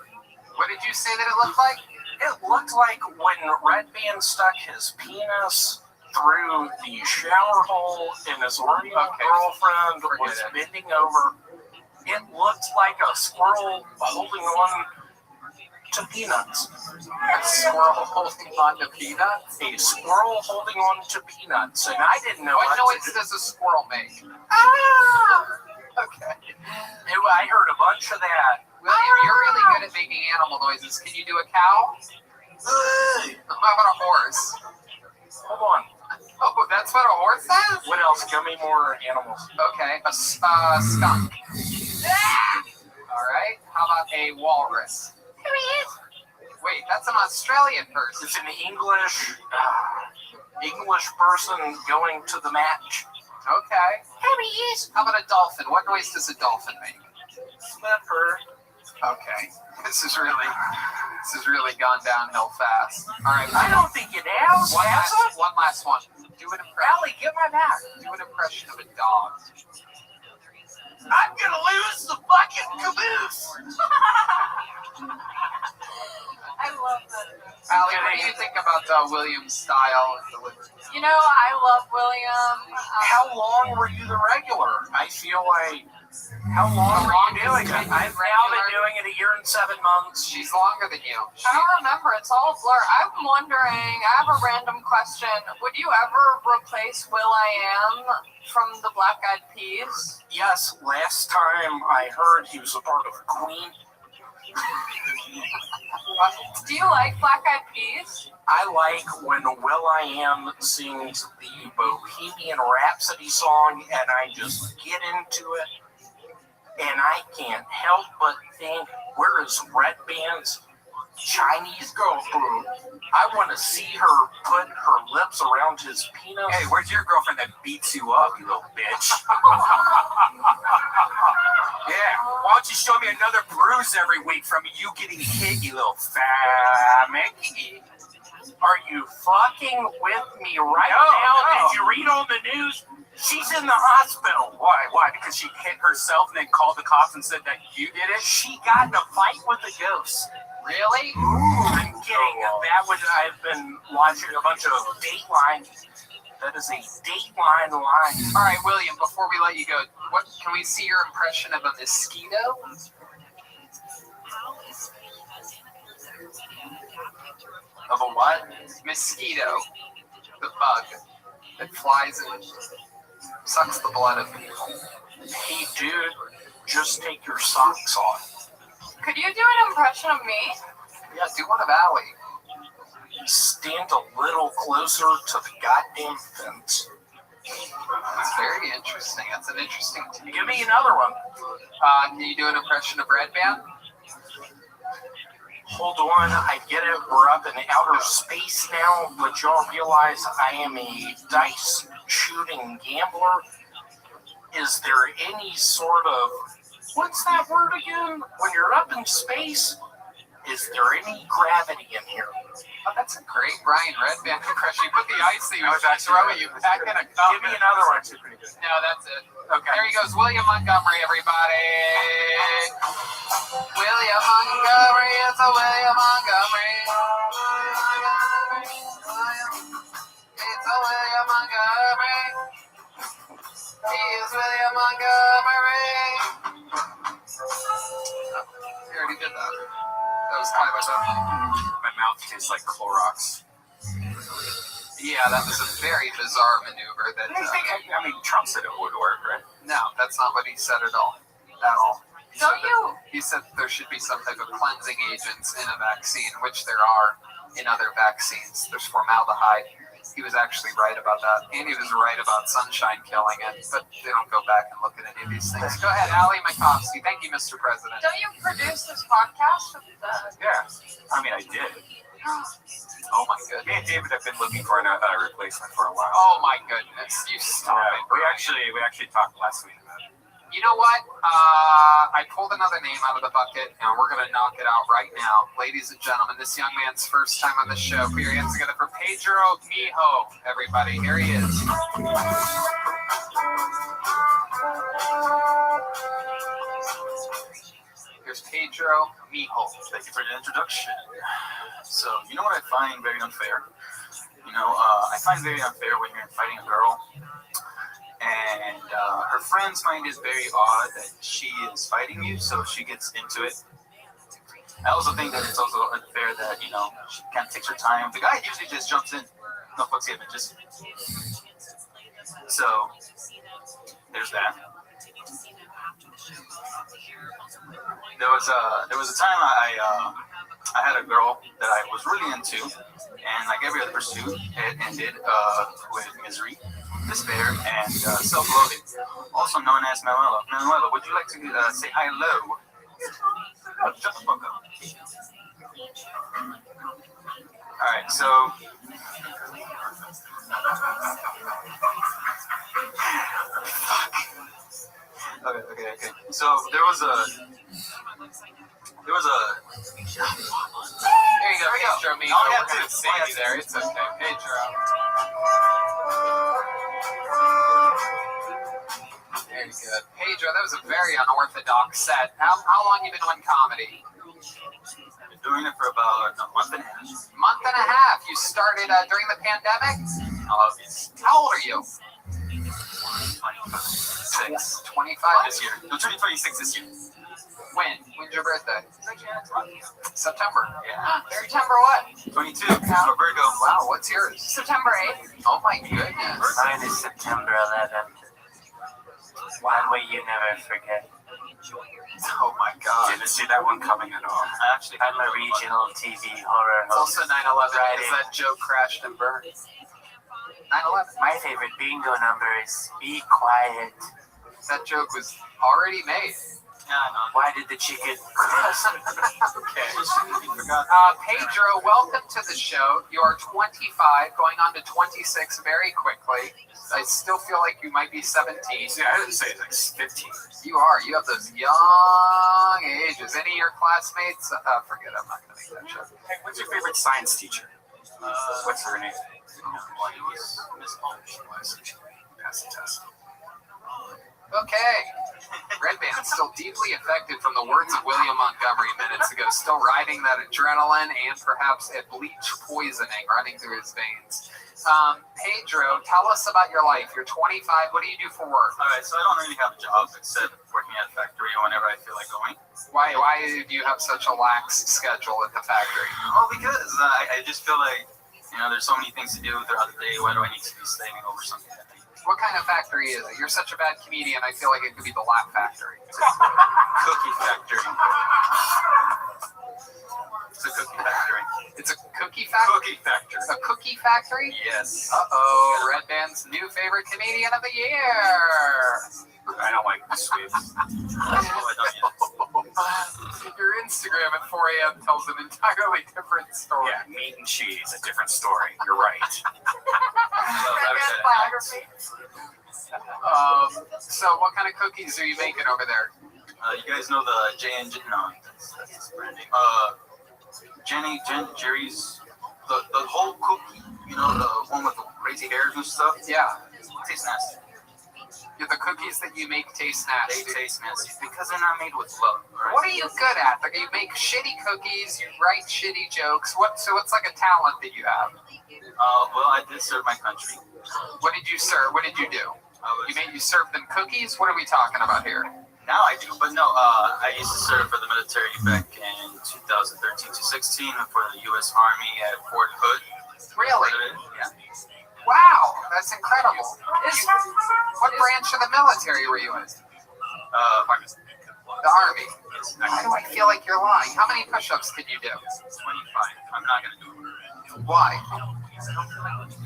what did you say that it looked like?
It looked like when Redban stuck his penis through the shower hole and his Oreo girlfriend was bending over. It looked like a squirrel holding on to peanuts.
A squirrel holding on to peanuts?
A squirrel holding on to peanuts. And I didn't know
What
what
noise
to do.
does a squirrel make? Okay.
I heard a bunch of that.
William, you're really good at making animal noises. Can you do a cow? How about a horse?
Hold on.
Oh, that's what a horse says?
What else? Give me more animals.
Okay, a skunk. All right. How about a walrus?
Here he is.
Wait, that's an Australian person.
It's an English person going to the match.
Okay.
Here he is.
How about a dolphin? What noise does a dolphin make?
Flipper.
Okay. This has really gone downhill fast. All right.
I don't think it has.
One
Has it?
last one. Do an impression.
Allie, get my back.
Do an impression of a dog.
I'm gonna lose the fucking caboose.
I love that.
Allie, what do you think about William's style and delivery?
You know, I love William.
How long were you the regular? I feel like. How long were you doing it? I've now been doing it 1 year and 7 months.
She's longer than you.
I don't remember. It's all a blur. I'm wondering, I have a random question. Would you ever replace Will.i.am from the Black Eyed Peas?
Yes, last time I heard he was a part of Queen.
Do you like Black Eyed Peas?
I like when Will.i.am sings the Bohemian Rhapsody song and I just get into it. And I can't help but think, where is Redban's Chinese girlfriend? I want to see her put her lips around his penis.
Hey, where's your girlfriend that beats you up, you little bitch? Yeah, why don't you show me another bruise every week from you getting hit, you little fammy?
Are you fucking with me right
No,
now?
no.
Did you read on the news? She's in the hospital.
Why? Because she hit herself and then called the cops and said that you did it?
She got in a fight with a ghost.
Really?
I'm kidding. I've been watching a bunch of Dateline. That is a Dateline line.
All right, William, before we let you go, what can we see your impression of a mosquito?
Of a what?
Mosquito. The bug that flies and sucks the blood of people.
Hey, dude, just take your socks off.
Could you do an impression of me?
Yeah, do one of Allie.
Stand a little closer to the goddamn fence.
That's very interesting. That's an interesting team.
Give me another one.
Can you do an impression of Redban?
Hold on, I get it. We're up in outer space now, but y'all realize I am a dice shooting gambler. Is there any sort of, what's that word again? When you're up in space, is there any gravity in here?
Oh, that's a great Brian Redban impression. You put the ice that you was trying to throw at you back in a cup.
Give me another one.
Actually pretty good.
No, that's it.
Okay.
There he goes, William Montgomery, everybody. William Montgomery, it's a William Montgomery. It's a William Montgomery. He is William Montgomery. You already did that. That was Tyler Dunn.
My mouth tastes like Clorox.
Yeah, that was a very bizarre maneuver. That
I mean, Trump said it would work, right?
no, that's not what he said at all. At all.
Don't you?
He said there should be some type of cleansing agents in a vaccine, which there are in other vaccines. There's formaldehyde. He was actually right about that. And he was right about sunshine killing it. But they don't go back and look at any of these things. Go ahead, Ali Makovsky. Thank you, Mr. President.
Don't you produce this podcast with the...
Yeah, I mean, I did.
Oh my goodness.
Me and David have been looking for a replacement for a while.
Oh my goodness. You stop it.
We
Brian.
actually talked last week about it.
You know what? I pulled another name out of the bucket, and we're going to knock it out right now. Ladies and gentlemen, this young man's first time on the show. Put your hands together for Pedro Mijo, everybody. Here he is. Here's Pedro Mijo.
Thank you for the introduction. So, you know what I find very unfair? I find very unfair when you're fighting a girl, and her friends find it very odd that she is fighting you, so she gets into it. I also think that it's also unfair that, she kind of takes her time. The guy usually just jumps in. No fucks given, just... So, there's that. There was a time I had a girl that I was really into, and like every other pursuit, it ended with misery, despair, and self-loathing, also known as Manuela. Manuela, would you like to say hello? Oh, shut the fuck up. Alright, so... Okay. So there was a... There you go, Pedro Mijo. We're going to see you there. It's okay, Pedro. Very good. Pedro, that was a very unorthodox set. How long you been doing comedy? I've been doing it for about a month and a half. Month and a half? You started during the pandemic? How old are you? 26. 25? This year. No, 26 this year. When? When's your birthday? September. Yeah.
September what?
22. I'm a Virgo.
Wow, what's yours?
September 8th.
Oh my goodness.
Mine is September 11th. One way you never forget.
Oh my God.
Didn't see that one coming at all.
I'm a regional TV horror
It's
host.
also 9/11 because that joke crashed and burned. 9/11.
My favorite bingo number is Be Quiet.
That joke was already made.
Why did the chicken...
Okay. Pedro, welcome to the show. You are 25, going on to 26 very quickly. I still feel like you might be 17.
See, I didn't say like 15.
You are. You have those young ages. Any of your classmates? Forget it. I'm not going to make that joke.
Hey, what's your favorite science teacher? What's her name?
Miss Holmes.
Pass the test.
Okay. Red Band's still deeply affected from the words of William Montgomery minutes ago, still riding that adrenaline and perhaps a bleach poisoning running through his veins. Pedro, tell us about your life. You're 25. What do you do for work?
All right, so I don't really have a job except working at a factory whenever I feel like going.
Why do you have such a lax schedule at the factory?
Well, because I just feel like, there's so many things to do throughout the day. Why do I need to be slaving over something that I
What kind of factory is it? You're such a bad comedian, I feel like it could be the Laugh Factory.
Cookie factory. It's a cookie factory.
It's a cookie factory?
Cookie factory.
A cookie factory?
Yes.
Uh-oh, Red Band's new favorite comedian of the year.
I don't like sweets.
Your Instagram at 4 a.m. tells an entirely different story.
Yeah, meat and cheese, a different story. You're right.
Biography.
So what kind of cookies are you making over there?
You guys know the J&J? No, that's branding. Jerry's, the whole cookie, the one with the crazy hairs and stuff?
Yeah.
It tastes nasty.
The cookies that you make taste nasty.
They taste nasty because they're not made with love. Right?
What are you good at? Like, you make shitty cookies, you write shitty jokes. So what's like a talent that you have?
Well, I did serve my country.
What did you serve? What did you do? You served them cookies? What are we talking about here?
Now I do, but no, I used to serve for the military back in 2013 to 16 for the U.S. Army at Fort Hood.
Really?
Yeah.
Wow, that's incredible. What branch of the military were you in? The Army. Why do I feel like you're lying? How many push-ups can you do?
25. I'm not gonna do it.
Why?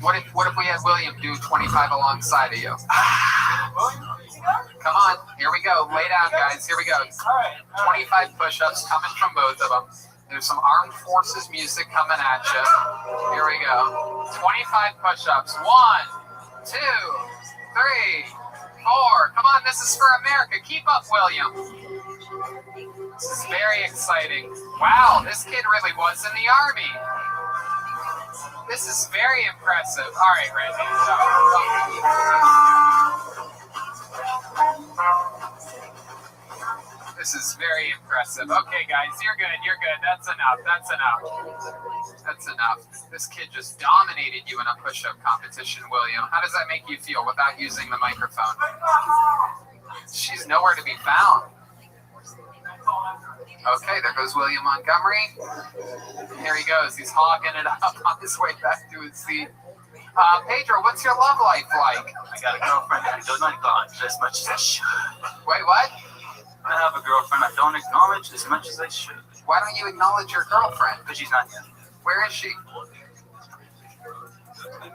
What if we had William do 25 alongside of you? Come on, here we go. Lay down, guys. Here we go. 25 push-ups coming from both of them. There's some armed forces music coming at you. Here we go. 25 push-ups. 1, 2, 3, 4. Come on, this is for America. Keep up, William. This is very exciting. Wow, this kid really was in the Army. This is very impressive. All right, Randy. This is very impressive. Okay, guys, you're good. You're good. That's enough. That's enough. That's enough. This kid just dominated you in a push-up competition, William. How does that make you feel without using the microphone? She's nowhere to be found. Okay, there goes William Montgomery. Here he goes. He's hogging it up on his way back to his seat. Pedro, what's your love life like?
I got a girlfriend that I don't acknowledge as much as I should.
Wait, what?
I have a girlfriend I don't acknowledge as much as I should.
Why don't you acknowledge your girlfriend?
Because she's not here.
Where is she?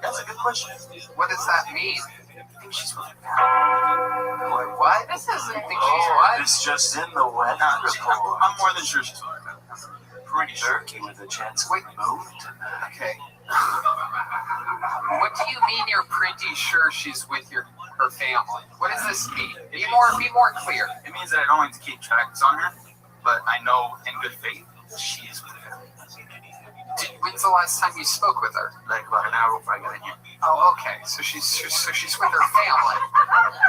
That's a good question.
What does that mean?
I think she's with her family.
What? This isn't. Think she's what?
It's just in the weather
Nah,
report.
I'm more than sure she's with her family.
Pretty turkey with a chance of moon tonight.
Okay. What do you mean you're pretty sure she's with her family? What does this mean? Be more clear.
It means that I don't like to keep tracks on her, but I know in good faith she is with her family.
When's the last time you spoke with her?
Like about an hour before I got in here.
Oh, okay. So she's with her family.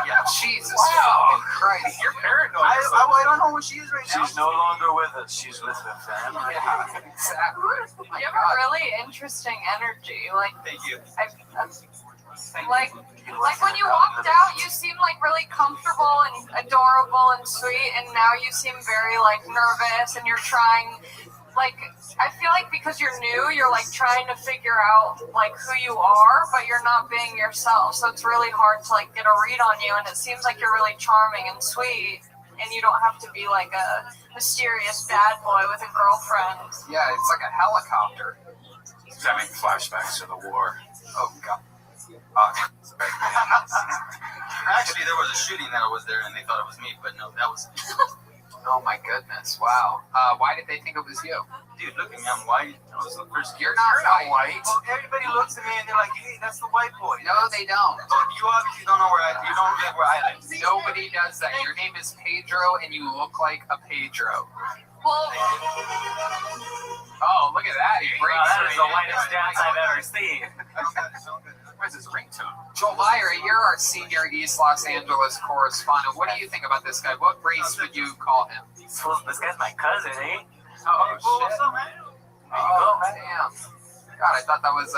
Yeah.
Jesus fucking Christ.
You're paranoid. I don't know where she is right now.
She's no longer with us. She's with her family.
Yeah, exactly.
You have a really interesting energy. Like,
Thank you.
like when you walked out, you seemed like really comfortable and adorable and sweet, and now you seem very like nervous, and you're trying. Like, I feel like because you're new, you're like trying to figure out like who you are, but you're not being yourself. So it's really hard to like get a read on you. And it seems like you're really charming and sweet, and you don't have to be like a mysterious bad boy with a girlfriend.
Yeah, it's like a helicopter.
It's having flashbacks to the war.
Oh God.
Actually, there was a shooting that was there, and they thought it was me, but no, that was.
Oh my goodness! Wow. Why did they think it was you?
Dude, look at me. I'm white. I was the first.
You're not white.
Well, everybody looks at me and they're like, "Hey, that's the white boy."
No, they don't.
But you obviously don't know you don't live where I live.
Nobody does that. Your name is Pedro, and you look like a Pedro.
Well,
Oh, look at that. He breaks
Wow, that is the
right in.
whitest dance I've ever seen.
Where's his ringtone? Joel Lyra, you're our senior East Los Angeles correspondent. What do you think about this guy? What race would you call him?
So this guy's my cousin, eh?
Oh,
What's
shit.
up, man?
Oh, damn. God, I thought that was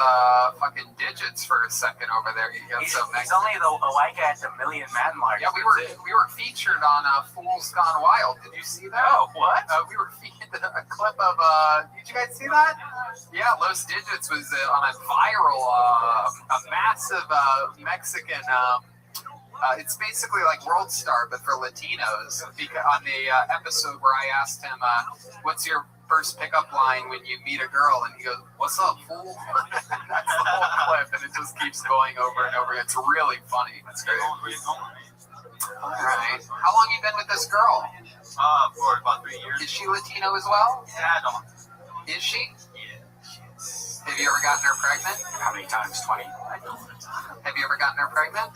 fucking digits for a second over there. You got
He's
so
only
Mexican.
a white guy at the Million Man March.
Yeah, we were featured on Fools Gone Wild. Did you see that?
Oh, what?
We were featured a clip of. Did you guys see that? Yeah, Los Digits was on a viral, a massive Mexican. It's basically like World Star, but for Latinos. Because on the episode where I asked him, "What's your first pickup line when you meet a girl?" and he goes, "What's up, fool?" That's the whole clip, and it just keeps going over and over. It's really funny. That's great. All right. How long you been with this girl?
For about 3 years.
Is she Latino as well?
Yeah, I don't.
Is she?
Yeah.
Have you ever gotten her pregnant?
How many times? 20.
Have you ever gotten her pregnant?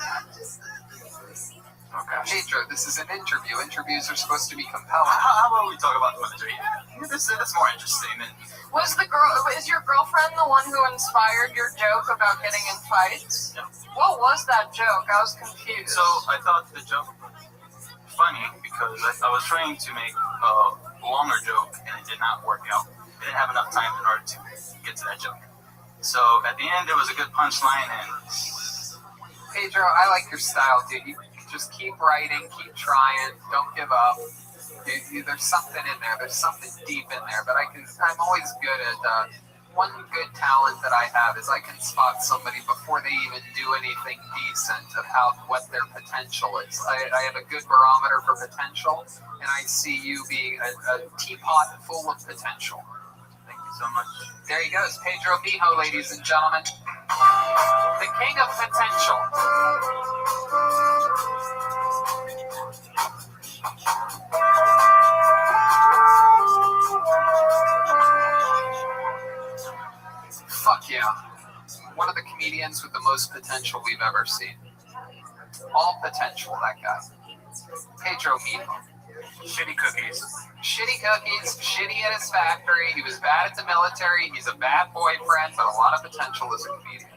Oh, gosh.
Pedro, this is an interview. Interviews are supposed to be compelling.
How about we talk about military? That's more interesting than.
is your girlfriend the one who inspired your joke about getting in fights?
Yeah.
What was that joke? I was confused.
So I thought the joke funny because I was trying to make a longer joke and it did not work out. I didn't have enough time in order to get to that joke. So at the end, it was a good punchline and.
Pedro, I like your style, dude. You just keep writing, keep trying, don't give up. There's something in there. There's something deep in there. But I'm always good at one good talent that I have is I can spot somebody before they even do anything decent of what their potential is. I have a good barometer for potential, and I see you being a teapot full of potential.
Thank you so much.
There he goes, Pedro Mijo, ladies and gentlemen. The king of potential. Fuck yeah. One of the comedians with the most potential we've ever seen. All potential, that guy. Pedro Mijo.
Shitty cookies.
Shitty cookies, shitty at his factory. He was bad at the military. He's a bad boyfriend, but a lot of potential as a comedian.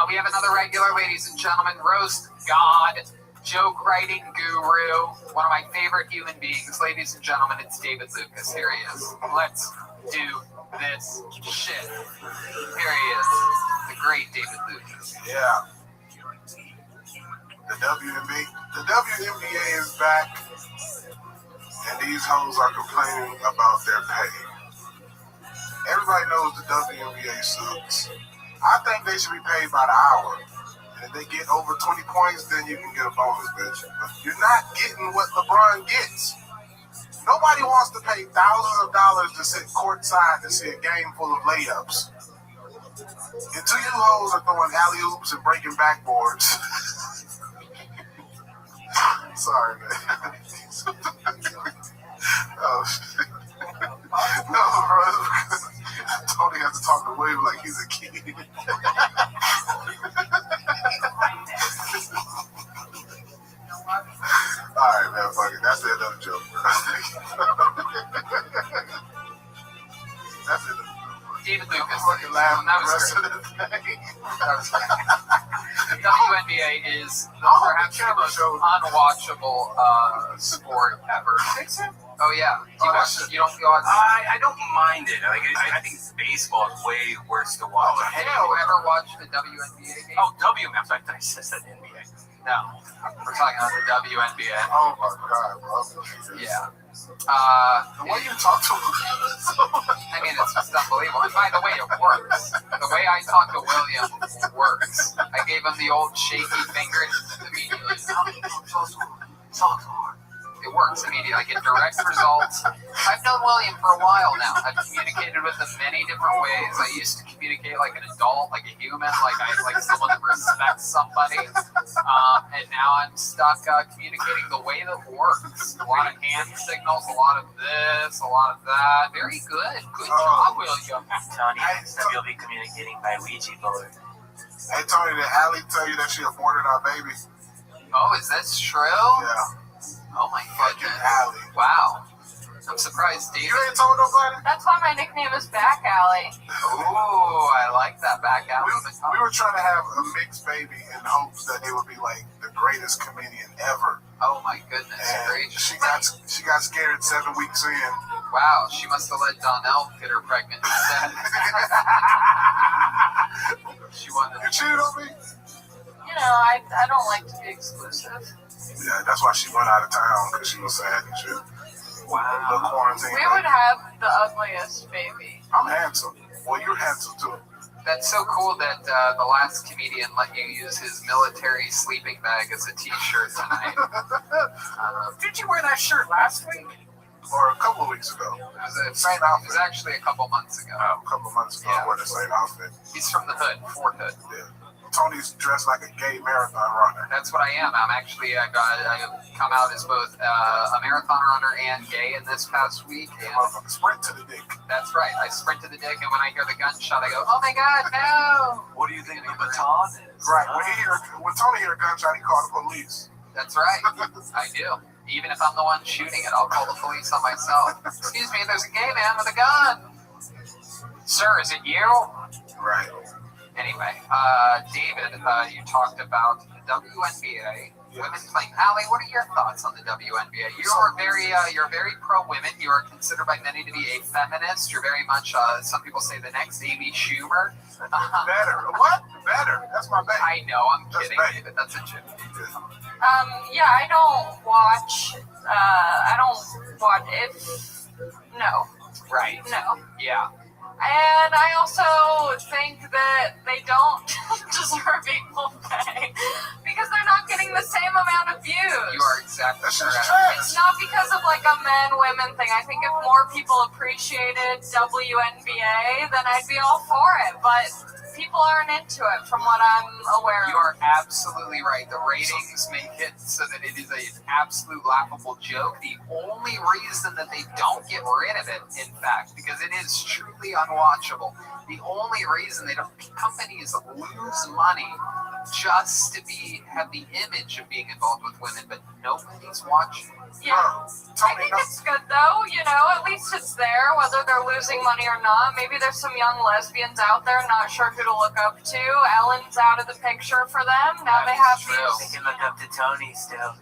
We have another regular, ladies and gentlemen, roast god, joke writing guru, one of my favorite human beings. Ladies and gentlemen, it's David Lucas. Here he is. Let's do this shit. Here he is, the great David Lucas.
Yeah. The WNBA is back, and these hoes are complaining about their pay. Everybody knows the WNBA sucks. I think they should be paid by the hour. And if they get over 20 points, then you can get a bonus, bitch. But you're not getting what LeBron gets. Nobody wants to pay thousands of dollars to sit courtside to see a game full of layups. Until you hoes are throwing alley-oops and breaking backboards. Sorry, man. Oh, shit. No, bro. Tony has to talk to William like he's a kid. Alright, man, fuck it. That's another joke, bro. That's it.
David Lucas.
Fucking laugh
That
the
was
rest
great.
of the day.
The WNBA is perhaps the most unwatchable sport ever. Oh yeah. Do you watch it? You don't watch it?
I don't mind it. Like, I think baseball is way worse to watch.
Have you ever watched the WNBA game?
Oh, WNBA. I thought I said NBA.
No. We're talking about the WNBA.
Oh my god, bro.
Yeah.
The way you talk to him.
I mean, it's just unbelievable. And by the way, it works. The way I talk to William works. I gave him the old shaky finger immediately. Talk hard. It works immediately. I get direct results. I've known William for a while now. I've communicated with him many different ways. I used to communicate like an adult, like a human, like someone that respects somebody. And now I'm stuck communicating the way that works. A lot of hand signals, a lot of this, a lot of that. Very good. Good job, William.
Tony, next time you'll be communicating by Ouija board.
Hey, Tony, did Allie tell you that she aborted our baby?
Oh, is this true?
Yeah.
Oh my
Fucking
goodness.
Allie.
Wow. I'm surprised, David.
You ain't told nobody?
That's why my nickname is Back Alley.
Ooh, I like that back out.
We were trying to have a mixed baby in hopes that they would be like the greatest comedian ever.
Oh my goodness
And
gracious.
she got scared 7 weeks in.
Wow, she must have let Donnell get her pregnant instead. She wanted
You cheated on me?
You know, I don't like to be exclusive.
Yeah, that's why she went out of town, because she was sad and shit.
Wow.
The quarantine.
We would have the ugliest baby.
I'm handsome. Well, you're handsome too.
That's so cool that the last comedian let you use his military sleeping bag as a t-shirt tonight.
Did you wear that shirt last week?
Or a couple of weeks ago.
It was actually a couple months ago.
A couple of months ago, I wore the same outfit.
He's from the hood, Fort Hood.
Yeah. Tony's dressed like a gay marathon runner.
That's what I am. I come out as both a marathon runner and gay in this past week.
Yeah, motherfucker, sprint to the dick.
That's right. I sprint to the dick, and when I hear the gunshot, I go, "Oh my God, no!"
What do you think the baton is?
Right. When Tony hear a gunshot, he called the police.
That's right. I do. Even if I'm the one shooting it, I'll call the police on myself. Excuse me, there's a gay man with a gun. Sir, is it you?
Right.
Anyway, David, you talked about the WNBA. Women playing. Allie, what are your thoughts on the WNBA? You're very pro-women. You are considered by many to be a feminist. You're very much, some people say, the next Amy Schumer.
Better. What? Better. That's my baby.
I know, I'm
That's
kidding,
right.
David. That's a joke.
Yeah, I don't watch. No.
Right.
No.
Yeah.
And I also think that they don't deserve equal pay because they're not getting the same amount of views.
You are exactly correct.
It's not because of like a men-women thing. I think if more people appreciated WNBA, then I'd be all for it. But people aren't into it, from what I'm aware of.
You are absolutely right. The ratings make it so that it is an absolute laughable joke. The only reason that they don't get rid of it, in fact, because it is truly unwatchable. The only reason companies lose money just to have the image of being involved with women, but nobody's watching.
Yeah, I think it's good though, at least it's there, whether they're losing money or not. Maybe there's some young lesbians out there not sure who to look up to. Ellen's out of the picture for them. Now they have
They can look up to Tony still.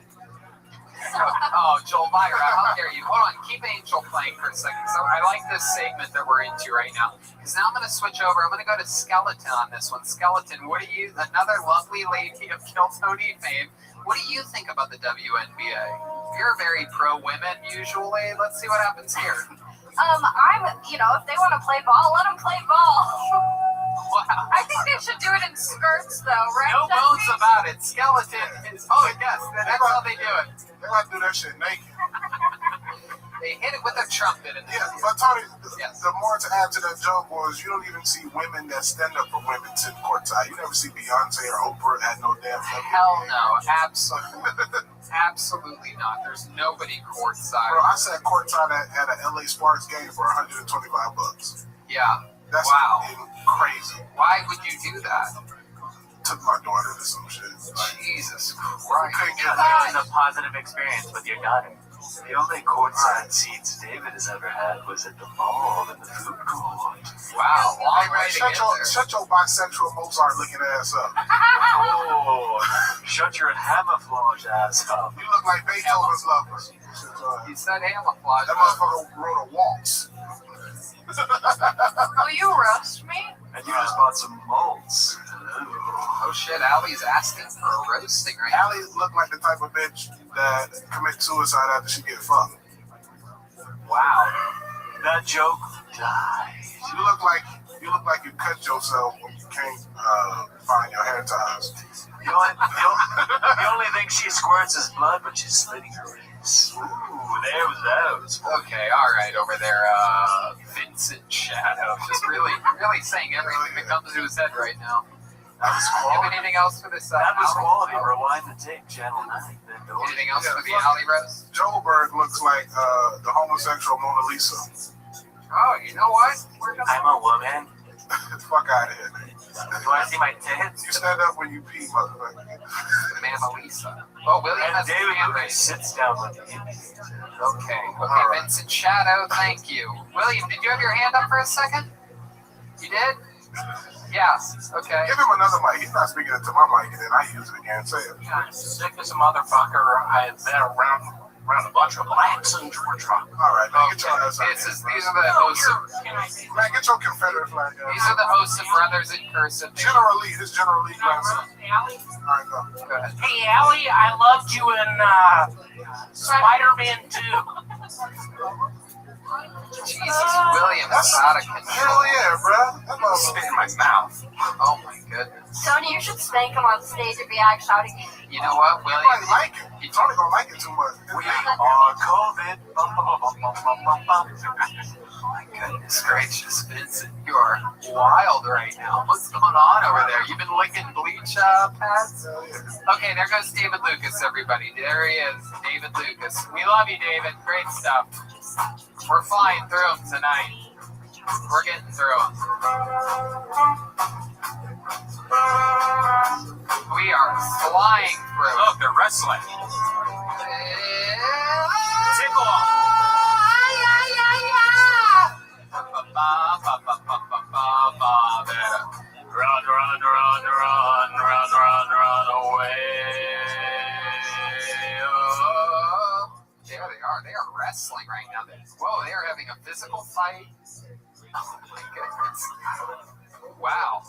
Oh, Joel Myra, how dare you? Hold on, keep Angel playing for a second. So I like this segment that we're into right now. Because now I'm going to switch over. I'm going to go to Skeleton on this one. Skeleton, another lovely lady of Kill Tony fame, what do you think about the WNBA? You're very pro-women usually. Let's see what happens here.
If they want to play ball, let them play ball.
Wow.
I think they should do it in skirts though, right?
No bones about it. Skeleton is, yes, that's how they do it.
They like to do that shit naked.
They hit it with a trumpet.
Yeah, but Tony,
Yes.
the more to add to that joke was you don't even see women that stand up for women sitting courtside. You never see Beyonce or Oprah at no damn level.
Hell no, absolutely not. There's nobody courtside.
Bro, I sat courtside at an LA Sparks game for $125.
Yeah.
That's
Wow.
crazy.
Why would you do that?
Took my daughter to some shit.
Jesus Christ.
Couldn't get
Having a positive experience with your daughter.
The only courtside seats David has ever had was at the mall in the food court.
Wow. Long way to
Shut
get
your,
there.
shut your bisexual Mozart looking ass up.
Oh, shut your camouflage ass up.
You look like Beethoven's lover.
You said camouflage.
That motherfucker wrote a waltz.
Will you roast me?
And you just bought some molds.
Oh shit, Allie's asking for a roasting right now.
Allie looked like the type of bitch that commits suicide after she get fucked.
Wow. That joke died.
You look like you cut yourself when you can't find your hair ties.
The only thing she squirts is blood when she's slitting her wrists. Ooh, there was those.
Okay, alright, over there, Vincent Shadow. Just really saying everything that comes to his head right now.
That was
You have
quality.
anything else for this?
That was
Alley?
quality. Rewind the tape, channel 9. Then go.
Anything else
Yeah,
for the Alley Rose?
Joelberg looks like the homosexual Mona Lisa.
Oh, you know what? We're gonna...
I'm a woman.
Fuck out of here, man.
You want to see my tits?
You stand up when you pee, motherfucker.
Mona Lisa. Oh, William
And
has
David
a hand
Lucas
raised.
sits down with the
Okay,
Alright.
Vincent Shadow, thank you. William, did you have your hand up for a second? You did? Yeah, okay.
Give him another mic. He's not speaking into my mic, and then I use it again. Say it.
I'm sick as a motherfucker. I've been around a bunch of blacks in Georgia.
All right, man. Get your
Okay.
ass out
These
here,
are the hosts of,
man, get your Confederate flag out.
these are the hosts of Brothers in Cursive.
General Lee. This General Lee grandson. All right, go.
Go ahead.
Hey, Allie, I loved you in Spider-Man 2.
Jesus, William is out of
Hell
control.
yeah, bro. That motherfucker.
Spit in my mouth. Oh my goodness.
Tony, you should spank him on stage and be like shouting.
You know what,
He might
William?
like it. Tony gonna like it too much.
We are COVID.
My goodness gracious, Vincent, you are wild right now. What's going on over there? You've been licking bleach pads?
Hell yeah.
Okay, there goes David Lucas, everybody. There he is, David Lucas. We love you, David. Great stuff. We're flying through them tonight. We're getting through them. We are flying through.
Look, they're wrestling. Tickle off.
Run away.
There they are. They are wrestling right now. Whoa, they are having a physical fight. Oh my goodness. Wow.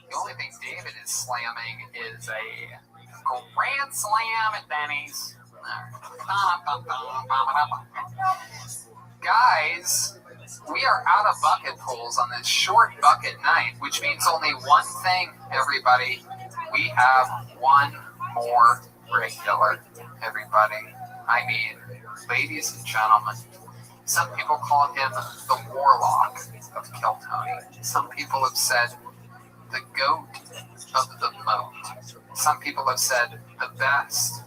The only thing David is slamming is a grand slam at Benny's. Guys, We are out of bucket pools on this short bucket night, which means only one thing, everybody. We have one more regular, everybody. I mean, ladies and gentlemen, some people call him the warlock of Kiltony. Some people have said the goat of the moat. Some people have said the best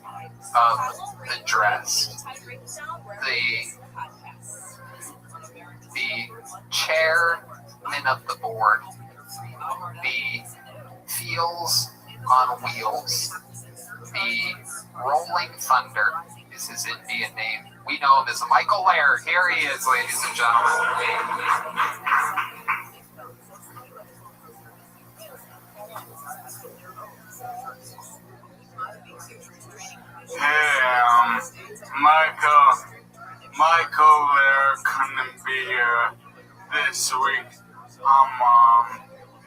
of the dressed. The chairman of the board. The feels on wheels. The rolling thunder is his Indian name. We know him as Michael Laird. Here he is, ladies and gentlemen.
Hey, Michael Laird couldn't be here this week. I'm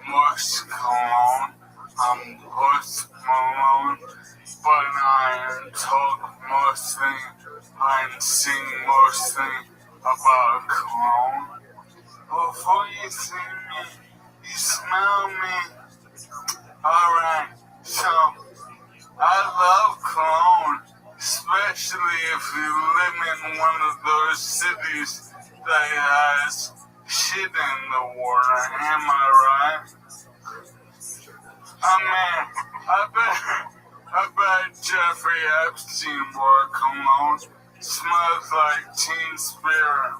Musk Cologne. I'm Post Malone, but I talk mostly, I sing mostly about cologne. Before you see me, you smell me. Alright, so I love cologne, especially if you live in one of those cities that has shit in the water. Am I right? I mean, I bet Jeffrey Epstein wore cologne. Smells like Teen Spirit.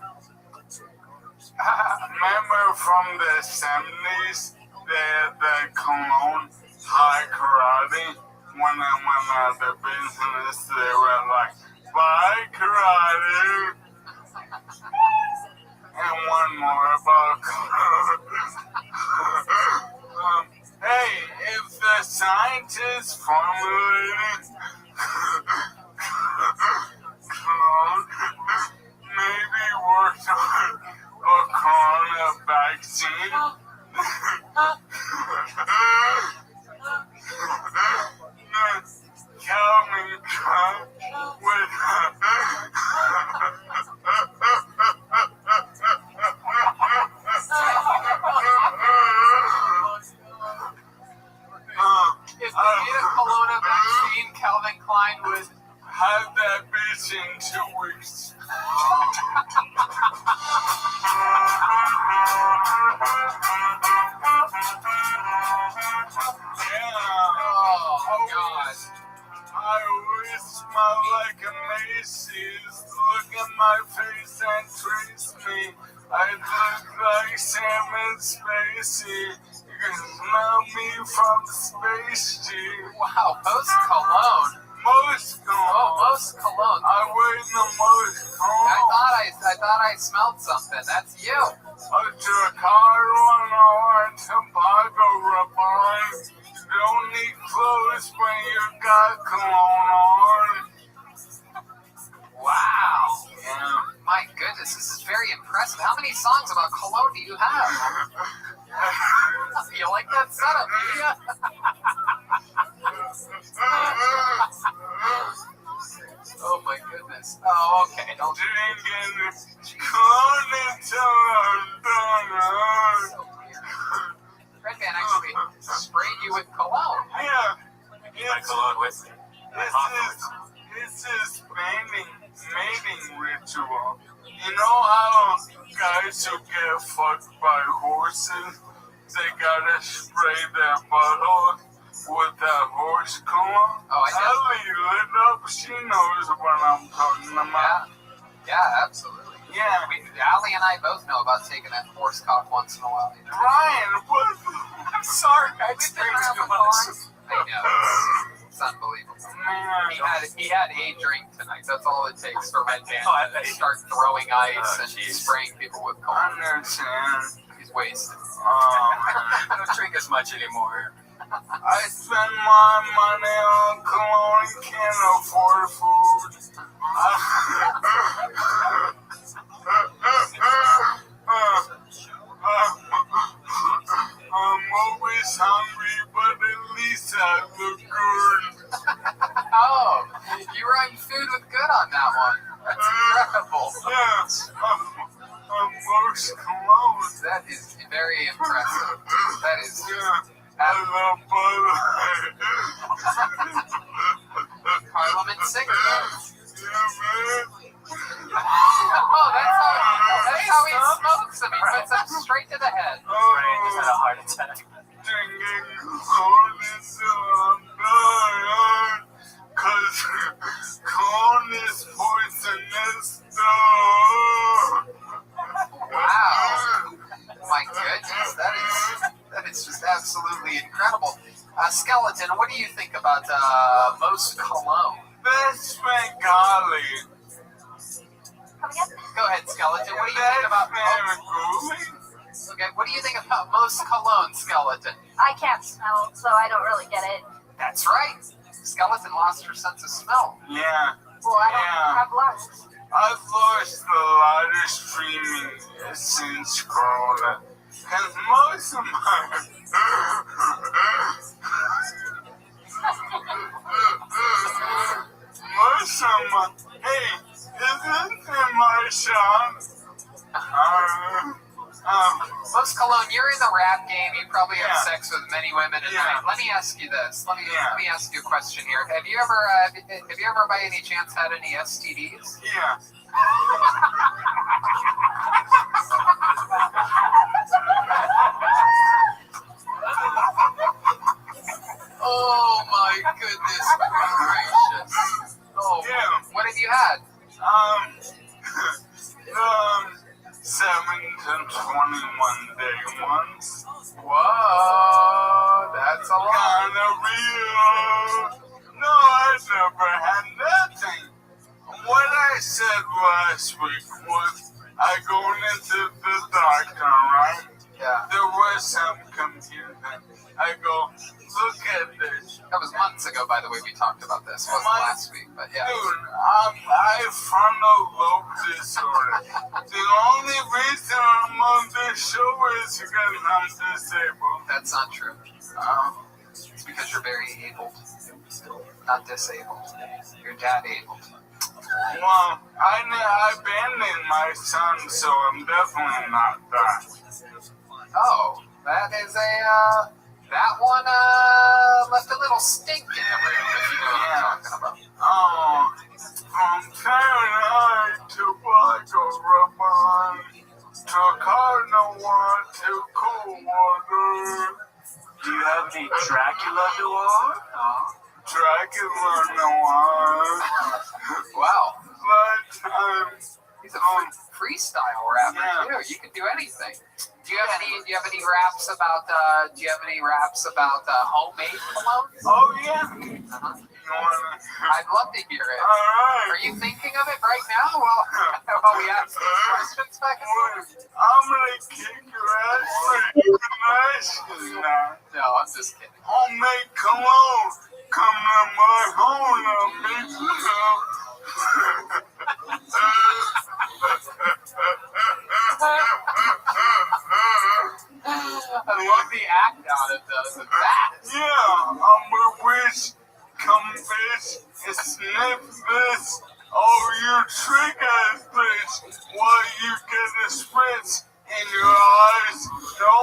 Remember from the 70s, they had that cologne, High Karate? When they went out of business, they were like, bye karate. And one more about hey, if the scientists formulated cologne maybe worked on a corona vaccine, Calvin Trump would
If we need a corona vaccine, Calvin Klein would
have that bitch in 2 weeks.
Oh, God.
I always smell like a Macy's. Look at my face and trace me. I look like Sam and Spacey. You can smell me from Space G.
Wow, most cologne.
Most cologne.
Oh, most cologne.
I wear the most cologne.
I thought I smelled something. That's you.
A Chicago and Tobacco Rabbi. Don't need clothes when you got cologne on.
Wow. Yeah. My goodness, this is very impressive. How many songs about cologne do you have? You like that setup, do you? Oh my goodness. Oh, okay. Don't
cologne until I'm done.
Red Man actually sprayed you with cologne.
Yeah.
My cologne with me.
This is mating ritual. You know how guys who get fucked by horses, they gotta spray their butthole with that horse cologne?
Oh, I know.
Ellie lit up, she knows what I'm talking about.
Yeah, absolutely.
Yeah.
Allie and I both know about taking that horse cock once in a while.
Brian, what?
I'm sorry, I experienced too much.
I know. It's unbelievable.
Man.
He had a drink tonight. That's all it takes for Red Band to start throwing ice and spraying people with
I
cologne.
understand.
He's wasted.
I don't drink as much anymore.
I spend my money on cologne and can't afford food. I'm always hungry, but at least I look good.
Oh, you rhymed food with good on that one. That's incredible.
Yes, I'm most cologne.
That is very impressive. That is.
I love
Parliament cigarettes.
Yeah, man.
Oh, that's how he smokes them. He puts them straight to the head.
Right, just had a heart attack.
Drinking cologne until I'm done. Cause cologne is poisonous stuff.
Wow. My goodness, that is just absolutely incredible. Skeleton, what do you think about most cologne?
That's Bengali.
Come again?
Go ahead, Skeleton. What do you think about Okay, what do you think about most cologne, Skeleton?
I can't smell, so I don't really get it.
That's right. Skeleton lost her sense of smell.
Yeah.
Well, I don't have lungs.
I've lost a lot of streaming since Corona. Cause most of my hey, isn't in my shop?
Most cologne, you're in the rap game. You probably have sex with many women a night. Let me ask you this. Let me ask you a question here. Have you ever by any chance had any STDs?
Yeah.
Oh my goodness gracious. Oh,
Yeah.
what have you had?
7 to 21 day ones.
Whoa, that's a lot.
Gonorrhea. No, I never had nothing. What I said last week was I go into the doctor, right?
Yeah.
There was some confusion. I go, look at this.
That was months ago, by the way, we talked about this. It wasn't last week, but yeah.
Dude, I have frontal lobe disorder. The only reason I'm on this show is because I'm disabled.
That's not true. It's because you're very abled. Not disabled. You're dad-abled.
Well, I abandoned my son, so I'm definitely not that.
Oh, that is that one left a little stink in the room, if you know what I'm talking about.
Oh, from Fahrenheit to Black to Cardinal Water to cool water.
Do you have any Dracula Noir?
Dracula Noir.
Wow.
But,
he's a freestyle rapper too. You can do anything. Do you have any raps about homemade cologne?
Oh yeah.
I'd love to hear it.
All right.
Are you thinking of it right now? While we ask these questions back and forth?
I'm gonna kick your ass for your now.
No, I'm just kidding.
Homemade cologne. Come to my home and make love.
I love the act out of that.
Yeah, I'm a witch. Come bitch and sniff this. Oh, you trick ass bitch. While you get the spritz in your eyes. No,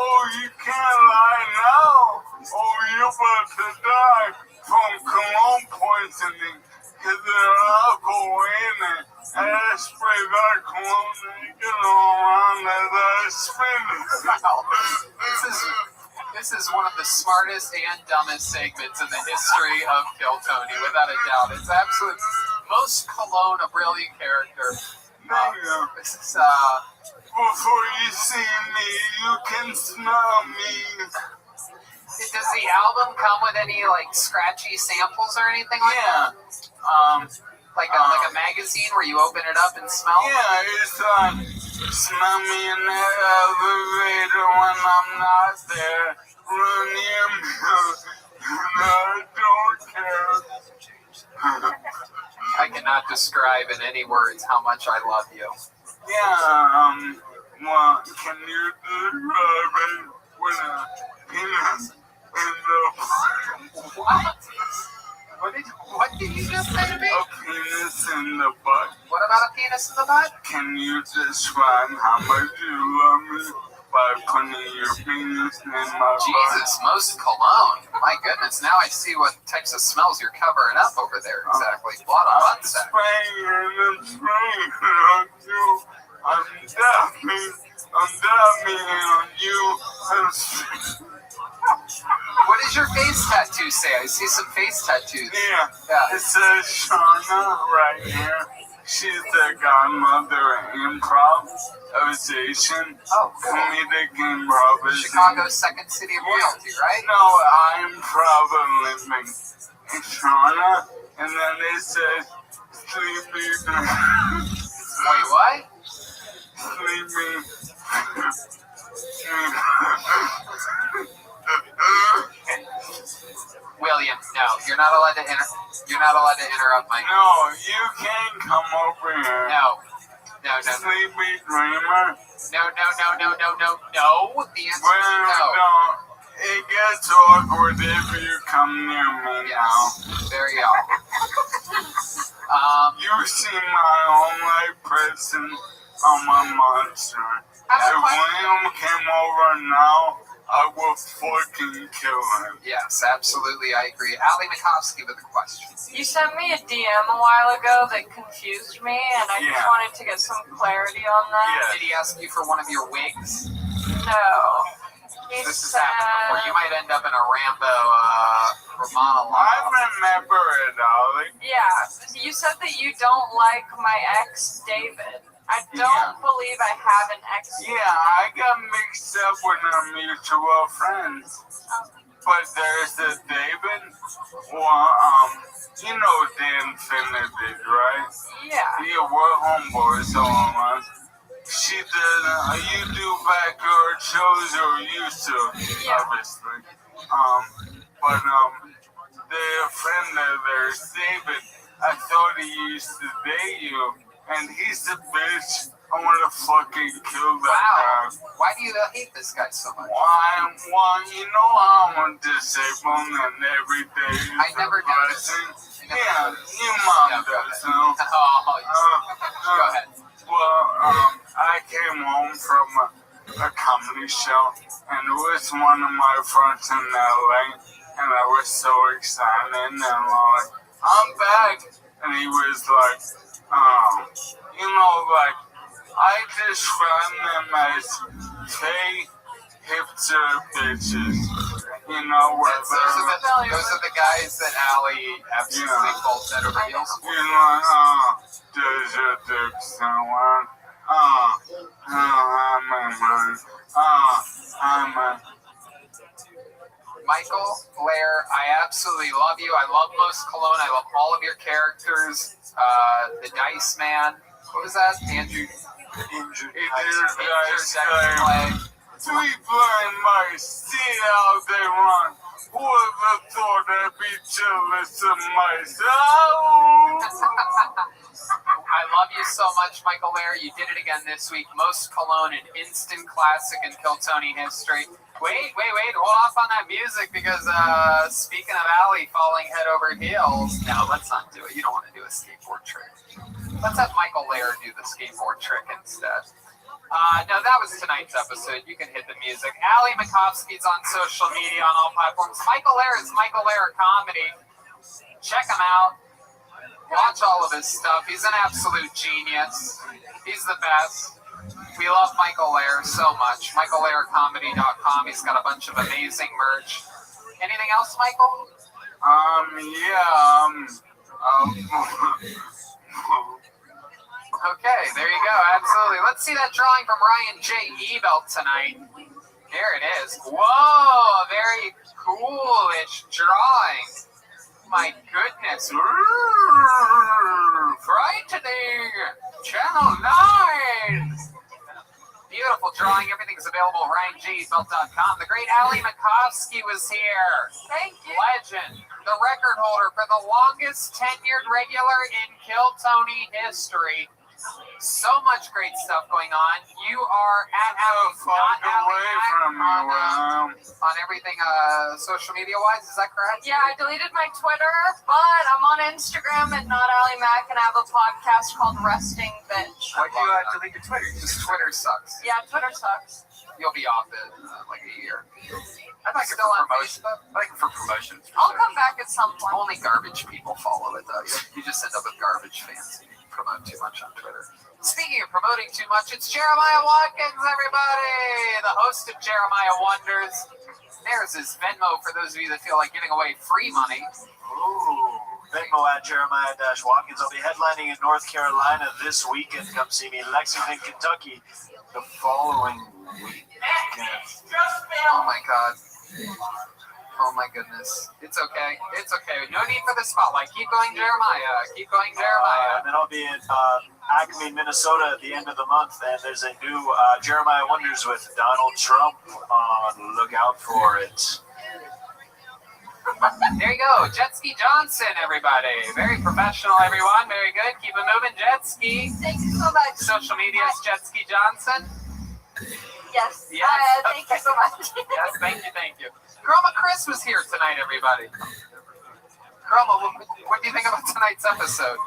you can't lie now. Oh, you about to die from cologne poisoning. Cause there's alcohol in it. And I spray that cologne and you get around as I spin it.
This is one of the smartest and dumbest segments in the history of Kill Tony, without a doubt. It's absolute most cologne, a brilliant character. This is
Before you see me, you can smell me.
Does the album come with any like scratchy samples or anything like that? Like a magazine where you open it up and smell?
Yeah, it's smell me in the elevator when I'm not there. Run near me, I don't care.
I cannot describe in any words how much I love you.
Yeah, well, can you describe it with a penis in the
What? What did you just say to me?
A penis in the butt.
What about a penis in the butt?
Can you describe how much you love me by putting your penis in my
Jesus, most cologne. My goodness, now I see what types of smells you're covering up over there exactly. Blood on butt sack.
I'm dabbing on you.
What does your face tattoo say? I see some face tattoos.
Yeah. It says Shauna right here. She's the godmother of improvisation.
Oh, cool.
Comedic improvisation.
Chicago's second city of royalty, right?
No, I'm proud of living in Shauna. And then it says sleepy.
Wait, what?
Sleepy.
William, no, you're not allowed to interrupt my.
No, you can't come over here.
No.
Sleepy dreamer.
No. The answer is no.
It gets awkward if you come near me now.
Very awkward.
You see my own life present on my monster. If William came over now, I will fucking kill him.
Yes, absolutely, I agree. Ali Makovsky with a question.
You sent me a DM a while ago that confused me, and I just wanted to get some clarity on that.
Yeah.
Did he ask you for one of your wigs?
No.
This has happened before. You might end up in a Rambo monologue.
I remember it, Ali.
Yeah, you said that you don't like my ex, David. I don't believe I have an ex.
Yeah, I got mixed up with our mutual friends. But there's a David. Well, you know the Infinity, right?
Yeah.
Yeah, we're homeboys, so she did, you do backyard shows or used to, obviously. But the friend of theirs, David, I thought he used to date you, and he's a bitch. I want to fucking kill that guy.
Why do you hate this guy so much?
Why? Well, you know how I'm disabled and every day is
I never noticed.
Yeah, your mom does, no?
Go ahead.
Well, I came home from a comedy show, and it was one of my friends in LA, and I was so excited, and I'm like, I'm back, and he was like, you know, like, I describe them as fake hipster bitches, you know, where
those are the guys that Ali absolutely falls head over heels for.
You know, does your dick somewhere?
Michael Lair, I absolutely love you. I love Most Cologne. I love all of your characters. The Dice Man. What was that? Andrew Dice Clay.
We blind mice, see how they run. Who ever thought I'd be jealous of myself?
I love you so much, Michael Lair. You did it again this week. Most Cologne, an instant classic in Kill Tony history. Wait. Hold off on that music because speaking of Ali falling head over heels, no, let's not do it. You don't want to do a skateboard trick. Let's have Michael Lair do the skateboard trick instead. No, that was tonight's episode. You can hit the music. Ali Makovsky's on social media on all platforms. Michael Lair is Michael Lair Comedy. Check him out. Watch all of his stuff. He's an absolute genius. He's the best. We love Michael Lair so much. MichaelLairComedy.com. He's got a bunch of amazing merch. Anything else, Michael? Okay, there you go. Absolutely. Let's see that drawing from Ryan J. Ebelt tonight. There it is. Whoa, very coolish drawing. My goodness. Frightening. Channel 9. Beautiful drawing. Everything's available at RyanJebelt.com. The great Ali Makovsky was here.
Thank you.
Legend. The record holder for the longest tenured regular in Kill Tony history. So much great stuff going on. You are at Alley, not
away from me,
on everything social media wise. Is that correct?
Yeah, I deleted my Twitter, but I'm on Instagram at Not Allie Mac, and I have a podcast called Resting Bitch.
Why'd you delete your Twitter? Because Twitter sucks.
Yeah, Twitter sucks.
You'll be off it in like a year.
I'd like it
Still
for
on
promotion.
Facebook?
I like it for promotion.
I'll come back at some point.
Only garbage people follow it though. You just end up with garbage fans. You promote too much on Twitter. Speaking of promoting too much, it's Jeremiah Watkins, everybody! The host of Jeremiah Wonders. There's his Venmo for those of you that feel like giving away free money.
Ooh, Venmo at Jeremiah-Watkins. I'll be headlining in North Carolina this weekend. Come see me in Lexington, Kentucky the following weekend.
Oh my god. Oh my goodness. It's okay. It's okay. No need for the spotlight. Keep going, Jeremiah. Keep going, Jeremiah.
And then I'll be in Acme, Minnesota at the end of the month. And there's a new Jeremiah Wonders with Donald Trump on. Look out for it.
There you go. Jet Ski Johnson, everybody. Very professional, everyone. Very good. Keep it moving, Jet Ski.
Thank you so much.
Social media is Jet Ski Johnson.
Yes.
Yes.
Thank you so much.
Yes, thank you, thank you. Chroma Chris was here tonight, everybody. Chroma, what do you think about tonight's episode?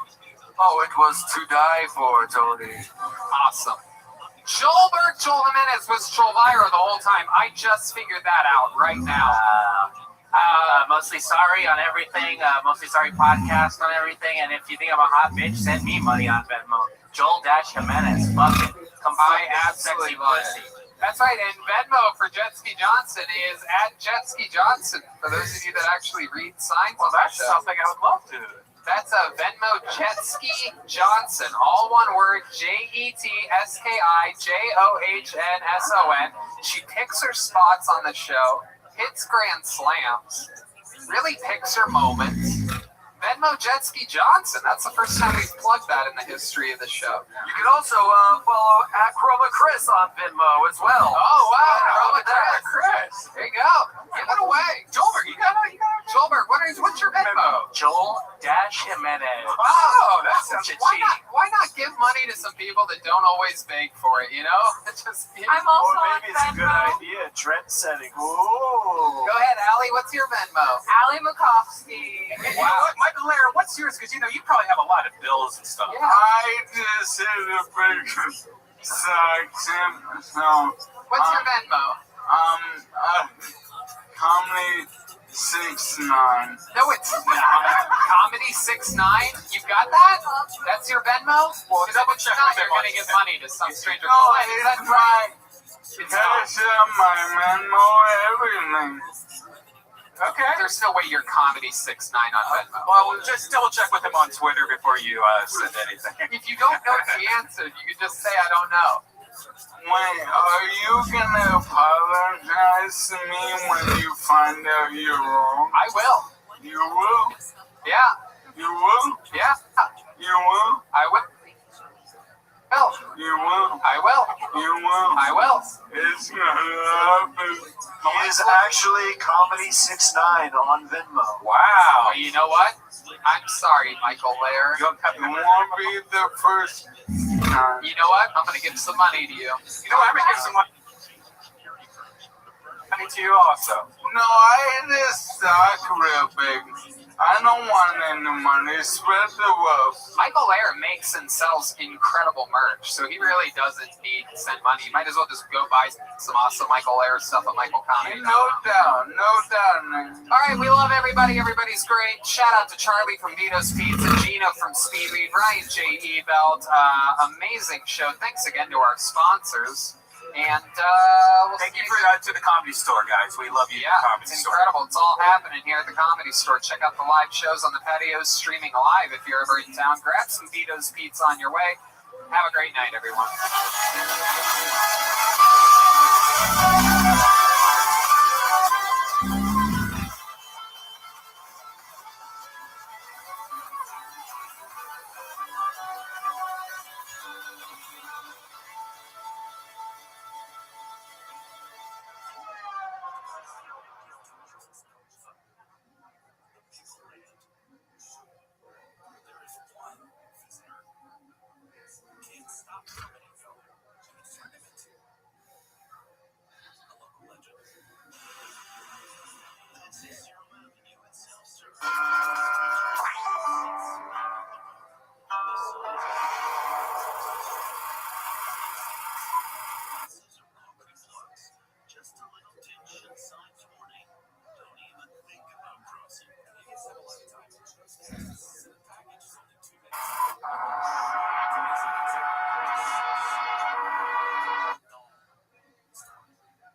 Oh, it was to die for, Tony.
Awesome. Joel Jimenez was Joelvira the whole time. I just figured that out right now.
Mostly sorry on everything. Mostly sorry podcast on everything. And if you think I'm a hot bitch, send me money on Venmo. Joel-Jimenez. Fuck it. Come
I
find
absolutely
sexy
love
pussy.
it. That's right, and Venmo for Jet Ski Johnson is at Jet Ski Johnson. For those of you that actually read signs,
Well, that's something I would love to.
That's a Venmo Jet Ski Johnson, all one word, JetSkiJohnson. She picks her spots on the show, hits grand slams, really picks her moments. Venmo Jet Ski Johnson. That's the first time we've plugged that in the history of the show.
You can also follow at Chroma Chris on Venmo as well.
Oh, wow. Chris. There you go. Give it away. Joelberg, you got it? Joelberg, what's your Venmo?
Joel-Jimenez.
Oh, that sounds why not give money to some people that don't always beg for it, you know?
I'm also
Or
on
maybe it's a good
Venmo.
idea. Trend setting. Ooh.
Go ahead, Allie. What's your Venmo?
Allie Makovsky.
You know what, Michael Lair, what's yours? Because, you probably have a lot of bills and stuff.
Yeah.
I just hit a big section. So,
What's your Venmo?
Comedy 69.
No, it's Comedy 69. You got that? That's your Venmo?
Well, double check
Not
with
you're
them
going to give money to some stranger.
No,
Is that
it's
right?
my cash up, my Venmo, everything.
Okay. There's no way you're Comedy 69 on Venmo.
Well, just double check with him on Twitter before you send anything.
If you don't know the answer, you can just say, I don't know.
Wait, are you gonna apologize to me when you find out you're wrong?
I will.
You will?
Yeah.
You will?
Yeah.
You will?
I will.
You will?
I will.
You will?
I will.
It's gonna happen.
He is actually Comedy 69 on Venmo.
Wow. You know what? I'm sorry, Michael Lair.
You won't be the first time.
You know what? I'm going to give some money to you.
You know what? I'm going to give some money to you also.
No, I hit this stock real big. I don't want any money. Spread the wealth.
Michael Lair makes and sells incredible merch, so he really doesn't need to send money. You might as well just go buy some awesome Michael Lair stuff at Michael Comedy.
No doubt. No doubt.
All right, we love everybody. Everybody's great. Shout out to Charlie from Vito's Pizza, Gino from Speedweed, Ryan J.E. Belt. Amazing show. Thanks again to our sponsors. And we'll
Thank you to the Comedy Store, guys. We love you,
Yeah,
Comedy
it's
Store.
incredible. It's all happening here at the Comedy Store. Check out the live shows on the patios, streaming live if you're ever in town. Grab some Vito's Pizza on your way. Have a great night, everyone.
Can't stop.
Just a little tension, signs warning. Don't even think about crossing. He said a lot of times it's just a package is only 2 minutes.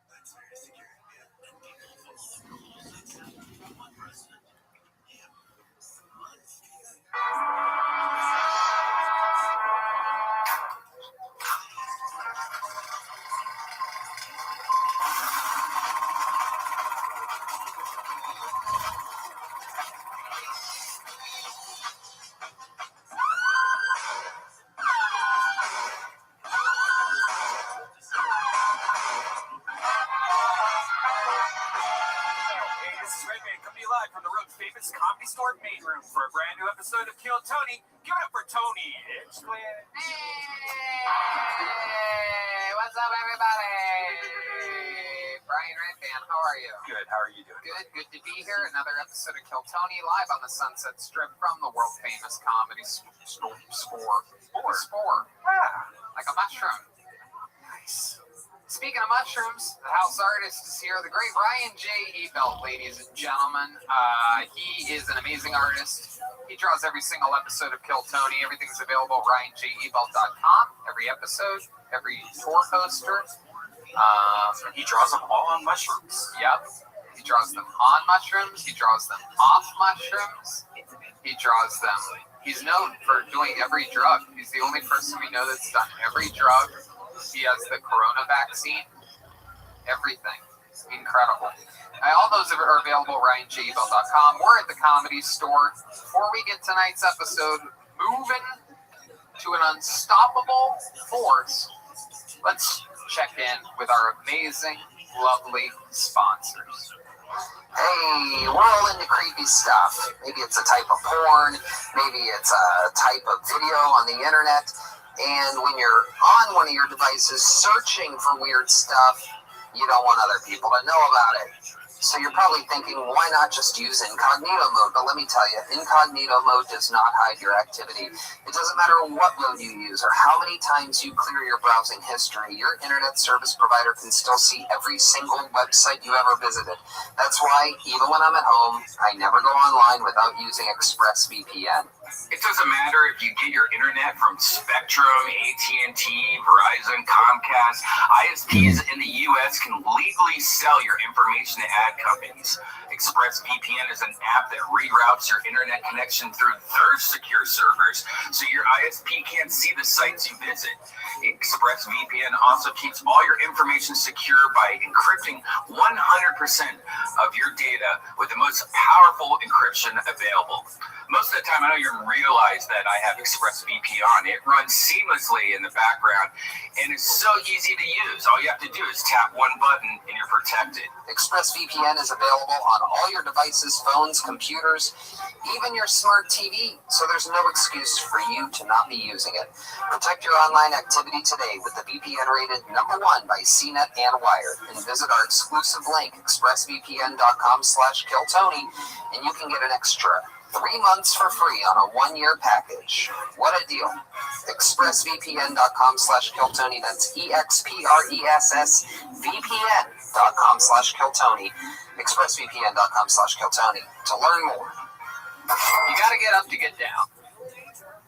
That's very secure. And people follow the rules except one president. Him.
Live from the world's famous comedy store main room for a brand new episode of Kill Tony. Give it up for Tony Hinchcliffe.
Hey, what's up, everybody? Brian Redband, how are you?
Good. How are you doing?
Good to be here. Another episode of Kill Tony live on the Sunset Strip from the world famous comedy store. Spore.
Ah,
Like a mushroom.
nice.
Speaking of mushrooms, the house artist is here, the great Ryan J. Ebelt, ladies and gentlemen. He is an amazing artist. He draws every single episode of Kill Tony. Everything's available at RyanJEbelt.com. Every episode, every tour poster.
He draws them all on mushrooms.
Yep. He draws them on mushrooms. He draws them off mushrooms. He draws them. He's known for doing every drug. He's the only person we know that's done every drug. He has the corona vaccine. Everything. Incredible. All those are available at RyanJEbelt.com. We're at the Comedy Store. Before we get tonight's episode moving to an unstoppable force, let's check in with our amazing, lovely sponsors. Hey, we're all into creepy stuff. Maybe it's a type of porn. Maybe it's a type of video on the internet. And when you're on one of your devices searching for weird stuff, you don't want other people to know about it. So you're probably thinking, why not just use incognito mode? But let me tell you, incognito mode does not hide your activity. It doesn't matter what mode you use or how many times you clear your browsing history. Your internet service provider can still see every single website you ever visited. That's why, even when I'm at home, I never go online without using ExpressVPN.
It doesn't matter if you get your internet from Spectrum, AT&T, Verizon, Comcast. ISPs in the U.S. can legally sell your information to ad companies. ExpressVPN is an app that reroutes your internet connection through their secure servers so your ISP can't see the sites you visit. ExpressVPN also keeps all your information secure by encrypting 100% of your data with the most powerful encryption available. Most of the time, I don't even realize that I have ExpressVPN on. It runs seamlessly in the background, and it's so easy to use. All you have to do is tap one button, and you're protected.
ExpressVPN is available on all your devices, phones, computers, even your smart TV, so there's no excuse for you to not be using it. Protect your online activity today with the VPN rated #1 by CNET and Wired, and visit our exclusive link, expressvpn.com/KillTony, and you can get an extra 3 months for free on a 1-year package. What a deal. ExpressVPN.com/KillTony. That's ExpressVPN.com/KillTony. ExpressVPN.com/KillTony to learn more. You got to get up to get down.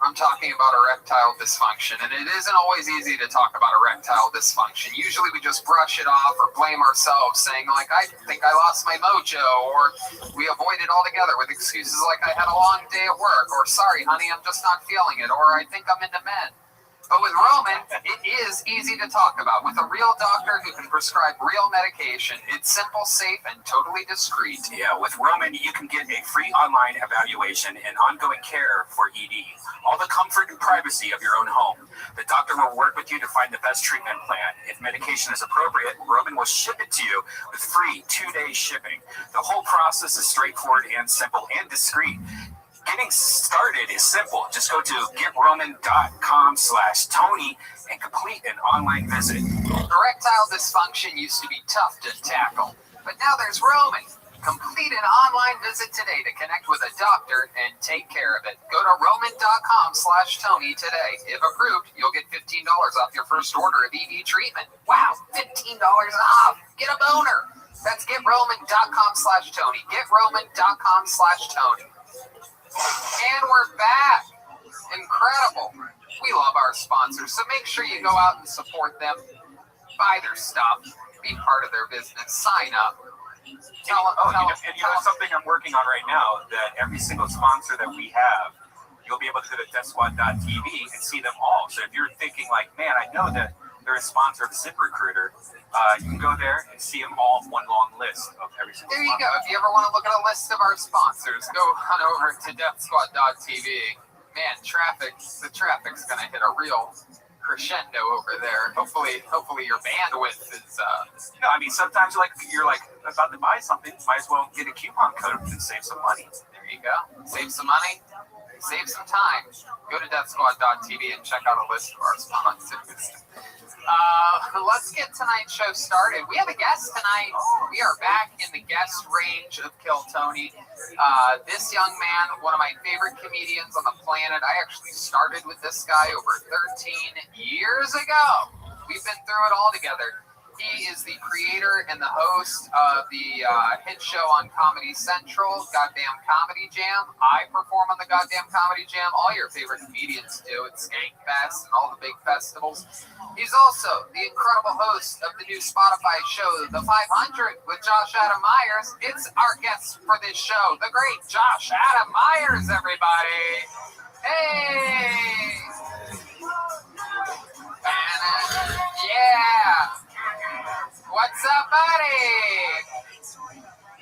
I'm talking about erectile dysfunction, and it isn't always easy to talk about erectile dysfunction. Usually we just brush it off or blame ourselves, saying, like, I think I lost my mojo, or we avoid it altogether with excuses like I had a long day at work, or sorry, honey, I'm just not feeling it, or I think I'm into men. But with Roman, it is easy to talk about. With a real doctor who can prescribe real medication, it's simple, safe, and totally discreet.
Yeah, with Roman, you can get a free online evaluation and ongoing care for ED. All the comfort and privacy of your own home. The doctor will work with you to find the best treatment plan. If medication is appropriate, Roman will ship it to you with free 2-day shipping. The whole process is straightforward and simple and discreet. Getting started is simple. Just go to GetRoman.com/Tony and complete an online visit.
Erectile dysfunction used to be tough to tackle, but now there's Roman. Complete an online visit today to connect with a doctor and take care of it. Go to roman.com/Tony today. If approved, you'll get $15 off your first order of ED treatment. Wow, $15 off. Get a boner. That's getroman.com/Tony. Getroman.com/Tony. And we're back. Incredible. We love our sponsors, so make sure you go out and support them. Buy their stuff. Be part of their business. Sign up.
You know something I'm working on right now, that every single sponsor that we have, you'll be able to go to DeathSquad.tv and see them all. So if you're thinking like, man, I know that they're a sponsor of ZipRecruiter, you can go there and see them all in one long list of every single
There you go. If you ever want to look at a list of our sponsors, go on over to DeathSquad.tv. Man, the traffic's going to hit a real crescendo over there. Hopefully your bandwidth is
sometimes you're about to buy something, might as well get a coupon code and save some money.
There you go. Save some money, save some time. Go to deathsquad.tv and check out a list of our sponsors. Let's get tonight's show started. We have a guest tonight. We are back in the guest range of Kill Tony. This young man, one of my favorite comedians on the planet. I actually started with this guy over 13 years ago. We've been through it all together. He is the creator and the host of the hit show on Comedy Central, Goddamn Comedy Jam. I perform on the Goddamn Comedy Jam. All your favorite comedians do at Skankfest and all the big festivals. He's also the incredible host of the new Spotify show, The 500 with Josh Adam Myers. It's our guest for this show, the great Josh Adam Myers, everybody. Hey! Yeah! What's up, buddy?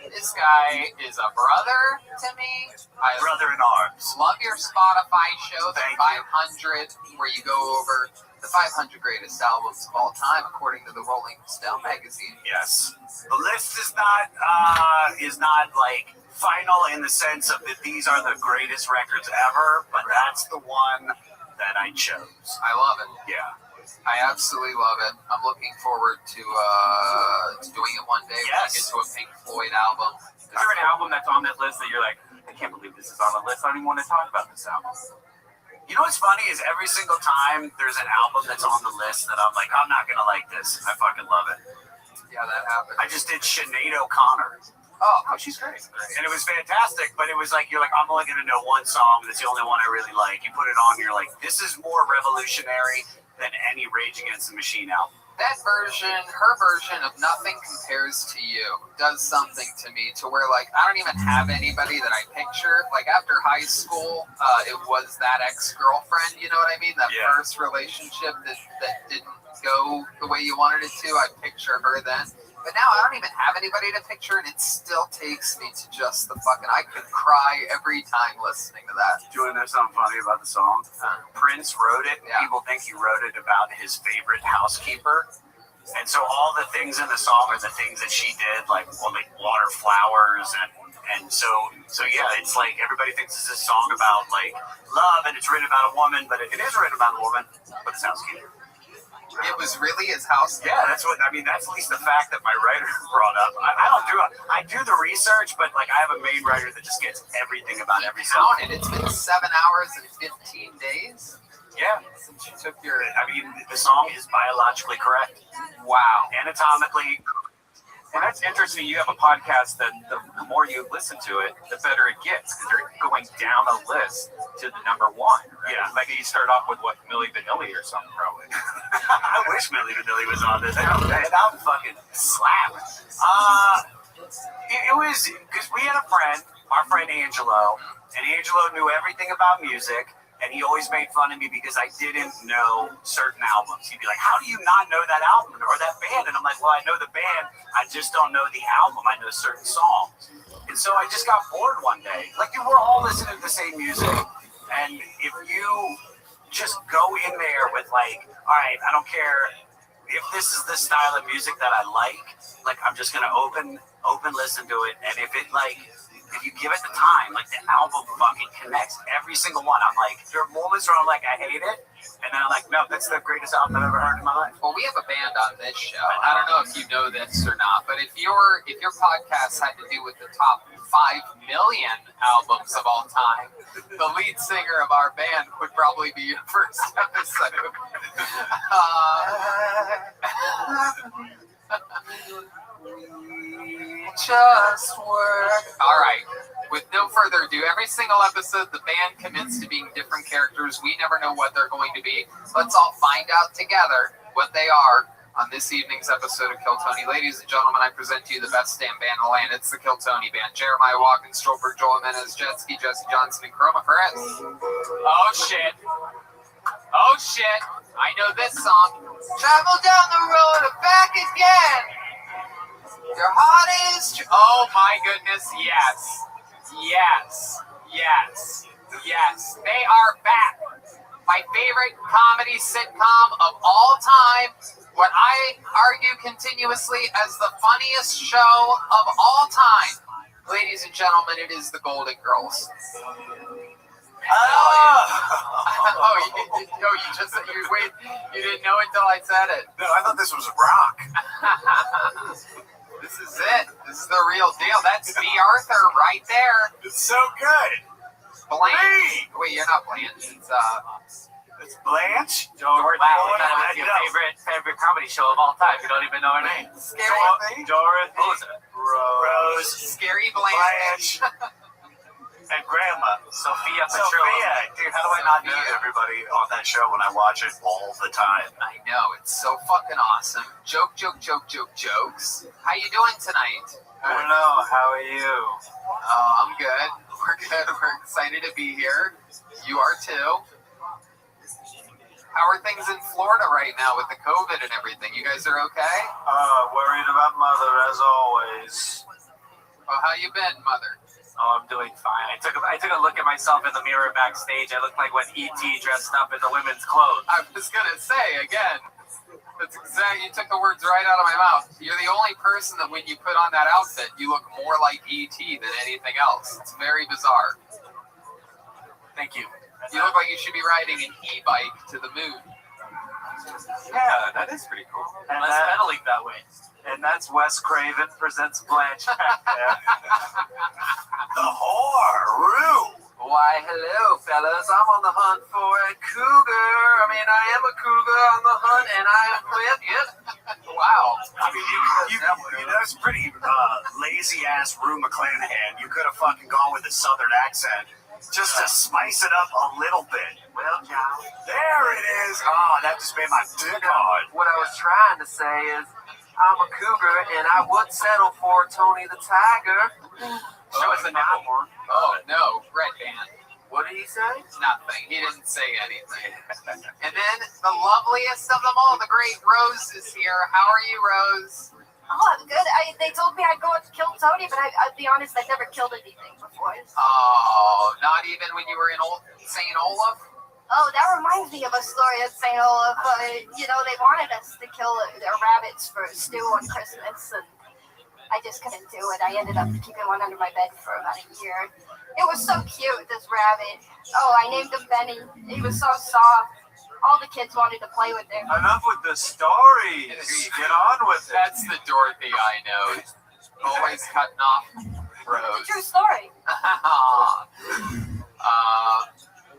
This guy is a brother to me.
Brother in arms.
Love your Spotify show, The
Thank
500, where you go over the 500 greatest albums of all time, according to the Rolling Stone magazine.
Yes. The list is not like final in the sense of that these are the greatest records ever, but that's the one that I chose.
I love it.
Yeah.
I absolutely love it. I'm looking forward to doing it one day when I get to a Pink Floyd album.
Is there an album that's on that list that you're like, I can't believe this is on the list, I don't even want to talk about this album?
You know what's funny is every single time there's an album that's on the list that I'm like, I'm not going to like this. I fucking love it.
Yeah, that happened.
I just did Sinead O'Connor.
Oh, she's great.
And it was fantastic, but it was like, you're like, I'm only going to know one song. That's the only one I really like. You put it on, you're like, this is more revolutionary than any Rage Against the Machine album.
That version, her version of Nothing Compares to You, does something to me to where, like, I don't even have anybody that I picture. Like, after high school, it was that ex-girlfriend, you know what I mean? That first relationship that didn't go the way you wanted it to. I picture her then. But now I don't even have anybody to picture, and it still takes me to just the fucking... I could cry every time listening to that.
Do you want to know something funny about the song? Prince wrote it. Yeah. People think he wrote it about his favorite housekeeper. And so all the things in the song are the things that she did, like water flowers and so yeah, it's like everybody thinks it's a song about like love, and it's written about a woman, but it is written about a woman, but it's housekeeper.
It was really his house.
Yeah, that's at least the fact that my writer brought up. I do the research, but like I have a main writer that just gets everything about every song.
It's been 7 hours and 15 days.
Yeah.
Since you took your...
the song is biologically correct.
Wow.
Anatomically.
And that's interesting. You have a podcast that the more you listen to it, the better it gets, because you're going down a list to the number one. Right?
Yeah.
Like you start off with Milli Vanilli or something, probably.
I wish Milli Vanilli was on this. That would fucking slap. It was because we had a friend, our friend Angelo, and Angelo knew everything about music. And he always made fun of me because I didn't know certain albums. He'd be like, how do you not know that album or that band? And I'm like, well, I know the band. I just don't know the album. I know certain songs. And so I just got bored one day. Like, dude, we're all listening to the same music. And if you just go in there with like, all right, I don't care if this is the style of music that I like I'm just going to open listen to it. And if it like if you give it the time, like the album fucking connects. Every single one. I'm like, there are moments where I'm like, I hate it. And then I'm like, no, that's the greatest album I've ever heard in my life.
Well, we have a band on this show. I don't know if you know this or not, but if your podcast had to do with the top 5 million albums of all time, the lead singer of our band would probably be your first episode. Just work. All right. With no further ado, every single episode, the band commits to being different characters. We never know what they're going to be. Let's all find out together what they are on this evening's episode of Kill Tony. Ladies and gentlemen, I present to you the best damn band in the land. It's the Kill Tony Band. Jeremiah Watkins, Stolberg, Joel Jimenez, Jetski, Jesse Johnson, and Chroma Chris. Oh, shit. Oh, shit. I know this song. Travel down the road and back again. Your heart is true. Oh, my goodness, yes. Yes. Yes. Yes. They are back. My favorite comedy sitcom of all time. What I argue continuously as the funniest show of all time. Ladies and gentlemen, it is the Golden Girls. You didn't know it until I said it.
No, I thought this was rock.
This is it. This is the real deal. That's B. Arthur right there.
It's so good.
Blanche.
Hey!
Wait, you're not Blanche.
It's Blanche.
Dorothy. Wow, that's your favorite comedy show of all time. You don't even know her name.
Scary.
Dorothy.
Rose. Scary Blanche.
And Grandma.
Sophia.
Dude, how do I not know everybody on that show when I watch it all the time?
I know. It's so fucking awesome. Jokes. How you doing tonight?
I don't know. How are you?
Oh, I'm good. We're good. We're excited to be here. You are too. How are things in Florida right now with the COVID and everything? You guys are okay?
Worried about Mother as always.
Well, how you been, Mother?
Oh, I'm doing fine. I took a look at myself in the mirror backstage. I look like when E.T. dressed up in the women's clothes.
I was gonna say again. That's exactly. You took the words right out of my mouth. You're the only person that when you put on that outfit, you look more like E.T. than anything else. It's very bizarre.
Thank you.
You look like you should be riding an e-bike to the moon.
Yeah, that is pretty cool. And less pedaling that way.
And that's Wes Craven presents Blanche. The whore, Rue.
Why, hello, fellas. I'm on the hunt for a cougar. I am a cougar on the hunt, and I am with you. Wow.
I mean, you know, it's pretty lazy-ass Rue McClanahan. You could have fucking gone with a southern accent just to spice it up a little bit.
Well, John.
There it is. Oh, that just made my dick hard.
What I was trying to say is, I'm a cougar, and I would settle for Tony the Tiger. Show us a nipple. Oh, no. Red band. What did he say? Nothing. He didn't say anything. And then the loveliest of them all, the great Rose is here. How are you, Rose?
Oh, I'm good. They told me I'd go out to kill Tony, but I'll be honest, I've never killed anything before.
Oh, not even when you were in St. Olaf?
Oh, that reminds me of a story at St. Olaf. They wanted us to kill their rabbits for stew on Christmas, and I just couldn't do it. I ended up keeping one under my bed for about a year. It was so cute, this rabbit. Oh, I named him Benny. He was so soft. All the kids wanted to play with him.
Enough with the stories. Get on with it.
That's the Dorothy I know. Always cutting off Rose.
It's a true story.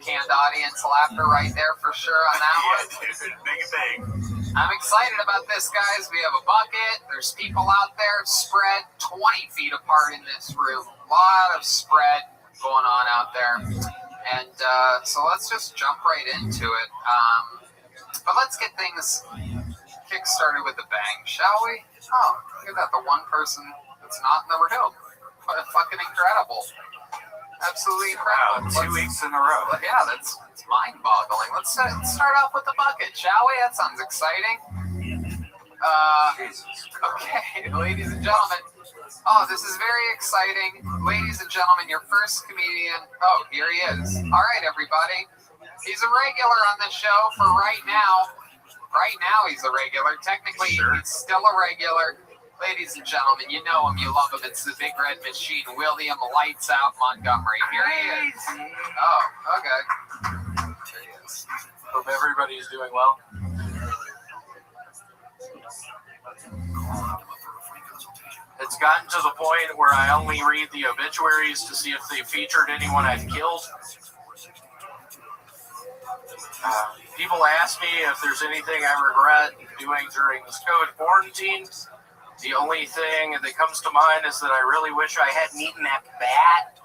Canned audience laughter right there for sure on that one.
Dude, make it big.
I'm excited about this, guys. We have a bucket. There's people out there spread 20 feet apart in this room. A lot of spread going on out there. And so let's just jump right into it. But let's get things kick-started with a bang, shall we? Oh, look at that. The one person that's not in the room. Fucking incredible. Absolutely incredible.
Wow, 2 weeks in a row.
Yeah, that's mind-boggling. Let's start off with the bucket, shall we? That sounds exciting. Okay, ladies and gentlemen. Oh, this is very exciting. Ladies and gentlemen, your first comedian. Oh, here he is. All right, everybody. He's a regular on the show for right now. Right now, he's a regular. Technically, he's still a regular. Ladies and gentlemen, you know him, you love him. It's the Big Red Machine, William Lights Out Montgomery. Here he is. Oh, okay. There he is.
Hope everybody is doing well. It's gotten to the point where I only read the obituaries to see if they featured anyone I've killed. People ask me if there's anything I regret doing during this COVID quarantine. The only thing that comes to mind is that I really wish I hadn't eaten that bat.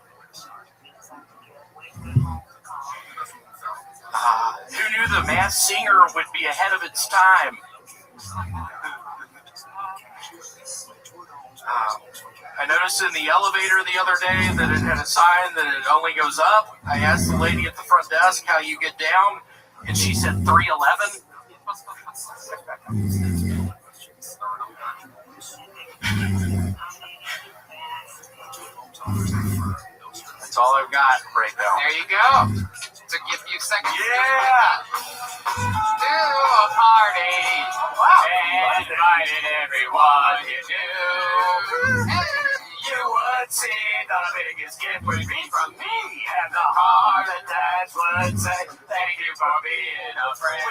Who knew the Masked Singer would be ahead of its time? I noticed in the elevator the other day that it had a sign that it only goes up. I asked the lady at the front desk how you get down, and she said 311. That's all I've got right now.
There you go. Took you a few seconds.
Yeah.
To a party. Wow. And invited everyone you knew.
You would see the biggest gift would be from me, and the heart attached would say, thank you for being a friend.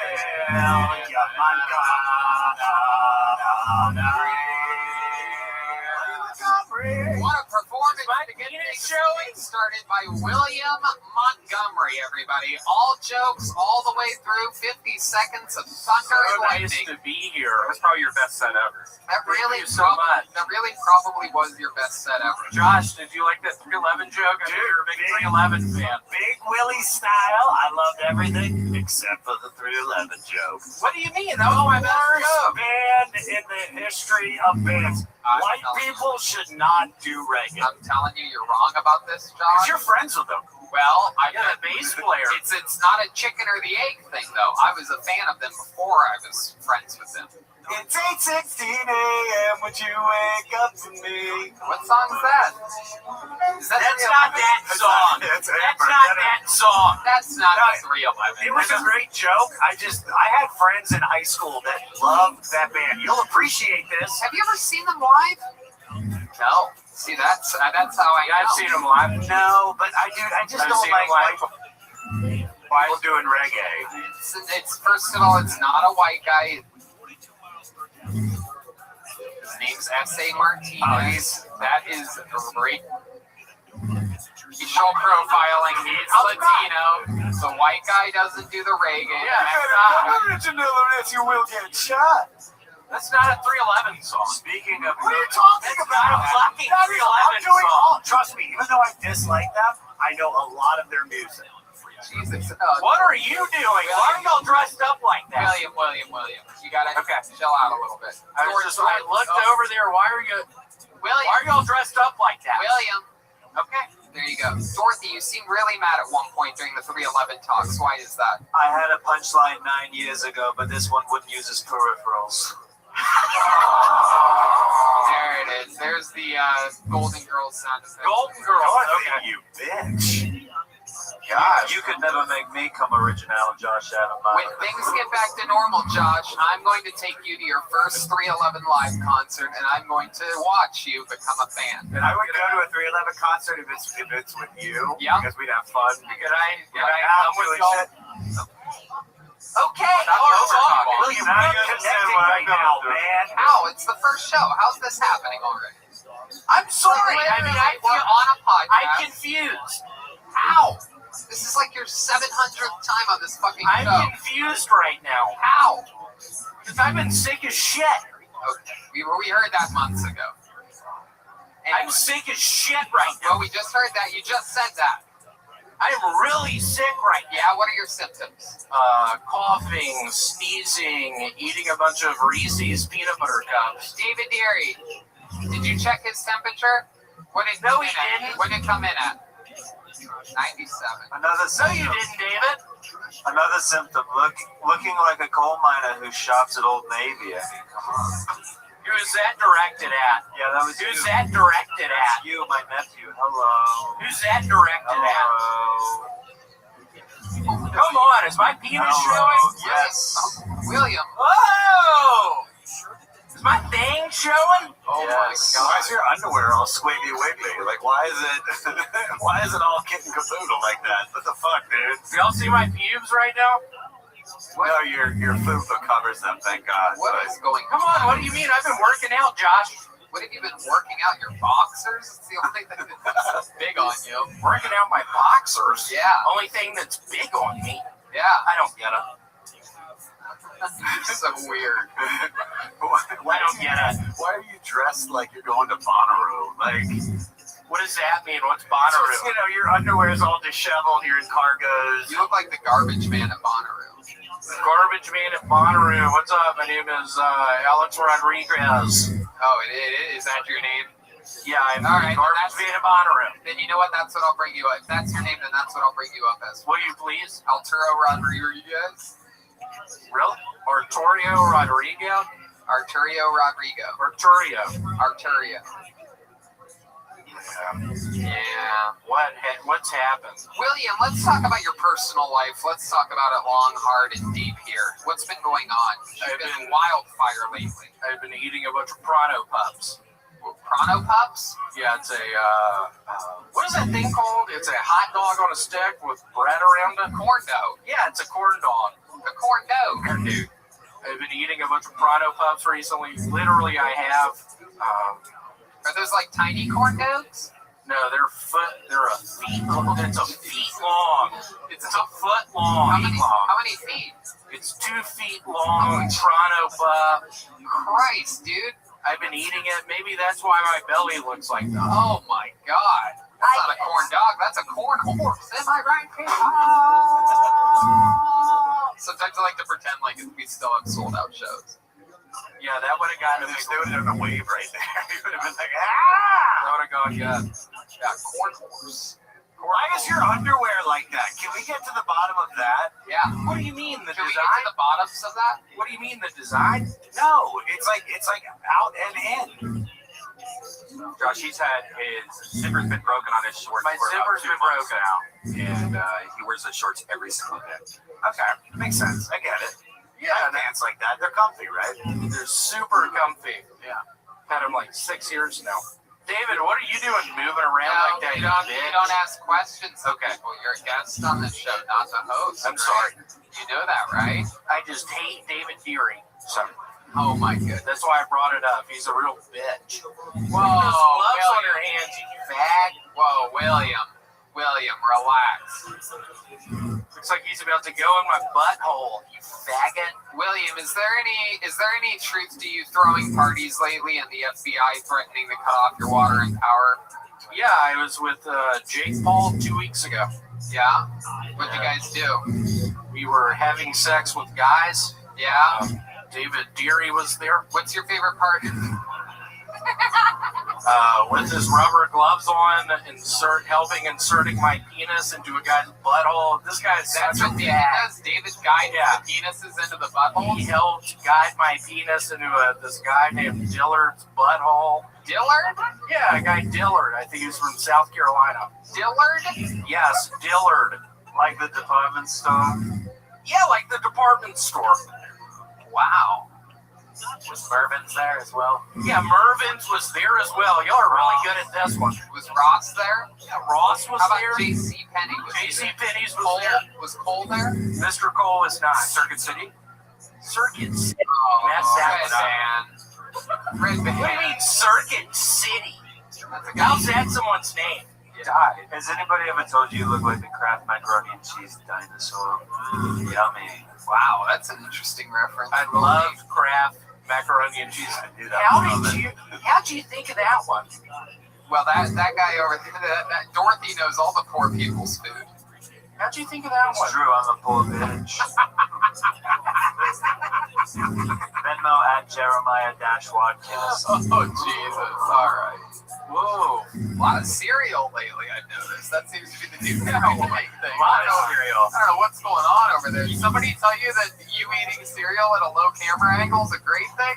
What a performance to get things started by William Montgomery, everybody. All jokes all the way through, 50 seconds of thunder and lightning.
Nice to be here. That's probably your best set ever.
That really probably was your best set ever.
Josh, did you like that 311 joke? I know you're a big 311 fan.
Big Willie style. I loved everything except for the 311 joke.
What do you mean? That was my best joke.
Band in the history of bands. White people should not do reggae.
I'm telling you, you're wrong about this, John.
Because you're friends with them.
Well, I
got a bass player.
It's not a chicken or the egg thing, though. I was a fan of them before I was friends with them.
It's 8:16 a.m. Would you wake up to me?
What song is that?
That's not that song. That's not that song.
That's not the 311.
It was a great joke. I had friends in high school that loved that band. You'll appreciate this.
Have you ever seen them live? No. See, that's how I know.
I've seen them live.
No, but I just don't like people doing reggae.
It's first of all, it's not a white guy. His name's S.A. Martinez. That is great. He's show profiling. He's Latino. The white guy doesn't do the reggae.
Yeah, original unless you will get shot.
That's not a 311 song.
Speaking of,
what are you talking about?
A fucking 311 song. Trust me, even though I dislike them, I know a lot of their music.
Jesus.
What are you doing? Why are y'all dressed up like that?
William. You gotta chill out a little bit.
I looked over there. Why are y'all dressed up like that?
William.
Okay.
There you go. Dorothy, you seemed really mad at one point during the 311 talks. Why is that?
I had a punchline 9 years ago, but this one wouldn't use his peripherals.
There it is. There's the Golden Girls sound effect.
Golden Girls.
Okay. You bitch.
Gosh.
You could never make me come original, Josh Adam.
When things get back to normal, Josh, I'm going to take you to your first 311 live concert, and I'm going to watch you become a fan.
And I would go to a 311 concert if it's with you.
Yeah.
Because we'd have fun.
Could I come with y'all? Okay.
William, you're connecting right now, man.
How? It's the first show. How's this happening already?
I'm sorry.
I mean, I feel on a podcast.
I'm confused.
How? This is like your 700th time on this fucking show.
I'm confused right now.
How?
Because I've been sick as shit.
Okay. We heard that months ago.
Anyway. I'm sick as shit right now.
Well, we just heard that. You just said that.
I'm really sick right now.
Yeah, what are your symptoms?
Coughing, sneezing, eating a bunch of Reese's peanut butter cups.
David Deary, did you check his temperature? What did it come in at? 97.
No,
you didn't, David.
Another symptom, looking like a coal miner who shops at Old Navy. I mean, come on.
Who's that directed at?
Yeah, that was
Who's that directed at?
You, my nephew. Hello.
Who's that directed at? Come on, is my penis showing?
Yes.
William.
Oh! Is my thing showing?
Oh
Yes.
my God.
Why is your underwear all squiggy wiggly? Like, why is it all kitten caboodle like that? What the fuck, dude?
Do y'all see my pubes right now?
No, your fupa covers them, thank God.
What is going
Come on, what do you mean? I've been working out, Josh.
What have you been working out? Your boxers? It's the only thing that's big on you.
Working out my boxers?
Yeah.
Only thing that's big on me.
Yeah.
I don't get it.
So weird.
I don't get it.
Why are you dressed like you're going to Bonnaroo? Like,
what does that mean? What's Bonnaroo?
You know, your underwear is all disheveled. You're in cargos.
You look like the garbage man at Bonnaroo.
Garbage man at Bonnaroo. What's up? My name is Alex Rodriguez.
Oh, is that your name?
Yeah, I'm
all right.
Garbage man at Bonnaroo.
Then you know what? That's what I'll bring you up. If that's your name, then that's what I'll bring you up as.
Will you please?
Arturo Rodriguez.
Really? Arturo Rodriguez?
Arturo Rodrigo.
Arturo.
Yeah.
What's happened?
William, let's talk about your personal life. Let's talk about it long, hard, and deep here. What's been going on? You've been wildfire lately.
I've been eating a bunch of Pronto Pups.
Pronto Pups?
Yeah, it's a, what is that thing called? It's a hot dog on a stick with bread around it.
Corn dough.
Yeah, it's a corn dog.
A corn dough, dude.
I've been eating a bunch of Pronto Pups recently. Literally, I have,
Are those like tiny corn dogs?
No, they're a feet long. It's a feet long. It's a foot long.
How many feet?
It's 2 feet long. Pronto Pup.
Christ, dude.
I've been eating it. Maybe that's why my belly looks like that.
Oh my God. That's not a corn dog. That's a corn horse. Am I right? Sometimes I like to pretend like we still have sold out shows.
Yeah, that would have gotten
They would have done a wave right there. You would have been like,
That would have gone good.
Yeah, corn horse.
why is your underwear like that? Can we get to the bottom of that?
Yeah.
What do you mean the
Can we
design?
get to the bottoms of that?
What do you mean the design?
No, it's like out and in.
Josh, he's had his zipper's been broken on his shorts.
My
for about
zipper's
2
been
months
broken
now, and he wears the shorts every single day.
Okay, makes sense. I get it.
Yeah,
pants like that. They're comfy, right?
They're super comfy.
Yeah.
Had them like 6 years now. David, what are you doing moving around like that?
You don't ask questions. Okay. Well, you're a guest on this show, not the host.
I'm sorry.
You know that, right?
I just hate David Deary. So
Oh my goodness.
that's why I brought it up. He's a real bitch.
Whoa,
Gloves on
William.
your hands, you fag.
Whoa, William, relax.
Looks like he's about to go in my butthole, you faggot.
William, is there any truth to you throwing parties lately and the FBI threatening to cut off your water and power?
Yeah, I was with Jake Paul 2 weeks ago.
Yeah? What'd you guys do?
We were having sex with guys.
Yeah?
David Deary was there.
What's your favorite part?
With his rubber gloves on, inserting my penis into a guy's butthole. This guy's
That's
such a
what David
fag.
does. David guides the penises into the butthole.
He helped guide my penis into this guy named Dillard's butthole.
Dillard?
Yeah, a guy Dillard. I think he was from South Carolina.
Dillard?
Yes, Dillard.
Like the department store.
Yeah, like the department store.
Wow.
Was Mervin's there as well?
Yeah, Mervin's was there as well. Y'all are really good at this one.
Was Ross there?
Yeah, Ross was
How about
there.
J.C. Penney?
J.C. Penney's was
Cole?
there.
Was Cole there?
Mr. Cole is not.
Circuit City?
Circuit City.
Oh,
That's that
Red Band.
What do you mean Circuit City?
That's a guy.
How's that someone's name?
Died.
Has anybody ever told you look like the Kraft macaroni and cheese dinosaur? Yummy.
Wow, that's an interesting reference.
I love Kraft macaroni and cheese. How'd you think of that one?
Well, that guy over there, that Dorothy knows all the poor people's food.
How'd you think of that
It's
one?
true, I'm a poor bitch. Venmo at Jeremiah-Watkins.
Oh, Jesus. All right.
Whoa.
A lot of cereal lately, I've noticed. That seems to be the new thing. A lot
of cereal.
I don't know what's going on over there. Did somebody tell you that you eating cereal at a low camera angle is a great thing?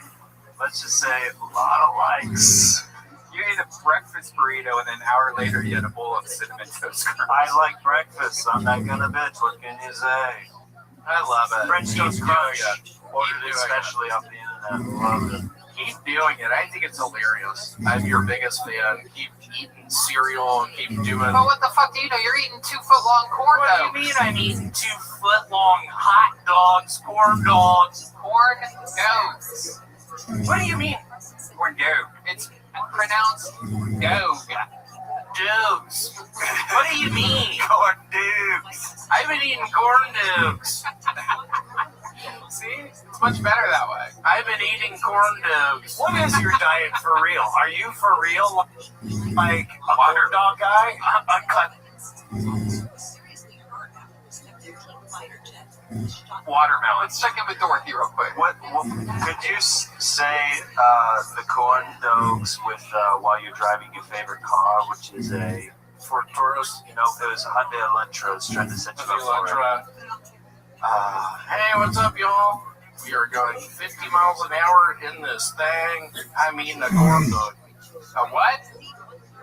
Let's just say a lot of likes.
You ate a breakfast burrito, and then an hour later, you had a bowl of cinnamon toast crunch.
I like breakfast. I'm that kind of bitch. What can you say?
I love it.
French toast crunch. Ordered
Me
it
too, I
especially off the internet. Loved it.
Keep doing it. I think it's hilarious. I'm your biggest fan. Keep eating cereal and keep doing.
But what the fuck do you know? You're eating 2-foot-long corn dogs.
What do you mean I'm eating 2-foot-long hot dogs, corn dogs?
Corn dogs.
What do you mean?
Corn dog. It's pronounced dog.
Dogs. What do you mean?
Corn dogs.
I've been eating corn dogs.
See? It's much better that way.
I've been eating corn dogs.
What is your diet for real? Are you for real like a corn dog guy?
Uncut. Watermelon.
Let's check in with Dorothy real quick.
What could you say the corn dogs with while you're driving your favorite car, which is a
Ford Taurus?
You know, it was a Hyundai Elantra. It's trying to set you up for it.
Hey, what's up, y'all? We are going 50 miles an hour in this thing. I'm eating a corn dog.
A what?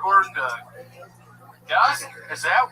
Corn dog.
Does?
Is that?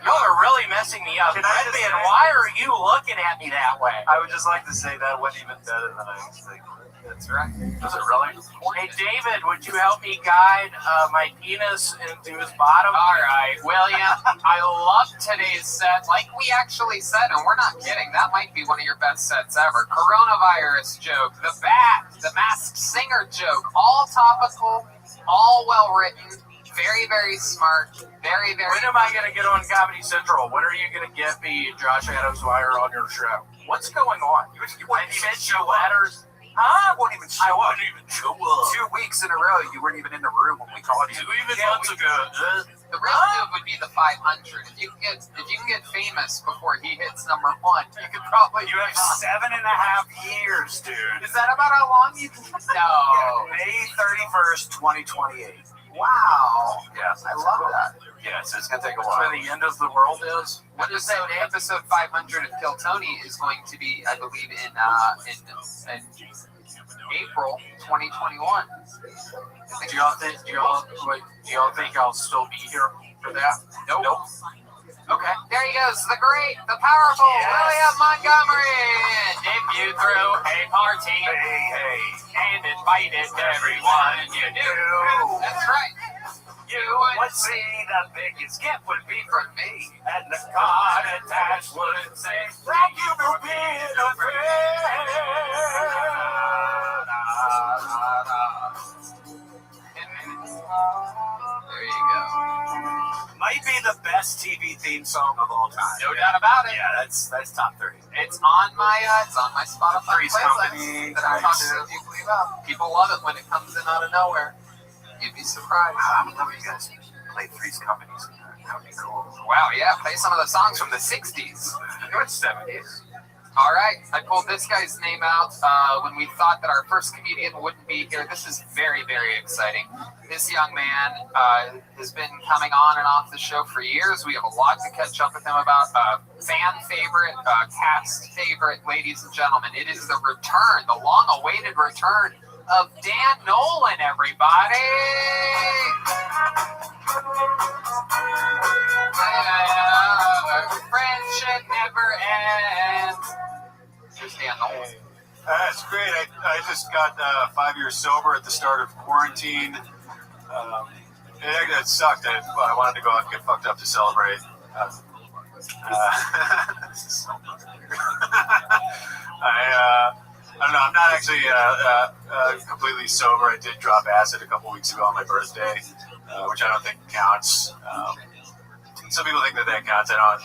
Y'all are really messing me up. Redman, why are you looking at me that way?
I would just like to say that went even better than I was thinking.
That's right.
Does it really? Hey, David, would you help me guide my penis into his bottom?
All right, William. I love today's set. Like we actually said, and we're not kidding, that might be one of your best sets ever. Coronavirus joke, the bat, the Masked Singer joke, all topical, all well written, very, very smart, very, very...
When am I going to get on Comedy Central? When are you going to get me Josh Adams Wire on your show? What's going on? You won't even show letters.
Huh? Won't even show up.
Even show up.
2 weeks in a row, you weren't even in the room when we called you.
2 months ago.
The real move would be the 500. If you can get famous before he hits number 1, you could probably.
You have 7.5 years, dude.
Is that about how long you can? No.
May 31st, 2028.
Wow.
Yes,
I love that.
Yes, it's gonna take a
That's
while.
where the end of the world is.
What is that? Episode 500 of Kill Tony is going to be, I believe, in April 2021.
Do y'all think I'll still be here for that?
Nope. Okay. There he goes, the great, the powerful William Montgomery. If you threw a party and invited everyone you knew, that's right. You would see the biggest gift would be from me, and the card attached would say, "Thank you for being a friend." There you go.
Might be the best TV theme song of all time.
No doubt about it.
Yeah, that's top 30.
It's on my Spotify
Three's Company,
playlist that I'm talking to people about. People love it when it comes in out of nowhere. You'd be surprised.
I would love you guys to play Three's Companies. That would be cool.
Wow, yeah, play some of the songs from the 60s.
Good 70s.
All right, I pulled this guy's name out when we thought that our first comedian wouldn't be here. This is very, very exciting. This young man has been coming on and off the show for years. We have a lot to catch up with him about. Fan favorite, cast favorite, ladies and gentlemen. It is the return, the long-awaited return of Dan Nolan, everybody! Friendship never ends. Here's Dan Nolan.
That's great. I just got 5 years sober at the start of quarantine. It sucked. I wanted to go out and get fucked up to celebrate. I don't know. I'm not actually completely sober. I did drop acid a couple weeks ago on my birthday, which I don't think counts. Some people think that counts. I don't.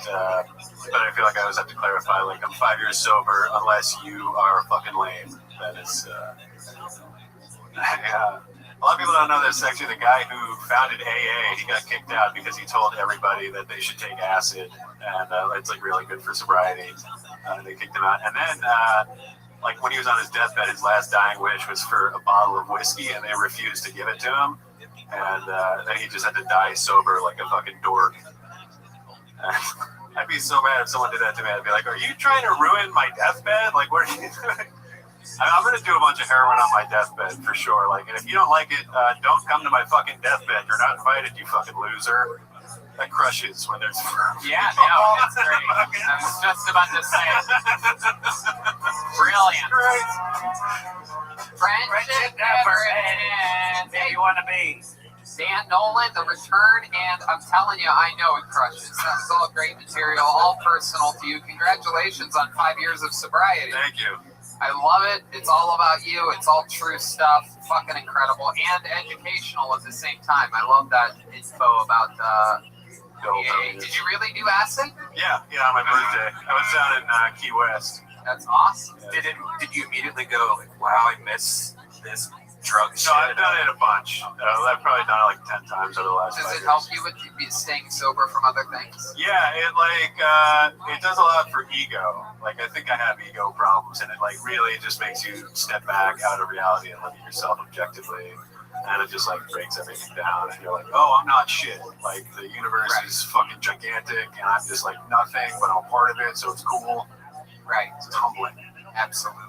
But I feel like I always have to clarify. Like, I'm 5 years sober unless you are fucking lame. That is. A lot of people don't know this. Actually, the guy who founded AA, he got kicked out because he told everybody that they should take acid, and it's like really good for sobriety. They kicked him out, and then like when he was on his deathbed, his last dying wish was for a bottle of whiskey, and they refused to give it to him, and then he just had to die sober like a fucking dork. I'd be so mad if someone did that to me. I'd be like, "Are you trying to ruin my deathbed? Like, what are you doing?" I'm going to do a bunch of heroin on my deathbed for sure. Like, and if you don't like it, don't come to my fucking deathbed. You're not invited, you fucking loser. That crushes when there's.
Yeah, no, it's great. I was just about to say it. Brilliant.
Right.
Friendship never ends.
There you want to be.
Dan Nolan, The Return, and I'm telling you, I know it crushes. That's all great material, all personal to you. Congratulations on 5 years of sobriety.
Thank you.
I love it. It's all about you. It's all true stuff. Fucking incredible and educational at the same time. I love that info about AA. Did you really do acid?
Yeah, on my birthday. I was down in Key West.
That's awesome.
Did you immediately go like, wow, I miss this drug shit?
No, I've done it a bunch. I've probably done it like 10 times over the last 5
Does
years.
it help you with staying sober from other things?
Yeah, it does a lot for ego. Like, I think I have ego problems, and it like really just makes you step back out of reality and look at yourself objectively. And it just like breaks everything down, and you're like, oh, I'm not shit. Like, the universe is fucking gigantic, and I'm just like nothing, but I'm part of it, so it's cool.
Right.
It's humbling.
Absolutely.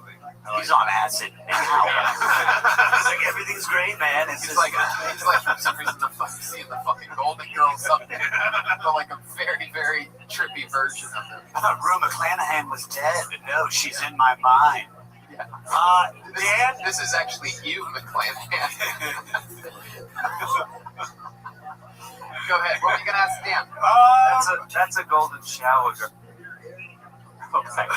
He's on acid now. He's like, everything's great, man.
He's like for some reason seeing the fucking Golden Girls up there. But like a very, very trippy version of them.
Rue McClanahan was dead. No, she's in my mind.
Yeah.
Dan?
This is actually you, McClanahan. Go ahead. What are you going to ask Dan?
That's a golden shower. Okay.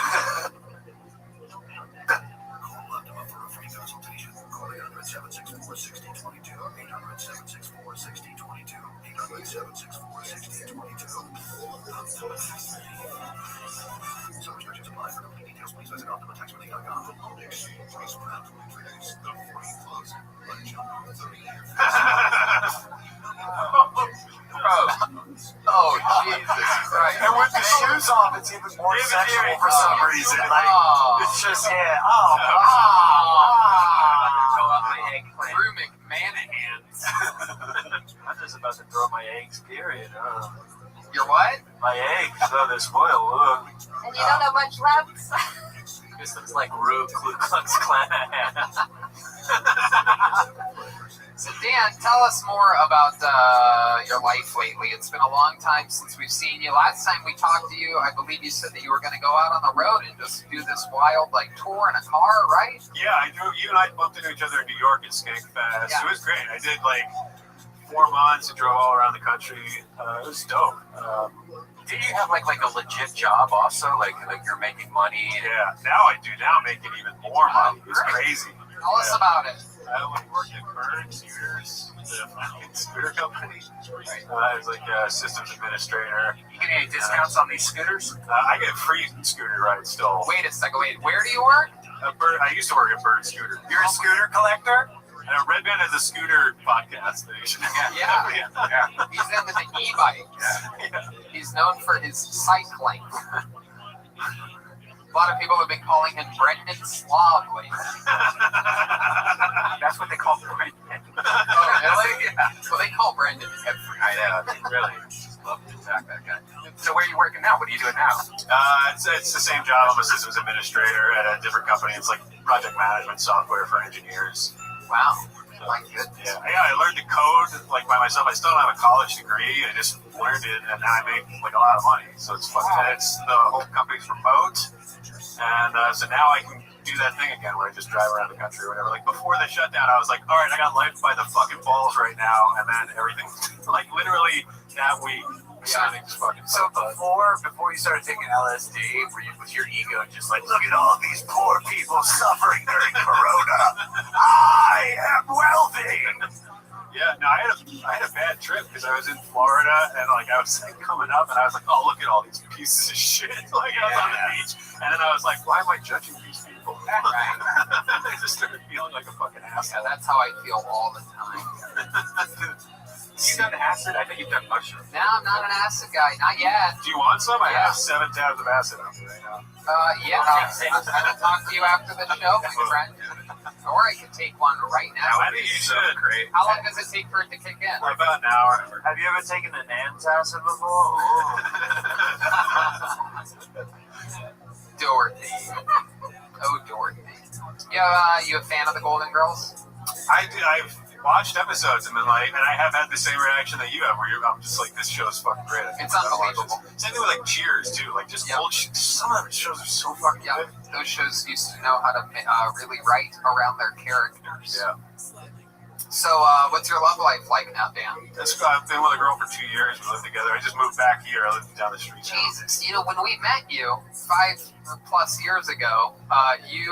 Some restrictions apply. For complete details, please visit OptimaTaxRelief.com. Please proudly creates the free closet. Let children 30 years.
Oh, Jesus Christ.
And with the shoes on, it's even more sexual for some reason. Like, it's just,
Drew McManahans.
I'm just about to throw my eggs, period.
Your what?
My eggs, they're spoiled. Look.
And you don't have much left.
This looks like Rue Ku Klux Klan.
So Dan, tell us more about your life lately. It's been a long time since we've seen you. Last time we talked to you, I believe you said that you were going to go out on the road and just do this wild tour in a car, right?
Yeah, you and I bumped into each other in New York at Skankfest. Yeah. It was great. I did 4 months and drove all around the country. It was dope.
Do you have like a legit job also? Like you're making money?
Yeah, now I do. Now I'm making even more money. It's crazy.
Tell us about it.
I worked at Bird Scooters, the fucking scooter company. I was like a systems administrator.
You get any discounts on these scooters?
I get free scooter rides still.
Wait a second. Where do you work?
I used to work at Bird Scooter.
You're a scooter collector?
Red Band has a scooter podcast that you should
Yeah. He's into the e-bikes.
Yeah.
He's known for his cycling. A lot of people have been calling him Brendan Slav lately.
That's what they call Brendan.
Oh, really? Yeah. Well, they call Brendan everything.
I know. Really. Just love to attack that guy. So where are you working now? What are you doing now?
It's the same job. I'm a systems administrator at a different company. It's like project management software for engineers.
Wow. My goodness.
Yeah, I learned to code by myself. I still don't have a college degree. I just learned it, and now I make a lot of money. So it's fun. Wow. It's the whole company's remote, and so now I can do that thing again where I just drive around the country or whatever. Before the shutdown, I was like, all right, I got life by the fucking balls right now, and then everything, literally that week.
Yeah. So before you started taking LSD, was your ego just like, look at all these poor people suffering during Corona? I am wealthy.
Yeah, no, I had a bad trip because I was in Florida and I was coming up and I was like, oh, look at all these pieces of shit. I was on the beach and then I was like, why am I judging these people? I just started feeling like a fucking asshole.
Yeah, that's how I feel all the time.
You done acid? I think you've done mushrooms.
No, I'm not an acid guy. Not yet.
Do you want some? I have 7 tabs of acid on me right now.
Yeah. I will talk to you after the show, my friend. Or I can take one right now.
I think you should. Great.
How long does it take for it to kick in?
About an hour.
Have you ever taken an antacid before?
Dorothy. Oh, Dorothy. You a fan of the Golden Girls?
I do. watched episodes and been like, and I have had the same reaction that you have, where I'm just like, this show is fucking great.
It's unbelievable.
Same thing with like Cheers too, like just old. Some of the shows are so fucking good.
Those shows used to know how to really write around their characters.
Yeah.
So, what's your love life like now, Dan?
I've been with a girl for 2 years. We lived together. I just moved back here. I live down the street.
Jesus, you know, when we met you 5+ years ago, you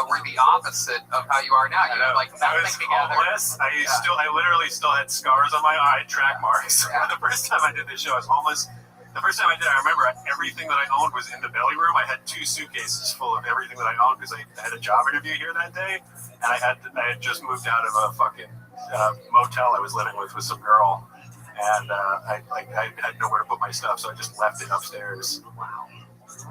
were the opposite of how you are now. You had like nothing together.
Homeless. I literally still had scars on my eye, track marks. The first time I did this show, I was homeless. The first time I did it, I remember everything that I owned was in the belly room. I had 2 suitcases full of everything that I owned because I had a job interview here that day, and I had just moved out of a fucking motel I was living with some girl, and I had nowhere to put my stuff, so I just left it upstairs.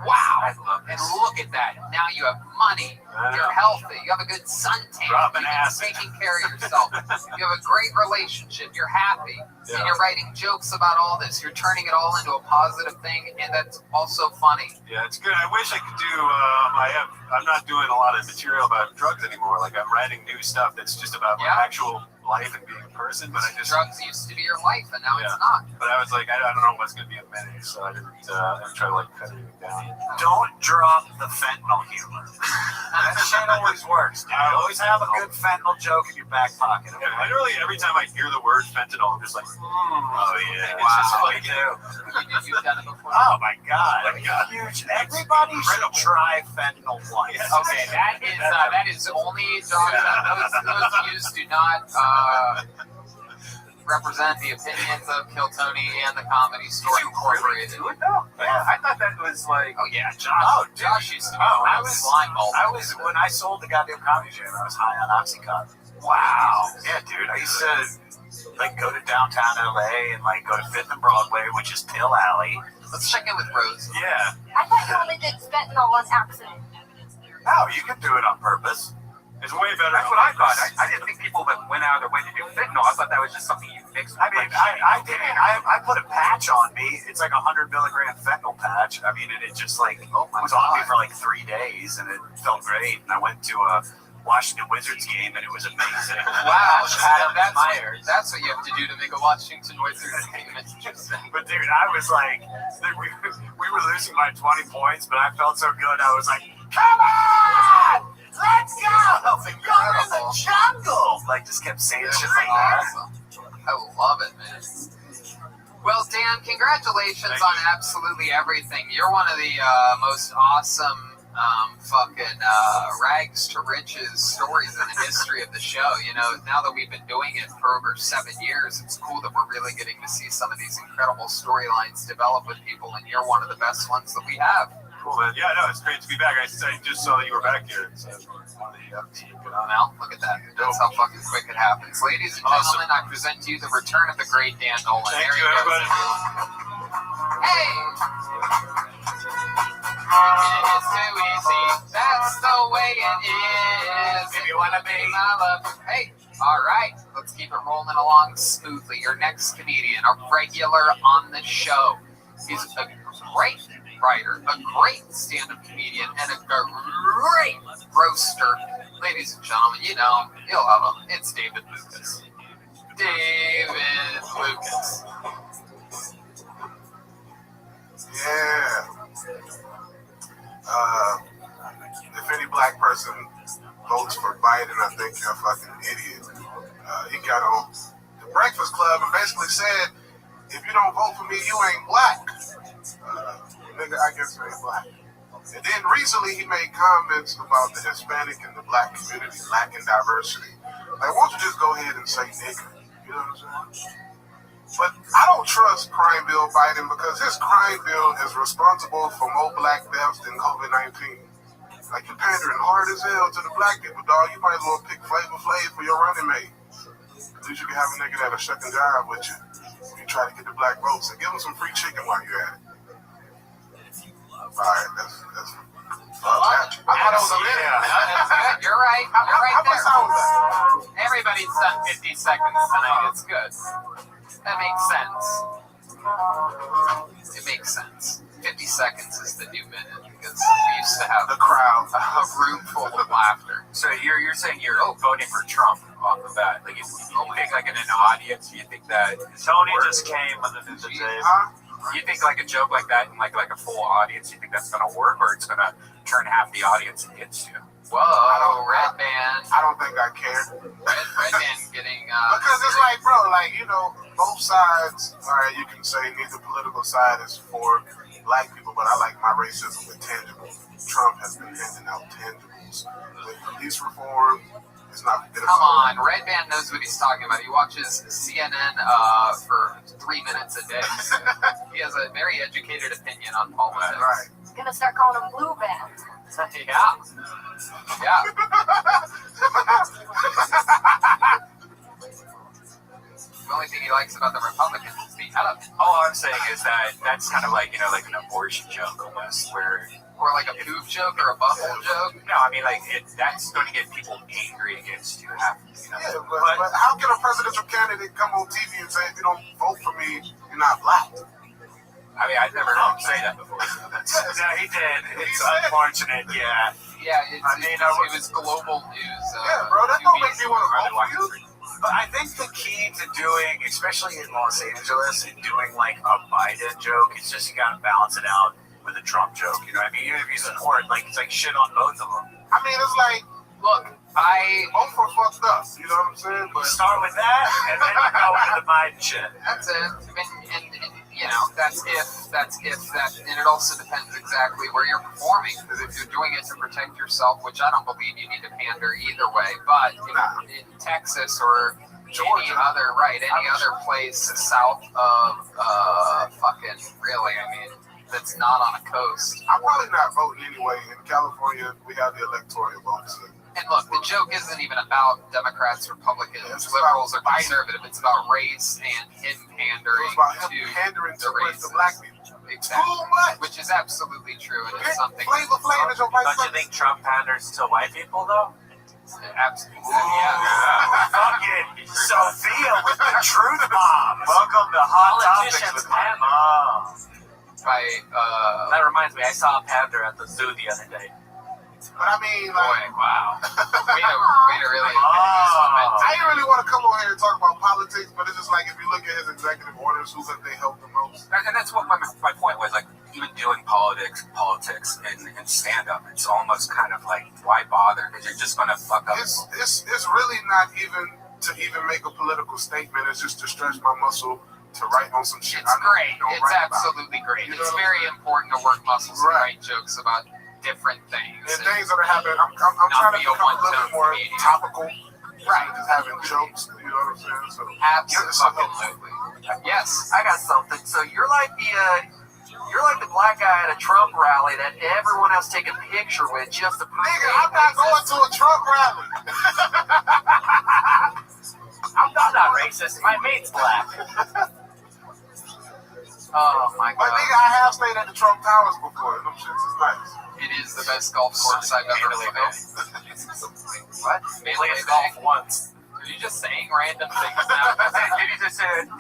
Wow. And look at that. Now you have money. You're healthy. You have a good suntan. You're taking care of yourself. You have a great relationship. You're happy. And you're writing jokes about all this. You're turning it all into a positive thing, and that's also funny.
Yeah, it's good. I wish I could do, I'm not doing a lot of material about drugs anymore. Like, I'm writing new stuff that's just about my actual life and being a person, but
drugs used to be your life, and now it's not.
But I was like, I don't know what's going to be a minute, so I didn't try to like cut anything down.
Don't drop the fentanyl humor. That shit always works, dude. You always have a good fentanyl joke in your back pocket. Okay?
Yeah, literally every time I hear the word fentanyl, I'm just like,
oh yeah,
it's just funny
too.
You've done it before.
Oh my god, huge! Everybody should try fentanyl once.
Okay, that is only John. Those views do not represent the opinions of Kill Tony and the Comedy Store Incorporated.
Really do it though? Yeah, I thought that was like.
Oh yeah, Josh used to.
I was when I sold the goddamn Comedy Jam. I was high on Oxycontin. Wow. Yeah, dude. I used to like go to downtown LA and like go to 5th and Broadway, which is Pill Alley.
Let's check in with Rose.
Yeah.
I thought you only did fentanyl on accident.
No, you can do it on purpose.
It's way better.
That's what I thought. I didn't think people that went out of their way to do fentanyl. I thought that was just something you fixed. I mean, I didn't. I put a patch on me. It's like 100 milligram fentanyl patch. I mean, and it just like was on me for like 3 days, and it felt great. And I went to a Washington Wizards game, and it was amazing.
Wow, that's what you have to do to make a Washington Wizards game interesting.
But dude, I was like, we were losing by 20 points, but I felt so good. I was like, come on! Let's go! You're in the jungle! Like, just kept saying shit like that.
I love it, man. Well, Dan, congratulations on absolutely everything. You're one of the most awesome fucking rags to riches stories in the history of the show. You know, now that we've been doing it for over 7 years, it's cool that we're really getting to see some of these incredible storylines develop with people, and you're one of the best ones that we have.
Cool, man. Yeah, no, it's great to be back. I just saw that you were back here. So
Now, look at that. That's how fucking quick it happens. Ladies and gentlemen, I present to you the return of the great Dan Nolan.
Thank you, everybody.
Hey! It's too easy. That's the way it is. If you wanna be my love. Hey, all right. Let's keep it rolling along smoothly. Your next comedian, a regular on the show. He's a great writer, a great stand-up comedian, and a great roaster. Ladies and gentlemen, you know him. You'll love him. It's David Lucas. David Lucas.
Yeah. If any black person votes for Biden, I think you're a fucking idiot. He got on the Breakfast Club and basically said, if you don't vote for me, you ain't black. Nigga, I guess you ain't black. And then recently he made comments about the Hispanic and the black community lacking diversity. Like, why don't you just go ahead and say nigga? You know what I'm saying? But I don't trust Crime Bill Biden because his crime bill is responsible for more black deaths than COVID-19. Like, you're pandering hard as hell to the black people, dog. You might as well pick Flavor Flav for your running mate. At least you can have a nigga that'll shuck and jive with you when you try to get the black votes. And give him some free chicken while you're at it. All right, that's I thought it was a minute.
That's good. You're right. You're right there. Everybody's done 50 seconds tonight. It's good. That makes sense. It makes sense. 50 seconds is the new minute because we used to have
The crowd.
a room full of laughter.
So you're saying you're voting for Trump off of that? Like, if you think like in an audience, you think that
Tony just came with the news of Dave.
you think like a joke like that in like a full audience, you think that's gonna work, or it's gonna turn half the audience against you?
Whoa, Red Band.
I don't think I care.
Red Band getting...
because it's like, bro, like, you know, both sides, all right, you can say neither political side is for black people, but I like my racism with tangibles. Trump has been handing out tangibles. With police reform, it's not...
Come on, Red Band knows what he's talking about. He watches CNN for 3 minutes a day. He has a very educated opinion on politics.
Right.
He's gonna start calling him Blue Band.
Yeah. Yeah. The only thing he likes about the Republicans is the element.
All I'm saying is that that's kind of like, you know, like an abortion joke almost, where...
Or like a poop joke or a buffalo joke.
No, I mean, like, that's going to get people angry against you.
Yeah, but how can a presidential candidate come on TV and say, if you don't vote for me, you're not black?
I mean, I've never heard him say that before.
No, he did. It's unfortunate, yeah.
Yeah, it was global news.
Yeah, bro, that don't make me want to vote for you.
But I think the key to doing, especially in Los Angeles, and doing like a Biden joke, is just you gotta balance it out with a Trump joke. You know what I mean? Even if you support, like, it's like shit on both of them.
I mean, it's like,
look,
both are fucked up. You know what I'm saying? But
start with that, and then you go into the Biden shit.
That's it. And you know, that's if that, and it also depends exactly where you're performing. Because if you're doing it to protect yourself, which I don't believe you need to pander either way, but you know, in Texas or Georgia, any other place south of fucking really, I mean, that's not on a coast.
I'm probably not voting anyway. In California, we have the electoral votes.
And look, the joke isn't even about Democrats, Republicans, liberals, or conservative. It's about race and him pandering to the black people. Exactly. Which is absolutely true, and it's something.
Don't you think Trump panders to white people, though?
Absolutely, yeah.
Fucking Sophia with the truth bomb. Welcome to Hot Topics with my mom.
That reminds me, I saw a panda at the zoo the other day.
But I mean, like,
wow. way to really.
I didn't really want to come on here and talk about politics, but it's just like if you look at his executive orders, who have they helped the most?
And that's what my point was. Like, even doing politics, and stand up, it's almost kind of like, why bother? Because you're just gonna fuck up.
It's really not even to even make a political statement. It's just to stretch my muscle to write on some shit.
It's great. It's absolutely great. It's very important to work muscles to write jokes about different things.
And things that are happening. I'm trying to become a little bit more topical. Right. Just having jokes. You know what I'm saying? So
absolutely. Yes.
I got something. So you're like the black guy at a Trump rally that everyone else take a picture with just to prove.
Nigga, I'm not going to a Trump rally.
I'm not racist. My mate's black.
Oh my god.
But nigga, I have stayed at the Trump Towers before. Them shits is nice.
It is the best golf course I've ever played. What?
Played golf once.
Are you just saying random things now?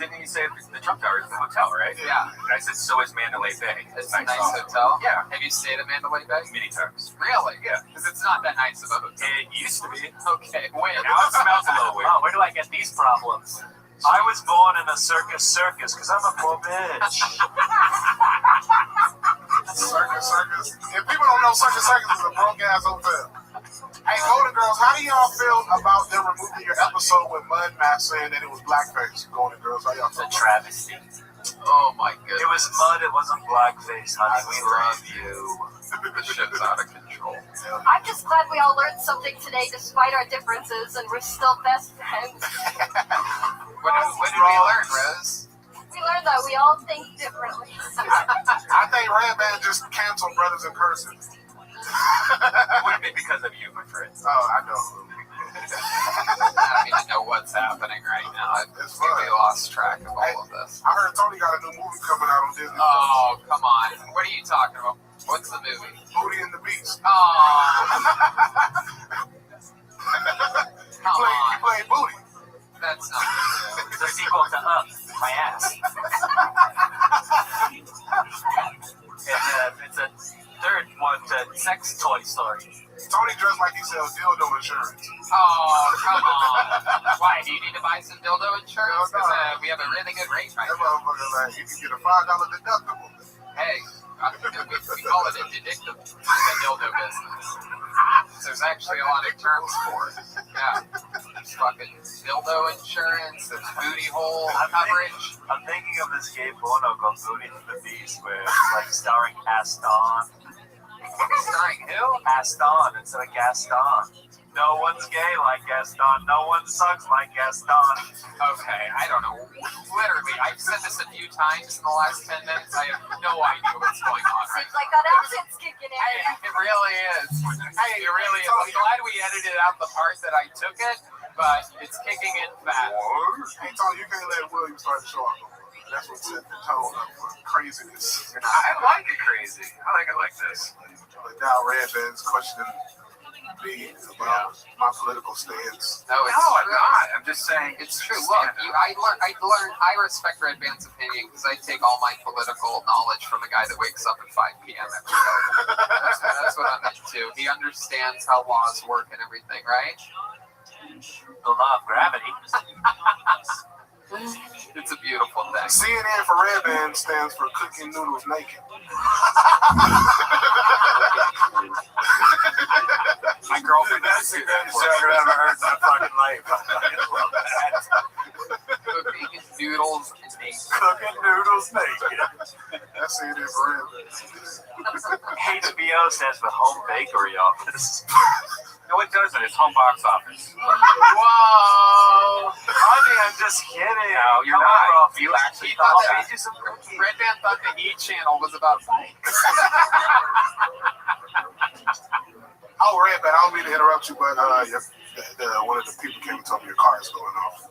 Didn't you say the Trump Tower is the hotel, right?
Yeah.
I said, so is Mandalay Bay.
It's a nice hotel?
Yeah.
Have you stayed at Mandalay Bay?
Many times.
Really?
Yeah.
Because it's not that nice of a hotel.
It used to be.
Okay, wait.
Now it smells a little weird.
Oh, where do I get these problems?
I was born in a circus because I'm a poor bitch.
Circus. If people don't know, Circus is a broke ass hotel. Hey, Golden Girls, how do y'all feel about them removing your episode with Mud Mask saying that it was blackface? Golden Girls, how y'all feel?
The travesty.
Oh my goodness.
It was mud, it wasn't blackface, honey. We love you.
This shit's out of control.
I'm just glad we all learned something today despite our differences and we're still best friends.
What did we learn, Rose?
We learned that we all think differently.
I think Red Band just canceled Brothers in Person.
It wouldn't be because of you, my friend.
Oh, I know.
I don't even know what's happening right now. I think we lost track of all of this.
I heard Tony got a new movie coming out on Disney+.
Oh, come on. What are you talking about? What's the movie?
Beauty and the Beast.
Oh.
He played Booty.
That's not true.
It's a sequel to Up, my ass.
It's a third one to sex toy story.
Tony dressed like he sells dildo insurance.
Oh, come on. Why, do you need to buy some dildo insurance? Because we have a really good rate right
That
now.
motherfucker, like, you can get a $5 deductible.
Hey, we call it a deductible, the dildo business. There's actually a lot of terms for it. Yeah. There's fucking dildo insurance, there's booty hole coverage.
I'm thinking of this gay porno called Booty to the Beast, where it's like starring Aston.
Starring who?
Aston instead of Gaston. No one's gay like Gaston. No one sucks like Gaston.
Okay, I don't know. Literally, I've said this a few times in the last 10 minutes. I have no idea what's going on right
Seems like that accent's kicking in.
It really is. It really is. I'm glad we edited out the part that I took it, but it's kicking in fast.
Hey, Tony, you can't let William start the show off no more. That's what set the tone up for craziness.
I like it crazy. I like it like this.
But now Red Band's questioning me about my political stance.
No, it's
No, I'm
true.
not. I'm just saying
It's true. Look, I respect Red Band's opinion because I take all my political knowledge from a guy that wakes up at 5 p.m. every day. That's what I'm into. He understands how laws work and everything, right?
The law of gravity.
It's a beautiful thing.
CNN for Red Band stands for cooking noodles naked.
My girlfriend does see that joke I've ever heard in my fucking life. I love that.
Cooking noodles naked.
Cooking noodles naked.
That's CNN for Red Band.
HBO stands for Home Bakery Office. No, it doesn't. It's Home Box Office.
Whoa!
Honey, I'm just kidding.
No, you're not. You actually thought that.
made you some cookies.
Red Band thought the E! channel was about bikes.
Oh, Red Band, I don't mean to interrupt you, but one of the people came and told me your car is going off.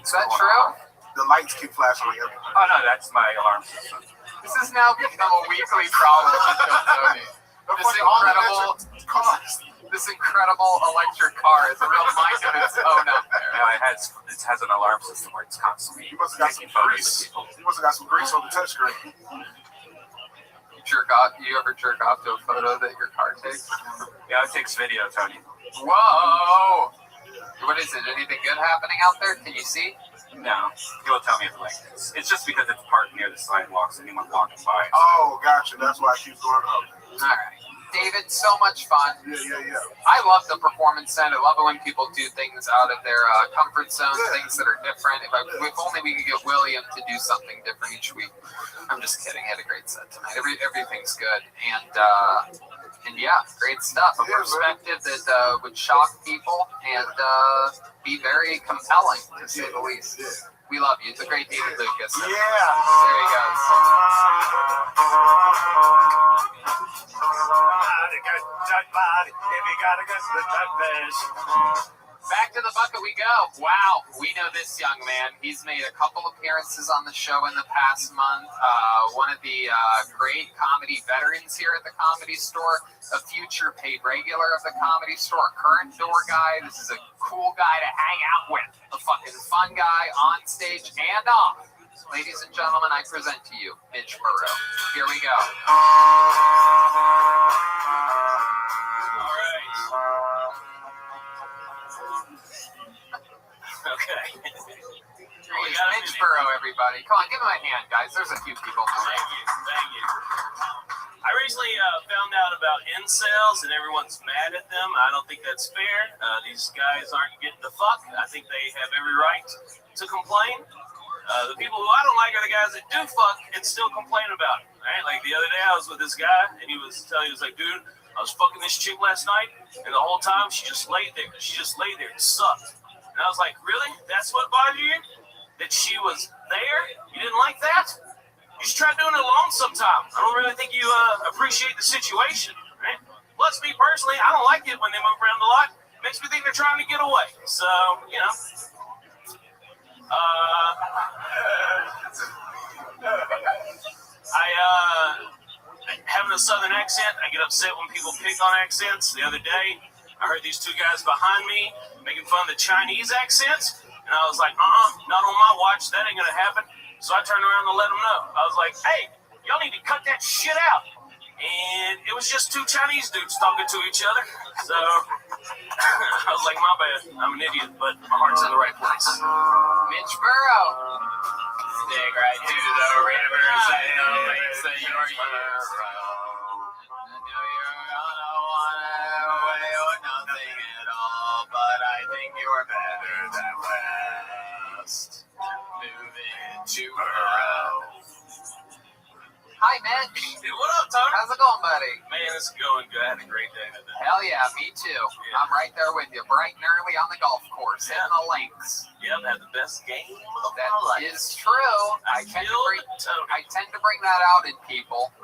Is that true?
The lights keep flashing like everything.
Oh, no, that's my alarm system.
This has now become a weekly problem with Tony. This incredible electric car is a real mind of its own out there.
Yeah, it has an alarm system where it's constantly
You must have got some
taking photos
grease.
of people.
You must have got some grease on the touchscreen.
You ever jerk off to a photo that your car takes?
Yeah, it takes video, Tony.
Whoa! What is it? Anything good happening out there? Can you see?
No, he'll tell me if like this. It's just because it's parked near the sidewalks. Anyone walking by.
Oh, gotcha. That's why I keep going up.
All right. David, so much fun.
Yeah.
I love the performance set. I love it when people do things out of their comfort zone, things that are different. If only we could get William to do something different each week. I'm just kidding. He had a great set tonight. Everything's good. And yeah, great stuff. A perspective that would shock people and be very compelling, to say the least. We love you. It's a great David Lucas.
Yeah.
There he goes. Back to the bucket we go. Wow, we know this young man. He's made a couple appearances on the show in the past month. One of the great comedy veterans here at the Comedy Store, a future paid regular of the Comedy Store, current door guy. This is a cool guy to hang out with. A fucking fun guy on stage and off. Ladies and gentlemen, I present to you Mitch Burrow. Here we go.
All right. Okay.
Mitch Burrow, everybody. Come on, give him a hand, guys. There's a few people.
Thank you. I recently found out about incels and everyone's mad at them. I don't think that's fair. These guys aren't getting the fuck. I think they have every right to complain. The people who I don't like are the guys that do fuck and still complain about it. Right? Like the other day, I was with this guy and he was like, dude, I was fucking this chick last night and the whole time she just laid there. It sucked. And I was like, really? That's what bothered you? That she was there? You didn't like that? You should try doing it alone sometime. I don't really think you appreciate the situation, right? Plus, me personally, I don't like it when they move around a lot. Makes me think they're trying to get away. So, you know. Having a southern accent, I get upset when people pick on accents. The other day, I heard these two guys behind me making fun of the Chinese accent, and I was like, not on my watch, that ain't gonna happen. So I turned around to let them know. I was like, hey, y'all need to cut that shit out. And it was just two Chinese dudes talking to each other. So I was like, my bad. I'm an idiot, but my heart's in the right place.
Mitch Burrow. Dig right to the rivers and the lakes of your years. I know you're gonna want away or nothing at all, but I think you're better than West. Moving to Burrow. Hi, Mitch.
Hey, what up, Tony?
How's it going, buddy?
Man, it's going good. I had a great day today.
Hell yeah, me too. Yeah. I'm right there with you, bright and early on the golf course, hitting the links.
Yep, had the best game of
that
my life.
Is true. I tend to bring that out in people.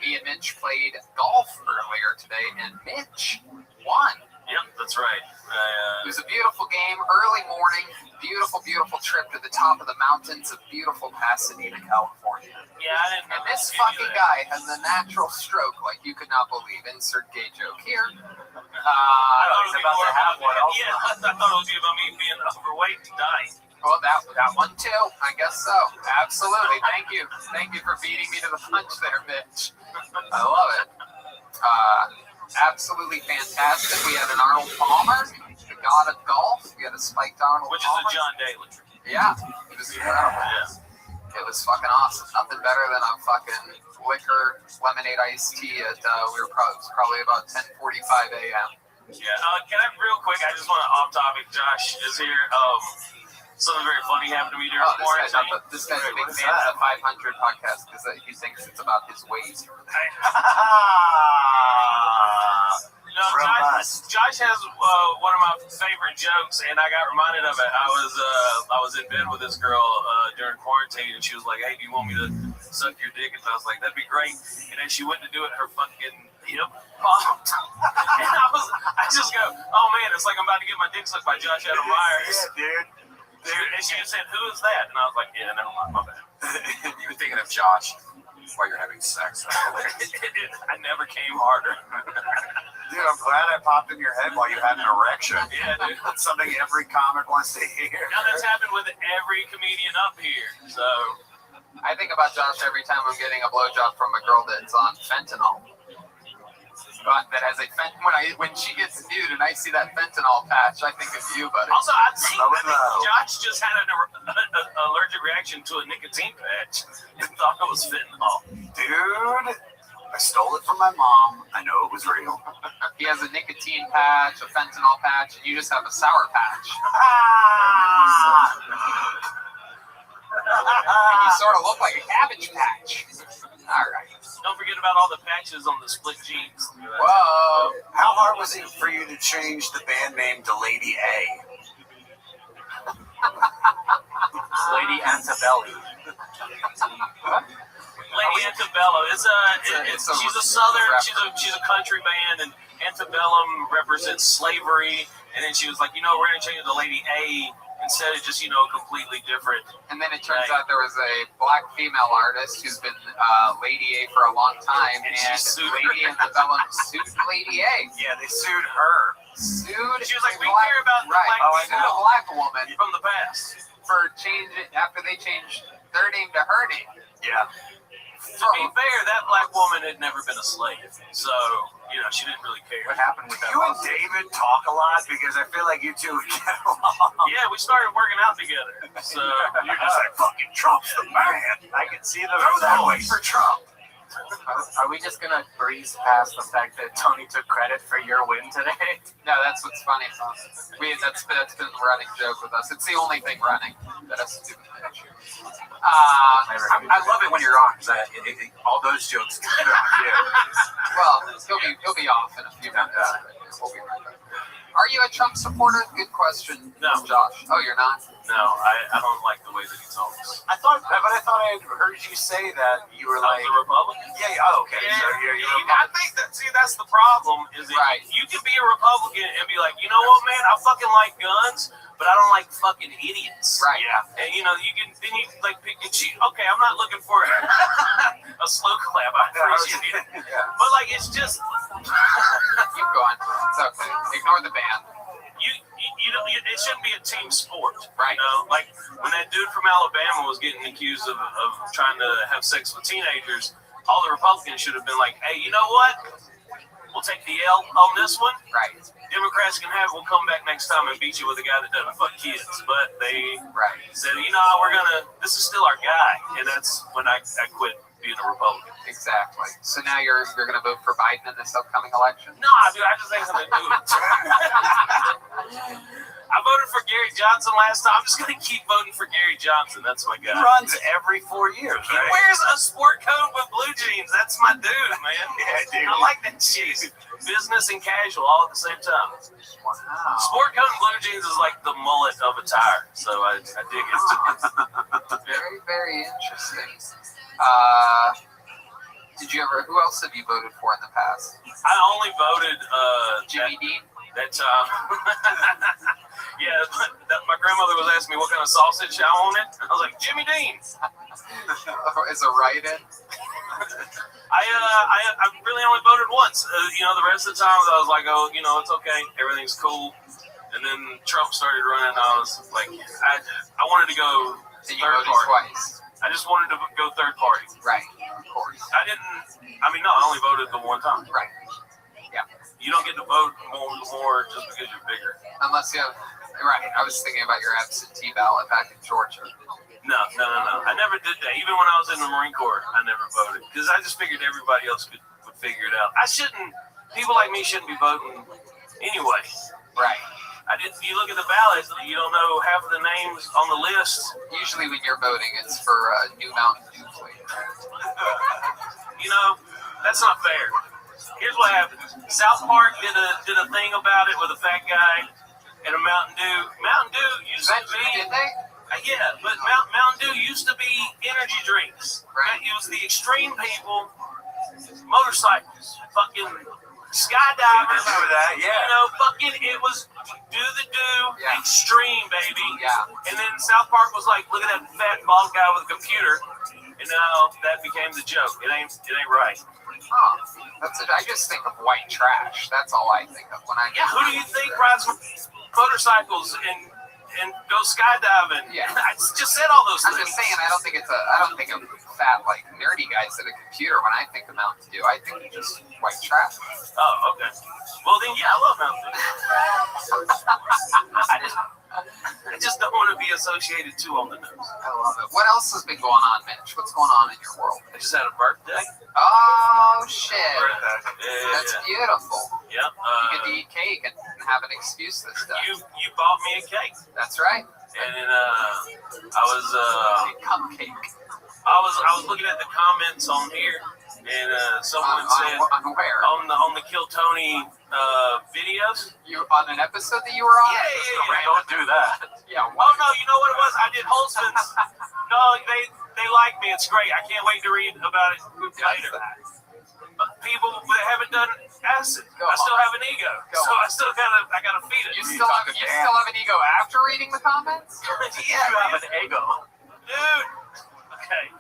Me and Mitch played golf earlier today, and Mitch won.
Yep, that's right.
It was a beautiful game, early morning, beautiful, beautiful trip to the top of the mountains of beautiful Pasadena, California.
Yeah, I didn't know.
And this fucking guy has a natural stroke like you could not believe. Insert gay joke here.
I thought it was about to have one. Yeah, I thought it was about me being overweight and dying.
Well, that one too. I guess so. Absolutely. Thank you. Thank you for beating me to the punch there, Mitch. I love it. Absolutely fantastic. We had an Arnold Palmer, the god of golf. We had a spiked Arnold
Which
Palmer.
is a John Daly.
Yeah, it was incredible.
Yeah.
It was fucking awesome. Nothing better than a fucking liquor lemonade iced tea at it was probably about 10:45 a.m.
Yeah. Can I real quick? I just want to off topic. Josh is here. Something very funny happened to me during the quarantine.
This guy's a big fan of the 500 podcast because he thinks it's about his weight.
No, Josh has one of my favorite jokes, and I got reminded of it. I was in bed with this girl during quarantine, and she was like, "Hey, do you want me to suck your dick?" And I was like, "That'd be great." And then she went to do it, her fucking hip popped, and I just go, "Oh man, it's like I'm about to get my dick sucked by Josh Adam Myers."
Yeah, dude.
And she said, "Who is that?" And I was like, "Yeah, never mind, my bad."
You were thinking of Josh while you're having sex.
I never came harder.
Dude, I'm glad I popped in your head while you had an erection.
Yeah, dude.
That's something every comic wants to hear.
Now that's happened with every comedian up here. So
I think about Josh every time I'm getting a blowjob from a girl that's on fentanyl. That has when she gets nude and I see that fentanyl patch, I think of you, buddy.
Also, I think Josh just had an allergic reaction to a nicotine patch and thought it was fentanyl.
Dude, I stole it from my mom. I know it was real.
He has a nicotine patch, a fentanyl patch, and you just have a sour patch. And you sort of look like a cabbage patch. All right.
Don't forget about all the patches on the split jeans.
Whoa.
How hard was it for you to change the band name to Lady A?
Lady Antebellum.
Lady Antebellum. She's a southern. She's a country band, and Antebellum represents slavery. And then she was like, we're gonna change it to Lady A instead of just completely different.
And then it turns out there was a black female artist who's been Lady A for a long time, and Lady Antebellum sued Lady A.
Yeah, they sued her.
She was like, we care about the black
people. A black woman
from the past
for changing after they changed their name to her name.
Yeah.
To be fair, that black woman had never been a slave, so she didn't really care.
What happened with that? You and David talk a lot because I feel like you two would get along.
Yeah, we started working out together. So
you're just like, fucking Trump's the man.
I can see the
Go that way for Trump.
Are we just gonna breeze past the fact that Tony took credit for your win today?
No, that's what's funny. That's been the running joke with us. It's the only thing running that has to do with Mitch.
I love it when you're on because all those jokes come on you.
Well, he'll be off in a few minutes. We'll be right back. Are you a Trump supporter? Good question,
no.
Josh. Oh, you're not?
No, I don't like the way that he talks.
I thought I had heard you say that you were like
the Republican.
Yeah. Oh, okay.
Yeah,
so you're
I think that's the problem. Is that you can be a Republican and be like, you know what, man, I fucking like guns, but I don't like fucking idiots.
Right.
Yeah. And you can like pick and choose. Okay, I'm not looking for a slow clap. I appreciate it.
Yeah.
But like, it's just
keep going. It's okay. Ignore the band.
You it shouldn't be a team sport.
Right.
You know, like when that dude from Alabama was getting accused of trying to have sex with teenagers, all the Republicans should have been like, hey, you know what? We'll take the L on this one.
Right.
Democrats can have it. We'll come back next time and beat you with a guy that doesn't fuck kids. But they said, this is still our guy. And that's when I quit being a Republican.
Exactly. So now you're going to vote for Biden in this upcoming election?
Nah, dude, I just ain't going to do it. I voted for Gary Johnson last time. I'm just going to keep voting for Gary Johnson. That's my guy.
He runs every 4 years,
He
right?
wears a sport coat with blue jeans. That's my dude, man.
Yeah, dude.
I like that shit. Business and casual all at the same time.
Wow.
Sport coat and blue jeans is like the mullet of attire. So I dig it.
Very, very interesting. Who else have you voted for in the past?
I only voted
Jimmy Dean?
That time. Yeah, my grandmother was asking me what kind of sausage I wanted. I was like, Jimmy Dean.
As a write-in?
I really only voted once. The rest of the time I was like, it's okay. Everything's cool. And then Trump started running. I was like, I wanted to go
Did you
third
voted
party.
twice?
I just wanted to go third party.
Right, of course.
I only voted the one time.
Right. Yeah.
You don't get to vote more just because you're bigger.
Unless you have... Right. I was thinking about your absentee ballot back in Georgia.
No. I never did that. Even when I was in the Marine Corps, I never voted. Because I just figured everybody else would figure it out. People like me shouldn't be voting anyway.
Right.
You look at the ballot, you don't know half of the names on the list.
Usually when you're voting, it's for New Mountain Dew flavor.
That's not fair. Here's what happened. South Park did a thing about it with a fat guy and a Mountain Dew. Mountain Dew used to be...
Did they?
Yeah, but Mountain Dew used to be energy drinks. Right. It was the extreme people, motorcycles, fucking skydivers.
Remember that? Yeah.
It was do the do,
Yeah.
extreme, baby.
Yeah.
And then South Park was like, look at that fat bald guy with a computer. And now that became the joke. It ain't right.
I just think of white trash. That's all I think of when I...
Yeah, who do you think rides motorcycles and go skydiving?
Yeah.
I just said all those things.
I'm just saying, I don't think of fat, like, nerdy guys at a computer when I think of Mountain Dew. I think of just white trash.
Oh, okay. Well, then, yeah, I love Mountain Dew. I just don't want to be associated too on the nose.
I love it. What else has been going on, Mitch? What's going on in your world?
I just had a birthday.
Oh, shit.
Yeah.
That's beautiful.
Yep.
You get to eat cake and have an excuse this day.
You bought me a cake.
That's right.
And then I was
a cupcake.
I was looking at the comments on here, and someone said
on where?
On the Kill Tony videos.
You on an episode that you were on?
Yeah.
Don't do that.
Yeah.
Oh no, you know what it was? I did Holtzman's. No, they like me. It's great. I can't wait to read about it later. People that haven't done acid. I still have an ego, so I gotta feed it.
You still have an ego after reading the comments?
Yeah,
you have an ego,
dude. Okay.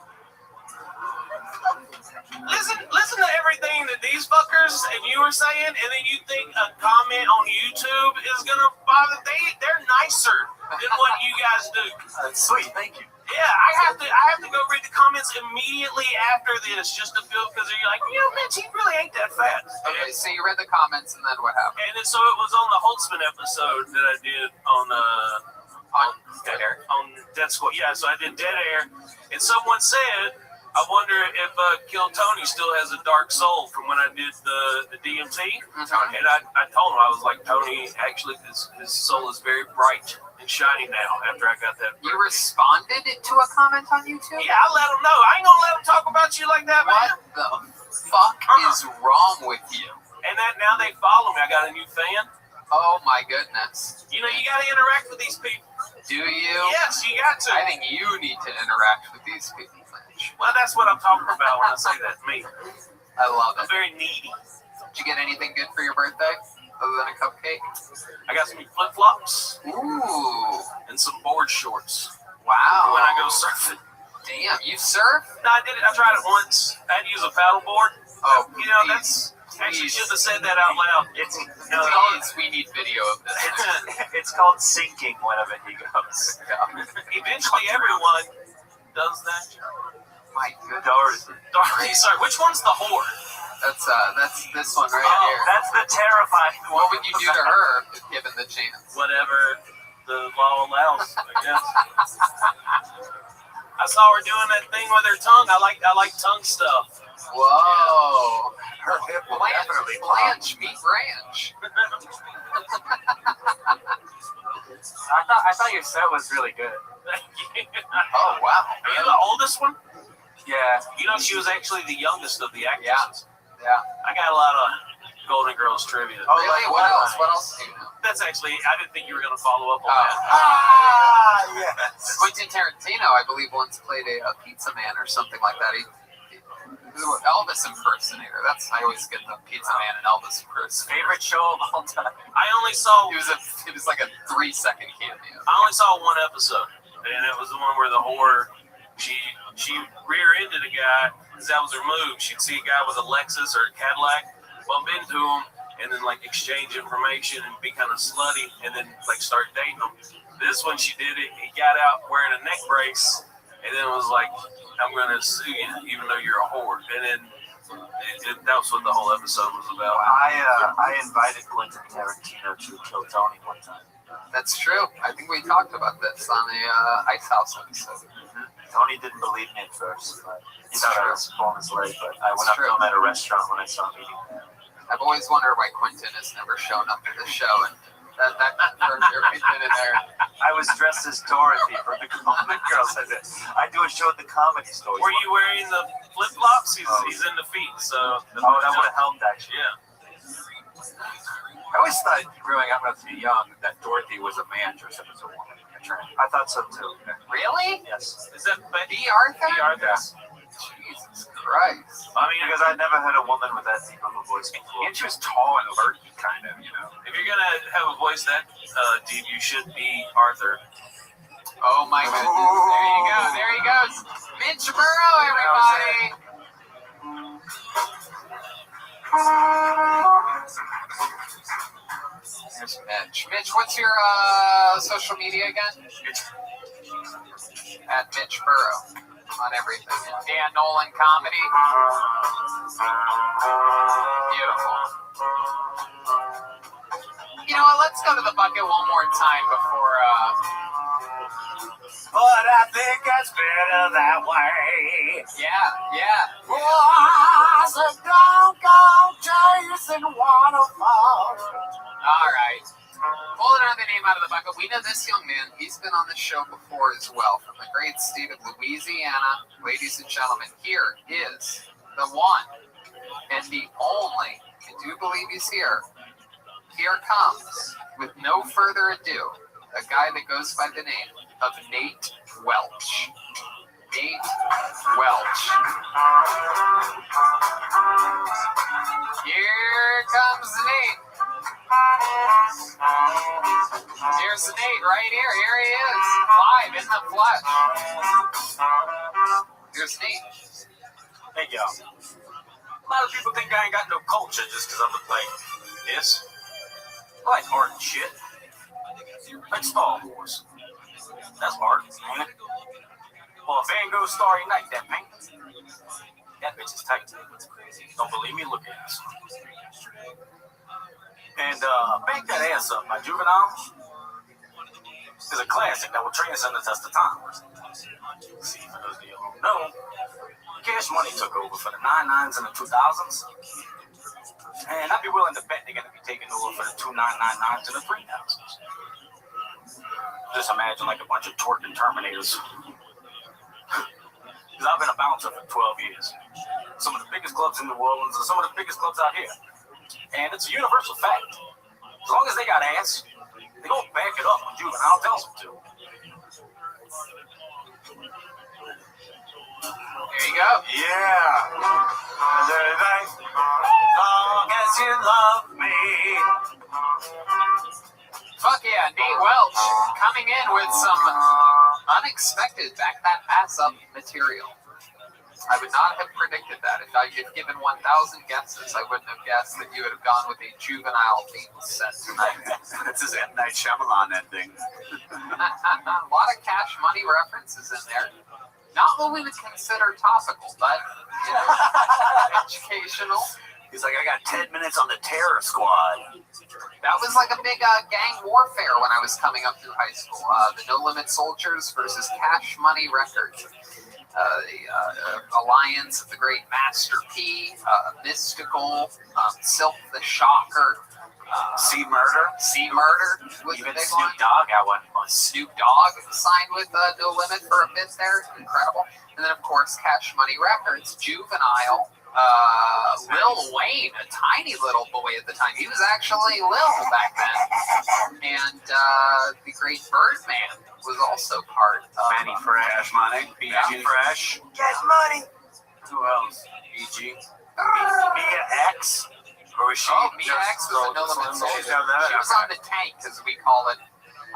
Listen to everything that these fuckers and you are saying, and then you think a comment on YouTube is gonna bother. They're nicer than what you guys do.
That's sweet. Thank you.
Yeah, I have to go read the comments immediately after this just to feel, because you're like, Mitch, he really ain't that fat.
Okay, so you read the comments and then what happened?
And then, so it was on the Holtzman episode that I did on
Dead Air.
On Dead Squad. Yeah, so I did Dead Air, and someone said, I wonder if Kill Tony still has a dark soul from when I did the DMT.
Mm-hmm.
And I told him, I was like, Tony, actually, his soul is very bright and shiny now after I got that.
You responded to a comment on YouTube?
Yeah, I let him know. I ain't gonna let him talk about you like that, man.
What the fuck is wrong with you?
And now they follow me. I got a new fan.
Oh my goodness.
You gotta interact with these people.
Do you?
Yes, you got to.
I think you need to interact with these people.
Well, that's what I'm talking about when I say that. Me.
I love it.
I'm very needy.
Did you get anything good for your birthday other than a cupcake?
I got some flip-flops.
Ooh.
And some board shorts.
Wow.
When I go surfing.
Damn, you surf?
No, I did it. I tried it once. I had to use a paddle board.
Oh,
that's Actually, should have said that out loud.
It's
Please, we need video of this.
it's called sinking whenever he goes.
Eventually, everyone does that.
My goodness.
Dorothy, sorry, which one's the whore?
That's this one right here.
That's the terrifying one.
What would you do to her if given the chance?
Whatever the law allows, I guess. I saw her doing that thing with her tongue. I like tongue stuff.
Whoa.
Her hip will definitely pop.
Blanche, meet Ranch.
I thought your set was really good.
Oh, wow.
Are you the oldest one?
Yeah.
You know, she was actually the youngest of the actresses.
Yeah.
I got a lot of Golden Girls trivia.
Oh, really? What else? What else do you know?
That's actually, I didn't think you were going to follow up on that.
Yes.
Quentin Tarantino, I believe, once played a pizza man or something like that. He Elvis impersonator. I always get the pizza man and Elvis impersonator.
Favorite show of all time.
I only saw.
It was like a 3-second cameo.
I only saw one episode, and it was the one where the whore she rear-ended a guy because that was her move. She'd see a guy with a Lexus or a Cadillac, bump into him, and then like exchange information and be kind of slutty, and then like start dating him. This one she did it. He got out wearing a neck brace, and then was like, "I'm going to sue you, even though you're a whore." And then that was what the whole episode was about.
I invited Quentin Tarantino to kill Tony one time.
That's true. I think we talked about this on the Ice House episode.
Tony didn't believe me at first, but he thought I was pulling his leg. But I went up to him at a restaurant when I saw him eating there.
I've always wondered why Quentin has never shown up to the show, and that been in there.
I was dressed as Dorothy from the Golden Girls. I do a show at the Comedy Store.
Were you wearing the flip-flops? He's in the feet, so...
that would have helped, actually.
Yeah.
I always thought, growing up when I was young, that Dorothy was a man dressed up as a woman. I thought so, too.
Really?
Yes.
Is that
B. Arthur?
B. Arthur?
Jesus Christ.
I mean,
because I'd never heard a woman with that deep of a voice before.
And she was tall and murky, kind of, you know.
If you're going to have a voice that deep, you should be Arthur.
Oh, my goodness. There you go. There he goes. Mitch Burrow, everybody. There's Mitch. Mitch, what's your social media again? At Mitch Burrow on everything. Dan Nolan Comedy. Beautiful. You know what? Let's go to the bucket one more time before.
But I think that's better that way.
Yeah.
Was a doggone chasing waterfall.
All right. Pull another name out of the bucket. We know this young man. He's been on the show before as well. From the great state of Louisiana. Ladies and gentlemen, here is the one and the only. I do believe he's here. Here comes, with no further ado, a guy that goes by the name of Nate Welch. Nate Welch. Here comes Nate. Here's Nate right here. Here he is, live in the flesh. Here's Nate.
Hey, y'all. A lot of people think I ain't got no culture just because I look like this. I like art and shit. Like Star Wars. That's art, man. Or Van Gogh Starry Night, that paint. That bitch is tight. Don't believe me? Look at this. And Bank That Ass Up by Juvenile is a classic that will transcend the test of time. See, for those of you who know, Cash Money took over for the 99s and the 2000s. And I'd be willing to bet they're going to be taking over for the 2999s and the 3000s. Just imagine like a bunch of twerking Terminators. Because I've been a bouncer for 12 years. Some of the biggest clubs in New Orleans and some of the biggest clubs out here. And it's a universal fact. As long as they got ass, they don't back it up when Juvenile tells them to.
There you go.
Yeah. As long as you love me.
Fuck yeah, Nate Welch coming in with some unexpected back that ass up material. I would not have predicted that. If I had given 1,000 guesses, I wouldn't have guessed that you would have gone with a juvenile theme set tonight.
That's his M. Night Shyamalan ending.
A lot of Cash Money references in there. Not what we would consider topical, but educational.
He's like, I got 10 minutes on the Terror Squad.
That was like a big gang warfare when I was coming up through high school. The No Limit Soldiers versus Cash Money Records. The alliance of the great Master P, Mystical, Silk the Shocker,
C Murder.
C Murder was
Even
the big
Snoop
one.
Dogg at one point.
Snoop Dogg signed with No Limit for a bit there. Incredible. And then, of course, Cash Money Records, Juvenile, Lil Wayne, a tiny little boy at the time. He was actually Lil back then. And the great Birdman was also part of
Manny Fresh.
Cash Money. BG Fresh.
Cash Money.
Who else? BG. Mia X. Or was she?
Oh, Mia X was a No Limit Soldier. She was on the tank, as we call it.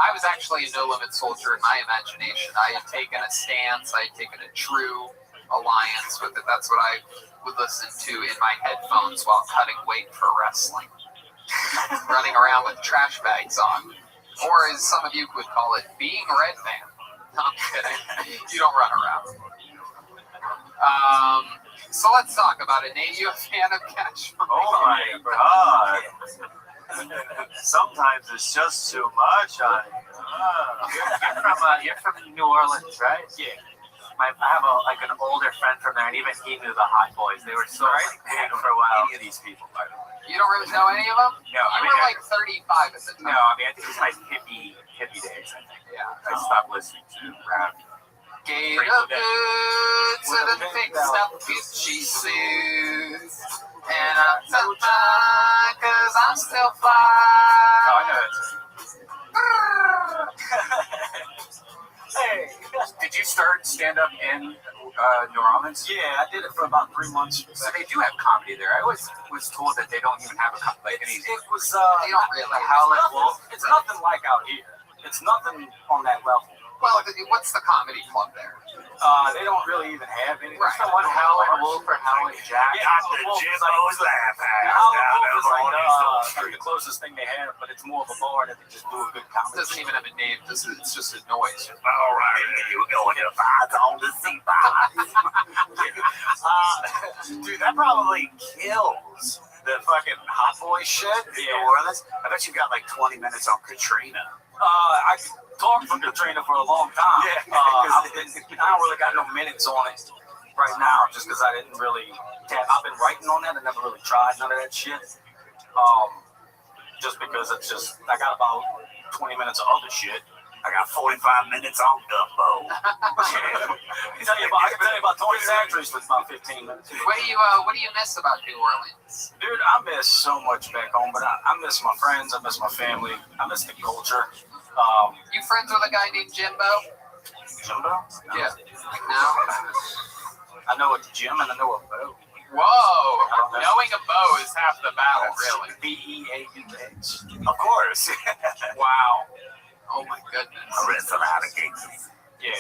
I was actually a No Limit Soldier in my imagination. I had taken a stance. I had taken a true alliance with it. That's what I would listen to in my headphones while cutting weight for wrestling. Running around with trash bags on. Or as some of you would call it, being Red Man. No, I'm kidding. You don't run around. So let's talk about it. Nate, you a fan of Cash Money?
Oh my God. Sometimes it's just too much, honey.
You're from New Orleans, right?
Yeah.
I have an older friend from there, and even he knew the Hot Boys. They were so big for a while.
Any of these people, by the way.
You don't really know any of them?
No,
You were like 35 at the time.
No, I mean, I think it was my hippie days, I think.
Yeah.
I stopped listening to rap.
Gator boots and a fixed up Gucci suit. And I'm so fly, cause I'm still fly.
Oh, I know it.
Hey,
Did you start stand-up in New Orleans?
yeah, I did it for about 3 months.
So they do have comedy there. I always was told that they don't even have a comedy. Like,
It was,
They don't really.
the Howlin' Wolf.
it's nothing like out here. It's nothing on that level.
Well, what's the comedy club there?
They don't really even have any.
Right.
There's no
One Howlin' Wolf or Howlin' Jack.
Yeah, the Jimbo's Laugh House. Like the closest thing they have, but it's more of a bar that they just do a good
It
comedy.
doesn't even have a name. It's just a noise.
All right, we're going to find on the sea dude, that probably kills the fucking Hot Boy shit in New Orleans. I bet you got like 20 minutes on Katrina. I talked for Katrina for a long time. Yeah, I don't really got no minutes on it right now, just because I didn't really. I've been writing on that. I never really tried none of that shit. Just because I got about 20 minutes of other shit. I got 45 minutes on Gumbo. I can tell you about Tony Sanders with about 15 minutes.
What do you miss about New Orleans?
Dude, I miss so much back home, but I miss my friends. I miss my family. I miss the culture.
You friends with a guy named Jimbo?
Jimbo? No.
Yeah. No?
I know a Jim and I know a Bo.
Whoa! Knowing a bow is half the battle, really.
B-E-A-U-H. Of course.
Wow. Oh my goodness.
Yeah.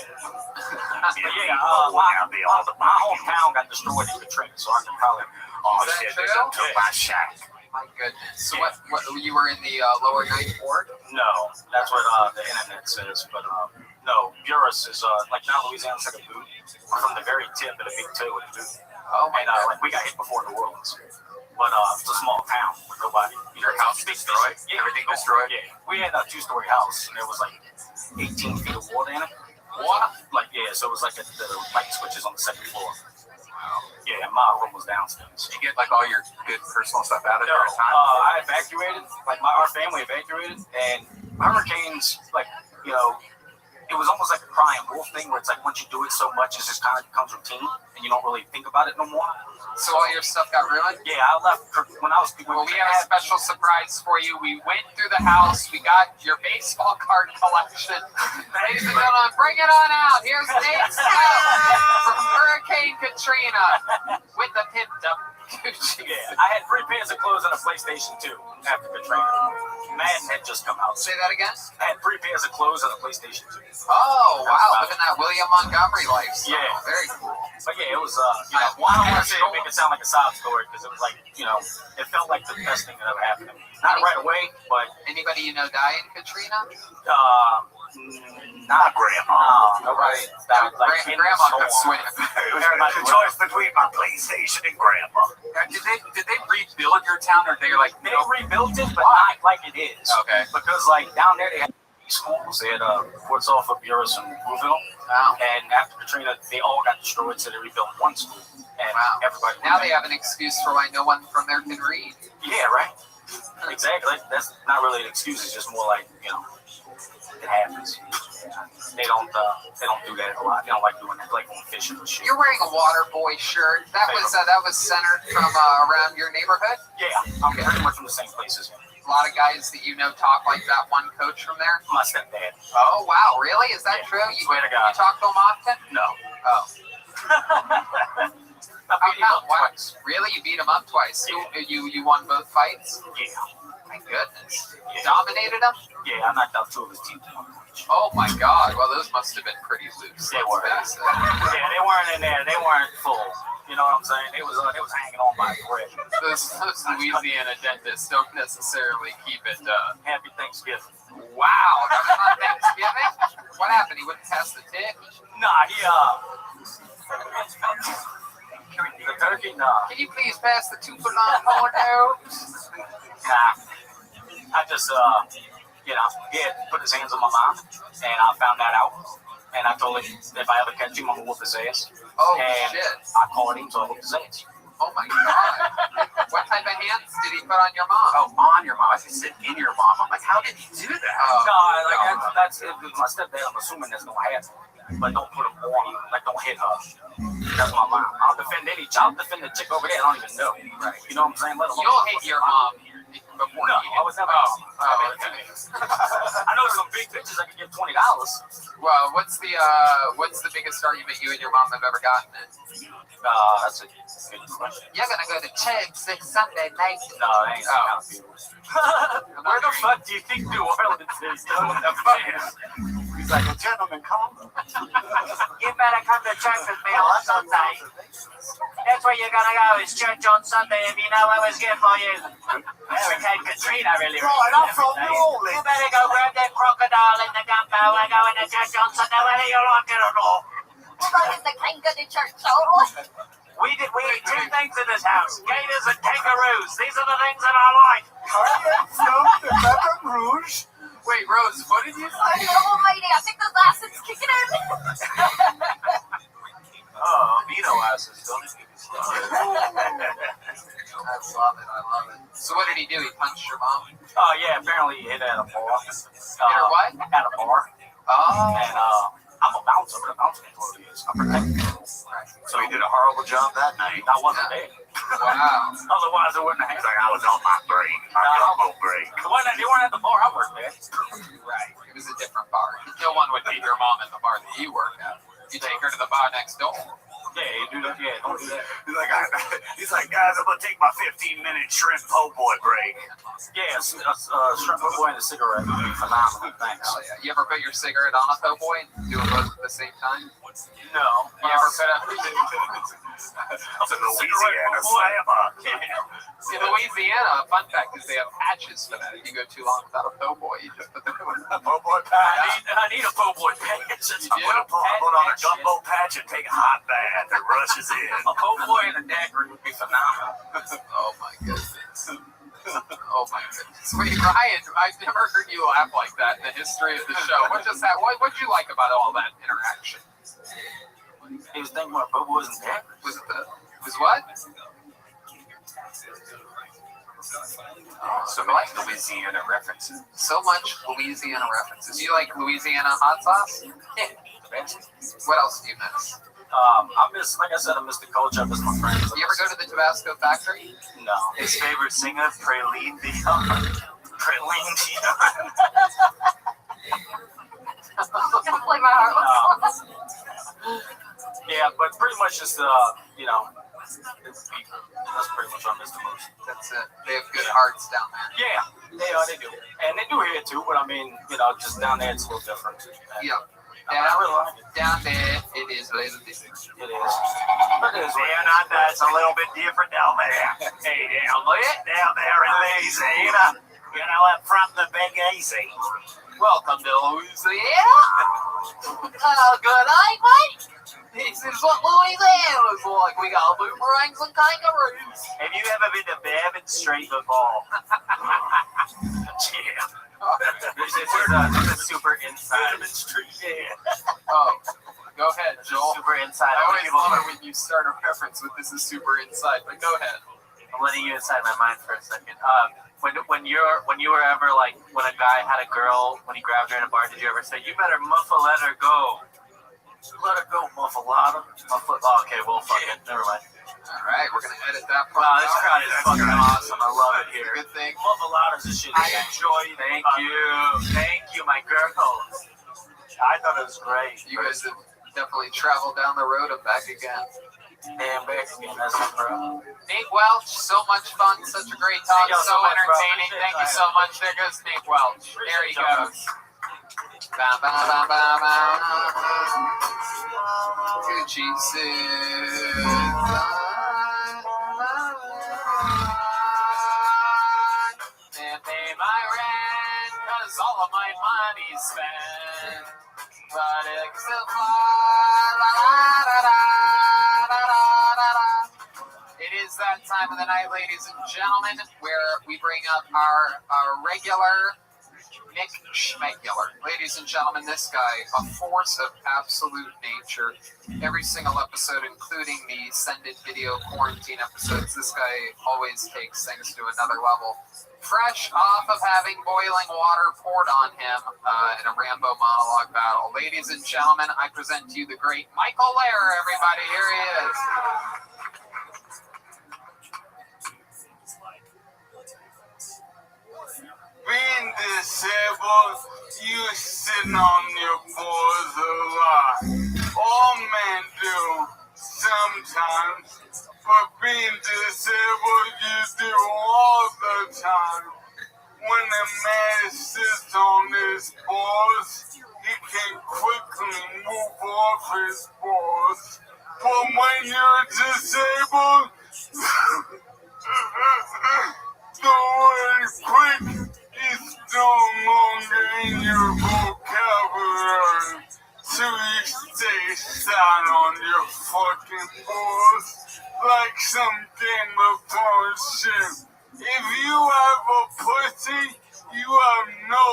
My hometown got destroyed in Katrina, so I can probably. Oh,
Is that
shit,
true?
they took my shack.
My goodness. So what you were in the lower ninth ward?
No, that's what the internet says, but no, Buras is like now Louisiana's like a boot from the very tip of the big toe of the boot.
Oh my
And like we got hit before New Orleans, but it's a small town with nobody.
Your house destroyed?
Yeah,
Everything destroyed?
Yeah, we had a 2-story house, and there was like 18 feet of water in it.
What?
Like so it was like the light switches on the second floor. Yeah, my room was downstairs.
Did you get like all your good personal stuff out of
No,
there in time?
I evacuated. Like our family evacuated, and hurricanes, like it was almost like a crying wolf thing, where it's like once you do it so much, it just kind of becomes routine, and you don't really think about it no more.
So all your stuff got ruined?
Yeah, I left when I was.
Well, we have a special surprise for you. We went through the house. We got your baseball card collection. Ladies and gentlemen, bring it on out. Here's Nate from Hurricane Katrina with the pimped up Gucci.
Yeah, I had 3 pairs of clothes and a PlayStation 2 after Katrina. Madden had just come out.
Say that again?
I had 3 pairs of clothes and a PlayStation 2.
Oh, wow. Living that William Montgomery lifestyle.
Yeah.
Very cool.
But yeah,
Yeah, it was, I don't want to make it sound like a sob story because it was like, it felt like the best thing that ever happened to me. Not right away, but.
Anybody you know die in Katrina?
Not grandma. Nobody died like
grandma could swim.
It was the choice between my PlayStation and grandma.
Did they rebuild your town, or they like
they rebuilt it, but not like it is?
Okay.
Because like down there they had schools. They had Fort Sulphur, Buras, and Woodville.
Wow.
And after Katrina, they all got destroyed, so they rebuilt one school. And everybody.
Now they have an excuse for why no one from there can read.
Yeah, right. Exactly. That's not really an excuse. It's just more like it happens. They don't do that a lot. They don't like doing that, like going fishing and shit.
You're wearing a water boy shirt. That was centered from around your neighborhood.
Yeah, I'm pretty much from the same places.
A lot of guys that you know talk like that one coach from there.
My stepdad.
Oh wow, really? Is that true? You
swear to God.
You talk to him often?
No.
Oh.
I beat him up twice.
Really? You beat him up twice?
Yeah.
You won both fights?
Yeah.
My goodness. You dominated him?
Yeah, I knocked out 2 of his teeth.
Oh my God! Well, those must have been pretty loose.
They were. Yeah, they weren't in there. They weren't full. You know what I'm saying? They was hanging on by a thread.
Those Louisiana dentists don't necessarily keep it.
Happy Thanksgiving.
Wow, that was on Thanksgiving. What happened? He wouldn't test the tick?
Nah, he the turkey. Nah.
Can you please pass the 2-foot-long corn out?
Nah. I just he had put his hands on my mom, and I found that out. And I told him if I ever catch him, I'm gonna whoop his ass.
Oh
and
shit!
I called him, so I whooped his ass.
Oh my God! What type of hands did he put on your mom?
Oh, on your mom. I just said in your mom. I'm like, how did he do that?
That's my stepdad. I'm assuming that's gonna happen. But don't put him on her. Like, don't hit her. That's my mom. I'll defend the chick over there. I don't even know. Right. You know what I'm saying?
You'll hit your mom before
no, I was never.
okay.
I know some big bitches I could give $20.
Well, what's the biggest argument you and your mom have ever gotten in?
That's a good question.
You're gonna go to church this Sunday night.
No, I ain't that kind of people. Where the fuck do you think New Orleans is? He's like, a gentleman, come.
You better come to church with me on Sunday. That's where you're gonna go, is church on Sunday if you know what was good for you. Hurricane Katrina really.
Right, I'm from New Orleans.
You better go grab that crocodile in the gumbo. We're going to church on Sunday, whether you like it or not.
The king go to church, total.
We eat 2 things in this house: gators and kangaroos. These are the things that I like.
The Baton Rouge.
Wait, Rose, what did you say?
Almighty, I think those acids kicking in.
Amino acids, don't it?
I love it. So what did he do? He punched your mom?
Oh yeah, apparently he hit at a bar.
Hit her what?
At a bar.
Oh.
And I'm a bouncer. I'm a bouncing employee. I'm protecting.
So he did a horrible job that night.
I wasn't there.
Wow.
Otherwise, it wouldn't have.
He's like, I was on my break. My gumbo break.
They weren't at the bar I worked at.
Right. It was a different bar. No one would beat your mom at the bar that you work at. You take her to the bar next door.
Yeah, you do that. Yeah, don't do that.
He's like, guys, I'm gonna take my 15-minute shrimp po' boy break.
Yeah, shrimp po' boy and a cigarette would be phenomenal. Thanks.
Oh, yeah. You ever put your cigarette on a po' boy and do them both at the same time?
No.
You ever put a
It's a Louisiana slammer.
In Louisiana, fun fact is they have patches for that. If you go too long without a po' boy, you just put them in
a po' boy patch.
I need a po' boy patch.
I put on a gumbo patch and take a hot bath. It rushes in.
A po' boy and a dagger would be phenomenal.
Oh my goodness. Oh my goodness. Wait, Ryan, I've never heard you laugh like that in the history of the show. What'd you like about all that interaction?
He was thinking about po' boys and daggers.
Was what?
So much Louisiana references.
So much Louisiana references. Do you like Louisiana hot sauce?
Yeah.
What else do you miss?
I miss, like I said, I miss the culture. I miss my friends.
You ever go to the Tabasco factory?
No.
His favorite singer, Praline Dion. Praline Dion.
I'm gonna play my heart.
Yeah, but pretty much just that's pretty much what I miss the most.
That's it. They have good hearts down there.
Yeah, they do. And they do here too, but I mean, just down there it's a little different.
Yeah. Down there, it is a little different.
It is. Down under, it's a little bit different down there. Hey, down there in Louisiana. You know, up from the Big Easy.
Welcome to Louisiana. Good night, mate. This is what Louisiana's like. We got boomerangs and kangaroos.
Have you ever been to Bourbon Street before? Yeah.
This is a super inside.
Bourbon Street, yeah.
Oh, go ahead, Joel.
Super inside.
I always love it when you start a reference with "this is super inside," but go ahead.
I'm letting you inside my mind for a second. When you were ever like when a guy had a girl when he grabbed her in a bar, did you ever say you better muffle let her go?
Let her go, muffalata.
Oh, okay, well, fuck it. Never mind.
All right, we're gonna edit that part.
Wow, this crowd is fucking awesome. I love it here.
Good thing.
Muffalata's a shit.
I enjoy it. Thank you, my girls.
I thought it was great.
You guys have definitely traveled down the road and back again.
And back again. That's my bro.
Nick Welch, so much fun, such a great talk, so entertaining. Thank you so much. There goes Nick Welch. There he goes. Gucci says, and pay my rent, cause all of my money's spent. But except it is that time of the night, ladies and gentlemen, where we bring up our regular Nick Schmegular. Ladies and gentlemen, this guy, a force of absolute nature. Every single episode, including the send-it video quarantine episodes, this guy always takes things to another level. Fresh off of having boiling water poured on him in a Rambo monologue battle. Ladies and gentlemen, I present to you the great Michael Lair, everybody. Here he is.
Being disabled, you sitting on your balls a lot. All men do sometimes, but being disabled, you do all the time. When a man sits on his balls, he can quickly move off his balls. But when you're disabled, the word quick is no longer in your vocabulary, so you stay sat on your fucking balls like some Game of Thrones shit. If you have a pussy, you have no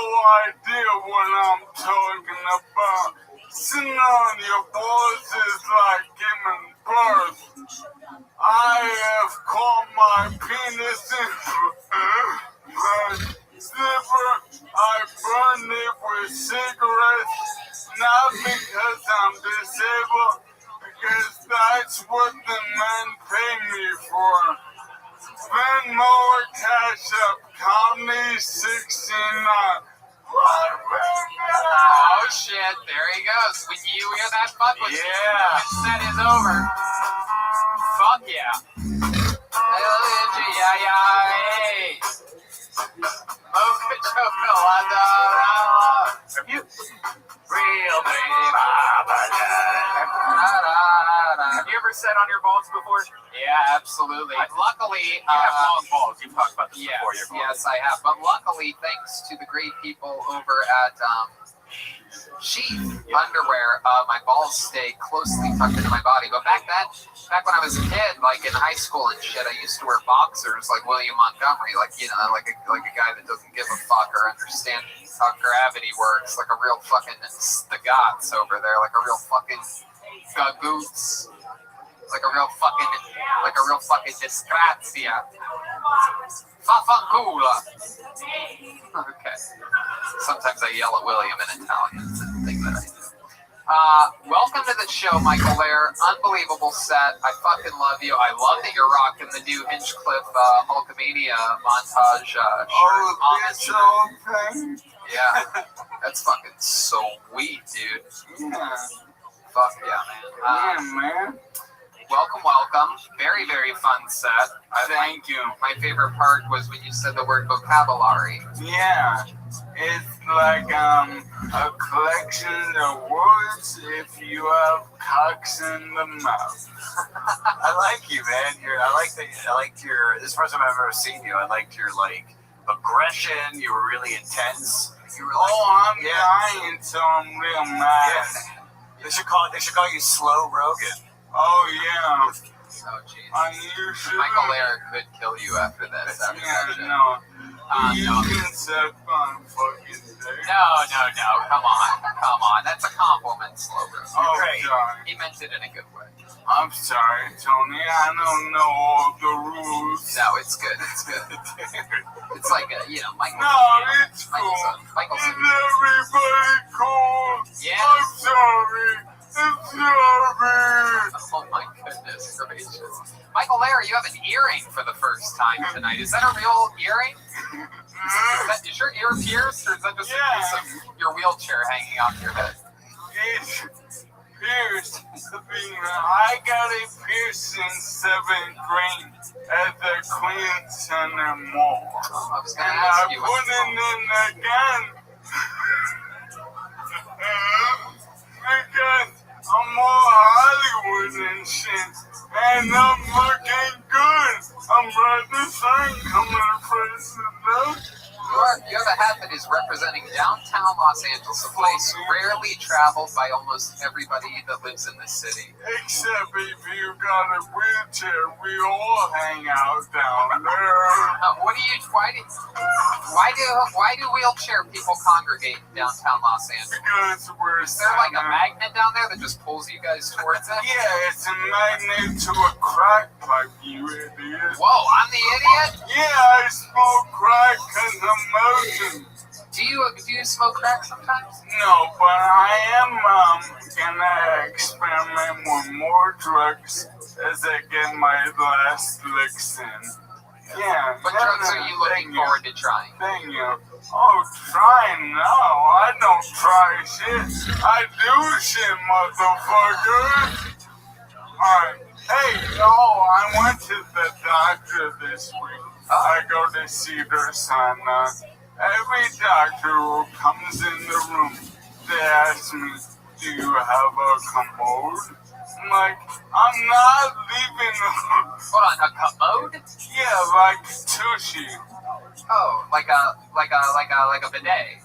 idea what I'm talking about. Sitting on your balls is like giving birth. I have caught my penis in my zipper. I burned it with cigarettes, not because I'm disabled, because that's what the men pay me for. Venmo or Cash App, Comedy 69.
Oh shit, there he goes. When you hear that fuck with
yeah.
The set is over. Fuck yeah. Hey. Mocha chocolate. Have you? Real baby. Have you ever sat on your balls before? Yeah, absolutely. Luckily,
you have long balls. You've talked about this before.
Yes, I have. But luckily, thanks to the great people over at Sheath Underwear, my balls stay closely tucked into my body. But back when I was a kid, like in high school and shit, I used to wear boxers like William Montgomery, like like a guy that doesn't give a fuck or understand how gravity works, like a real fucking stagats over there, like a real fucking gagoots. Like a real fucking disgrazia. Fafancula. Okay. Sometimes I yell at William in Italian. It's a thing that I do. Welcome to the show, Michael Lair. Unbelievable set. I fucking love you. I love that you're rocking the new Hinchcliffe Hulkamania montage shirt. Yeah. That's fucking sweet, dude.
Yeah.
Fuck yeah, man. Welcome. Very, very fun set.
Thank you.
My favorite part was when you said the word vocabulary.
Yeah. It's like a collection of words if you have cocks in the mouth.
I like you, man. I liked your. This is the first time I've ever seen you. I liked your like aggression. You were really intense. You were like,
I'm dying, so I'm real mad.
Yeah. They should call you Slow Rogan.
Oh yeah.
Oh jeez. Michael Lair could kill you after this.
No. You can suck on fucking dick.
No. Come on. That's a compliment, Slow Rogan.
Oh, sorry.
He meant it in a good way.
I'm sorry, Tony. I don't know all the rules.
No, it's good. It's like Michael.
No, it's cool.
Michael's
Is everybody cool?
Yeah.
I'm sorry. It's sorry.
Oh my goodness gracious. Michael Lair, you have an earring for the first time tonight. Is that a real earring? Is your ear pierced, or is that just a piece of your wheelchair hanging off your head?
It's pierced. I got a piercing 7th grade at the Queen Center Mall.
I was
and
ask
I
you
put it in again. Because I'm more Hollywood and shit. And I'm looking good. I'm right the sun coming to president.
You have a hat that is representing downtown Los Angeles, a place rarely traveled by almost everybody that lives in this city.
Except if you got a wheelchair, we all hang out down there.
Why do wheelchair people congregate in downtown Los Angeles?
Because
is there like a magnet down there that just pulls you guys towards it?
Yeah, it's a magnet to a crack pipe, you idiot.
Whoa, I'm the idiot?
Yeah, I smoke crack because I'm motion.
Do you smoke crack sometimes?
No, but I am gonna experiment with more drugs as I get my last licks in. Yeah.
What drugs are you looking forward to trying?
Thank you. Oh, trying? No, I don't try shit. I do shit, motherfucker. Alright. Hey, I went to the doctor this week. I go to Cedars-Sinai. Every doctor who comes in the room, they ask me, do you have a commode? I'm like, I'm not leaving.
Hold on, a commode?
Yeah, like tushy.
Oh, like a bidet.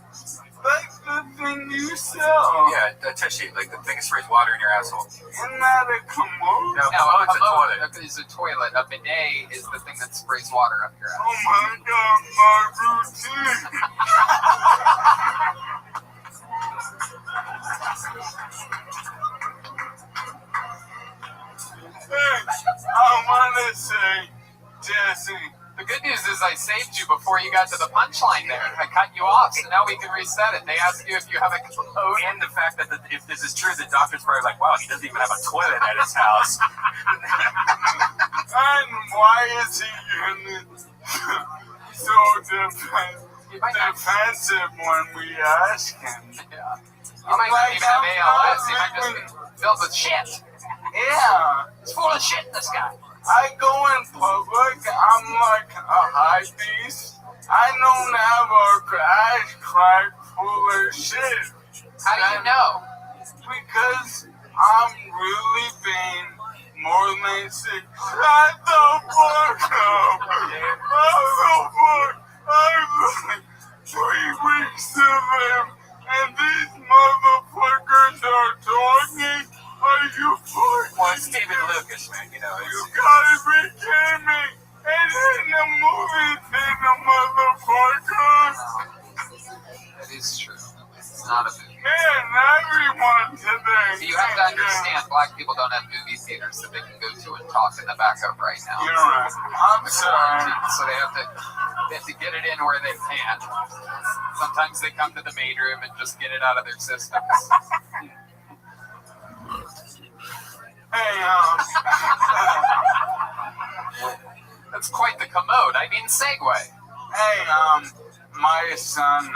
Like the thing you sell.
Yeah, a tushy, like the thing that sprays water in your asshole.
Isn't that a commode?
No,
a toilet.
Is a toilet. A bidet is the thing that sprays water up your ass.
Oh my god, my routine. Hey, I want to say, Jesse.
The good news is I saved you before you got to the punchline there. I cut you off, so now we can reset it. They ask you if you have a commode.
And the fact that if this is true, the doctor's probably like, wow, he doesn't even have a toilet at his house.
And why is he so defensive when we ask him?
Yeah. You might not even have ALS. He might just be filled with shit.
Yeah.
It's full of shit, this guy.
I go in public, I'm like a high beast. I don't have a ass crack full of shit.
How do you know?
Because I'm really being more than sick. Shut the fuck up! I've 3 weeks to live, and these motherfuckers are talking. Are you fucking?
Well, it's David Lucas, man, you know.
You gotta be kidding me! And in the movie theater, motherfuckers!
That is true. It's not a movie.
Man, everyone today.
So you have to understand, black people don't have movie theaters that they can go to and talk in the back of right now.
You're right. I'm sorry.
So they have to get it in where they can. Sometimes they come to the maid room and just get it out of their systems.
Hey,
That's quite the commode. I mean, segue.
Hey, my son,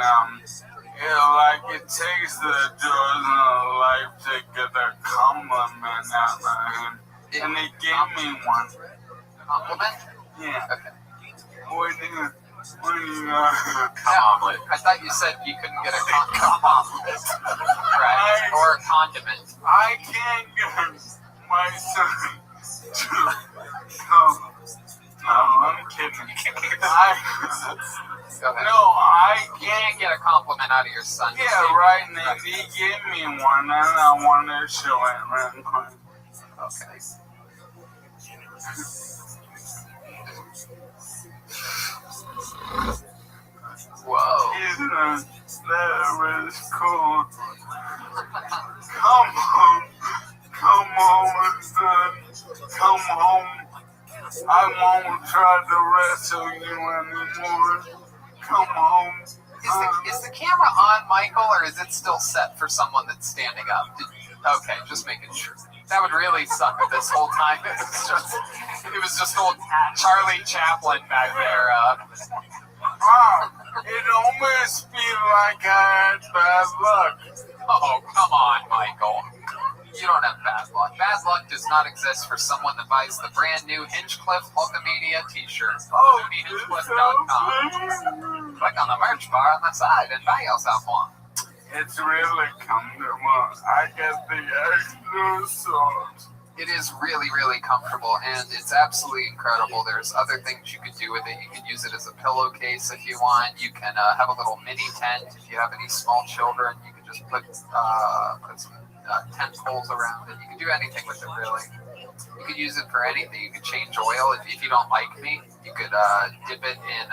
it takes the joy of life to get a compliment out of him. And he gave me one.
Compliment?
Yeah.
Okay.
What do you
Omelet. I thought you said you couldn't get a omelet. Right. Or a condiment.
I can't get my son to come. No, I'm kidding.
Go ahead.
No, I
You can't get a compliment out of your son.
Yeah, right, and he gave me one, and I want to show it real quick.
Okay. Whoa.
That was cool. Come home, son. Come home. I won't try to wrestle you anymore. Come home.
Is the camera on, Michael, or is it still set for someone that's standing up? Okay, just making sure. That would really suck if this whole time it was just old Charlie Chaplin back there.
It almost feels like I had bad luck.
Oh, come on, Michael. You don't have bad luck. Bad luck does not exist for someone that buys the brand new Hinchcliffe Hulkamania t-shirt. Hinchcliffe.com. Click on the merch bar on the side and buy yourself one.
It's really comfortable. I get the extra sauce.
It is really, really comfortable, and it's absolutely incredible. There's other things you could do with it. You could use it as a pillowcase if you want. You can have a little mini tent if you have any small children. You could just put some tent poles around it. You can do anything with it, really. You could use it for anything. You could change oil. If you don't like me, you could dip it in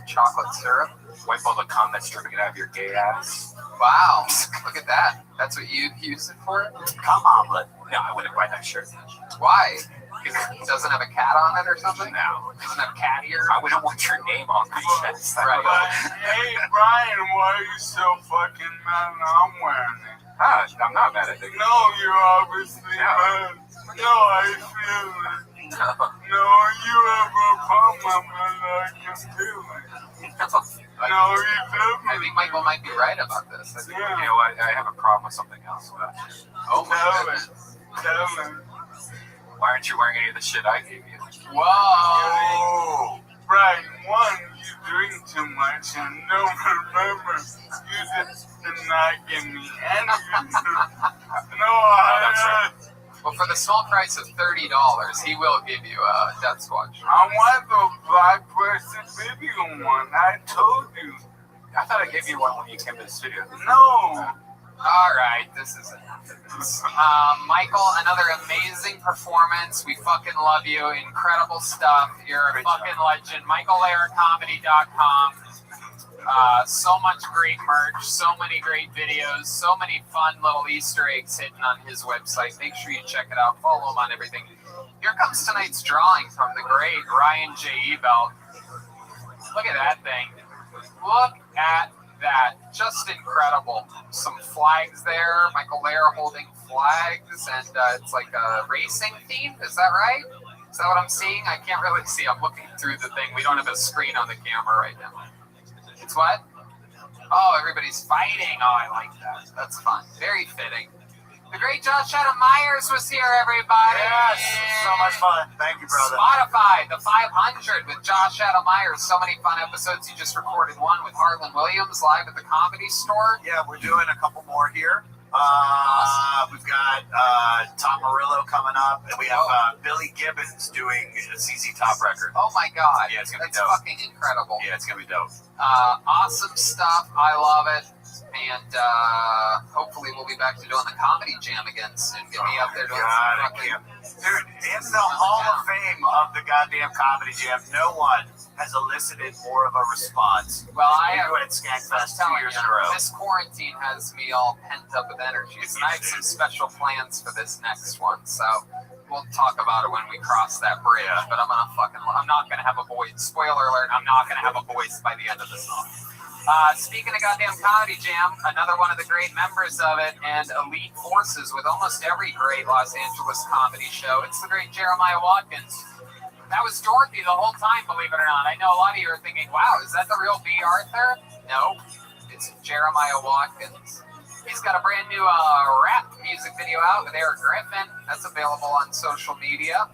chocolate syrup.
Wipe all the cum that's dripping out of your gay ass.
Wow, look at that. That's what you use it for?
Cum omelet. No, I wouldn't buy that shirt.
Why? Because it doesn't have a cat on it or something?
No.
It doesn't have cat ear?
I wouldn't want your name on my chest.
Right.
Hey, Brian, why are you so fucking mad I'm wearing it?
I'm not mad at it.
No, you're obviously mad. No, I feel it. No, you have a problem and I can feel it. No, you definitely.
I think Michael might be right about this.
You know what? I have a problem with something else.
Oh my goodness.
Tell me.
Why aren't you wearing any of the shit I gave you?
Whoa!
Right, one, you drink too much, and don't remember, you did not give me anything.
Well, for the small price of $30, he will give you a Death Squad shirt.
I want the black plastic video one. I told you.
I thought I gave you one when you came to the studio.
No.
All right, this is it. Michael, another amazing performance. We fucking love you. Incredible stuff. You're a fucking legend. MichaelAirComedy.com. So much great merch, so many great videos, so many fun little Easter eggs hidden on his website. Make sure you check it out. Follow him on everything. Here comes tonight's drawing from the great Ryan J. Ebelt. Look at that thing. Look at that. Just incredible. Some flags there. Michael Lair holding flags, and it's like a racing theme. Is that right? Is that what I'm seeing? I can't really see. I'm looking through the thing. We don't have a screen on the camera right now. It's what? Oh, everybody's fighting. Oh, I like that. That's fun. Very fitting. The great Josh Adam Myers was here, everybody.
Yes, so much fun. Thank you, brother.
Spotify, the 500 with Josh Adam Myers. So many fun episodes. You just recorded one with Harlan Williams live at the Comedy Store.
Yeah, we're doing a couple more here. We've got Tom Murillo coming up, and we have Billy Gibbons doing a ZZ Top record.
Oh my God.
Yeah, it's going to be
dope. That's fucking incredible.
Yeah, it's going to be dope.
Awesome stuff. I love it. And hopefully we'll be back to doing the Comedy Jam again soon. Get me up there doing
Dude, in the Hall of Fame of the goddamn Comedy Jam, no one has elicited more of a response.
Well, I have
at Skankfest 2 years in a row.
This quarantine has me all pent up with energies, and I have some special plans for this next one. So we'll talk about it when we cross that bridge. But I'm not gonna have a voice. Spoiler alert: I'm not gonna have a voice by the end of the song. Speaking of goddamn Comedy Jam, another one of the great members of it and elite forces with almost every great Los Angeles comedy show. It's the great Jeremiah Watkins. That was Dorothy the whole time, believe it or not. I know a lot of you are thinking, wow, is that the real B. Arthur? No, it's Jeremiah Watkins. He's got a brand new rap music video out with Eric Griffin. That's available on social media.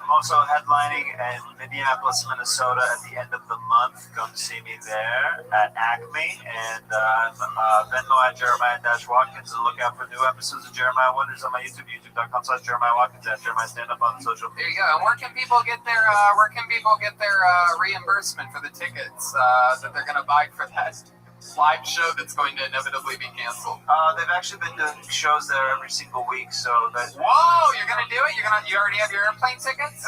I'm also headlining in Minneapolis, Minnesota at the end of the month. Come see me there at Acme. And Venmo at Jeremiah-Watkins. And look out for new episodes of Jeremiah Wonders on my YouTube, youtube.com/Jeremiah Watkins, at Jeremiah Stand Up on social.
There you go. And where can people get their reimbursement for the tickets that they're going to buy for that live show that's going to inevitably be canceled?
They've actually been doing shows there every single week, so that.
Whoa! You're gonna do it? You already have your airplane tickets?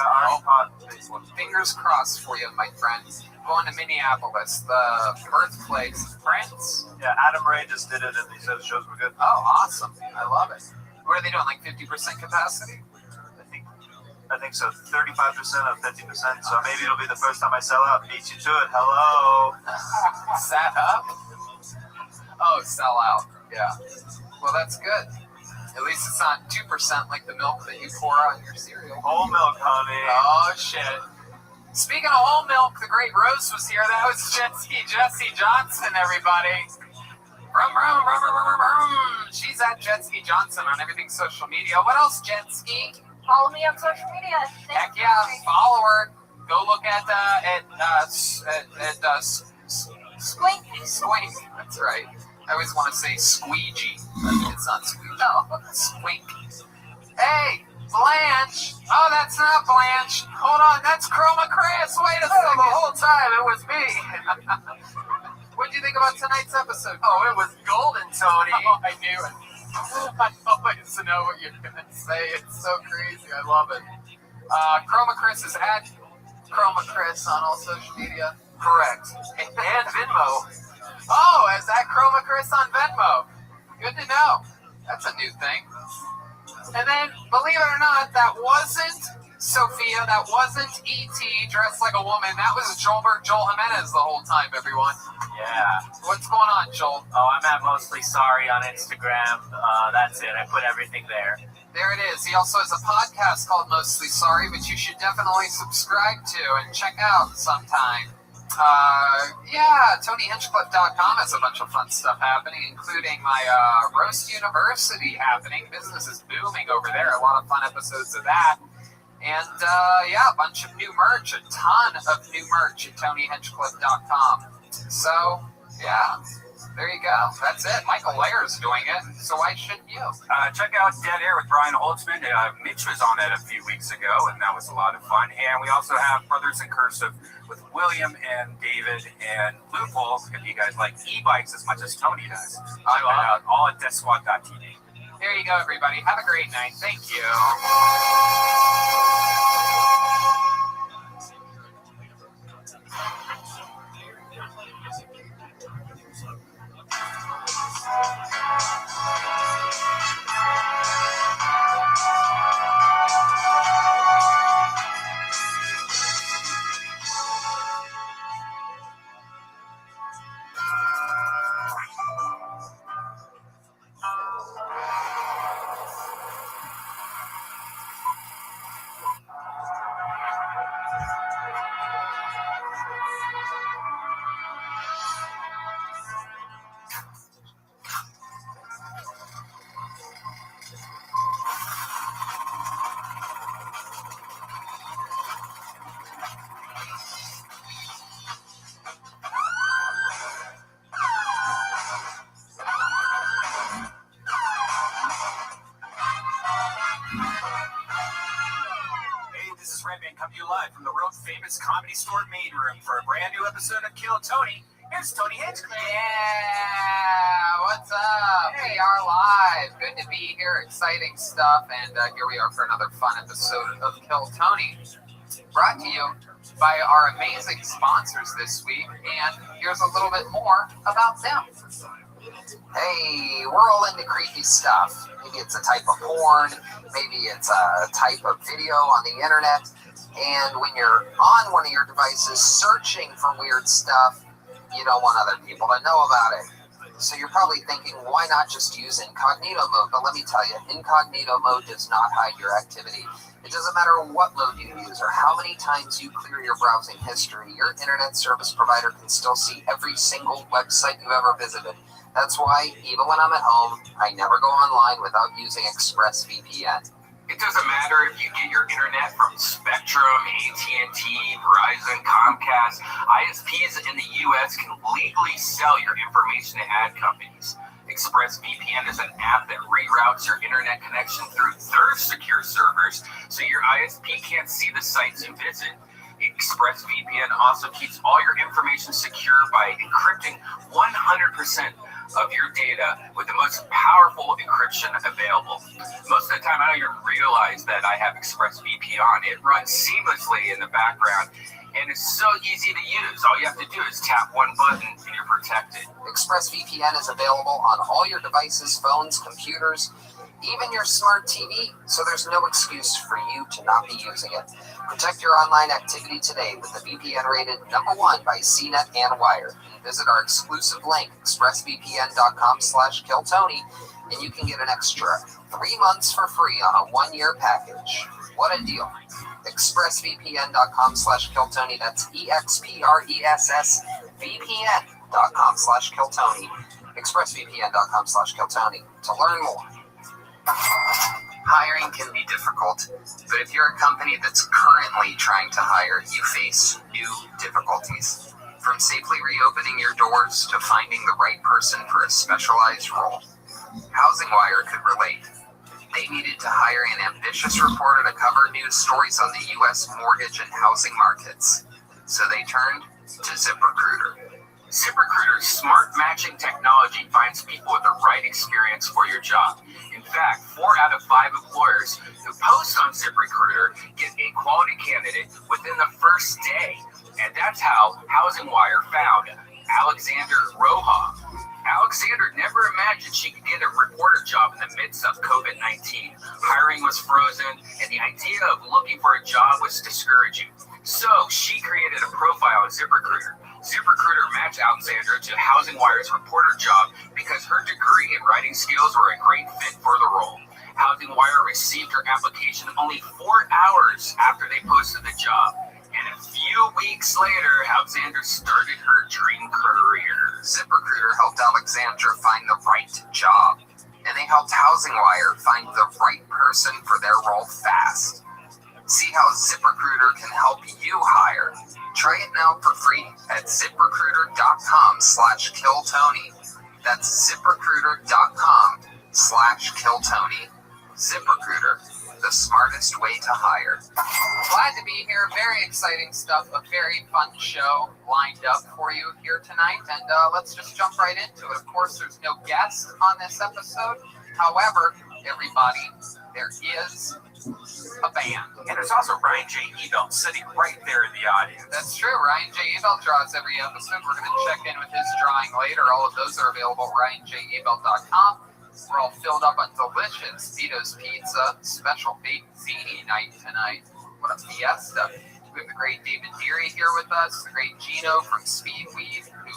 Fingers crossed for you, my friends. Going to Minneapolis, the birthplace of Prince.
Yeah, Adam Ray just did it, and he said the shows were good.
Oh, awesome! I love it. What are they doing? Like 50% capacity?
I think so. 35% of 50%. So maybe it'll be the first time I sell out. Beat you to it. Hello.
Sat up? Oh, sell out. Yeah. Well, that's good. At least it's not 2% like the milk that you pour on your cereal.
Whole milk, honey.
Oh, shit. Speaking of whole milk, the great Rose was here. That was Jesse Johnson, everybody. Brum, brum, brum, brum, brum, brum. She's at Jetski Johnson on everything social media. What else, Jetski?
Follow me on social media.
Heck yeah, follow her. Go look at
Squeak.
Squeak. That's right. I always want to say squeegee. It's not squeegee. No. Squeak. Hey, Blanche. Oh, that's not Blanche. Hold on, that's Chroma Chris. Wait a second. The whole time it was me. What'd you think about tonight's episode? Oh, it was golden, Tony. Oh, I knew it. I always know what you're going to say. It's so crazy. I love it. Chroma Chris is at Chroma Chris on all social media. Correct. And Venmo. Oh, is that Chroma Chris on Venmo? Good to know. That's a new thing. And then, believe it or not, that wasn't Sophia. That wasn't E.T. dressed like a woman. That was Joel Jimenez the whole time, everyone.
Yeah.
What's going on, Joel?
Oh, I'm at Mostly Sorry on Instagram. That's it. I put everything there.
There it is. He also has a podcast called Mostly Sorry, which you should definitely subscribe to and check out sometime. TonyHinchcliffe.com has a bunch of fun stuff happening, including my Roast University happening. Business is booming over there. A lot of fun episodes of that. And, a bunch of new merch, a ton of new merch at TonyHinchcliffe.com. So, yeah, there you go. That's it. Michael Layer's doing it, so why shouldn't you?
Check out Dead Air with Brian Holtzman. Mitch was on it a few weeks ago, and that was a lot of fun. And we also have Brothers in Cursive with William and David and Loophole, if you guys like e-bikes as much as Tony does. Check that out, all at DeathSquad.tv.
There you go, everybody. Have a great night. Thank you.
Coming to you live from the world famous Comedy Store main room for a brand new episode of Kill Tony. Here's Tony Hinchcliffe.
Yeah, what's up? Hey. We are live. Good to be here. Exciting stuff. And here we are for another fun episode of Kill Tony, brought to you by our amazing sponsors this week. And here's a little bit more about them. Hey, we're all into creepy stuff. Maybe it's a type of porn. Maybe it's a type of video on the internet. And when you're on one of your devices searching for weird stuff, you don't want other people to know about it. So you're probably thinking, why not just use incognito mode? But let me tell you, incognito mode does not hide your activity. It doesn't matter what mode you use or how many times you clear your browsing history. Your internet service provider can still see every single website you ever visited. That's why, even when I'm at home, I never go online without using ExpressVPN.
It doesn't matter if you get your internet from Spectrum, AT&T, Verizon, Comcast. ISPs in the U.S. can legally sell your information to ad companies. ExpressVPN is an app that reroutes your internet connection through their secure servers so your ISP can't see the sites you visit. ExpressVPN also keeps all your information secure by encrypting 100% of your data with the most powerful encryption available. Most of the time, I don't even realize that I have ExpressVPN on. It runs seamlessly in the background, and it's so easy to use. All you have to do is tap one button, and you're protected.
ExpressVPN is available on all your devices, phones, computers, even your smart TV, so there's no excuse for you to not be using it. Protect your online activity today with the VPN rated #1 by CNET and Wired. Visit our exclusive link, expressvpn.com/killtony, and you can get an extra 3 months for free on a 1-year package. What a deal. expressvpn.com/killtony, that's expressvpn.com/killtony, expressvpn.com/killtony to learn more. Hiring can be difficult, but if you're a company that's currently trying to hire, you face new difficulties. From safely reopening your doors to finding the right person for a specialized role, HousingWire could relate. They needed to hire an ambitious reporter to cover news stories on the U.S. mortgage and housing markets, so they turned to ZipRecruiter.
ZipRecruiter's smart matching technology finds people with the right experience for your job. In fact, 4 out of 5 employers who post on ZipRecruiter get a quality candidate within the first day. And that's how HousingWire found Alexander Roja. Alexander never imagined she could get a reporter job in the midst of COVID-19. Hiring was frozen, and the idea of looking for a job was discouraging. So she created a profile on ZipRecruiter. ZipRecruiter matched Alexander to HousingWire's reporter job because her degree and writing skills were a great fit for the role. HousingWire received her application only 4 hours after they posted the job. And a few weeks later, Alexander started her dream career.
ZipRecruiter helped Alexandra find the right job, and they helped HousingWire find the right person for their role fast. See how ZipRecruiter can help you hire. Try it now for free at ZipRecruiter.com/killtony. That's ZipRecruiter.com/killtony. ZipRecruiter, the smartest way to hire.
Glad to be here. Very exciting stuff. A very fun show lined up for you here tonight. And let's just jump right into it. Of course, there's no guest on this episode. However, everybody, there is a band.
And there's also Ryan J. Ebelt sitting right there in the audience.
That's true. Ryan J. Ebelt draws every episode. We're going to check in with his drawing later. All of those are available at RyanJEbelt.com. We're all filled up on delicious Vito's Pizza special baked ziti night tonight. What a fiesta. We have the great David Deary here with us, the great Gino from Speedweed, who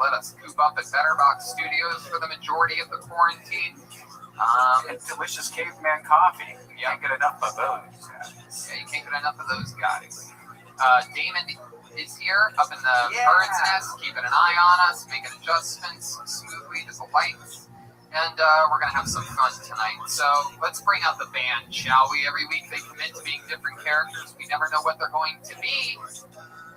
let us coop up at Betterbox Studios for the majority of the quarantine.
And delicious caveman coffee. You can't get enough of those.
Yeah, you can't get enough of those guys. Damon is here up in the bird's nest, keeping an eye on us, making adjustments smoothly to the lights. And we're going to have some fun tonight. So let's bring out the band, shall we? Every week they commit to being different characters. We never know what they're going to be.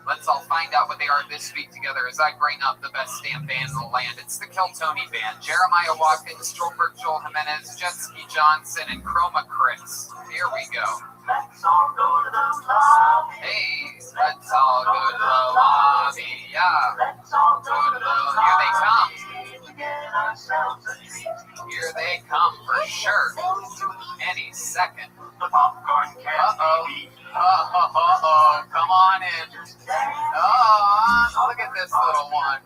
Let's all find out what they are this week together as I bring up the best damn band in the land. It's the Kill Tony Band. Jeremiah Watkins, Stolberg Joel Jimenez, Jetski Johnson, and Chroma Chris. Here we go.
Let's all go to the lobby.
Hey, let's all go to the lobby. Yeah.
Let's all go to the lobby.
Here they come.
To get ourselves a treat.
Here they come for sure. Any second.
The popcorn can't be beat.
Come on in. Oh, look at this little one.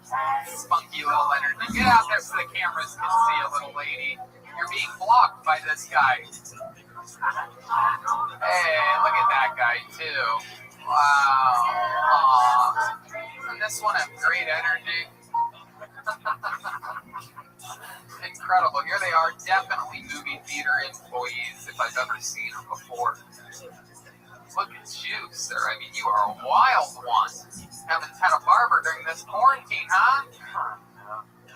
Spunky little energy. Get out there so the cameras can see a little lady. You're being blocked by this guy. Hey, look at that guy, too. Wow. Aww. Doesn't this one have great energy? Incredible. Here they are, definitely movie theater employees, if I've ever seen them before. Look at you, sir. I mean, you are a wild one. Haven't had a barber during this quarantine, huh?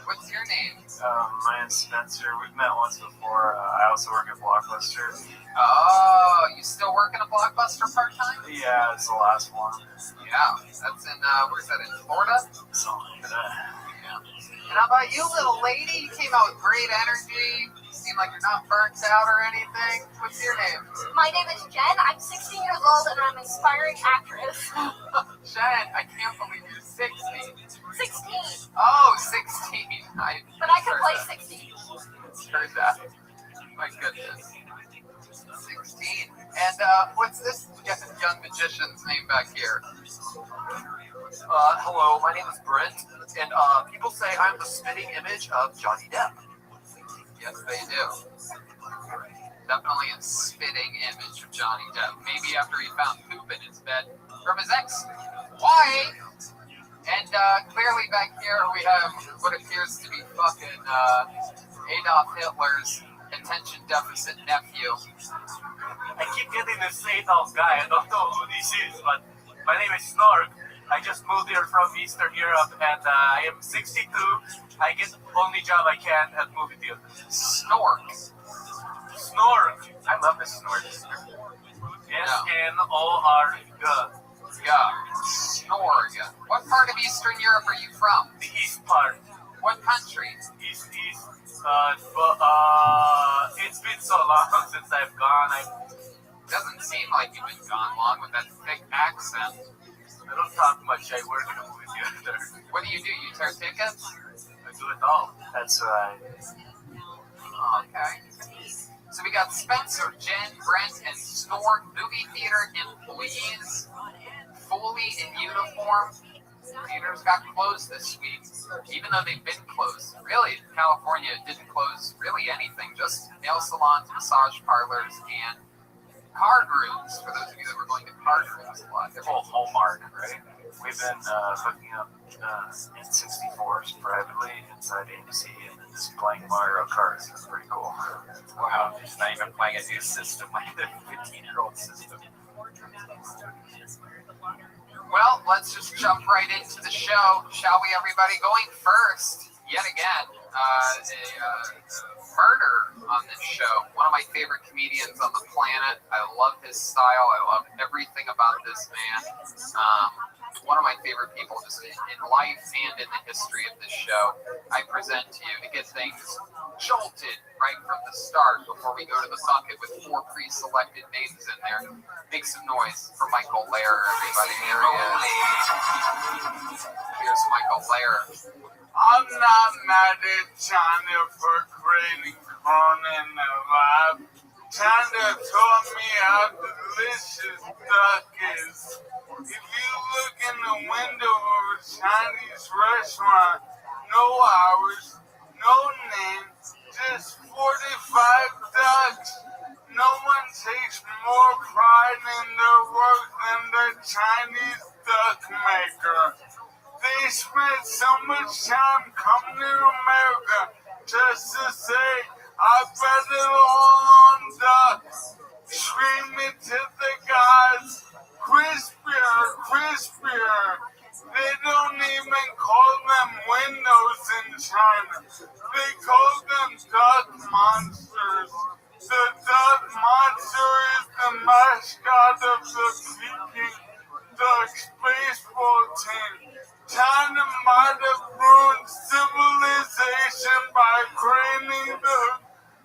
What's your name?
My name's Spencer. We've met once before. I also work at Blockbuster.
Oh, you still working at Blockbuster part-time?
Yeah, it's the last one.
Yeah, that's in, where's that, in Florida?
Something like that.
And how about you, little lady? You came out with great energy. You seem like you're not burnt out or anything. What's your name?
My name is Jen. I'm 16 years old and I'm an aspiring actress.
Jen, I can't believe you're 60.
16.
Oh, 16.
But I can play 16.
Heard that. My goodness. 16. And what's this young magician's name back here?
Hello, my name is Brent, and people say I'm the spitting image of Johnny Depp.
Yes, they do. Definitely a spitting image of Johnny Depp. Maybe after he found poop in his bed from his ex-wife. And clearly back here we have what appears to be fucking Adolf Hitler's attention deficit nephew.
I keep getting this Adolf guy. I don't know who this is, but my name is Snork. I just moved here from Eastern Europe, and I am 62. I get the only job I can at movie theater.
Snork.
Snork. I love this Snork. S-N-O-R-G.
Yeah. Snorg. What part of Eastern Europe are you from?
The east part.
What country?
East. It's been so long since I've gone.
Doesn't seem like you've been gone long with that thick accent.
I don't talk much. I work in a movie theater.
What do? You tear tickets?
I do it all. That's right.
Okay. So we got Spencer, Jen, Brent, and Snork, movie theater employees, fully in uniform. Theaters got closed this week, even though they've been closed. Really, California didn't close really anything, just nail salons, massage parlors, and card rooms, for those of you that were going to card rooms a lot.
They're all Hallmark, right? We've been hooking up N64s privately inside AMC and then just playing Mario Kart. It's pretty cool.
Wow, just not even playing a new system, like the 15-year-old system. Well, let's just jump right into the show, shall we, everybody? Going first, yet again, a murder on this show. One of my favorite comedians on the planet. I love his style. I love everything about this man. One of my favorite people just in life and in the history of this show. I present to you to get things jolted right from the start before we go to the bucket with 4 pre-selected names in there. Make some noise for Michael Lehrer, everybody. Here he is. Here's Michael Lehrer.
I'm not mad at China for creating Corona vibe. China taught me how delicious duck is. If you look in the window of a Chinese restaurant, no hours, no name, just 45 ducks. No one takes more pride in their work than the Chinese duck maker. They spent so much time coming to America just to say, I bet it all on ducks. Scream it to the gods, crispier, crispier. They don't even call them windows in China. They call them duck monsters. The duck monster is the mascot of the Peking Ducks baseball team. China might have ruined civilization by creating the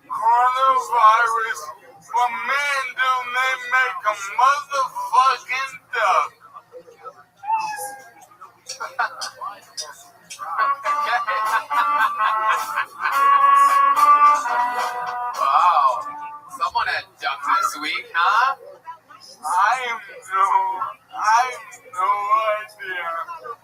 coronavirus, but man, do they make a motherfucking duck.
Wow. Someone had duck this week, huh?
I have no idea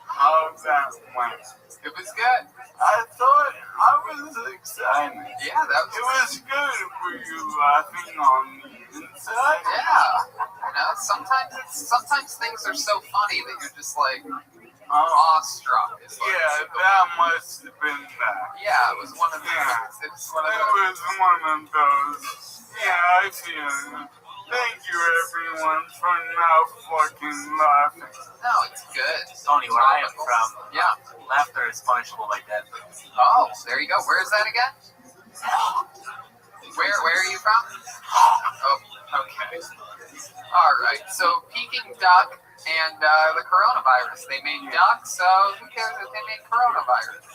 how that went.
It was good.
I thought I was excited.
Yeah,
it was good. Were you laughing on the inside?
Yeah. You know, sometimes things are so funny that you're just like awestruck.
Yeah, that must have been that.
Yeah, it was one of those.
It was one of those. Yeah, I feel it. Thank you, everyone, for not fucking laughing.
No, it's good.
Tony, where I am from, laughter is punishable by death.
Oh, there you go. Where is that again? Where are you from? Oh, okay. All right. So Peking duck and the coronavirus. They made duck, so who cares if they made coronavirus?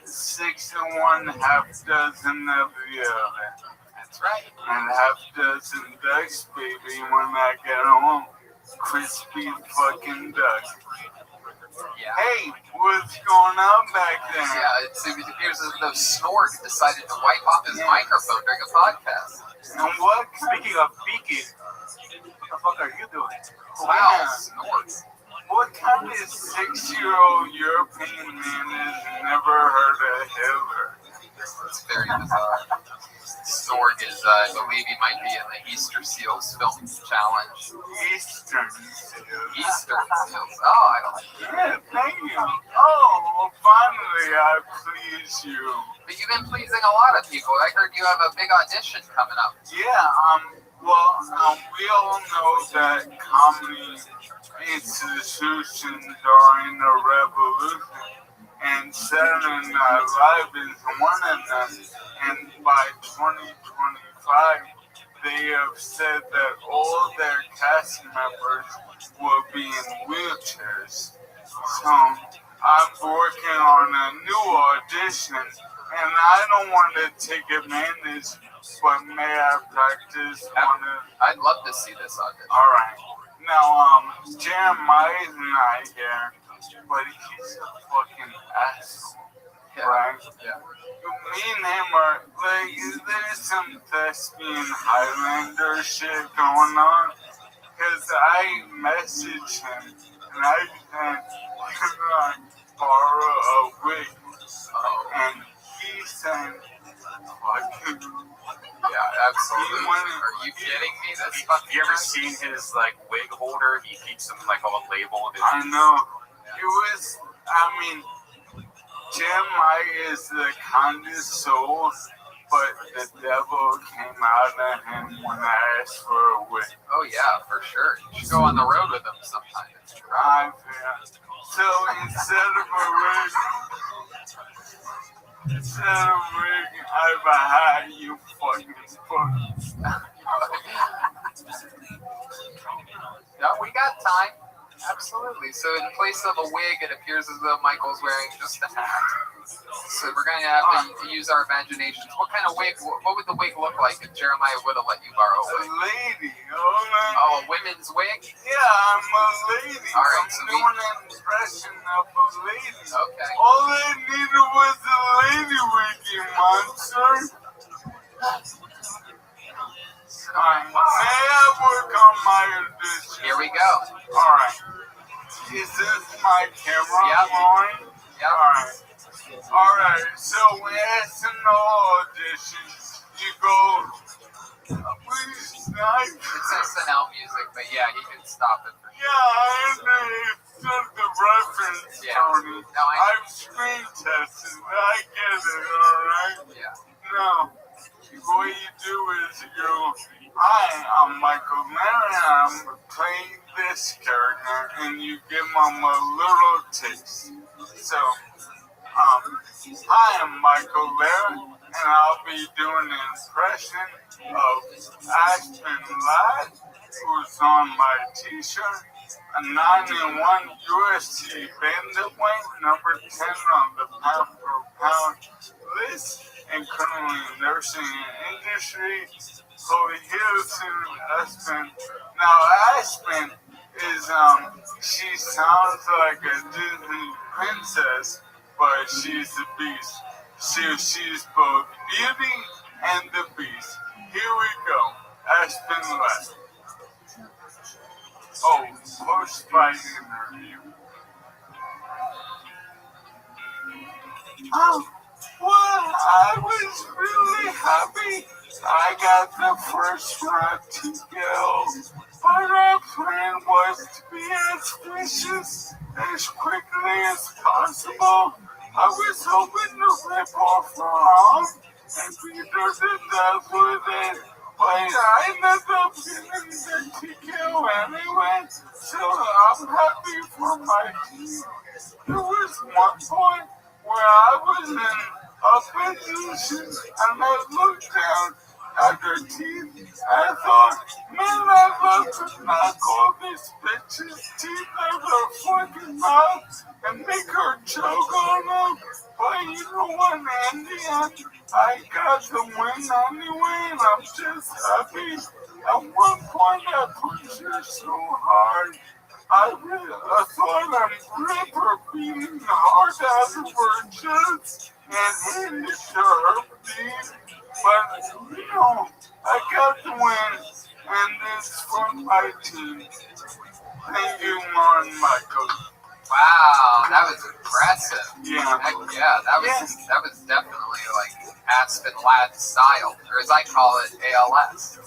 6 and 1, half dozen of the other.
That's right.
And half dozen ducks, baby, when I get home. Crispy fucking duck.
Yeah.
Hey, what's going on back there?
Yeah, it appears as though Snork decided to wipe off his microphone during a podcast.
And what?
Speaking of peaking, what the fuck are you doing?
Wow, Snork.
What kind of 6-year-old European man has never heard of Hitler?
It's very bizarre. Snork is, I believe he might be in the Easter Seals Film Challenge.
Eastern Seals.
Eastern Seals. Oh, I don't like
Yeah, thank you. Oh, well, finally I please you.
But you've been pleasing a lot of people. I heard you have a big audition coming up.
Yeah, we all know that comedy institutions are in a revolution, and Saturday Night Live is one of them. And by 2025, they have said that all their cast members will be in wheelchairs. So I'm working on a new audition, and I don't want to take advantage, but may I practice on it?
I'd love to see this audition.
All right. Now, Jeremiah's not here, but he's a fucking asshole.
Yeah.
Right?
Yeah.
Me and him are, there's some thespian Highlander shit going on. Because I messaged him, and I said, can I borrow a wig? And he said, fucking...
Yeah, absolutely. Are you kidding me? That's fucking...
You ever seen his, wig holder? He keeps them, on a label.
I know. It was, Jeremiah is the kindest soul, but the devil came out of him when I asked for a wig.
Oh, yeah, for sure. You should go on the road with him sometime.
So instead of a wig, I have a hat, you fucking fuck.
Yeah, we got time. Absolutely. So in place of a wig, it appears as though Michael's wearing just a hat. So we're going to have to use our imaginations. What kind of wig, what would the wig look like if Jeremiah would have let you borrow a wig?
A lady.
Oh, a women's wig?
Yeah, I'm a lady.
All right,
I'm
so
doing an impression of a lady.
Okay.
All I needed was a lady wig, you monster. Alright, may I work on my audition?
Here we go.
Alright. Is this my camera line?
Yep.
Alright, so when it's an audition, you go, please stop.
It's SNL music, but yeah, he can stop it.
Yeah, I understood the reference, Tony.
No,
I've screen tested. I get it, alright?
Yeah.
No. What you do is you go, hi, I'm Michael Marin, I'm playing this character, and you give them a little taste. So, hi, I'm Michael Marin, and I'll be doing an impression of Ashton Ladd, who's on my t-shirt, a 9-1 UFC bantamweight, number 10 on the pound per pound list, and currently nursing in industry. So here's Aspen. Now Aspen is she sounds like a Disney princess, but she's the beast. She's both beauty and the beast. Here we go. Aspen left. Oh, post-fight interview. Oh. Well, I was really happy I got the first round to go, but our plan was to be as vicious as quickly as possible. I was hoping to rip off her arm and beat her to death with it, but I ended up getting the TKO anyway, so I'm happy for my team. There was one point where I was in a position and I looked down at her teeth. I thought, man, I'd love to knock all this bitch's teeth out of her fucking mouth and make her choke on them. But you know what, in the end, I got the win anyway, and I'm just happy. At one point, I pushed her so hard. I thought I'd rip her beating hard out of her chest and hand it to her feet. But, you know, I got the win, and it's for my team. Thank you, Lauren Michael.
Wow, that was impressive.
Yeah.
Heck yeah, that was definitely like Aspen Lad style, or as I call it, ALS.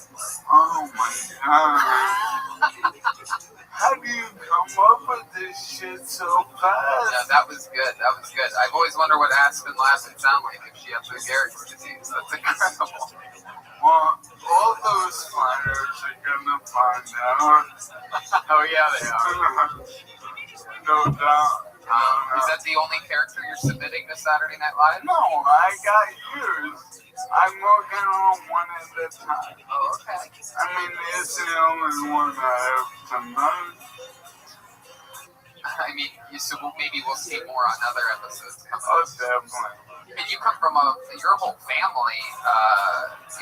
Oh my god. How do you come up with this shit so fast?
Yeah, that was good. That was good. I've always wondered what Aspen Lad would sound like if she had Lou Gehrig's disease. That's incredible.
Well, all those fighters are gonna find out.
Oh yeah, they are.
No doubt.
Is that the only character you're submitting to Saturday Night Live?
No, I got yours. I'm working on one at a time.
Oh, okay.
I mean, it's the only one I have tonight.
I mean, so maybe we'll see more on other episodes coming
Oh,
up.
definitely.
And you come from your whole family,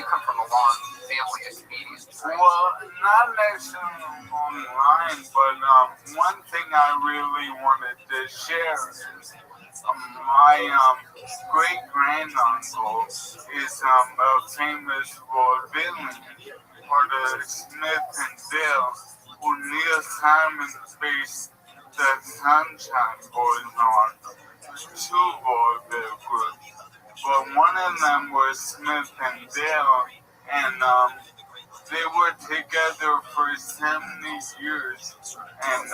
you come from a long family of comedians, right?
Well, not necessarily online, but one thing I really wanted to share is my great-granduncle is a famous vaudevillian, or the Smith and Dale, who Neil Simon based the Sunshine Boys on. Two vaudeville groups, but one of them was Smith and Dale, and they were together for 70 years, and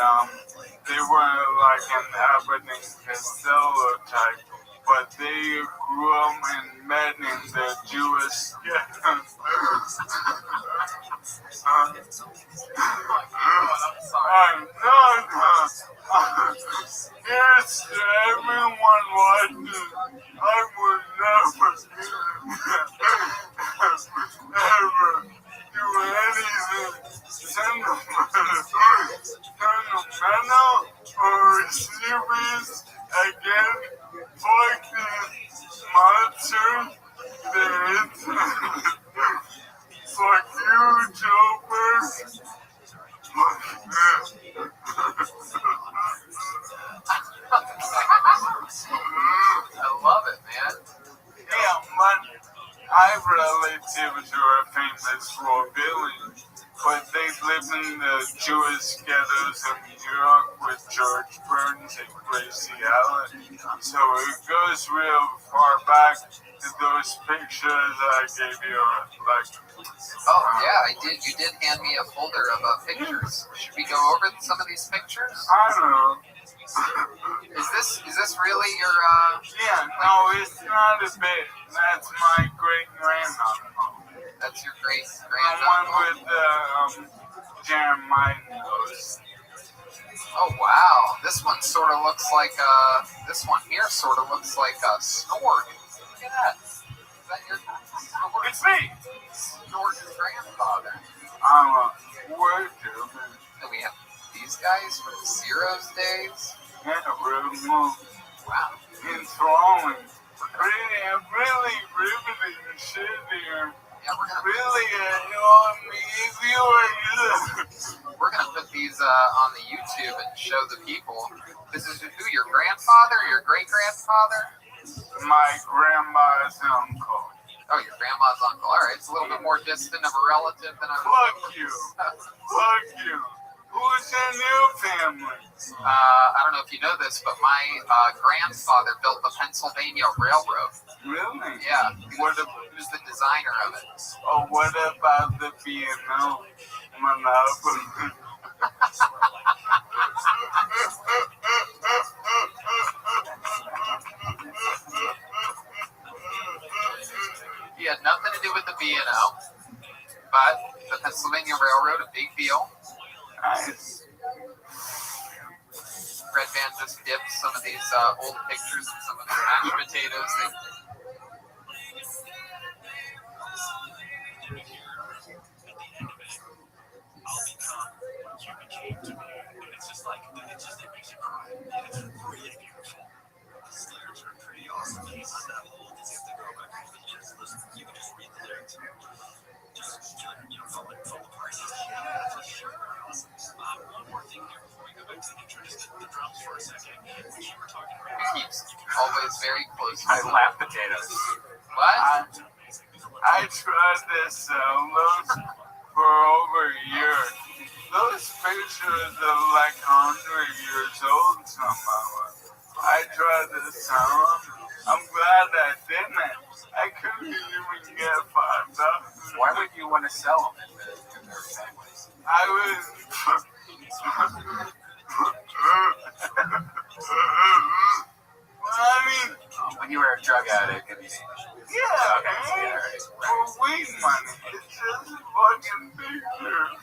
they were like an Abbott and Costello type, but they grew up and met in the Jewish Here's to everyone watching. I would never ever do anything sentimental or serious again. Fuck these monsters. Fuck you, Joker.
I love it, man.
Yeah, but I have relatives who are famous vaudevillians, but they live in the Jewish ghettos of New York with George Burns and Gracie Allen. So it goes real far back to those pictures I gave you.
Oh yeah, I did. You did hand me a folder of pictures. Should we go over some of these pictures?
I don't know.
Is this really your?
Yeah, no, it's not a bit. That's my great-granduncle.
That's your great
The
granduncle.
one with Jeremiah nose.
Oh wow, this one sort of looks like this one here sort of looks like a Snort. Look at that. Is that your Snort?
It's me.
Snort's grandfather.
I'm a word German.
And we have these guys from Zero's days.
Yeah, real move.
Wow.
Enthralling. Really riveting shit here.
Yeah, we're gonna
Really, you know, if you were
we're gonna put these on the YouTube and show the people. This is who, your grandfather, your great grandfather?
my grandma's uncle.
Oh, your grandma's uncle. All right, it's a little bit more distant of a relative than I was.
Fuck you. Fuck you. Who's in your family?
I don't know if you know this, but my grandfather built the Pennsylvania Railroad.
Really?
Yeah. He was the designer of it.
Oh, what about the B&O monopoly?
He had nothing to do with the B&O. But the Pennsylvania Railroad, a big deal.
Nice.
Red Band just dipped some of these old pictures of some of the mashed potatoes.
It's just like, it makes you cry. It's really beautiful. The lyrics are pretty awesome. He's that old, you have to go back and listen. You can just read the lyrics. From the party. Yeah, for sure. Awesome. One more thing here before we go back to the intro, just the drums for a second, which you were talking about.
Keeps always very close.
I lap potatoes.
What?
I tried this solos for over a year. Those pictures are like 100 years old somehow. I tried this sound. I'm glad I didn't. I couldn't even get $5.
Why would you want to sell them in their families?
I was. I mean,
when you were a drug addict.
Yeah, okay, for weed money. It's just fucking pictures.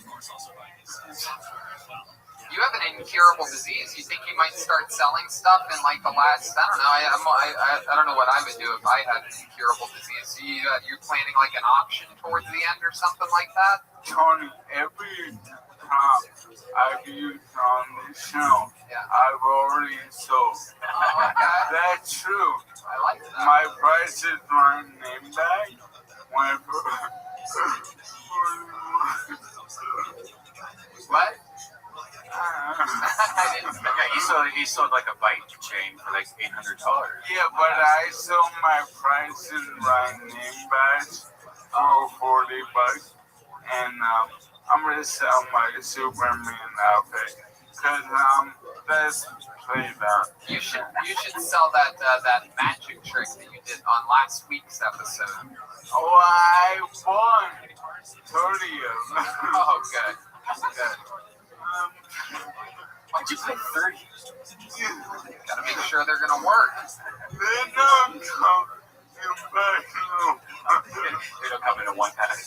You have an incurable disease. You think you might start selling stuff in like the last, I don't know, I don't know what I would do if I had an incurable disease. You're planning like an auction towards the end or something like that?
Tony, every time I've used on this show, I've already sold.
Oh, okay.
That's true.
I like that.
My price is my name tag.
What?
He sold like a bike chain for like $800.
Yeah, but I sold my price in my name badge for $40, and I'm gonna sell my Superman outfit because let's play that.
You should sell that magic trick that you did on last week's episode.
Oh, I won 30 of them.
Oh, good. Good.
Why'd you play 30?
Gotta make sure they're gonna work.
They don't come in back.
They don't come in a one pack.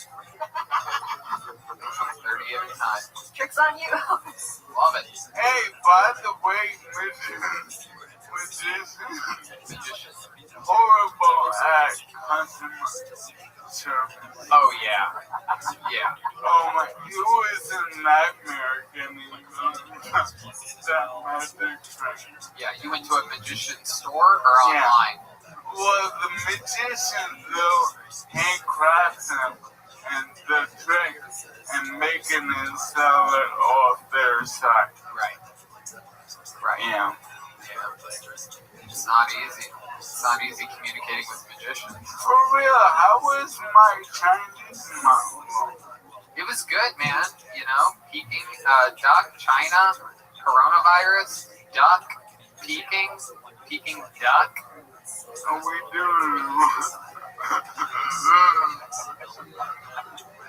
30 every time.
Tricks on you.
Love it.
Hey, by the way, magicians, horrible at customer service.
Oh, yeah. Yeah.
Oh my, it was a nightmare getting that magic trick.
Yeah, you went to a magician's store or online?
Well, the magicians, they'll handcraft them and the trick and making it sell it off their site.
Right. Right.
Yeah.
It's not easy. It's not easy communicating with magicians.
For real, how was my Chinese mom?
It was good, man. You know, Peking, duck, China, coronavirus, duck, Peking duck.
And we do.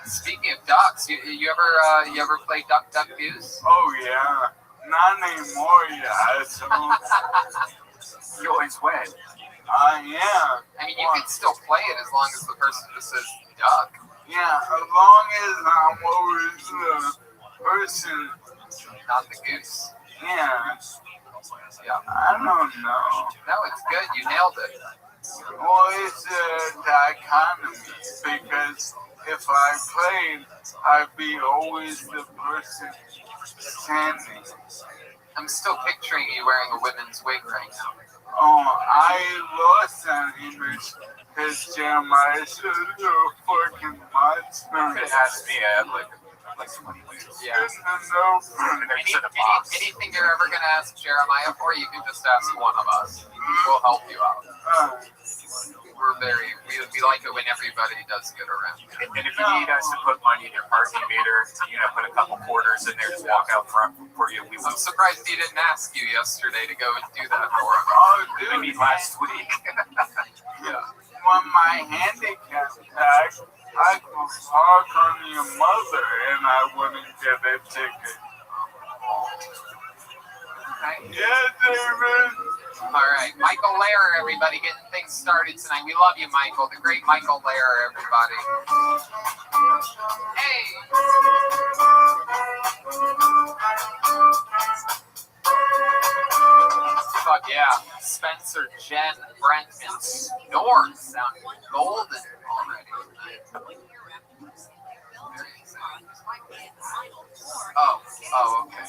Speaking of ducks, you ever play Duck Duck Goose?
Oh yeah, not anymore, yeah. So
you always win.
Yeah.
I mean, you can still play it as long as the person just says duck.
Yeah, as long as I'm always the person,
not the goose.
Yeah.
Yeah.
I don't know.
No, it's good. You nailed it.
Well, it's a dichotomy because if I played, I'd be always the person standing.
I'm still picturing you wearing a women's wig right now.
Oh, I lost that image because Jeremiah said a fucking monster.
It has to be like 20 ways.
Yeah. Anything you're ever going to ask Jeremiah for, you can just ask one of us. We'll help you out. We like it when everybody does good around.
And if you need us to put money in your parking meter, put a couple quarters in there, just walk out front for you.
I'm surprised he didn't ask you yesterday to go and do that for him.
Oh, dude.
I mean, last week.
Yeah. When my handicap tag, I could park on your mother and I wouldn't get a ticket.
Okay.
Yeah, David.
All right, Michael Lehrer, everybody, getting things started tonight. We love you, Michael. The great Michael Lehrer, everybody. Hey. Fuck yeah. Spencer, Jen, Brent, and Snort sound golden already tonight. Oh, okay.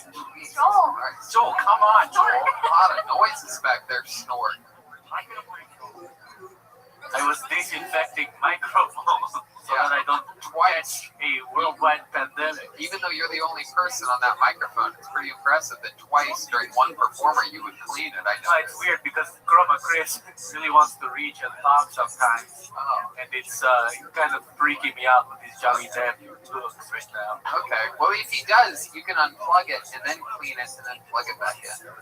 Joel.
Joel, come on, Joel. A lot of noises back there, Snort.
I was disinfecting microphones so that I don't catch a worldwide pandemic.
Even though you're the only person on that microphone, it's pretty impressive that twice during one performer you would clean it. I know.
It's weird because Chroma Chris really wants to reach and talk sometimes. And it's kind of freaking me out with his Johnny Depp looks right now.
Okay. Well, if he does, you can unplug it and then clean it and then plug it back in.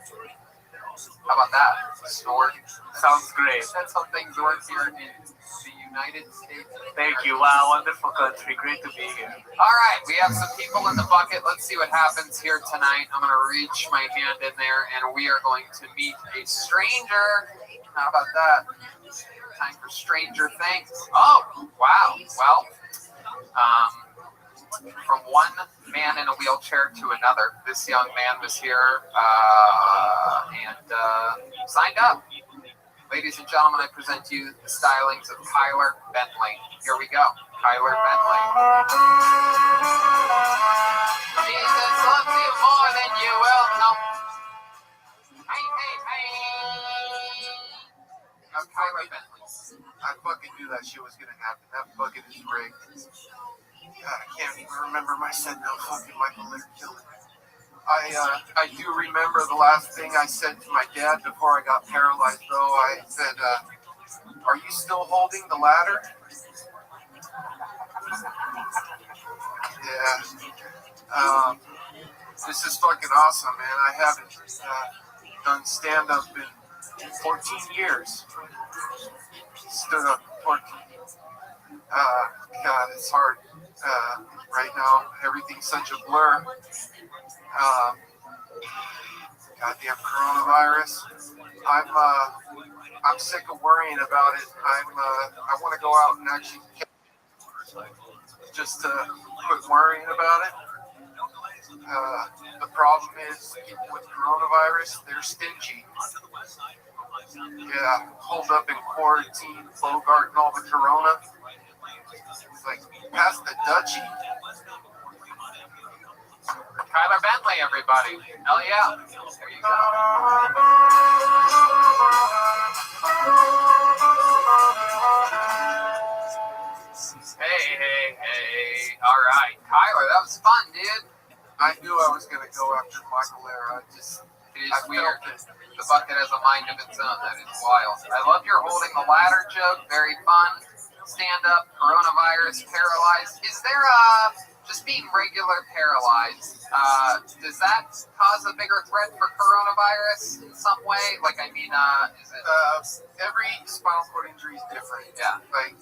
How about that? Snort.
Sounds great.
That's how things work here in the United States.
Thank you. Wow, wonderful country. Great to be here.
All right, we have some people in the bucket. Let's see what happens here tonight. I'm going to reach my hand in there, and we are going to meet a stranger. How about that? Time for Stranger Things. Oh, wow. Well, from one man in a wheelchair to another, this young man was here and signed up. Ladies and gentlemen, I present to you the stylings of Kyler Bentley. Here we go. Kyler Bentley. Jesus loves you more than you will know. Hey, hey, hey. Now, Kyler Bentley.
I fucking knew that shit was gonna happen. That bucket is rigged. God, I can't even remember my set now. Fucking Michael Lehrer killed it. I do remember the last thing I said to my dad before I got paralyzed, though. I said, are you still holding the ladder? Yeah. This is fucking awesome, man. I haven't done stand-up in 14 years. Stood up 14. God, it's hard right now. Everything's such a blur. Goddamn coronavirus. I'm sick of worrying about it. I want to go out and actually just quit worrying about it. The problem is people with coronavirus, they're stingy. Yeah, holed up in quarantine, Bogart and all the corona. It's like, pass the Dutchie.
Kyler Bentley, everybody. Hell yeah. There you go. Hey. All right. Kyler, that was fun, dude.
I knew I was going to go after Michael Lehrer. It is weird.
The bucket has a mind of its own. That is wild. I love your holding the ladder joke. Very fun. Stand up, coronavirus, paralyzed. Is there just being regular paralyzed? Does that cause a bigger threat for coronavirus in some way? Like, I mean, is it?
Every spinal cord injury is different.
Yeah.
Like,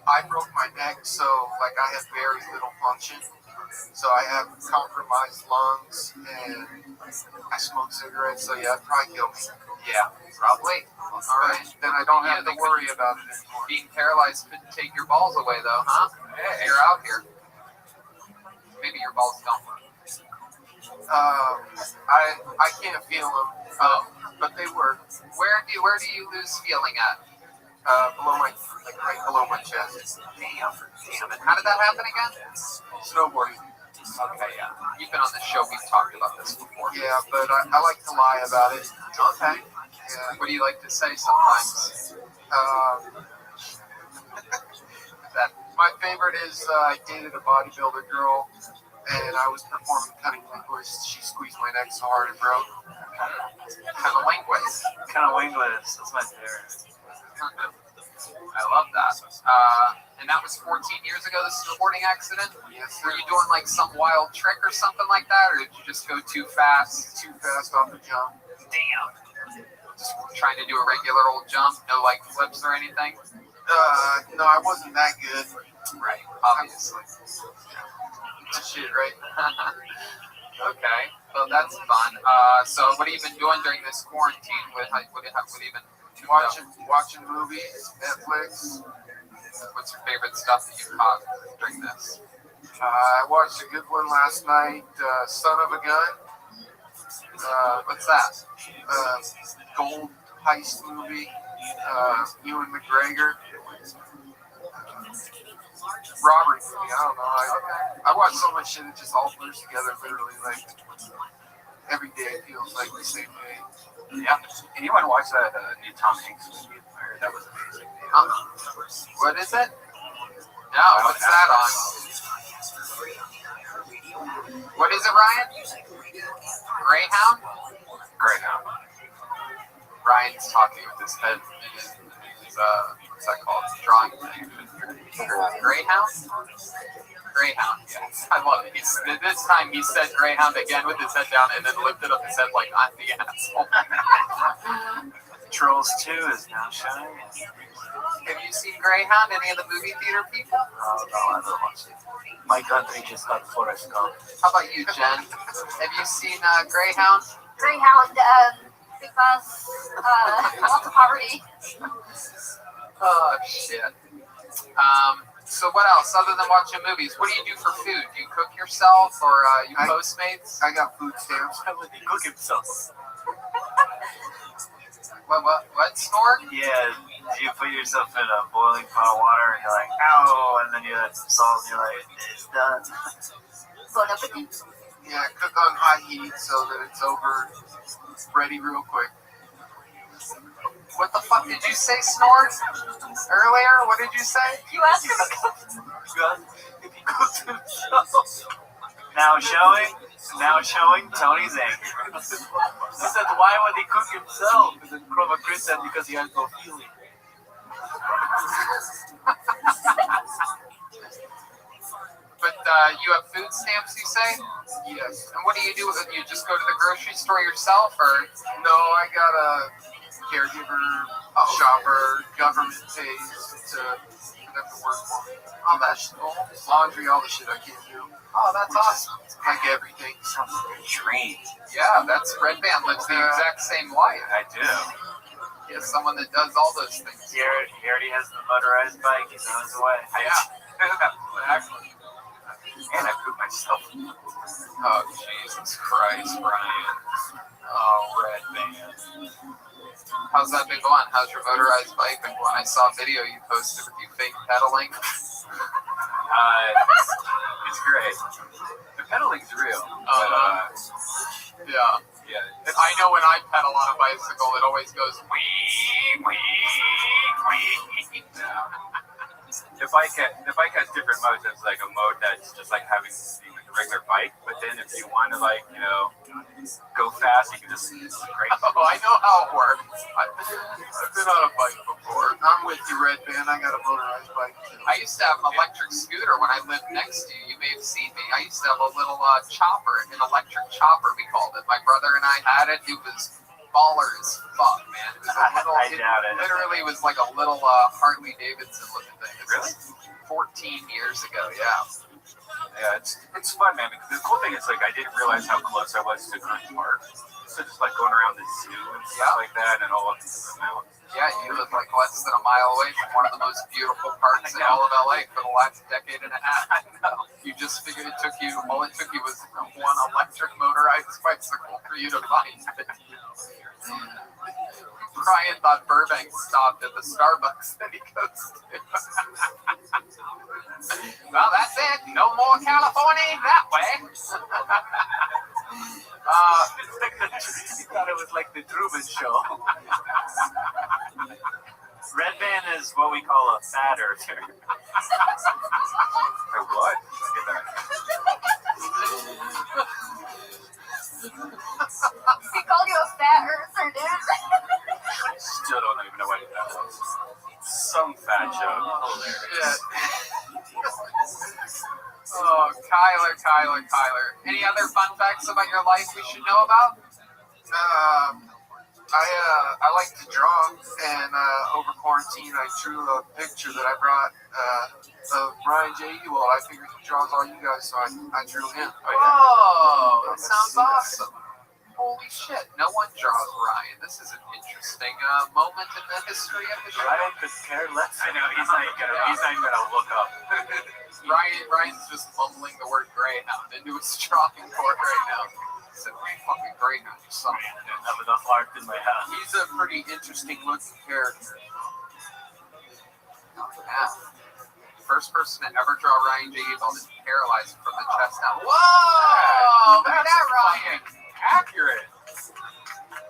I broke my neck, so like I have very little function. So I have compromised lungs, and I smoke cigarettes. So yeah, it'd probably kill me.
Yeah, probably. All right.
Then I don't have to worry about it anymore.
Being paralyzed couldn't take your balls away, though, huh? Hey, you're out here. Maybe your balls don't work.
I can't feel them. But they work.
Where do you lose feeling at?
Below my, like right below my chest.
Damn. And how did that happen again?
Snowboarding.
Okay, yeah. You've been on the show. We've talked about this before.
Yeah, but I like to lie about it.
Okay. Yeah. What do you like to say sometimes?
My favorite is I dated a bodybuilder girl, and I was performing cunnilingus. She squeezed my neck so hard it broke.
Cunnilingus.
Cunnilingus. That's my favorite.
I love that. And that was 14 years ago, the snowboarding accident?
Yes.
Were you doing like some wild trick or something like that, or did you just go too fast?
Too fast off the jump.
Damn. Just trying to do a regular old jump, no like flips or anything?
No, I wasn't that good.
Right, obviously.
Shit, right?
Okay, well that's fun. So what have you been doing during this quarantine? What have you been
Watching movies, Netflix.
What's your favorite stuff that you've caught during this?
I watched a good one last night, Son of a Gun.
What's that?
Gold heist movie. Ewan McGregor. Robbery movie. I don't know. I watch so much shit, it just all blurs together literally. Like, every day feels like the same day.
Yeah. Anyone watch that new Tom Hanks movie? That was amazing.
What is it? No, what's that on? What is it, Ryan? Greyhound?
Greyhound.
Ryan's talking with his head in his what's that called? Drawing thing. Greyhound? Greyhound, yes. I love it. This time he said Greyhound again with his head down and then lifted up his head like I'm the asshole.
Trolls 2 is now showing.
Have you seen Greyhound? Any of the movie theater people?
Oh, no, I haven't watched it. My country just got Forrest Gump.
How about you, Jen? Have you seen Greyhound?
Greyhound, because lots of poverty.
Oh, shit. So what else, other than watching movies? What do you do for food? Do you cook yourself or you Postmates?
I got food stamps.
How would he cook himself?
What, Snort?
Yeah, you put yourself in a boiling pot of water and you're like, ow, and then you add some salt and you're like, it's done.
Bon appetit.
Yeah, cook on high heat so that it's over, ready real quick.
What the fuck did you say, Snort? Earlier? What did you say?
You asked him to cook.
If he cooks himself. Now showing Tony's anger. He said, why would he cook himself? And then Chroma Chris said, because he has no feeling.
But you have food stamps, you say?
Yes.
And what do you do with it? You just go to the grocery store yourself, or?
No, I got a caregiver, shopper, government pays to them to work for me.
Oh, that's cool.
Laundry, all the shit I can't do.
Oh, that's awesome.
Like everything.
Sounds like a dream.
Yeah, that's Red Band lives the exact same life.
I do.
He has someone that does all those things.
He already has the motorized bike. He's on his way.
Yeah.
Actually. And I pooped myself.
Oh, Jesus Christ, Ryan. Oh, Red Band. How's that been going? How's your motorized bike been going? I saw a video you posted with you fake pedaling.
It's great. The pedaling's real.
Yeah. I know when I pedal on a bicycle, it always goes wee, wee, wee.
The bike has different modes. There's like a mode that's just like having a regular bike, but then if you want to go fast, you can just it's great.
Oh, I know how it works. I've been on a bike before.
I'm with you, Red Band. I got a motorized bike too.
I used to have an electric scooter when I lived next to you. You may have seen me. I used to have a little chopper, an electric chopper we called it. My brother and I had it. It was baller as fuck, man. It was a little,
I doubt it.
Literally was like a little Harley Davidson looking thing.
Really?
14 years ago, yeah.
Yeah, it's fun, man. Because the cool thing is, I didn't realize how close I was to Green Park. So just going around the zoo and stuff like that, and all of the mountains.
Yeah, you live less than a mile away from one of the most beautiful parks in all of LA for the last decade and a half. I know. You just figured all it took you was one electric motorized bicycle for you to find it. Brian thought Burbank stopped at the Starbucks that he goes to. Well, that's it. No more California that way.
He thought it was like the Truman Show. Red Band is what we call a fat earther. What? Get that.
He called you a fat earther, dude.
I still don't even know what that was. Some fat joke. Hilarious.
Oh, Kyler. Any other fun facts about your life we should know about?
I like to draw, and over quarantine, I drew a picture that I brought of Ryan J. Ewald. I figured he draws all you guys, so I drew him.
Whoa, that sounds awesome. Holy shit, no one draws Ryan. This is an interesting moment in the history of the show.
Ryan could care less.
I know, he's not even gonna look up.
Ryan's just mumbling the word Greyhound into his drawing board right now. He said, fucking Greyhound, you son of a bitch.
I have enough art in my house.
He's a pretty interesting looking character.
Yeah. First person to ever draw Ryan J. Ewald is paralyzed from the chest down. Whoa! Look at that, Ryan! Accurate.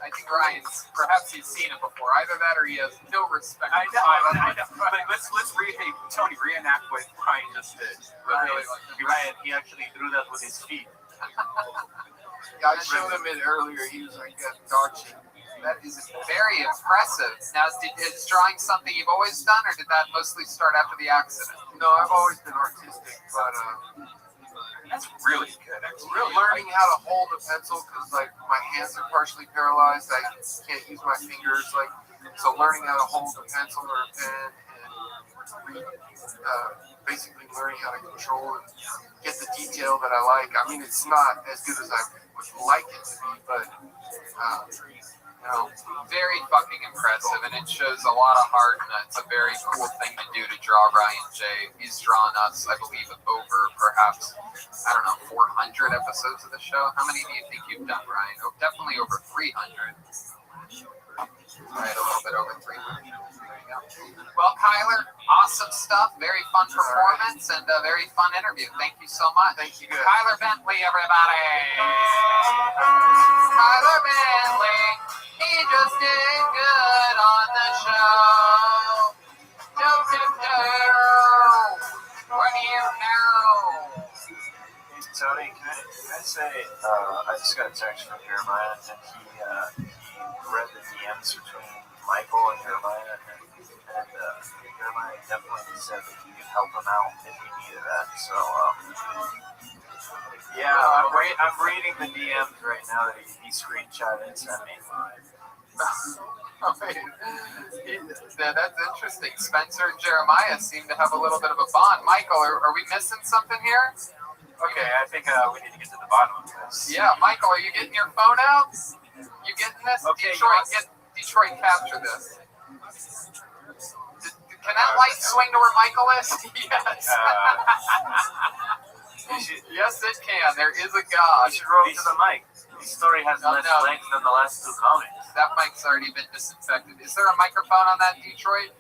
I think Ryan's, perhaps he's seen it before. Either that or he has no respect.
I know. But let's Tony, reenact what Ryan just did. Ryan, he actually drew that with his feet.
Yeah, I showed him it earlier. He was like, dog shit.
That is very impressive. Now, is drawing something you've always done, or did that mostly start after the accident?
No, I've always been artistic, but
that's really good.
Really learning how to hold a pencil, because like my hands are partially paralyzed. I can't use my fingers. Like, so learning how to hold a pencil or a pen, and basically learning how to control and get the detail that I like. I mean, it's not as good as I would like it to be, but
very fucking impressive, and it shows a lot of heart, and it's a very cool thing to do to draw Ryan J. He's drawn us, I believe, over perhaps, 400 episodes of the show. How many do you think you've done, Ryan? Oh, definitely over 300. Right, a little bit over 300. There you go. Well, Kyler, awesome stuff. Very fun performance and a very fun interview. Thank you so much.
Thank you.
Kyler Bentley, everybody. Kyler Bentley, he just did good on the show. What do you know?
Tony, can I say, I just got a text from Jeremiah, and he read the DMs between Michael and Jeremiah, and Jeremiah definitely said that he could help him out if he needed that. So, yeah, I'm reading the DMs right now that he screenshotted and sent me.
That's interesting. Spencer and Jeremiah seem to have a little bit of a bond. Michael, are we missing something here?
Okay, I think we need to get to the bottom of this.
Yeah, Michael, are you getting your phone out? You getting this? Okay, Detroit, capture this. Can that light swing to where Michael is? Yes. Yes, it can. There is a God.
You should roll to the mic. The story has less length than the last two comics.
That mic's already been disinfected. Is there a microphone on that, Detroit?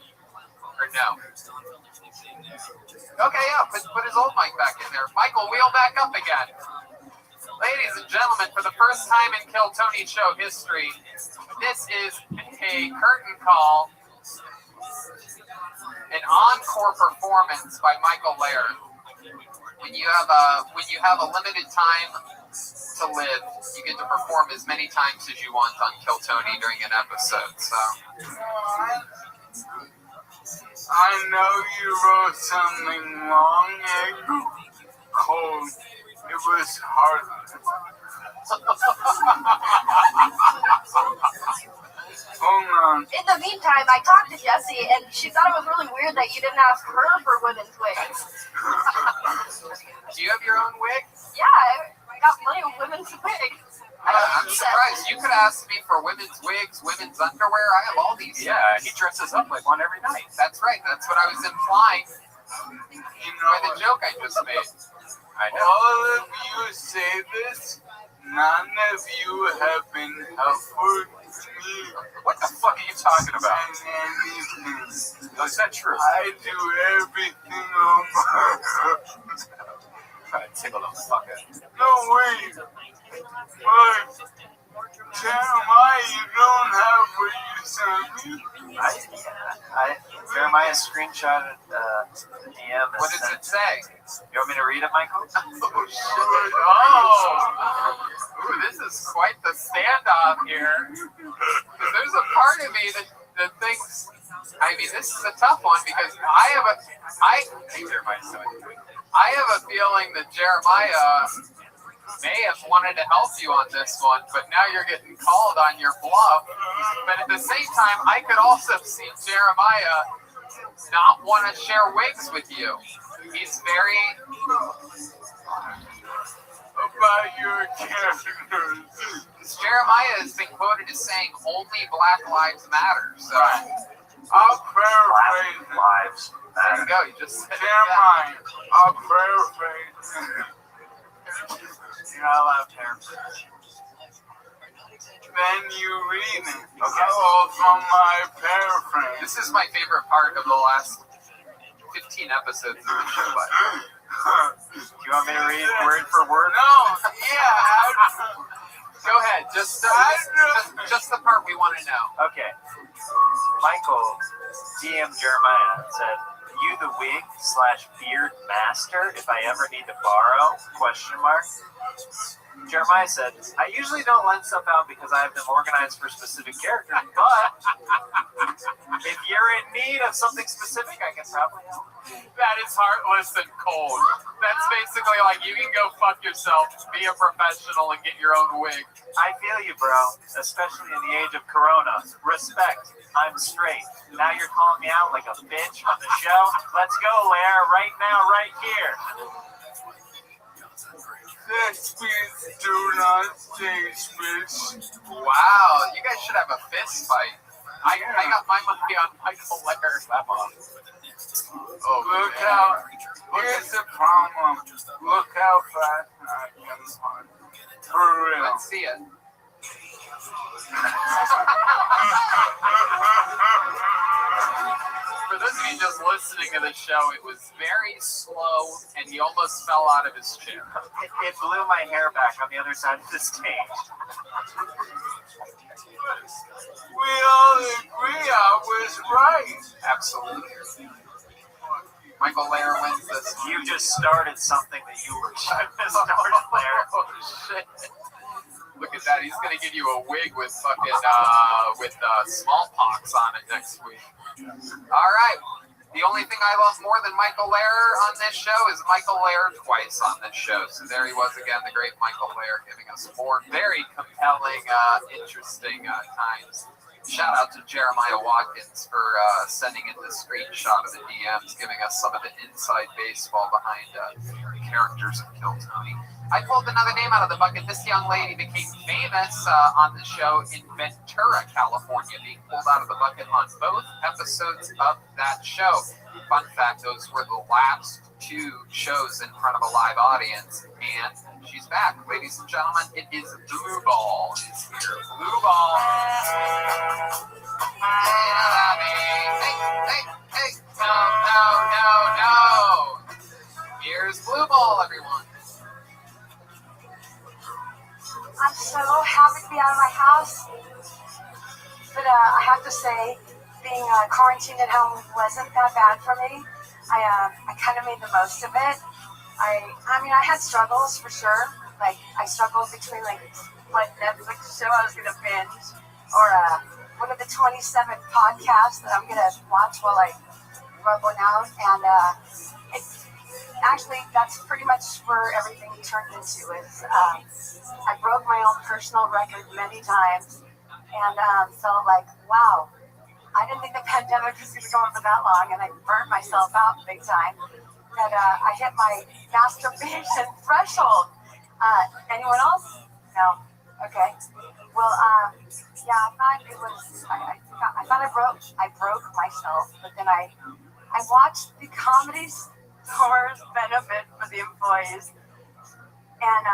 Or no? Okay, yeah, put his old mic back in there. Michael, wheel back up again. Ladies and gentlemen, for the first time in Kill Tony Show history, this is a curtain call, an encore performance by Michael Laird. When you have a limited time to live, you get to perform as many times as you want on Kill Tony during an episode. So
I know you wrote something long and cold. It was hard. Hold on.
In the meantime, I talked to Jessie, and she thought it was really weird that you didn't ask her for women's wigs.
Do you have your own wig?
Yeah, I got plenty of women's wigs.
I'm surprised. You could ask me for women's wigs, women's underwear. I have all these.
Yeah, he dresses up like one every night.
That's right. That's what I was implying by the joke I just made.
I know.
All of you say this. None of you have been helpful to me.
What the fuck are you talking about?
Anything.
No, is that true?
I do everything on my own.
Trying to tickle the fucker.
No way. But Jeremiah, you don't have what you sent me.
Jeremiah screenshotted the DM.
What does it say?
You want me to read it, Michael?
Oh, shit. Oh. Ooh, this is quite the standoff here. There's a part of me that thinks, I mean, this is a tough one because I have a feeling that Jeremiah may have wanted to help you on this one, but now you're getting called on your bluff. But at the same time, I could also see Jeremiah not want to share wigs with you. He's very...
About your characters.
Jeremiah has been quoted as saying only Black Lives Matter. So
I'll paraphrase.
Black Lives
there you
Matter.
go. You just said
Jeremiah, I'll paraphrase.
You're not allowed to paraphrase.
Then you read it. Oh, from my paraphrase.
This is my favorite part of the last 15 episodes of the show.
Do you want me to read word for word?
No, yeah.
Go ahead. Just the part we want to know.
Okay. Michael DM Jeremiah and said, "You the wig/beard master if I ever need to borrow?" ? Jeremiah said, "I usually don't lend stuff out because I have them organized for specific characters, but if you're in need of something specific, I can probably help."
That is heartless and cold. That's basically like you can go fuck yourself, be a professional, and get your own wig.
I feel you, bro, especially in the age of Corona. Respect. I'm straight. Now you're calling me out like a bitch on the show? Let's go, Lara, right now, right here.
Thespians do not stage, bitch.
Wow, you guys should have a fist fight. I got my money on Michael Lecker.
Oh, look out. Here's the problem. Look how fast I can punch. For real.
Let's see it. For those of you just listening to the show, it was very slow, and he almost fell out of his chair.
It blew my hair back on the other side of the stage.
We all agree I was right.
Absolutely. Michael Lair wins this.
You just started something that you were trying to start, Lair.
Oh, shit. Look at that. He's going to give you a wig with fucking, smallpox on it next week. All right. The only thing I love more than Michael Lair on this show is Michael Lair twice on this show. So there he was again, the great Michael Lair, giving us 4 very compelling, interesting times. Shout out to Jeremiah Watkins for sending in the screenshot of the DMs, giving us some of the inside baseball behind the characters of Kill Tony. I pulled another name out of the bucket. This young lady became famous on the show in Ventura, California, being pulled out of the bucket on both episodes of that show. Fun fact, those were the last 2 shows in front of a live audience, and she's back. Ladies and gentlemen, it is Blue Ball. It's here. Blue Ball. Hey. No. Here's Blue Ball, everyone.
I'm so happy to be out of my house, but I have to say, being quarantined at home wasn't that bad for me. I kind of made the most of it. I mean, I had struggles for sure. Like, I struggled between like what Netflix show I was gonna binge, or one of the 27 podcasts that I'm gonna watch while I rub one out, and actually, that's pretty much where everything turned into. Is I broke my own personal record many times, and felt like, wow, I didn't think the pandemic was going to go on for that long, and I burned myself out big time. And I hit my masturbation threshold. Anyone else? No. Okay. Well, yeah, I thought it was. I thought I broke myself, but then I watched the Comedy Stores benefit for the employees, and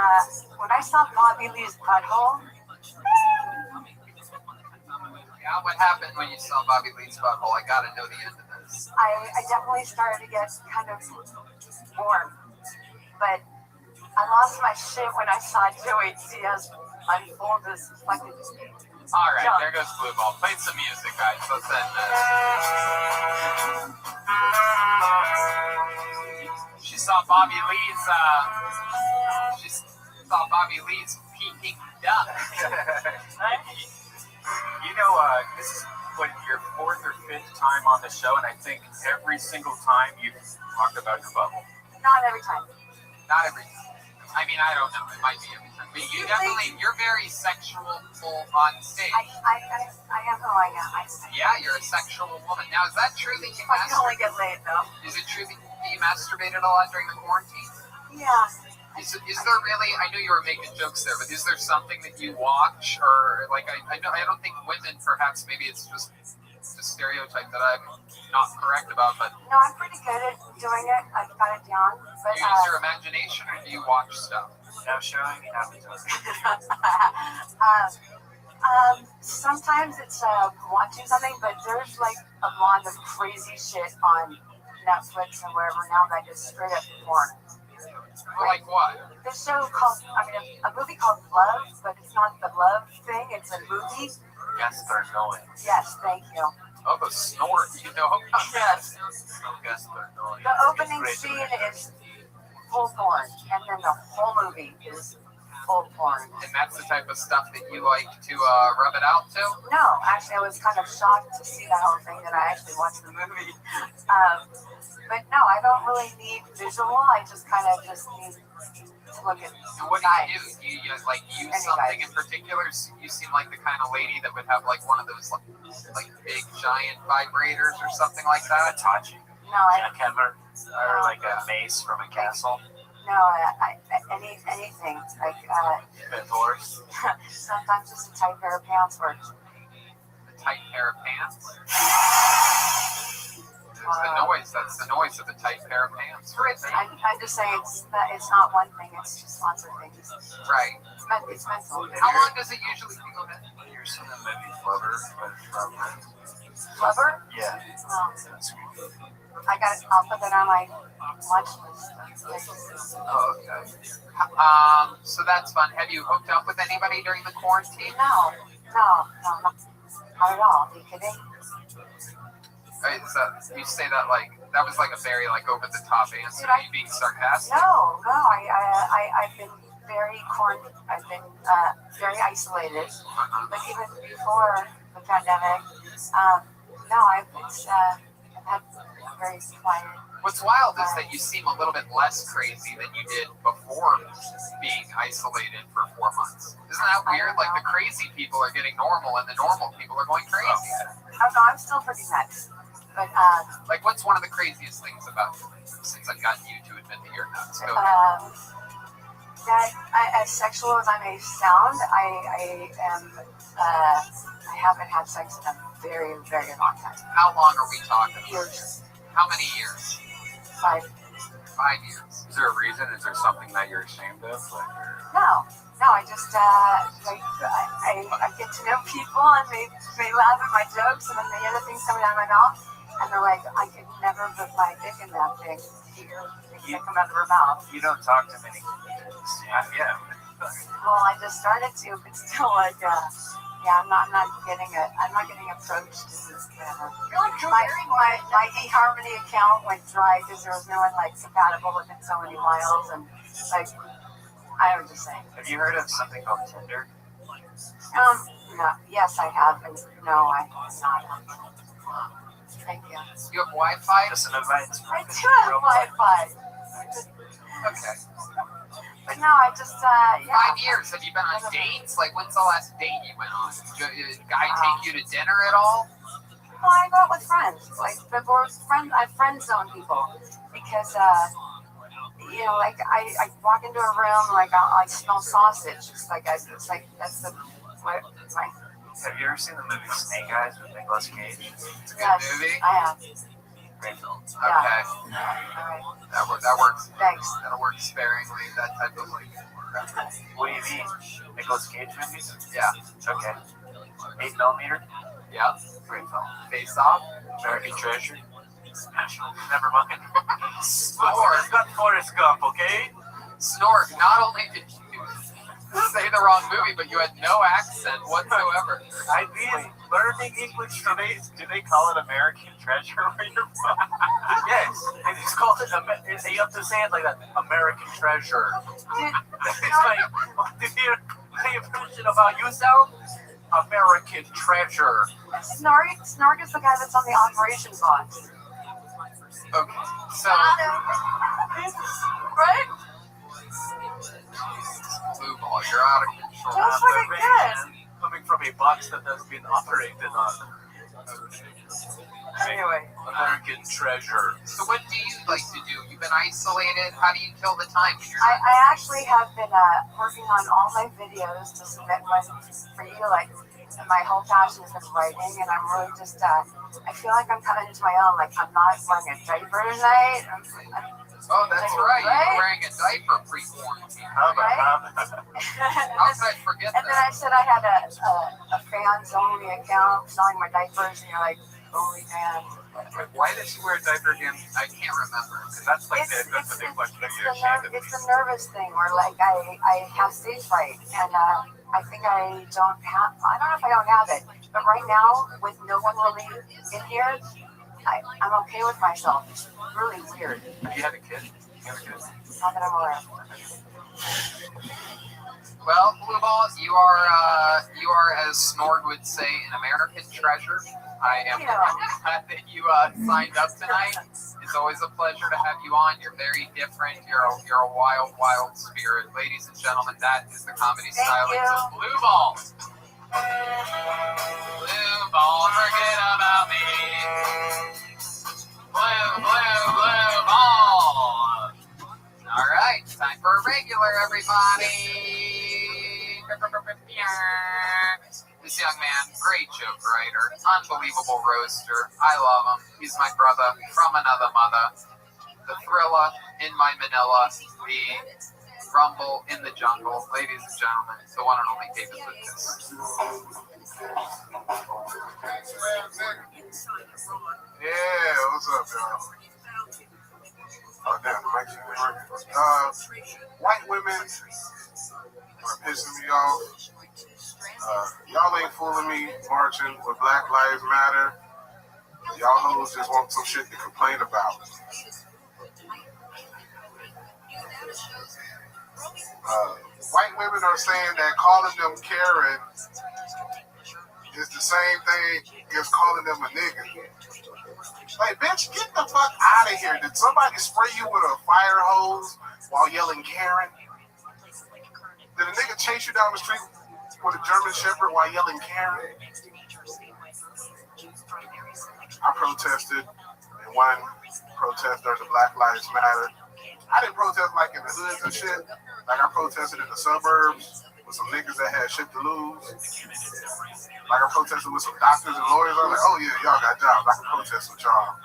when I saw Bobby Lee's butthole.
Yeah, what happened when you saw Bobby Lee's butthole? I gotta know the end of this.
I definitely started to get kind of warm, but I lost my shit when I saw Joey Diaz unfold his fucking.
All right, there goes Blue Ball. Play some music, guys. Let's end this. She saw Bobby Lee's peeking duck.
You know, this is what your 4th or 5th time on the show, and I think every single time you've talked about your bubble.
Not every time.
Not every time. I mean, I don't know. It might be every time. But you're very sexual on stage.
I am who I am.
Yeah, you're a sexual woman. Now, is that true that you
I can only get laid, though.
Is it true that you masturbated a lot during the quarantine?
Yeah.
Is there really? I knew you were making jokes there, but is there something that you watch, or like I don't think women. Perhaps maybe it's just a stereotype that I'm not correct about, but
no, I'm pretty good at doing it. I've got it down. But
do you use your imagination, or do you watch stuff?
No showing,
sometimes it's watching something, but there's like a lot of crazy shit on Netflix and wherever now that is straight up porn.
Like what?
This show called, a movie called Love, but it's not the love thing, it's a movie.
Yes, they're going.
Yes, thank you.
Oh, the snort, you know?
Yes.
Yes, they're going.
The opening scene is full porn, and then the whole movie is full porn.
And that's the type of stuff that you like to rub it out to?
No, actually, I was kind of shocked to see that whole thing that I actually watched the movie. But no, I don't really need visual. I just kind of just need to look at.
And what do you do? Do you like use something in particular? You seem like the kind of lady that would have like one of those like big giant vibrators or something like that.
Hitachi.
No, I
jackhammer or like a mace from a castle.
No, anything like.
Horse.
Sometimes just a tight pair of pants works.
A tight pair of pants. That's the noise of the tight pair of pants.
I'm just saying it's not one thing, it's just lots of things.
Right.
It's mental.
How long does it usually go then?
You're seeing the movie Flubber
Flubber?
Yeah.
I'll put that on my watch list.
Oh, okay. So that's fun. Have you hooked up with anybody during the quarantine?
No, not at all. Are you kidding?
You say that like that was like a very like over the top answer. Are you being sarcastic?
No. I've been very very isolated. But even before the pandemic, no, I've had very quiet.
What's wild is that you seem a little bit less crazy than you did before being isolated for 4 months. Isn't that weird? Like the crazy people are getting normal and the normal people are going crazy.
Oh no, I'm still pretty nuts. But
like, what's one of the craziest things about you? Since I've gotten you to admit that you're nuts.
That as sexual as I may sound, I haven't had sex in a very, very long time.
How long are we talking?
Years.
How many years?
5.
5 years.
Is there a reason? Is there something that you're ashamed of?
No, I just I get to know people and they laugh at my jokes and then the other things coming out of my mouth and they're like, I could never put my dick in that thing. You come out of her mouth.
You don't talk to many comedians. Yeah.
Well, I just started to, but still like, I'm not getting approached. My eHarmony account went dry because there was no one like compatible within so many miles and like. I was just saying.
Have you heard of something called Tinder?
No. Yes, I have. And no, I have not. Thank you.
You have Wi-Fi?
Just an invite.
I do have Wi-Fi.
Okay.
But no, I just,
5 years. Have you been on dates? Like, when's the last date you went on? Did a guy take you to dinner at all?
Well, I go out with friends. Like, I friend zone people because, like I walk into a room, like I smell sausage. It's like that's the my.
Have you ever seen the movie Snake Eyes with Nicolas Cage?
It's a good movie.
I have.
Great film.
Okay.
All right.
That works.
Thanks.
That'll work sparingly. That type of like.
What do you mean? Nicolas Cage movies?
Yeah.
Okay. 8mm?
Yeah.
Great film.
Face Off.
American Treasure. Never mind.
Snork.
It's got Forrest Gump, okay?
Snork. Not only did you say the wrong movie, but you had no accent whatsoever.
I've been learning English today. Do they call it American Treasure where you're from? Yes. It's called it. You have to say it like that. American Treasure. It's like, did you pay attention about you sound? American Treasure.
Snork is the guy that's on the operations box.
Okay, so
right?
Blue ball, you're out of control.
That's fucking good.
Coming from a box that has been operated on.
Anyway.
American treasure.
So what do you like to do? You've been isolated. How do you kill the time?
I actually have been working on all my videos to submit one for you. Like, my whole passion has been writing, and I'm really just, I feel like I'm coming into my own. Like, I'm not wearing a diaper tonight.
Oh, that's right. You're wearing a diaper pre-quarantine.
How
could I forget
and
that?
then I said I had a fans-only account selling my diapers, and you're like, only fans.
Why did she wear a diaper again?
I can't remember.
Because that's like that's the big question that you're ashamed of.
It's the nervous thing where, like, I have stage fright, and I think I don't know if I don't have it, but right now, with no one really in here, I'm okay with myself. It's really weird.
Have you had a kid?
Not that I'm aware of.
Well, Blue Ball, you are, as Snorg would say, an American treasure. I am glad that you signed up tonight. It's always a pleasure to have you on. You're very different. You're a wild, wild spirit. Ladies and gentlemen, that is the comedy stylings of Blue Ball. Blue Ball, forget about me. Blue Ball. All right, time for a regular, everybody. This young man, great joke writer, unbelievable roaster. I love him. He's my brother from another mother. The thriller in my Manila. The rumble in the jungle. Ladies and gentlemen, the one and only David Lucas.
Yeah, what's up, y'all? Oh, damn, the mic's working. White women are pissing me off. Y'all ain't fooling me marching with Black Lives Matter. Y'all hoes just want some shit to complain about. White women are saying that calling them Karen is the same thing as calling them a nigga. Like, bitch, get the fuck out of here. Did somebody spray you with a fire hose while yelling Karen? Did a nigga chase you down the street with a German Shepherd while yelling Karen? I protested in one protest during the Black Lives Matter. I didn't protest like in the hoods and shit. Like, I protested in the suburbs with some niggas that had shit to lose. Like, I protested with some doctors and lawyers. I was like, oh yeah, y'all got jobs. I can protest with y'all.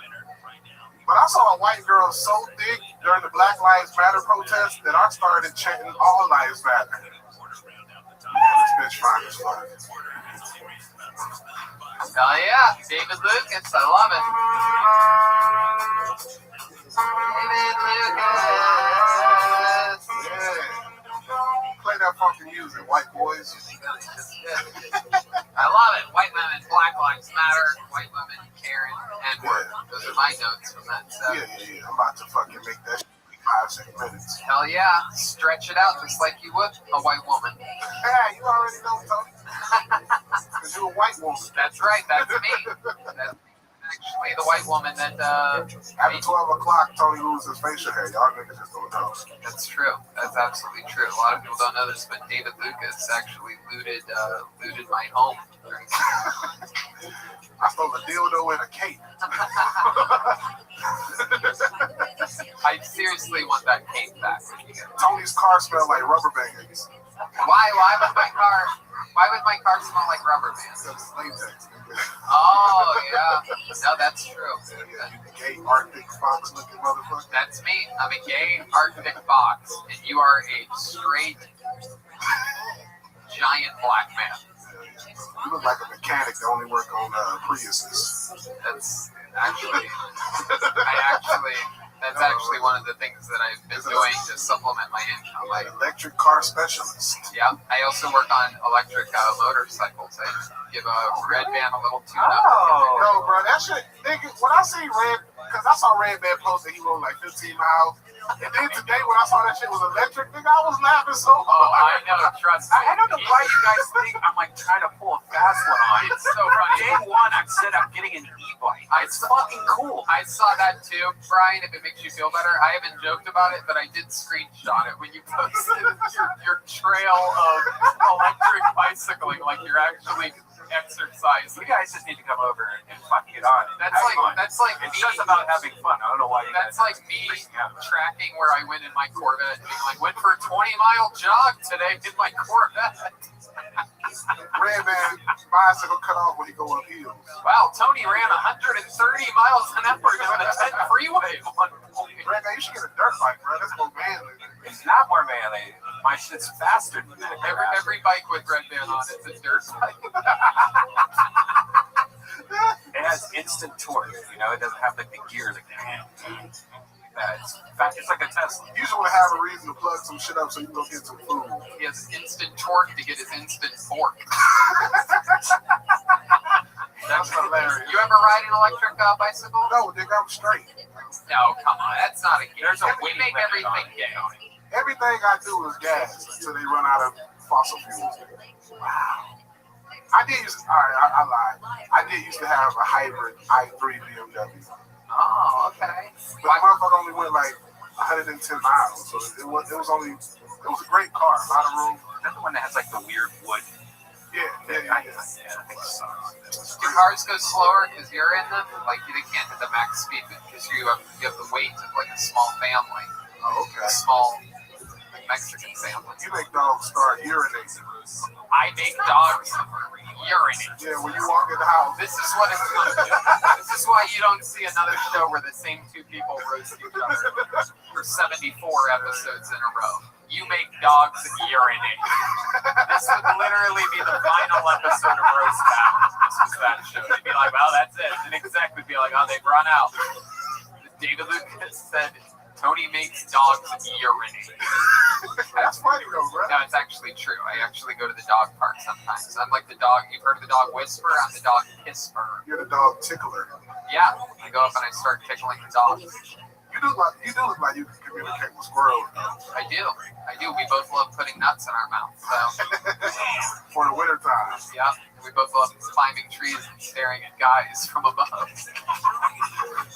But I saw a white girl so thick during the Black Lives Matter protest that I started chanting all lives matter. Man, this bitch fine as fuck.
Hell yeah, David Lucas, I love it. David Lucas.
Yeah. Play that funky music, white boys.
I love it. White women, Black Lives Matter. White women, Karen, Edward. Those are my notes from that. So.
Yeah. I'm about to fucking make that shit 5-6 minutes.
Hell yeah. Stretch it out just like you would a white woman.
Hey, you already know, Tony. Because you're a white woman.
That's right. That's me. That's actually the white woman that...
After 12 o'clock, Tony loses facial hair. Y'all niggas just don't know.
That's true. That's absolutely true. A lot of people don't know this, but David Lucas actually looted my home.
I stole a dildo and a cape.
I seriously want that cape back.
Tony's car smelled like rubber bands.
Why would my car smell like rubber bands?
It's latex.
Oh yeah. No, that's true.
Gay Arctic fox looking motherfucker.
That's me. I'm a gay Arctic fox, and you are a straight giant black man.
You look like a mechanic that only work on Priuses.
That's actually that's actually one of the things that I've been doing to supplement my income.
Like electric car specialist.
Yeah, I also work on electric motorcycles. I give a Red Band a little tune-up.
No, bro, that shit, nigga, when I see Red, because I saw Red Band post that he rode like 15 miles, And then today when I saw that shit was electric, nigga, I was laughing so hard.
Oh, I know, trust me.
I don't know why you guys think I'm like trying to pull a fast one on.
It's so
From
funny.
day one, I've said I'm getting an e-bike. It's fucking cool.
I saw that too, Brian, if it makes you feel better. I haven't joked about it, but I did screenshot it when you posted your trail of electric bicycling, like you're actually exercising.
You guys just need to come over and fucking get on.
That's like
It's
me.
just about having fun. I don't know why you
That's
guys
like me tracking where I went in my Corvette and being like, went for a 20-mile jog today in my Corvette.
Red man bicycle cut off when he go up hills.
Wow, Tony ran 130 miles an hour down the 10 freeway.
Red man, you should get a dirt bike, bro. That's more manly.
It's not more manly. My shit's faster than that.
Every bike with Red Band on it's a dirt bike.
It has instant torque. You know, it doesn't have like the gears. Like, it's like a Tesla.
You just want to have a reason to plug some shit up so you can go get some food.
He has instant torque to get his instant fork.
That's hilarious.
You ever ride an electric bicycle?
No, nigga, I'm straight.
No, come on. That's not a game. You make everything gay.
Everything I do is gas until they run out of fossil fuels. Wow. I lied. I did used to have a hybrid i3 BMW.
Oh, okay.
But the motherfucker only went like 110 miles. So it was a great car, a lot of room.
That's the one that has like the weird wood.
Yeah.
I think it sucks.
Do cars go slower because you're in them? Like they can't hit the max speed because you have the weight of like a small family.
Oh, okay.
A small Mexican family.
You make dogs start urinating.
I make dogs urinate.
Yeah, when you walk in the house.
This is what it's going to do. This is why you don't see another show where the same two people roast each other for 74 episodes in a row. You make dogs urinate. This would literally be the final episode of Roast Battle. This was that show. They'd be like, well, that's it. The exec would be like, oh, they've run out. David Lucas said, Tony makes dogs urinate.
That's funny though, bro.
No, it's actually true. I actually go to the dog park sometimes. I'm like the dog. You've heard of the dog whisperer? I'm the dog kisper.
You're the dog tickler.
Yeah, I go up and I start tickling the dogs.
You do look like you can communicate with squirrels.
I do. We both love putting nuts in our mouth. So.
For the winter time.
Yeah. We both love climbing trees and staring at guys from above.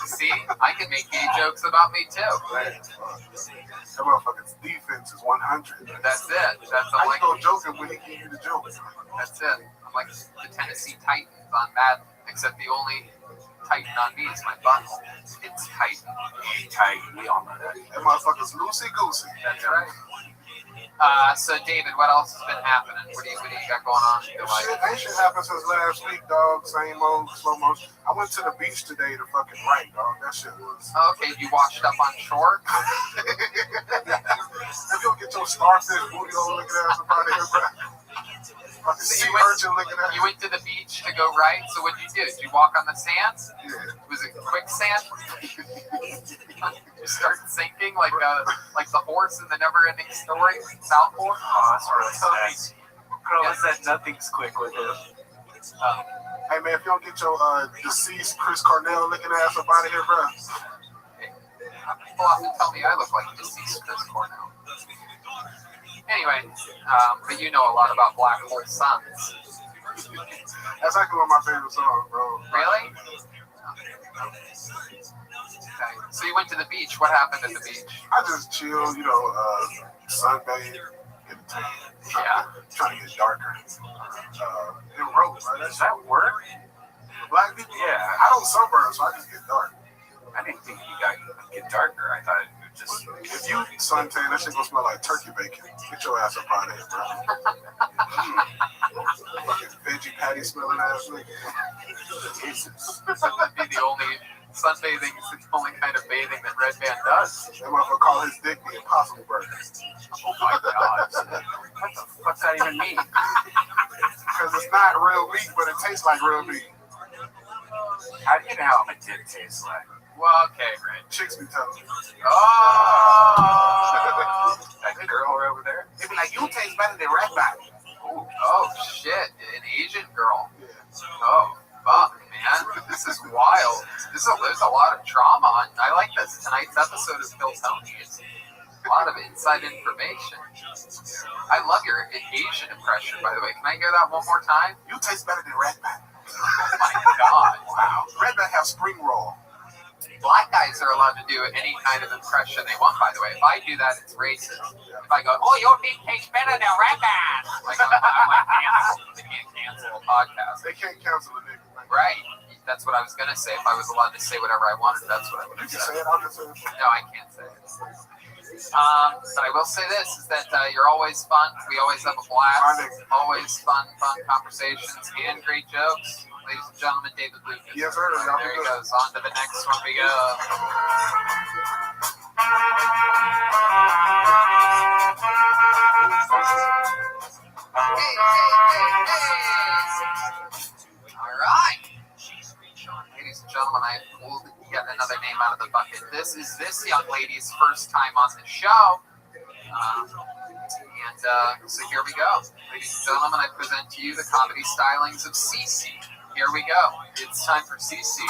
See, I can make gay jokes about me too.
That motherfucker's defense is 100.
That's it.
I'm like, go joking when he give you the joke.
That's it. I'm like the Tennessee Titans on Madden, except the only Titan on me is my butthole. It's Titan.
Titan. We all know that.
That motherfucker's loosey goosey.
That's right. So David, what else has been happening? What do you got going on?
That shit happened since last week, dog. Same old slow motion. I went to the beach today to fucking write, dog. That shit was.
Okay, you washed up on shore?
If you don't get your starfish booty hole looking at us about here, bro.
So you went to the beach to go right. So what did you do? Did you walk on the sand?
Yeah.
Was it quicksand? You start sinking like the horse in the Never-Ending Story, Southport.
Oh, that's really nice. Carla said nothing's quick with him.
Hey man, if you don't get your deceased Chris Cornell looking ass up out of here, bro.
People often tell me I look like deceased Chris Cornell. Anyway, but you know a lot about Black Hole Suns.
That's actually one of my favorite songs, bro.
Really? Okay. So you went to the beach. What happened at the beach?
I just chilled, sunbathe, get a tan. Trying to get darker. It wrote, right?
Does that work?
Black people?
Yeah.
I don't sunburn, so I just get dark.
I didn't think you got get darker. I thought it would just.
If you suntan, that shit gonna smell like turkey bacon. Get your ass up out of here, bro. Fucking veggie patty smelling ass nigga.
Jesus. That would be the only sunbathing, it's the only kind of bathing that Red Band does.
That motherfucker call his dick the Impossible Burger.
Oh my God. What the fuck's that even mean?
Because it's not real meat, but it tastes like real meat.
How do you know how my dick tastes like?
Well, okay, Red.
Chicks be telling me.
Oh!
That girl over there?
They be like, you taste better than Red Band.
Oh, shit. An Asian girl. Oh, fuck, man. man. This is wild. There's a lot of drama. I like this. Tonight's episode of Kill Tony. It's a lot of inside information. I love your Asian impression, by the way. Can I hear that one more time?
You taste better than Redback.
Oh my God.
Wow. Redback have spring roll.
Black guys are allowed to do any kind of impression they want, by the way. If I do that, it's racist. If I go, oh, your beat tastes better than Redback. Like, I'm like, canceled. They can't cancel a podcast.
They can't cancel a nigga.
Right. That's what I was going to say. If I was allowed to say whatever I wanted, that's what I would have said.
You can say it. I'll just say it.
No, I can't say it. But I will say this, is that you're always fun. We always have a blast. Always fun conversations and great jokes. Ladies and gentlemen, David Lucas.
Yes, sir.
There he goes. On to the next one we go. Hey. All right. Ladies and gentlemen, I pulled yet another name out of the bucket. This is this young lady's first time on the show. So here we go. Ladies and gentlemen, I present to you the comedy stylings of Cece. Here we go. It's time for Cece.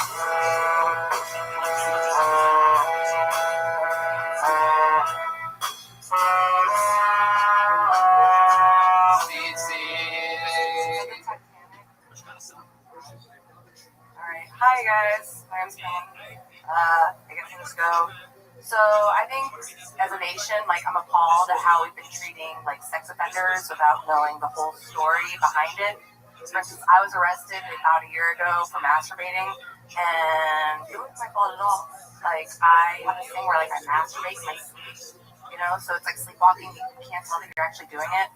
Alright, hi guys, my name's Pam. I guess things go. So I think as a nation, like I'm appalled at how we've been treating like sex offenders without knowing the whole story behind it. For instance, I was arrested about a year ago for masturbating, and it wasn't my fault at all. Like I have this thing where like I masturbate in my sleep, you know, so it's like sleepwalking. You can't tell that you're actually doing it.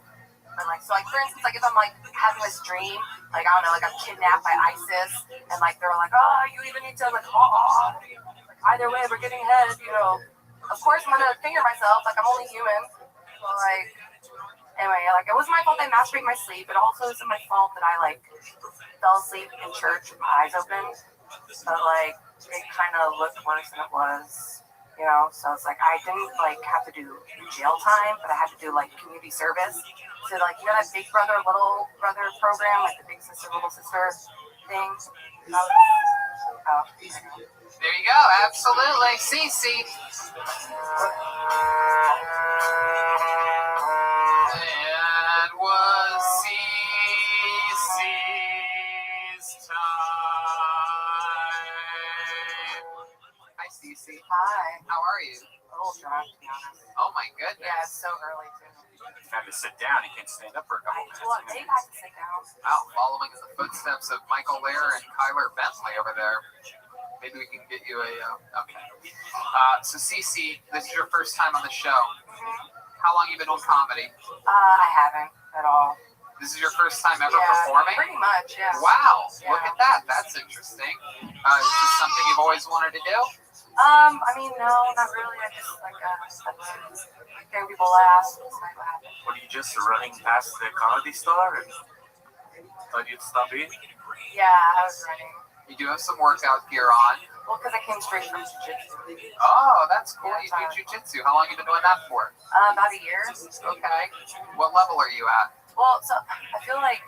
But like, so like for instance, like if I'm like having this dream, like I don't know, like I'm kidnapped by ISIS, and like they're like, oh, you even need to like, like either way, we're getting head, you know. Of course, I'm gonna finger myself, like I'm only human. So like, anyway, like it wasn't my fault I masturbate in my sleep. It also isn't my fault that I like fell asleep in church with my eyes open. But like, it kind of looked worse than it was. You know, so it's like I didn't like have to do jail time, but I had to do like community service. So like, you know that Big Brother, Little Brother program, like the Big Sister, Little Sister thing.
There you go, absolutely, Cece. It was Cece's time. Hi, Cece.
Hi.
How are you?
A little drunk, to be honest.
Oh my goodness.
Yeah, it's so early too.
You have to sit down. You can't stand up for a couple minutes.
Well, Dave has to sit down.
Wow, following in the footsteps of Michael Lair and Kyler Bentley over there. Maybe we can get you a, okay. So Cece, this is your first time on the show.
Mm-hmm.
How long have you been doing comedy?
I haven't at all.
This is your first time ever performing?
Pretty much, yeah.
Wow,
Yeah.
Look at that. That's interesting. Is this something you've always wanted to do?
I mean, no, not really. I just like hearing people laugh. That's not what happened.
Were you just running past the comedy store and thought you'd stop in?
Yeah, I was running.
You do have some workout gear on.
Well, because I came straight from jiu-jitsu.
Oh, that's cool. You do jiu-jitsu. How long have you been doing that for?
About a year.
Okay. What level are you at?
Well, so I feel like,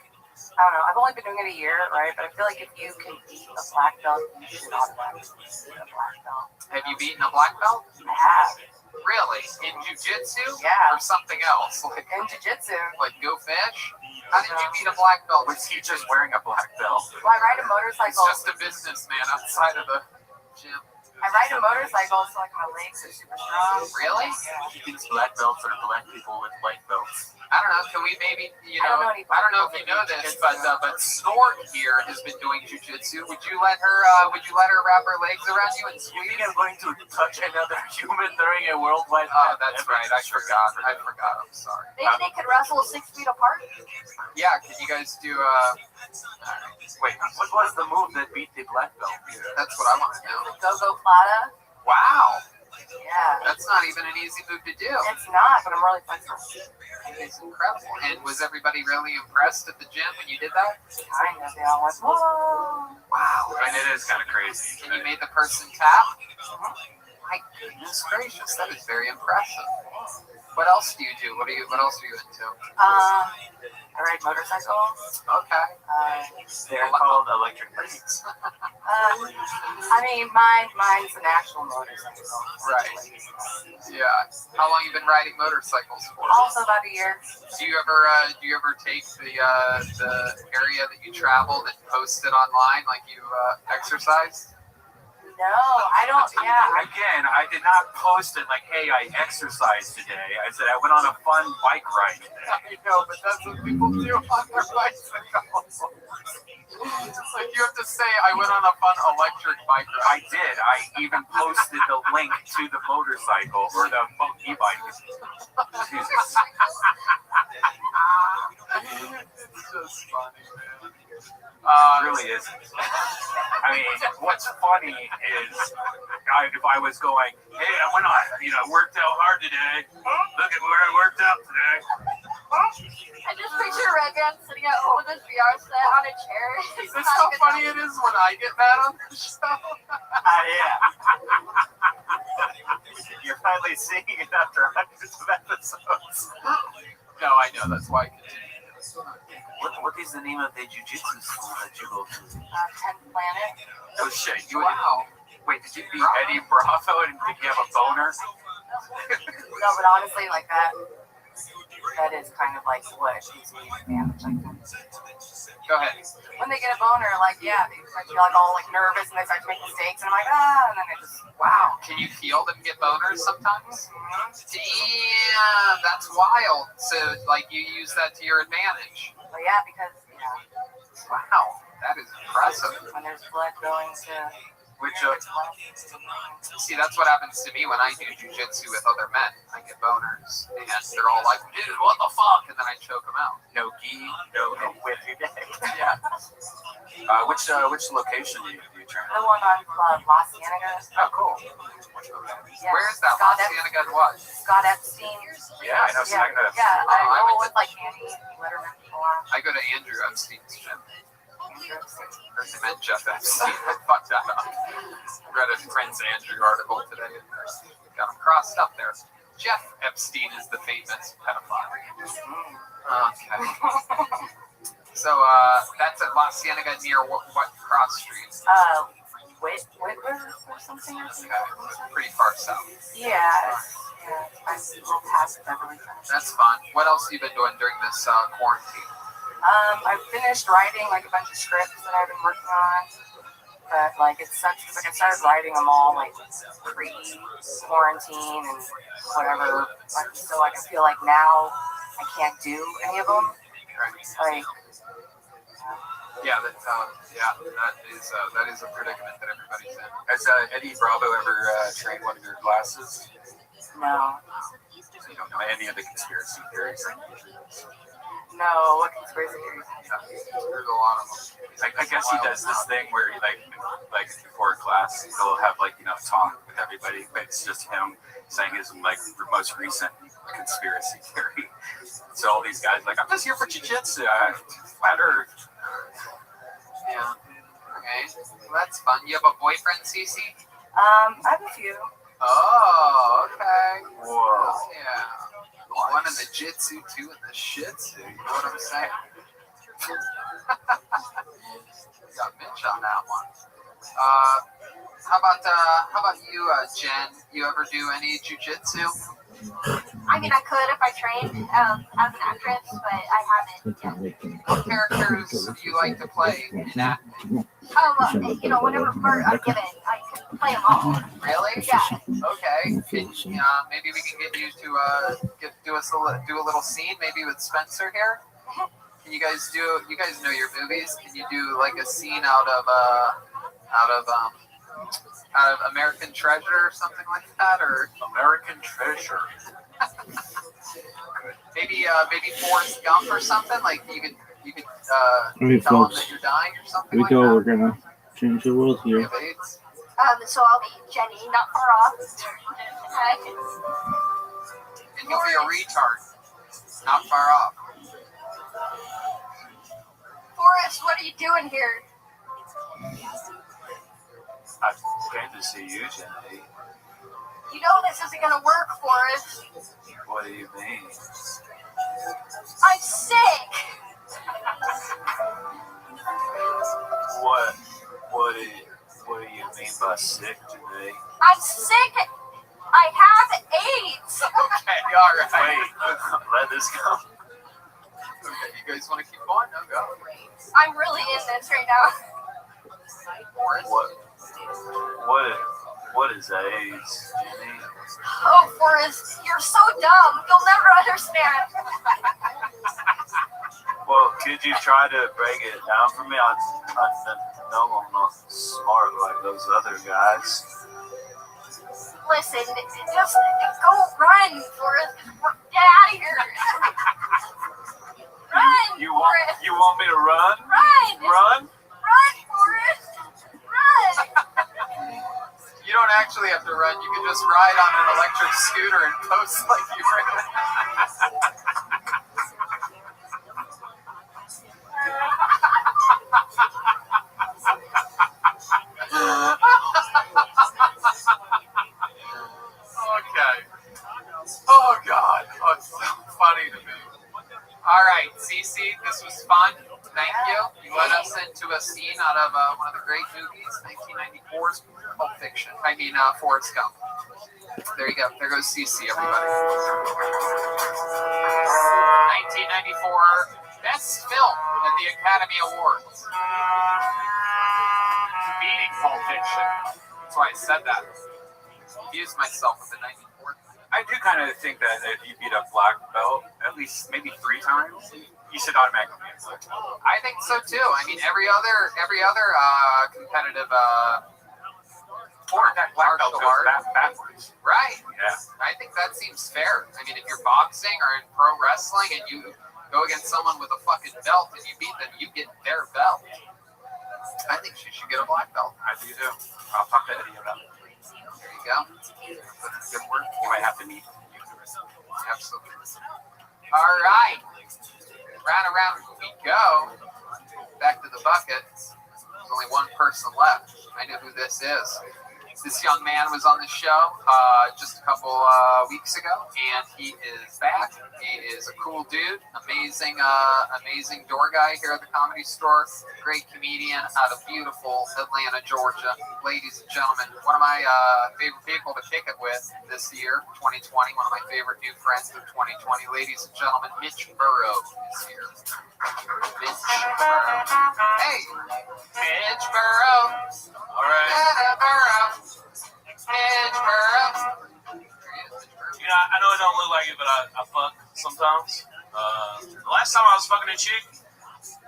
I don't know, I've only been doing it a year, right? But I feel like if you can beat a black belt, you should automatically beat a black belt.
Have you beaten a black belt?
I have.
Really? In jiu-jitsu?
Yeah.
Or something else? Like
in jiu-jitsu.
Like Go Fish? How did you beat a black belt?
Was he just wearing a black belt?
Well, I ride a motorcycle.
It's just a businessman outside of the gym.
I ride a motorcycle, so like my legs are super strong.
Really?
Yeah.
He thinks black belts are black people with white belts.
I don't know. Can we maybe, I don't know if you know this, but Snort here has been doing jujitsu. Would you let her wrap her legs around you and squeeze?
You think I'm going to touch another human during a worldwide?
Oh, that's right. I forgot. I'm sorry.
Maybe they could wrestle 6 feet apart.
Yeah. Could you guys do?
Wait. What was the move that beat the black belt?
That's what I want to know.
Go-go plata.
Wow.
Yeah.
That's not even an easy move to do.
It's not, but I'm really flexible.
It's incredible. And was everybody really impressed at the gym when you did that?
Kind of. They all went, whoa.
Wow.
I mean, it is kind of crazy.
And you made the person tap? My goodness gracious, that is very impressive. What else do you do? What else are you into?
I ride motorcycles.
Okay.
They're called electric bikes.
I mean, mine's an actual motorcycle.
Right. Yeah. How long you been riding motorcycles for?
Also about a year.
Do you ever take the area that you traveled and post it online like you exercised?
No, I don't. Yeah.
Again, I did not post it like, hey, I exercised today. I said I went on a fun bike ride today.
I know, but that's what people do on their bicycles. Like you have to say, I went on a fun electric bike ride.
I did. I even posted the link to the motorcycle or the e-bike. Jesus.
It's just funny, man.
It really isn't. I mean, what's funny is if I was going, hey, I went on, worked out hard today. Look at where I worked out today.
I just picture Regan sitting at home with his VR set on a chair.
Is this how funny it is when I get mad on the show?
Yeah. You're finally seeing it after hundreds of episodes.
No, I know. That's why I continue.
What is the name of the jiu-jitsu school that you go to?
10th Planet.
Oh shit!
Wow.
Wait, did you beat Eddie Bravo and did you have a boner?
No, but honestly, like that is kind of like what gives me advantage. Like
Go ahead.
when they get a boner, like they start to be like all like nervous and they start to make mistakes, and I'm like and then they just
Wow. Can you feel them get boners sometimes? Damn, that's wild. So like you use that to your advantage.
But yeah, because
Wow, that is impressive.
when there's blood going to
Which see, that's what happens to me when I do jujitsu with other men. I get boners, and they're all like, "Dude, what the fuck?" And then I choke them out.
No gi, no whip your neck.
Yeah.
Which location do you train?
the one on La Cienega.
Oh, cool.
Yeah.
Where is that? La Cienega and what?
Scott Epstein.
Yeah, I know Cienega.
Yeah, I
I
roll
went
with like Andy Letterman before.
I go to Andrew Epstein's gym. Or they meant Jeff Epstein. I fucked that up. Read a Prince Andrew article today. Got him crossed up there. Jeff Epstein is the famous pedophile. Okay. So that's at La Cienega near what cross street?
Whitworth or something.
Okay. Pretty far south.
Yeah, I go past Beverly Center.
That's fun. What else have you been doing during this quarantine?
I finished writing like a bunch of scripts that I've been working on, but like it sucks because like, I started writing them all like pre-quarantine and whatever. Like, so like I feel like now I can't do any of them. Like.
Yeah, that is a predicament that everybody's in.
Has Eddie Bravo ever trained one of your classes?
No.
So you don't know any of the conspiracy theories?
No, what conspiracy theories?
There's a lot of them.
I guess he does this thing where he like before class he'll have talk with everybody, but it's just him saying his most recent conspiracy theory. So all these guys I'm just here for jiu-jitsu, flat earth.
Yeah. Okay. Well, that's fun. You have a boyfriend, Cece?
I have a few.
Oh, okay.
Whoa.
Yeah. One in the jitsu, two in the shitsu. You know what I'm saying? Got Mitch on that one. How about you, Jen? You ever do any jujitsu?
I mean, I could if I trained as an actress, but I haven't yet.
What characters do you like to play?
Whenever I'm given, I can play them all.
Really?
Yeah.
Okay. Maybe we can get you to do a little scene, maybe with Spencer here. Can you guys know your movies? Can you do like a scene out of American Treasure or something like that, or
American Treasure?
maybe Forrest Gump or something. Like you could
Alright,
tell them
folks.
that you're dying or something.
Here we
like
go.
that.
We're gonna change the rules here.
So I'll be Jenny, not far off.
And you'll be a retard, not far off.
Forrest, what are you doing here?
I came to see you, Jenny.
You know this isn't gonna work, Forrest.
What do you mean?
I'm sick.
What do you mean by sick today?
I'm sick. I have AIDS.
Okay, all right.
Wait, let this go.
Okay, you guys want to keep going? No, go.
I'm really in this right now.
What is AIDS, Jenny?
Oh, Forrest, you're so dumb. You'll never understand.
Well, could you try to break it down for me? I know I'm not smart like those other guys.
Listen, just go run, Forrest. Get out of here. Run,
You
Forrest.
want me to run?
Run.
Run?
Run, Forrest. Run.
You don't actually have to run. You can just ride on an electric scooter and post like you ran. Okay. Oh, God. Oh, it's so funny to me. All right, Cece, this was fun. Thank you. You led us into a scene out of one of the great movies, 1994's Pulp Fiction. Forrest Gump. There you go. There goes Cece, everybody. 1994 Best Film at the Academy Awards. Beating Pulp Fiction. That's why I said that. Confused myself with the 94.
I do kind of think that if you beat a black belt at least maybe 3 times, you should automatically be a black belt.
I think so too. I mean, every other competitive
or that black belt goes backwards.
Right.
Yeah.
I think that seems fair. I mean, if you're boxing or in pro wrestling and you go against someone with a fucking belt and you beat them, you get their belt. I think she should get a black belt.
I do too. I'll talk to Eddie about it.
There you go. Good work.
You might have to meet.
Absolutely. All right. Round and round we go. Back to the bucket. There's only one person left. I know who this is. This young man was on the show just a couple weeks ago, and he is back. He is a cool dude, amazing door guy here at the Comedy Store. Great comedian out of beautiful Atlanta, Georgia. Ladies and gentlemen, one of my favorite people to kick it with this year, 2020. One of my favorite new friends of 2020. Ladies and gentlemen, Mitch Burrow is here. Mitch Burrow. Hey, Mitch Burrow.
All right.
Burrow. Mitch Burrow.
You know, I know it don't look like it, but I fuck sometimes. The last time I was fucking a chick,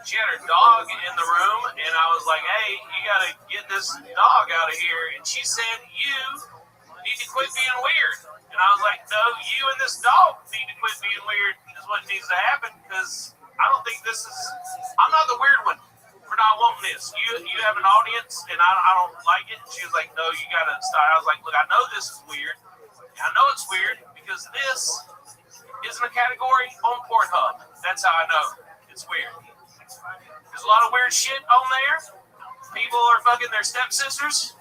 she had her dog in the room, and I was like, hey, you gotta get this dog out of here. And she said, you need to quit being weird. And I was like, no, you and this dog need to quit being weird is what needs to happen, because I don't think this is, I'm not the weird one for not wanting this. You have an audience, and I don't like it. And she was like, no, you gotta start. I was like, look, I know this is weird. I know it's weird because this isn't a category on Pornhub. That's how I know it's weird. There's a lot of weird shit on there. People are fucking their stepsisters.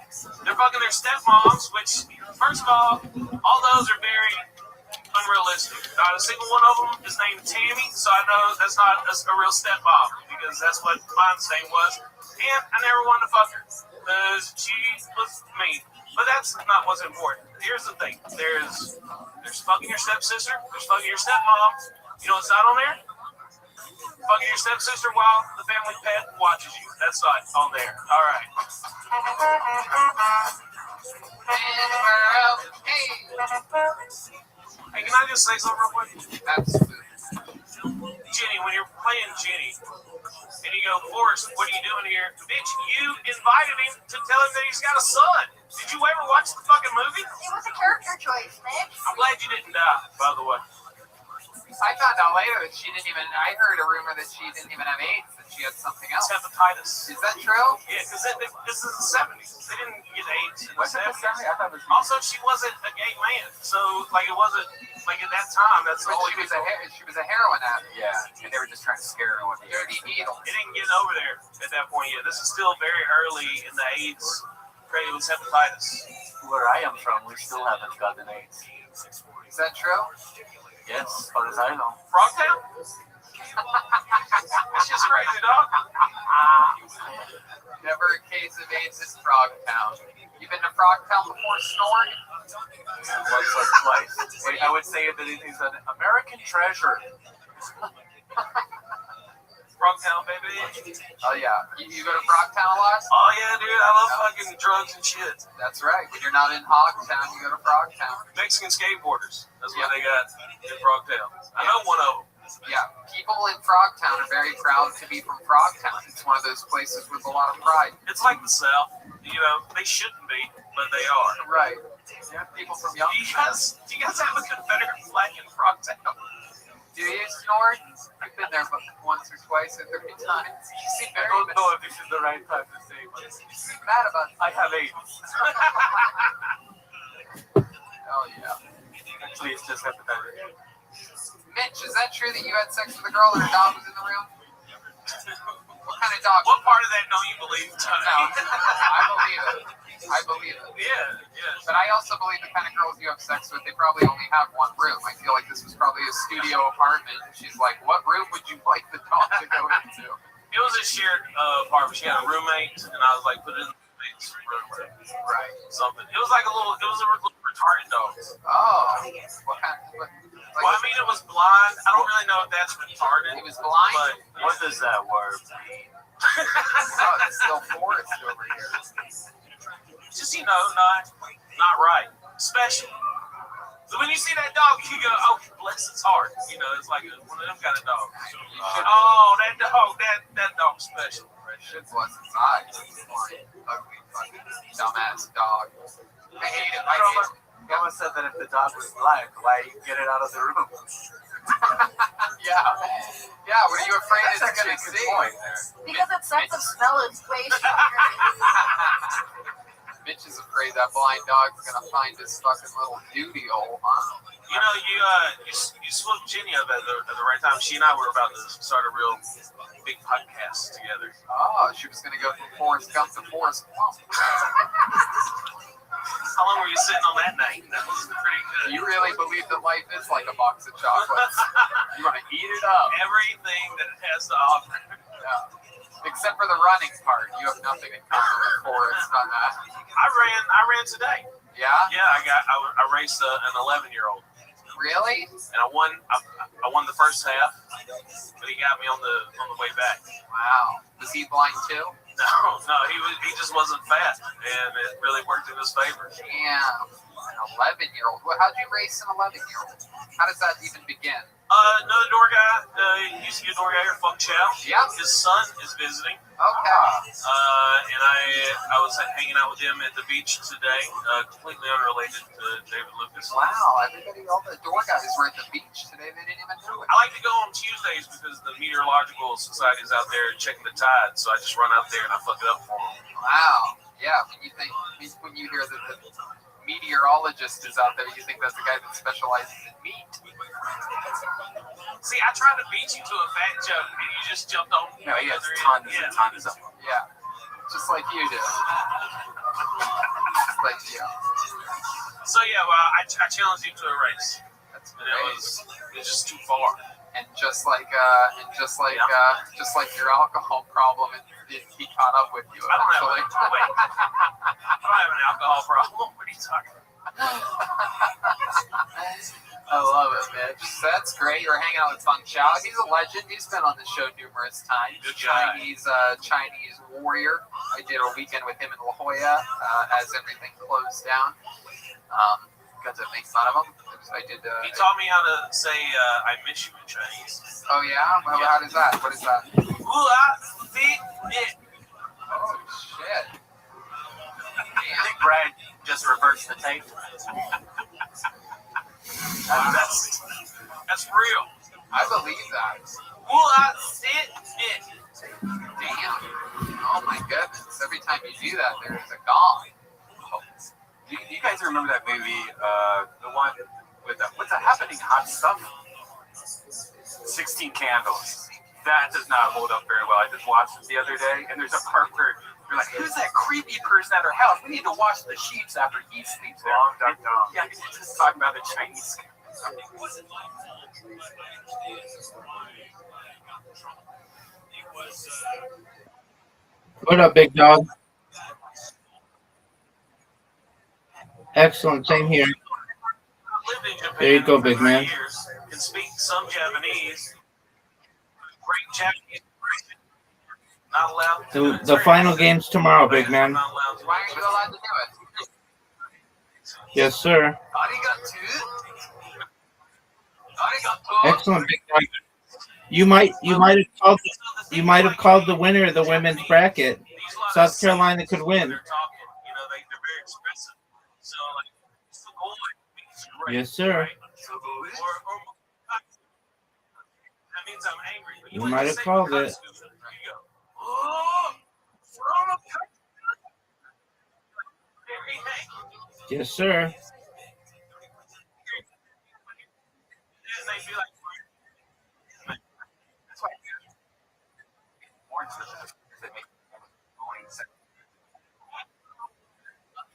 They're fucking their stepmoms, which, first of all those are very unrealistic. Not a single one of them is named Tammy, so I know that's not a real stepmom, because that's what mine's name was. And I never wanted to fuck her because she was mean. But that's not what's important. Here's the thing. There's fucking your stepsister. There's fucking your stepmom. You know what's not on there? Fucking your stepsister while the family pet watches you. That's not on there. All right. Hey, can I just say something real quick?
Absolutely.
Jenny, when you're playing Jenny, and you go, Forrest, what are you doing here? Bitch, you invited him to tell him that he's got a son. Did you ever watch the fucking movie?
It was a character choice, Nick.
I'm glad you didn't die, by the way.
I found out later that I heard a rumor that she didn't even have AIDS, that she had something else.
It's hepatitis.
Is that true?
Yeah, because this is the 70s. They didn't get AIDS in the 70s.
I thought it was...
Also, she wasn't a gay man, so, it wasn't, at that time, that's all
she was a heroin addict.
Yeah, and they were just trying to scare her with the
dirty needle.
It didn't get over there at that point yet. This is still very early in the AIDS Craig with hepatitis.
Where I am from, we still haven't gotten AIDS.
Is that true?
Yes, as far as I know.
Frogtown? It's just crazy, dog.
Never a case of AIDS in Frogtown. You been to Frogtown before, Snort?
Once or twice. I would say that it is an American treasure.
Frogtown, baby.
Oh yeah. You go to Frogtown a lot?
Oh yeah, dude. I love fucking drugs and shit.
That's right. When you're not in Hogtown, you go to Frogtown.
Mexican skateboarders. That's what they got in Frogtown. I know one of them.
Yeah. People in Frogtown are very proud to be from Frogtown. It's one of those places with a lot of pride.
It's like the South. You know, they shouldn't be, but they are.
Right. Yeah. People from Young.
Do you guys have a Confederate flag in Frogtown?
Do you, Snort? I've been there once or twice or 30 times. You seem
I
very
don't know if this is the right time to say, but
you seem mad about it.
I have AIDS.
Oh yeah.
Actually, it's just hepatitis.
Mitch, is that true that you had sex with a girl and her dog was in the room? What kind of dog?
What part of that don't you believe, Tony?
No, I believe it. I believe it.
Yeah.
But I also believe the kind of girls you have sex with, they probably only have one room. I feel like this was probably a studio apartment. And she's like, what room would you like the dog to go into?
It was a shared apartment. She had a roommate, and I was like, put it in the roommate's room.
Right.
Something. It was like a little retarded dog.
Oh. What kind of...
Well, I mean, it was blind. I don't really know if that's retarded.
It was blind?
But
what does that word mean?
Oh, it's still forest over here.
Just, you know, not right. Special. So when you see that dog, you go, oh, bless its heart. You know, it's like one of them kind of dogs. Oh, that dog's special.
Should bless its eyes. Ugly, fucking dumbass dog. I hate it.
Someone said that if the dog was blind, why get it out of the room?
Yeah. What are you afraid it's going to see?
Because its sense of smell is way stronger.
Mitch is afraid that blind dog's going to find his fucking little duty hole, huh?
You know, you swooped Jenny up at the right time. She and I were about to start a real big podcast together.
Oh, she was going to go from Forrest Gump to Forrest Gump.
How long were you sitting on that night? That was pretty good.
You really believe that life is like a box of chocolates? You want to eat it up?
Everything that it has to offer.
Yeah. Except for the running part, you have nothing in common with Forrest on that.
I ran today.
Yeah.
Yeah, I raced an 11-year-old.
Really?
And I won the first half, but he got me on the way back.
Wow. Was he blind too?
No, he just wasn't fat, and it really worked in his favor.
Damn. An 11-year-old. Well, how'd you race an 11-year-old? How does that even begin?
Another door guy, he used to be a door guy here, Funk Chow.
Yeah.
His son is visiting.
Okay.
And I was hanging out with him at the beach today, completely unrelated to David Lucas.
Wow, all the door guys were at the beach today. They didn't even do it.
I like to go on Tuesdays because the Meteorological Society is out there checking the tide, so I just run out there and I fuck it up for them.
Wow. Yeah, when you hear that the meteorologist is out there, you think that's the guy that specializes in meat.
See, I tried to beat you to a fat joke, and you just jumped on me.
No, he has tons and tons of them.
Yeah, just like you do. Just like you.
So yeah, well, I challenged you to a race.
That's
great. And it was just too far.
And just like your alcohol problem, he caught up with you eventually.
I don't have an alcohol problem. What are you talking about?
I love it, Mitch. That's great. You're hanging out with Funk Chow. He's a legend. He's been on the show numerous times.
Good guy.
Chinese warrior. I did a weekend with him in La Jolla as everything closed down. Got to make fun of him.
He taught me how to say "I miss you" in Chinese.
Oh yeah? Well, how does that? What is that?
Oh
shit!
I think Brad just reversed the tape.
That's real.
I believe that. Damn. Oh my goodness. Every time you do that, there's a gong.
Do you guys remember that movie, the one with what's the happening hot stuff? 16 Candles. That does not hold up very well. I just watched it the other day, and there's a part where
You're like, who's that creepy person at her house? We need to wash the sheets after he sleeps there. Yeah, he's just talking about the Chinese.
What up, big dog? Excellent. Same here.
Lived in Japan
There you go,
for
big
3
man.
years. Can speak some Japanese. Great Japanese. Not allowed to do it.
The final game's tomorrow, big man.
Why aren't you allowed to do it?
Yes, sir. Excellent, big dog. You might have called the winner of the women's bracket. South Carolina could win.
They're very expressive. So like,
Yes, sir.
that means I'm angry. But
You might have called it. Yes, sir.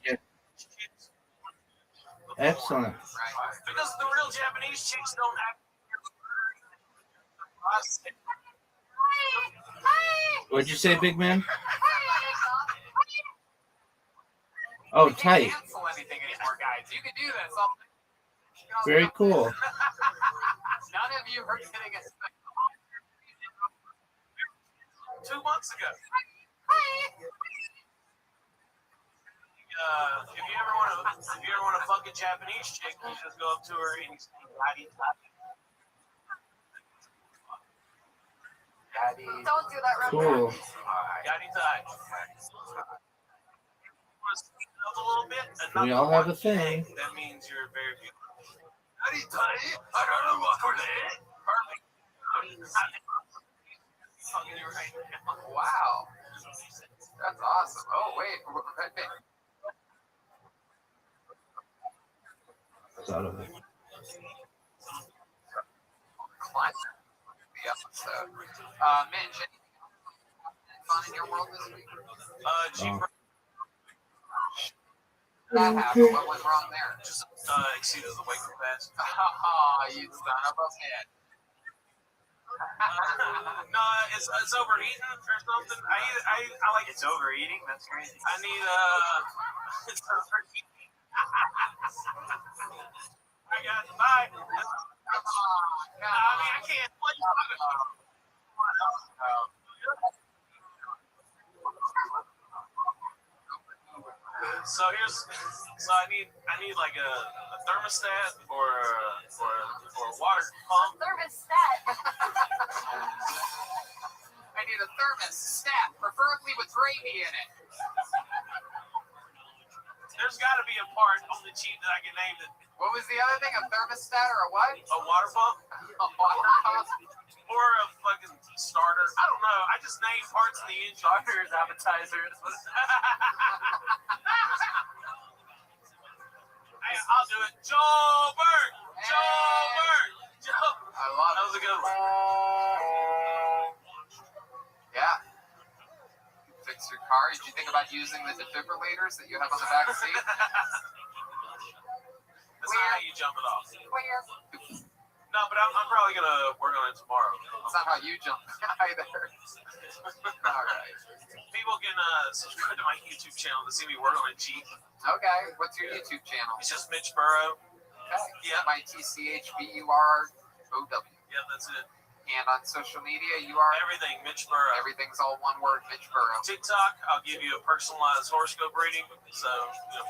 Yeah. Excellent.
Because the real Japanese chicks don't act.
What'd you say, big man? Oh, tight.
You can't cancel anything anymore, guys. You can do this.
Very cool.
None of you are getting it.
2 months ago. If you ever want to fuck a Japanese chick, you just go up to her and say,
Don't do that, Rabbi.
Cool.
Up a little bit,
We all have a thing.
that means you're very beautiful.
Wow. That's awesome. Oh, wait.
Out of it.
The episode. Mitch, fun in your world this week? That happened. What went wrong there?
Just exceeded the weight too fast.
Oh, you son of a bitch.
No, it's overeating or something. I like it's overeating. That's crazy. I need it's overeating. I got bye. I mean, I can't. What you talking about? So I need like a thermostat or a water pump.
Thermostat.
I need a thermostat, preferably with gravy in it.
There's got to be a part on the cheap that I can name it.
What was the other thing? A thermostat or a what?
A water pump.
A water pump?
Or a fucking starter. I don't know. I just name parts of the engine. Starters, appetizers. Hey, I'll do it. Joe Bird! Joe Bird! Joe!
I love
that was a good one.
Yeah. Fix your car. Did you think about using the defibrillators that you have on the back seat?
That's not how you jump it off.
Clear.
No, but I'm probably going to work on it tomorrow.
That's not how you jump either. All right.
People can subscribe to my YouTube channel to see me work on a Jeep.
Okay. What's your YouTube channel?
It's just Mitch Burrow.
Okay.
Yeah.
MITCHBUROW.
Yeah, that's it.
And on social media, you are?
Everything, Mitch Burrow.
Everything's all one word, Mitch Burrow.
TikTok, I'll give you a personalized horoscope reading. So,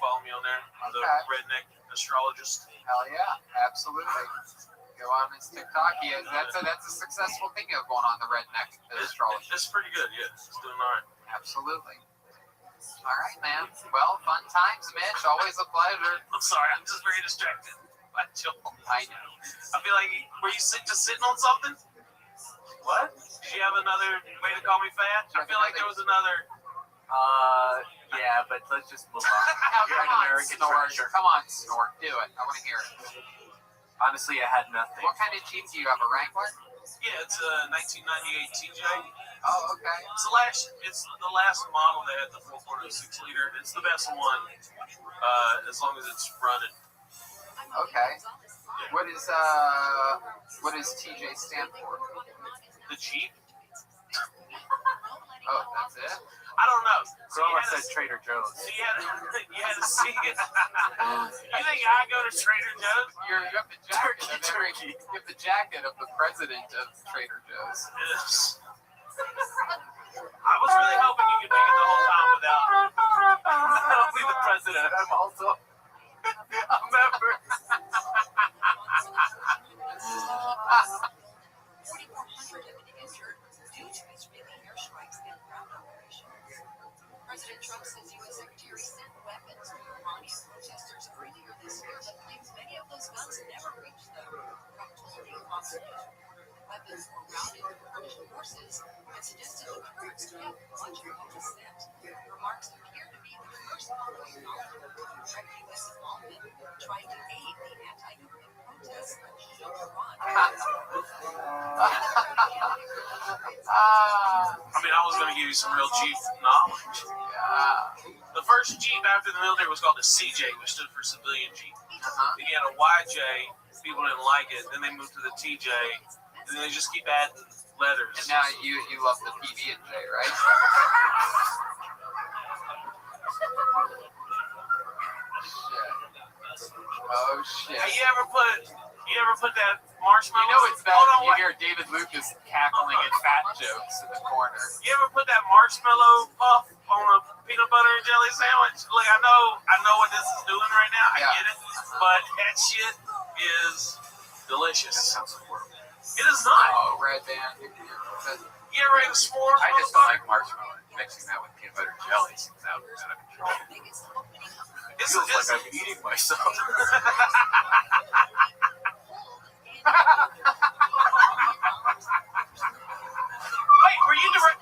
follow me on there. I'm the redneck astrologist.
Hell yeah. Absolutely. Go on his TikTok. Yeah, that's a successful thing of going on the redneck astrology.
It's pretty good, yeah. It's doing all right.
Absolutely. All right, man. Well, fun times, Mitch. Always a pleasure.
I'm sorry, I'm just very distracted by Joel.
I know.
I feel like, were you just sitting on something? What? Did you have another way to call me fat? I feel like there was another.
Yeah, but let's just move on.
You're an American treasure. Come on, Snort. Do it. I want to hear it.
Honestly, I had nothing.
What kind of Jeep do you have? A Wrangler?
Yeah, it's a 1998 TJ.
Oh, okay.
It's the last model that had the 4.06 liter. It's the best one, as long as it's running.
Okay. What does TJ stand for?
The Jeep?
Oh, that's it?
I don't know.
Grandma said Trader Joe's.
So you had to see it. You think I go to Trader Joe's?
You have the jacket. You have the jacket of the president of Trader Joe's.
Yes. I was really hoping you could make it the whole time without not only the president, I'm also a member.
4,400 have been injured due to Israeli airstrikes and ground operations. President Trump says U.S. Secretary sent weapons to Iranian protesters earlier this year, but claims many of those guns never reached them. Trump told the Fox News weapons were routed to Kurdish forces and suggested the Kurds kept much of what was sent. Remarks appear to be the first following direct U.S. involvement trying to aid the anti-Iranian protests against Iran.
I was going to give you some real Jeep knowledge. The first Jeep after the military was called the CJ, which stood for Civilian Jeep. Then you had a YJ, people didn't like it. Then they moved to the TJ, and then they just keep adding letters.
And now you love the PB and J, right? Oh shit!
Hey, you ever put that marshmallow?
You know it's bad when you hear David Lucas cackling at fat jokes in the corner.
You ever put that marshmallow puff on a peanut butter and jelly sandwich? Look, I know what this is doing right now. I get it, but that shit is delicious. It is not.
Oh, Red Band.
You ever ate a s'more?
I just don't like marshmallow. Mixing that with peanut butter and jelly seems out of control. It feels like I'm eating myself.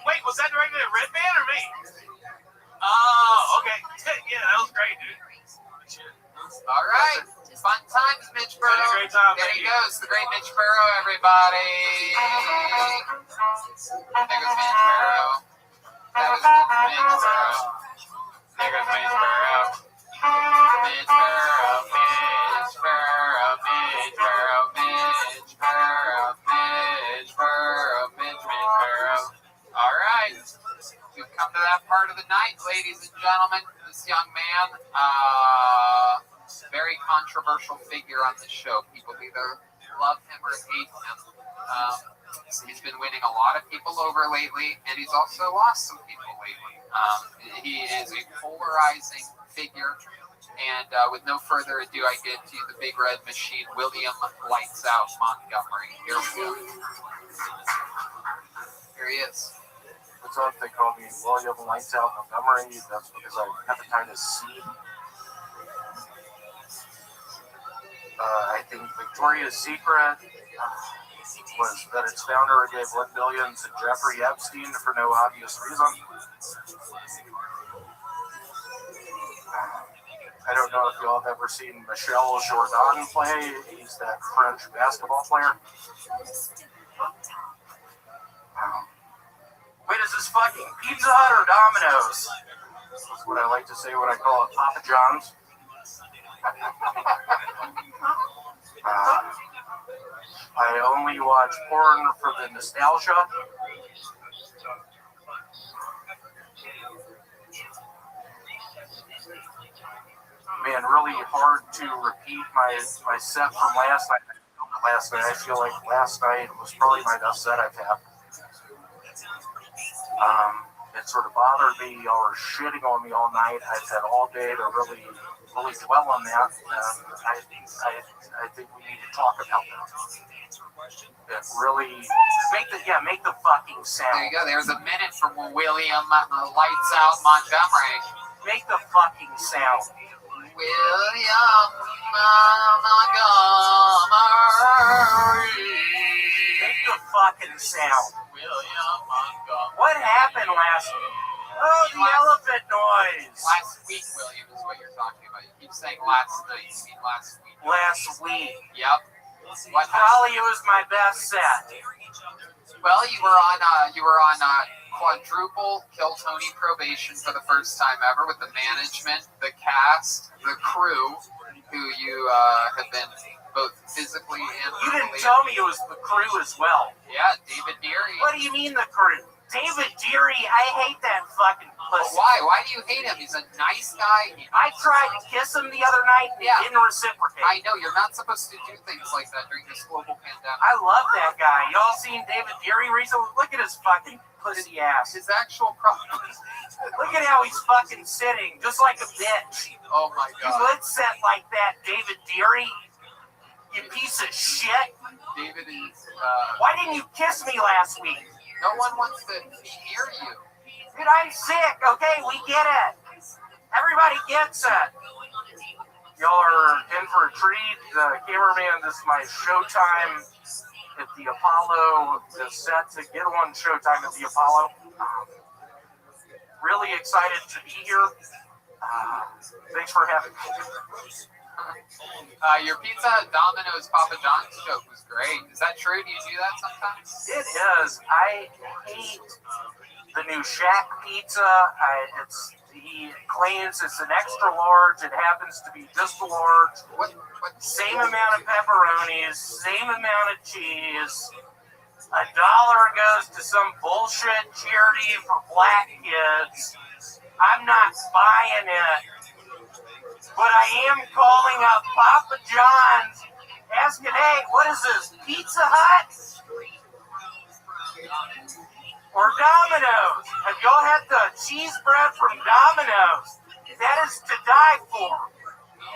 Wait, was that directed at Red Band or me? Oh, okay. Yeah, that was great, dude.
All right. Fun times, Mitch Burrow.
Great time,
there he goes, the great Mitch Burrow, everybody. There goes Mitch Burrow. That was Mitch Burrow. There goes Mitch Burrow. Mitch Burrow, Mitch Burrow, Mitch Burrow, Mitch Burrow, Mitch Burrow, Mitch Burrow. All right. We've come to that part of the night, ladies and gentlemen. This young man, very controversial figure on the show. People either love him or hate him. He's been winning a lot of people over lately, and he's also lost some people lately. He is a polarizing figure, and with no further ado, I get to the Big Red Machine, William Lights Out Montgomery. Here we go. Here he is.
What's up? They call me William Lights Out Montgomery. That's because I have hepatitis C. I think Victoria's Secret was that its founder gave $1 billion to Jeffrey Epstein for no obvious reason. I don't know if y'all have ever seen Michel Jordan play. He's that French basketball player. Wait, is this fucking Pizza Hut or Domino's? That's what I like to say when I call it Papa John's. I only watch porn for the nostalgia. Man, really hard to repeat my set from last night. I feel like last night was probably my best set I've had. It sort of bothered me. Y'all are shitting on me all night. I've had all day to really dwell on that. I think we need to talk about that. It really make the fucking sound.
There you go. There's a minute from William Lights Out Montgomery.
Make the fucking sound.
William Montgomery.
Make the fucking sound.
William Montgomery.
What happened last week? Oh, the elephant noise.
Last week, William, is what you're talking about. You keep saying last night. You mean last week.
Last week.
Yep. What?
Probably was my best set.
Well, you were on quadruple Kill Tony probation for the first time ever with the management, the cast, the crew, who you have been both physically and
You didn't tell me it was the crew as well.
Yeah, David Deary.
What do you mean the crew? David Deary, I hate that fucking pussy.
Why? Why do you hate him? He's a nice guy.
I tried to kiss him the other night and he didn't reciprocate.
I know, you're not supposed to do things like that during this global pandemic.
I love that guy. Y'all seen David Deary recently? Look at his fucking pussy ass.
His actual problem.
Look at how he's fucking sitting, just like a bitch.
Oh my
You
god.
would set like that, David Deary. You piece of shit.
David is,
Why didn't you kiss me last week?
no one wants to be near you.
Dude, I'm sick, okay? We get it. Everybody gets it. Y'all are in for a treat. The cameraman, this is my showtime at the Apollo. The set to get on showtime at the Apollo. Really excited to be here. Thanks for having me.
Your pizza at Domino's Papa John's joke was great. Is that true? Do you do that sometimes?
It is. I hate the new Shack pizza. He claims it's an extra large. It happens to be just a large. Same amount of pepperonis, same amount of cheese. $1 goes to some bullshit charity for black kids. I'm not buying it. But I am calling up Papa John's, asking, hey, what is this, Pizza Hut? Or Domino's? Have y'all had the cheese bread from Domino's? That is to die for.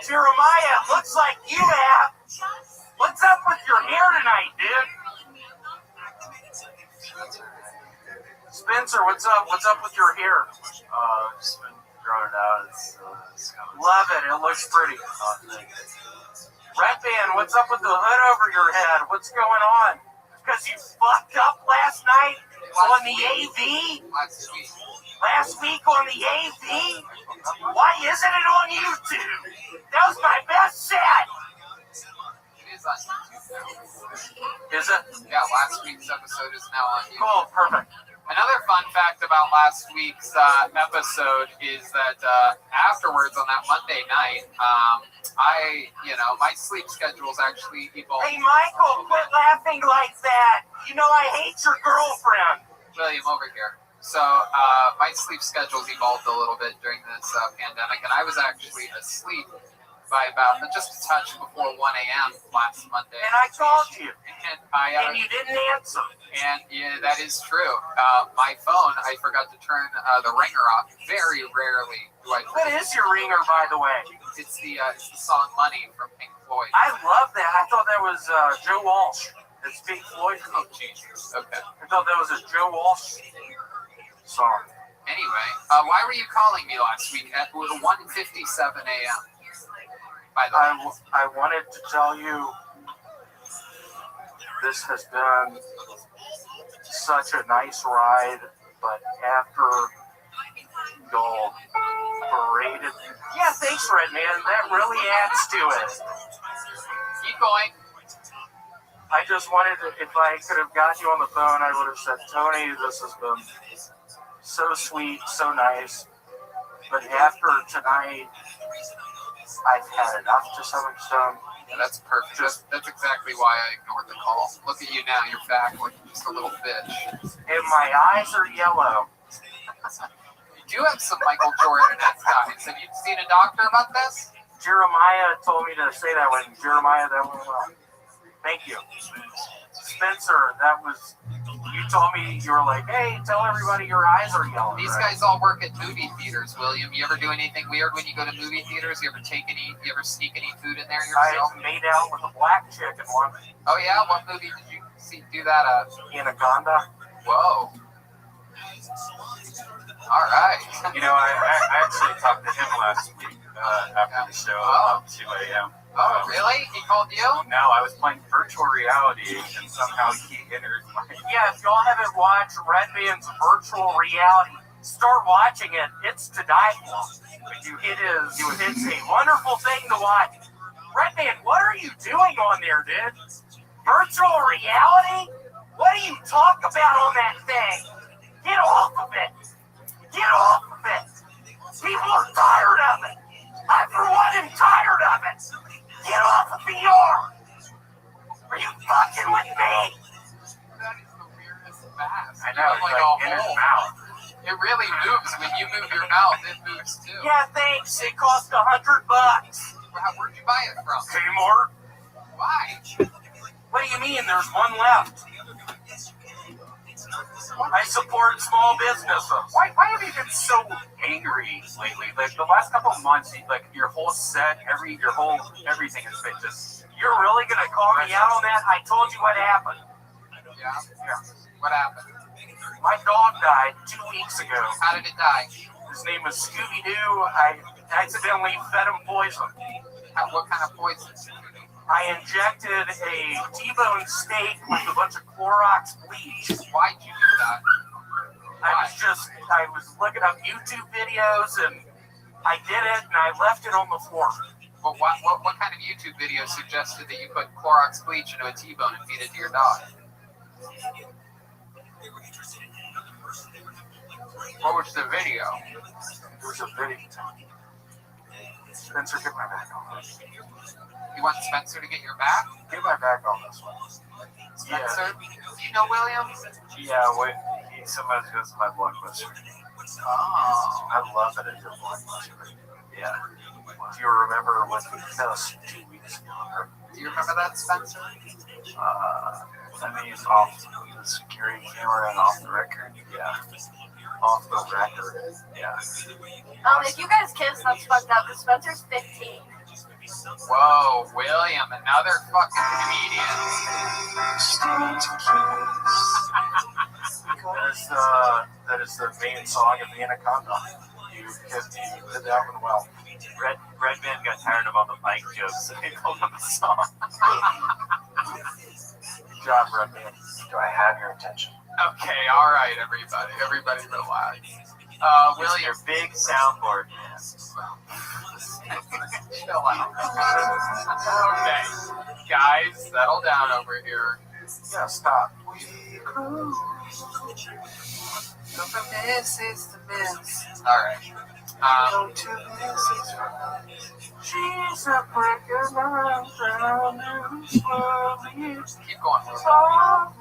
Jeremiah, looks like you have. What's up with your hair tonight, dude? Spencer, what's up? What's up with your hair?
Just been growing it out. It's kind of
Love it. It looks pretty. Red Band, what's up with the hood over your head? What's going on? Because you fucked up last night on the AV? Last week on the AV? Why isn't it on YouTube? That was my best set.
It is on YouTube now.
Is it?
Yeah, last week's episode is now on YouTube.
Cool, perfect.
Another fun fact about last week's episode is that afterwards on that Monday night, my sleep schedule's actually evolved.
Hey, Michael, quit laughing like that. You know I hate your girlfriend.
William, over here. So my sleep schedule's evolved a little bit during this pandemic, and I was actually asleep by about just a touch before 1 a.m. last Monday.
And I called you.
And
you didn't answer.
And yeah, that is true. My phone, I forgot to turn the ringer off. Very rarely do I.
What is your ringer, by the way?
It's the song "Money" from Pink Floyd.
I love that. I thought that was Joe Walsh. It's Pink Floyd.
Oh, Jesus. Okay.
I thought that was a Joe Walsh song.
Anyway, why were you calling me last week at 1:57 a.m.? By the way,
I wanted to tell you this has been such a nice ride, but after y'all paraded, yeah, thanks, Redman. That really adds to it.
Keep going.
I just wanted to, if I could have got you on the phone, I would have said, Tony, this has been so sweet, so nice. But after tonight, I've had enough to some extent.
Yeah, that's perfect. That's exactly why I ignored the call. Look at you now. You're back like just a little bitch.
And my eyes are yellow.
You do have some Michael Jordan-esque eyes. Have you seen a doctor about this?
Jeremiah told me to say that one. Jeremiah, that went well. Thank you. Spencer, that was... You told me, you were like, hey, tell everybody your eyes are yellow.
These guys all work at movie theaters, William. You ever do anything weird when you go to movie theaters? You ever sneak any food in there yourself?
I made out with a black chick in one.
Oh, yeah? What movie did you do that at?
Anaconda.
Whoa. All right.
You know, I actually talked to him last week after the show about 2 a.m.
Oh, really? He called you?
No, I was playing virtual reality, and somehow he entered my...
Yeah, if y'all haven't watched Redman's virtual reality, start watching it. It's to die for. It is. It's a wonderful thing to watch. Redman, what are you doing on there, dude?
Virtual reality? What do you talk about on that thing? Get off of it. Get off of it. People are tired of it. I, for one, am tired of it. Get off of VR. Are you fucking with me?
That is the weirdest mask.
I know, it's like in his mouth.
It really moves. When you move your mouth, it moves too.
Yeah, thanks. It cost $100.
Where'd you buy it from?
Kmart.
Why?
What do you mean? There's one left. I support small businesses.
Why have you been so angry lately? Like the last couple of months, like your whole set, everything has been just.
You're really gonna call me out on that? I told you what happened.
Yeah? What happened?
My dog died 2 weeks ago.
How did it die?
His name was Scooby-Doo. I accidentally fed him poison.
What kind of poison?
I injected a T-bone steak with a bunch of Clorox bleach.
Why'd you do that?
I was looking up YouTube videos and I did it and I left it on the floor.
Well, what kind of YouTube video suggested that you put Clorox bleach into a T-bone and feed it to your dog? What was the video?
There was a video. Spencer, get my back on this.
You want Spencer to get your back?
Get my back on this one.
Spencer? Do you know William?
Yeah, he sometimes goes to my blockbuster.
Oh.
I love it at your blockbuster. Yeah.
Do you remember what we discussed 2 weeks ago?
Do you remember that, Spencer?
I mean, off the security camera and off the record. Yeah. Off the record. Yeah.
If you guys kiss, that's fucked up, because Spencer's 15.
Whoa, William, another fucking comedian.
That is the main song of the Anaconda. You did that one well.
Redman got tired of all the mic jokes, so he pulled up a song.
Good job, Redman. Do I have your attention?
Okay, all right, everybody. Everybody relax. William,
your big soundboard, man.
Chill out. Okay, guys, settle down over here.
Yeah, stop.
Go from misses to misses. All right.
She's a breaker, drowning slowly.
Keep going.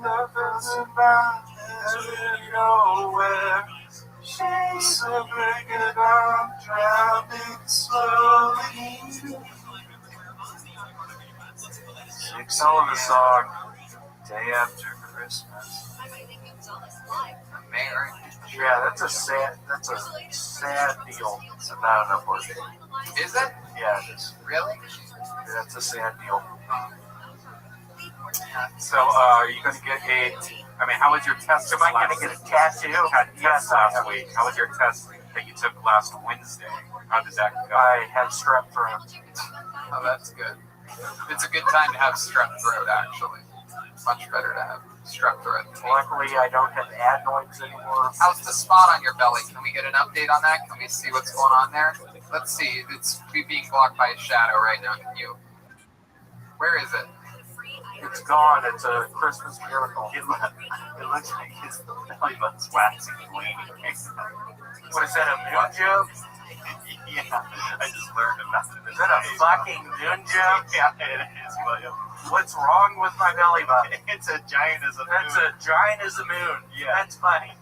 Nothing's about nowhere. She's a breaker, drowning slowly. Sing some of the song. Day after Christmas. Yeah, that's a sad deal. It's not enough work.
Is it?
Yeah, it is.
Really?
That's a sad deal. So, are you going to get how was your test? Am I going to get a tattoo?
Yes, last week. How was your test that you took last Wednesday? How did that go?
I had strep throat.
Oh, that's good. It's a good time to have strep throat, actually. Much better to have strep throat.
Luckily, I don't have adenoids anymore.
How's the spot on your belly? Can we get an update on that? Can we see what's going on there? Let's see. It's being blocked by a shadow right now. Can you? Where is it?
It's gone. It's a Christmas miracle.
It looks like his belly button's waxing and waning.
What is that, a moon joke?
Yeah, I just learned about it.
Is that a fucking moon joke?
Yeah, it is, William.
What's wrong with my belly button?
It's a giant as a moon.
That's a giant as a moon.
Yeah.
That's funny.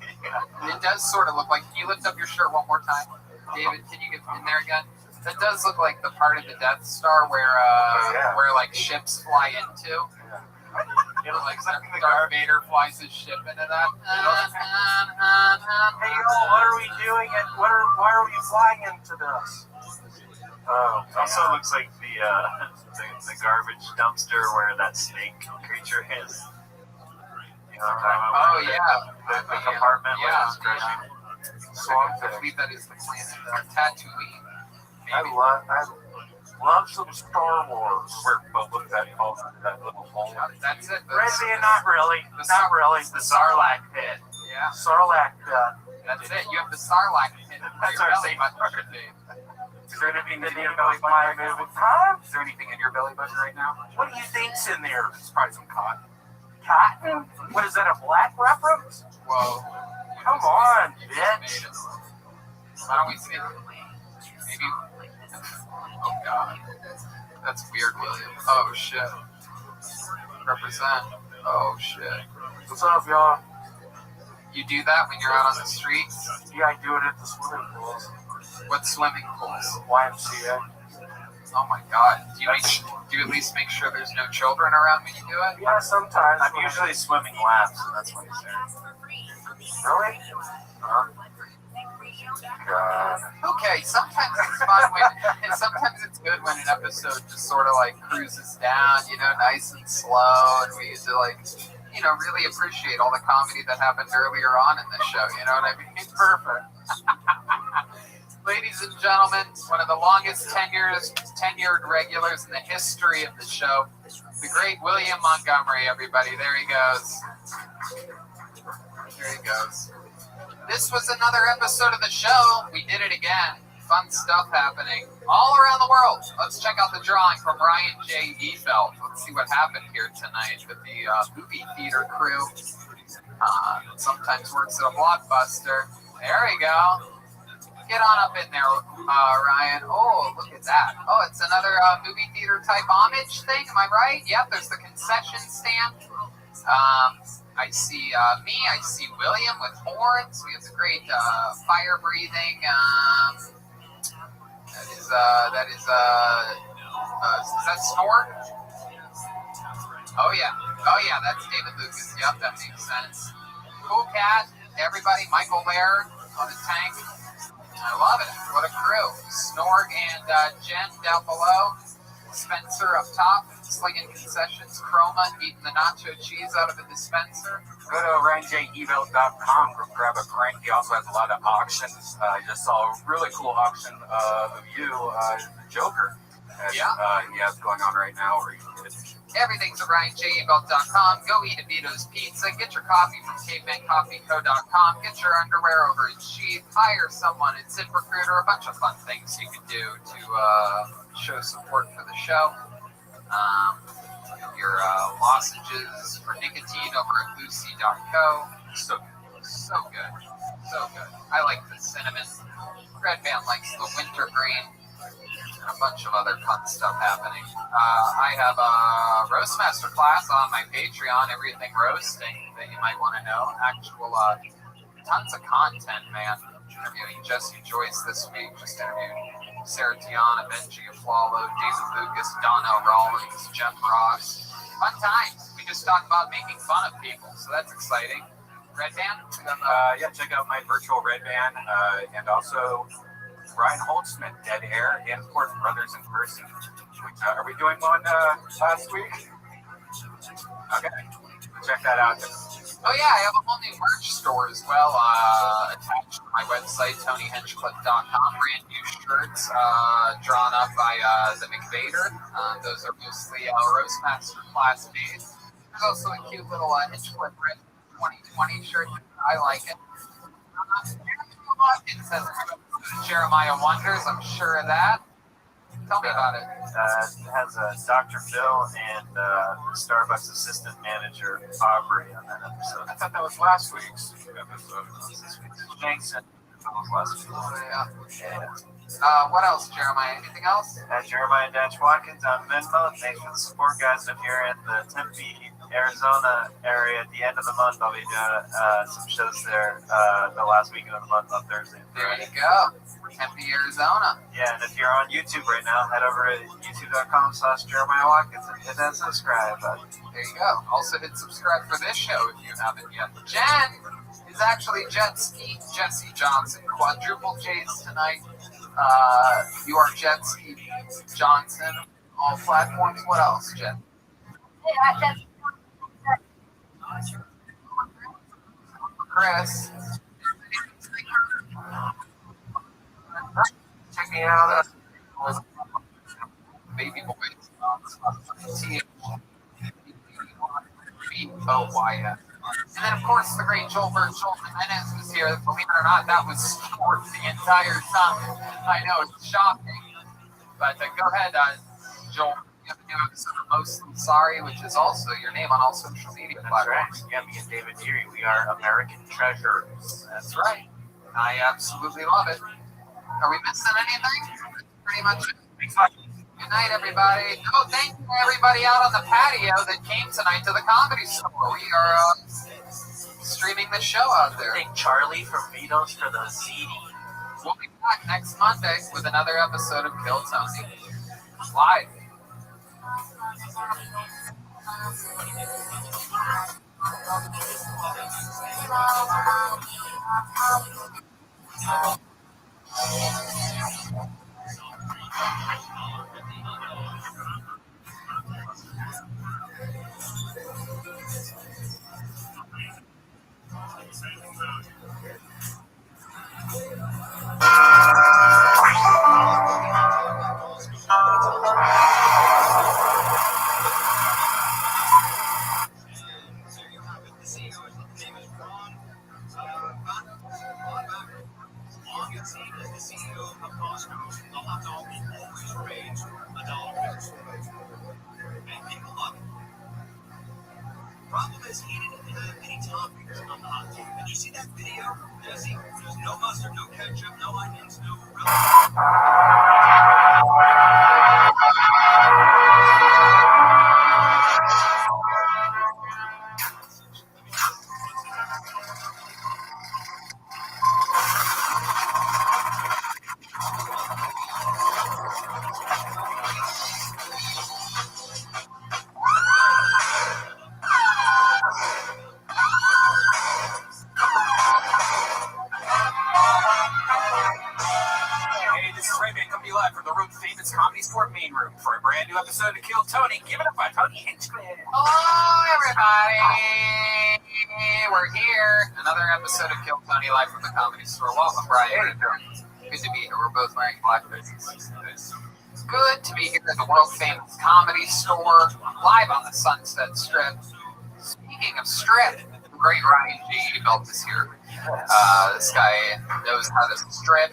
It does sort of look like. Can you lift up your shirt one more time? David, can you get in there again? That does look like the part of the Death Star where like ships fly into. You know, like Darth Vader flies his ship into that.
Hey, what are we doing? Why are we flying into this?
Oh, also looks like the garbage dumpster where that snake creature is.
Oh yeah,
the compartment where
yeah.
it's crushing.
I believe that is the planet Tatooine.
I love some Star Wars.
Where Boba Fett falls into that little hole.
That's it.
Not really. Not really. The Sarlacc pit.
Yeah.
Sarlacc pit.
That's it. You have the Sarlacc pit.
That's our safe
button.
Is there anything in your belly button? Huh?
Is there anything in your belly button right now?
What do you think's in there?
It's probably some cotton.
Cotton? What is that, a black reference?
Whoa.
Come on, bitch.
Why don't we see it? Maybe. Oh, God. That's weird, William. Oh, shit. Represent. Oh, shit.
What's up, y'all?
You do that when you're out on the streets?
Yeah, I do it at the swimming pools.
What swimming pools?
YMCA.
Oh, my God. Do you at least make sure there's no children around when you do it?
Yeah, sometimes.
I'm usually swimming laps, and that's why he's there.
Really?
Huh?
God.
Okay, sometimes it's fun and sometimes it's good when an episode just sort of like cruises down, nice and slow, and we get to really appreciate all the comedy that happened earlier on in the show, you know what I mean? Perfect. Ladies and gentlemen, one of the longest tenured regulars in the history of the show, the great William Montgomery, everybody. There he goes. There he goes. This was another episode of the show. We did it again. Fun stuff happening all around the world. Let's check out the drawing from Ryan J. Efeld. Let's see what happened here tonight with the movie theater crew. That sometimes works at a Blockbuster. There we go. Get on up in there, Ryan. Oh, look at that. Oh, it's another movie theater type homage thing. Am I right? Yep, there's the concession stand. I see me. I see William with horns. We have the great fire-breathing. Is that Snort? Oh yeah, that's David Lucas. Yep, that makes sense. Cool cat. Everybody, Michael Laird on the tank. I love it. What a crew. Snorg and Jen down below. Spencer up top, slinging concessions. Chroma eating the nacho cheese out of the dispenser.
Go to RyanJEvelt.com. Grab a crank. He also has a lot of auctions. I just saw a really cool auction of you, the Joker. He has going on right now. Where you can get it.
Everything's at RyanJEvelt.com. Go eat a Vito's Pizza. Get your coffee from CavemanCoffeeCo.com. Get your underwear over at Sheath. Hire someone at ZipRecruiter. A bunch of fun things you can do to show support for the show. Your lozenges for nicotine over at Lucy.co. So good. So good. So good. I like the cinnamon. Red Band likes the wintergreen. And a bunch of other fun stuff happening. I have a roast master class on my Patreon, Everything Roasting, that you might want to know. Actual tons of content, man. Interviewing Jesse Joyce this week. Just interviewed Sarah Tiana, Benji Aflalo, David Lucas, Donnell Rawlings, Jeff Ross. Fun times. We just talk about making fun of people, so that's exciting. Red Band?
Check out my virtual Red Band, and also Brian Holtzman, Dead Air, and Fourth Brothers in Person. Are we doing one last week? Okay, check that out.
Oh yeah, I have a whole new merch store as well, attached to my website, TonyHinchcliffe.com. Brand new shirts, drawn up by the McVader. Those are mostly Roastmaster class made. There's also a cute little Hinchcliffe Red 2020 shirt. I like it. It says Jeremiah Wonders, I'm sure of that. Tell me about it.
It has Dr. Phil and Starbucks assistant manager Aubrey on that episode. I thought that was last week's episode. Thanks. That was last week.
What else, Jeremiah? Anything else?
Jeremiah Watkins on Venmo. Thanks for the support, guys. If you're in the Tempe, Arizona area at the end of the month, I'll be doing some shows there the last weekend of the month on Thursday and Friday.
There you go. Tempe, Arizona.
Yeah, and if you're on YouTube right now, head over to youtube.com/Jeremiah Watkins and hit that subscribe button.
There you go. Also hit subscribe for this show if you haven't yet. Jen is actually Jet Ski Jesse Johnson. Quadruple J's tonight. You are Jet Ski Johnson. All platforms. What else, Jen? Chris. Check me out. Baby Boys. THBOYS. And then, of course, the great Joel Jimenez was here. Believe it or not, that was short the entire time. I know, it's shocking. But go ahead, Joel. You have a new episode of Mostly Sorry, which is also your name on all social media platforms.
Yeah, me and David Deary, we are American treasures.
That's right. I absolutely love it. Are we missing anything? Pretty much. Good night, everybody. Oh, thank you, everybody out on the patio that came tonight to the Comedy Store. We are streaming the show out there.
Thank Charlie from Vito's for the CD.
We'll be back next Monday with another episode of Kill Tony. Live.
Problem is, he didn't have any toppings on the hot dog. Did you see that video? Jesse, there's no mustard, no ketchup, no onions, no...
Hey, this is Ray Ban coming to you live from the Room Famous Comedy Store main room for a brand new episode of Kill Tony. Give it up for Tony Hinchcliffe.
Hello, everybody. We're here. Another episode of Kill Tony live from the Comedy Store. Welcome, Brian. Good to be here. We're both wearing black hoodies. Good to be here at the world famous Comedy Store, live on the Sunset Strip. Speaking of strip, the great Ryan G. Belt is here. This guy knows how to strip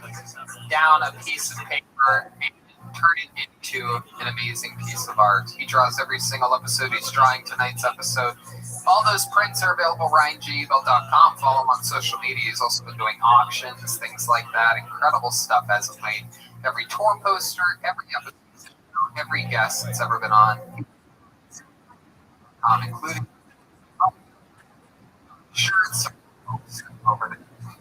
down a piece of paper and turn it into an amazing piece of art. He draws every single episode. He's drawing tonight's episode. All those prints are available at RyanGebel.com. Follow him on social media. He's also been doing auctions, things like that. Incredible stuff as of late. Every tour poster, every episode, every guest that's ever been on, including shirts over to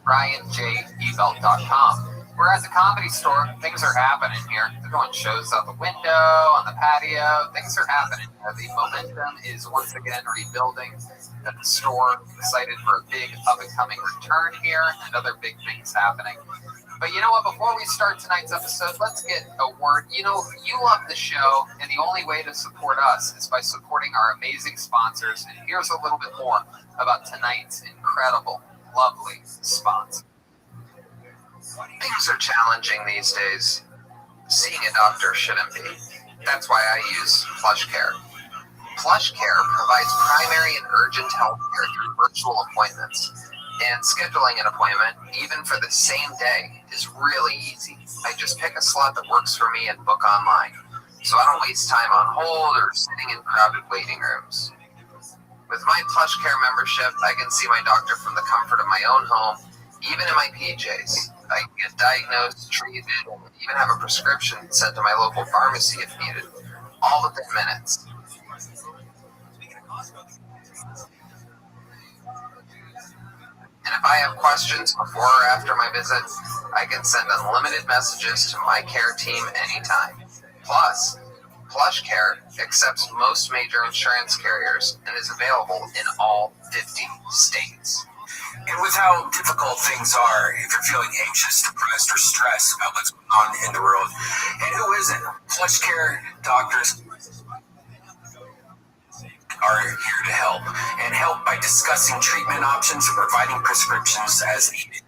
RyanJebel.com. We're at the Comedy Store. Things are happening here. They're doing shows out the window, on the patio. Things are happening. The momentum is once again rebuilding at the store. Excited for a big up-and-coming return here and other big things happening. But you know what? Before we start tonight's episode, let's get a word. You know, you love the show, and the only way to support us is by supporting our amazing sponsors. And here's a little bit more about tonight's incredible, lovely sponsor.
Things are challenging these days. Seeing a doctor shouldn't be. That's why I use PlushCare. PlushCare provides primary and urgent health care through virtual appointments. And scheduling an appointment, even for the same day, is really easy. I just pick a slot that works for me and book online. So I don't waste time on hold or sitting in crowded waiting rooms. With my PlushCare membership, I can see my doctor from the comfort of my own home, even in my PJs. I can get diagnosed, treated, and even have a prescription sent to my local pharmacy if needed, all within minutes. And if I have questions before or after my visit, I can send unlimited messages to my care team anytime. Plus, PlushCare accepts most major insurance carriers and is available in all 50 states.
And with how difficult things are, if you're feeling anxious, depressed, or stressed about what's going on in the world, and who isn't? PlushCare doctors are here to help, and help by discussing treatment options and providing prescriptions as needed.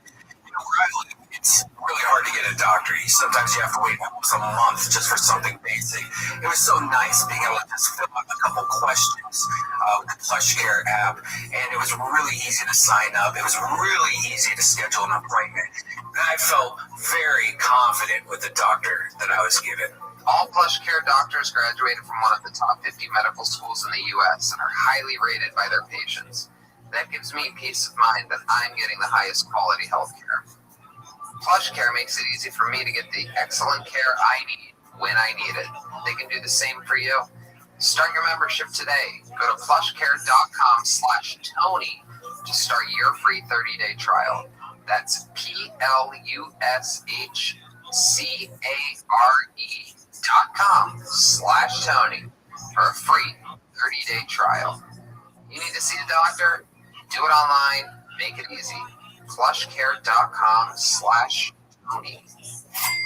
You know, where I live, it's really hard to get a doctor. Sometimes you have to wait almost a month just for something basic. It was so nice being able to just fill out a couple questions with the PlushCare app, and it was really easy to sign up. It was really easy to schedule an appointment, and I felt very confident with the doctor that I was given.
All PlushCare doctors graduated from one of the top 50 medical schools in the U.S. and are highly rated by their patients. That gives me peace of mind that I'm getting the highest quality health care. PlushCare makes it easy for me to get the excellent care I need when I need it. They can do the same for you. Start your membership today. Go to plushcare.com/Tony to start your free 30-day trial. That's plushcare.com/Tony for a free 30-day trial. You need to see a doctor? Do it online. Make it easy. plushcare.com/Tony.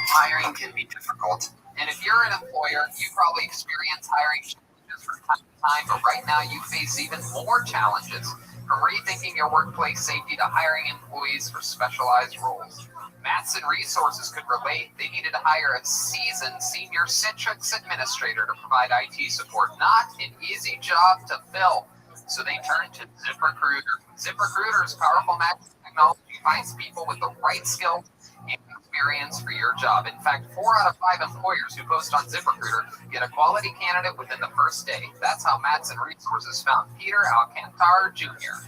Hiring can be difficult.
And if you're an employer, you probably experience hiring challenges from time to time, but right now you face even more challenges, from rethinking your workplace safety to hiring employees for specialized roles. Matson Resources could relate. They needed to hire a seasoned senior Citrix administrator to provide IT support. Not an easy job to fill, so they turned to ZipRecruiter. ZipRecruiter's powerful matching technology finds people with the right skills and experience for your job. In fact, 4 out of 5 employers who post on ZipRecruiter get a quality candidate within the first day. That's how Matson Resources found Peter Alcantar Jr.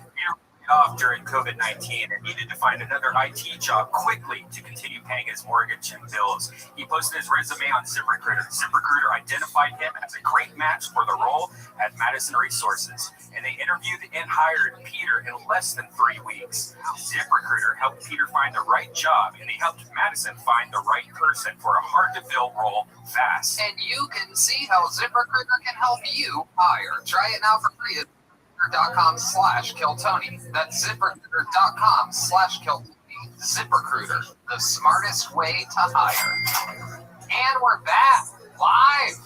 Off during COVID-19 and needed to find another IT job quickly to continue paying his mortgage and bills. He posted his resume on ZipRecruiter. ZipRecruiter identified him as a great match for the role at Madison Resources, and they interviewed and hired Peter in less than 3 weeks. ZipRecruiter helped Peter find the right job, and he helped Madison find the right person for a hard-to-fill role fast.
And you can see how ZipRecruiter can help you hire. Try it now for free at ZipRecruiter.com/KillTony. That's ZipRecruiter.com/KillTony. ZipRecruiter, the smartest way to hire. And we're back live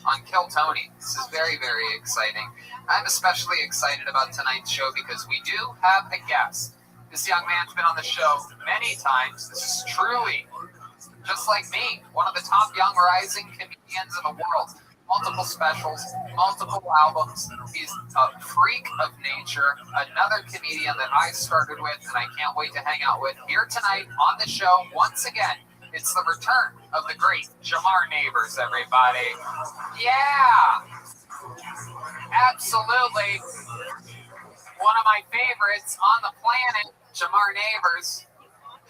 on Kill Tony. This is very, very exciting. I'm especially excited about tonight's show because we do have a guest. This young man's been on the show many times. This is truly, just like me, one of the top young rising comedians in the world. Multiple specials, multiple albums. He's a freak of nature, another comedian that I started with and I can't wait to hang out with. Here tonight on the show, once again, it's the return of the great Jamar Neighbors, everybody. Yeah! Absolutely. One of my favorites on the planet, Jamar Neighbors.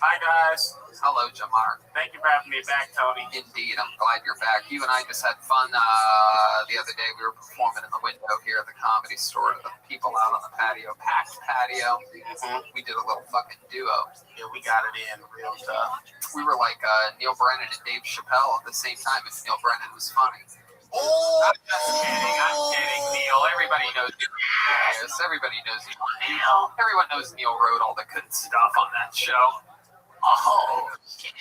Hi, guys.
Hello, Jamar.
Thank you for having me back, Tony.
Indeed, I'm glad you're back. You and I just had fun the other day. We were performing in the window here at the Comedy Store. The people out on the patio, packed patio. Mm-hmm. We did a little fucking duo.
Yeah, we got it in real tough.
We were like Neil Brennan and Dave Chappelle at the same time if Neil Brennan was funny.
Oh!
I'm just kidding, Neil. Everybody knows Neil. Yes, everybody knows Neil. Everyone knows Neil wrote all the good stuff on that show. Oh, yeah.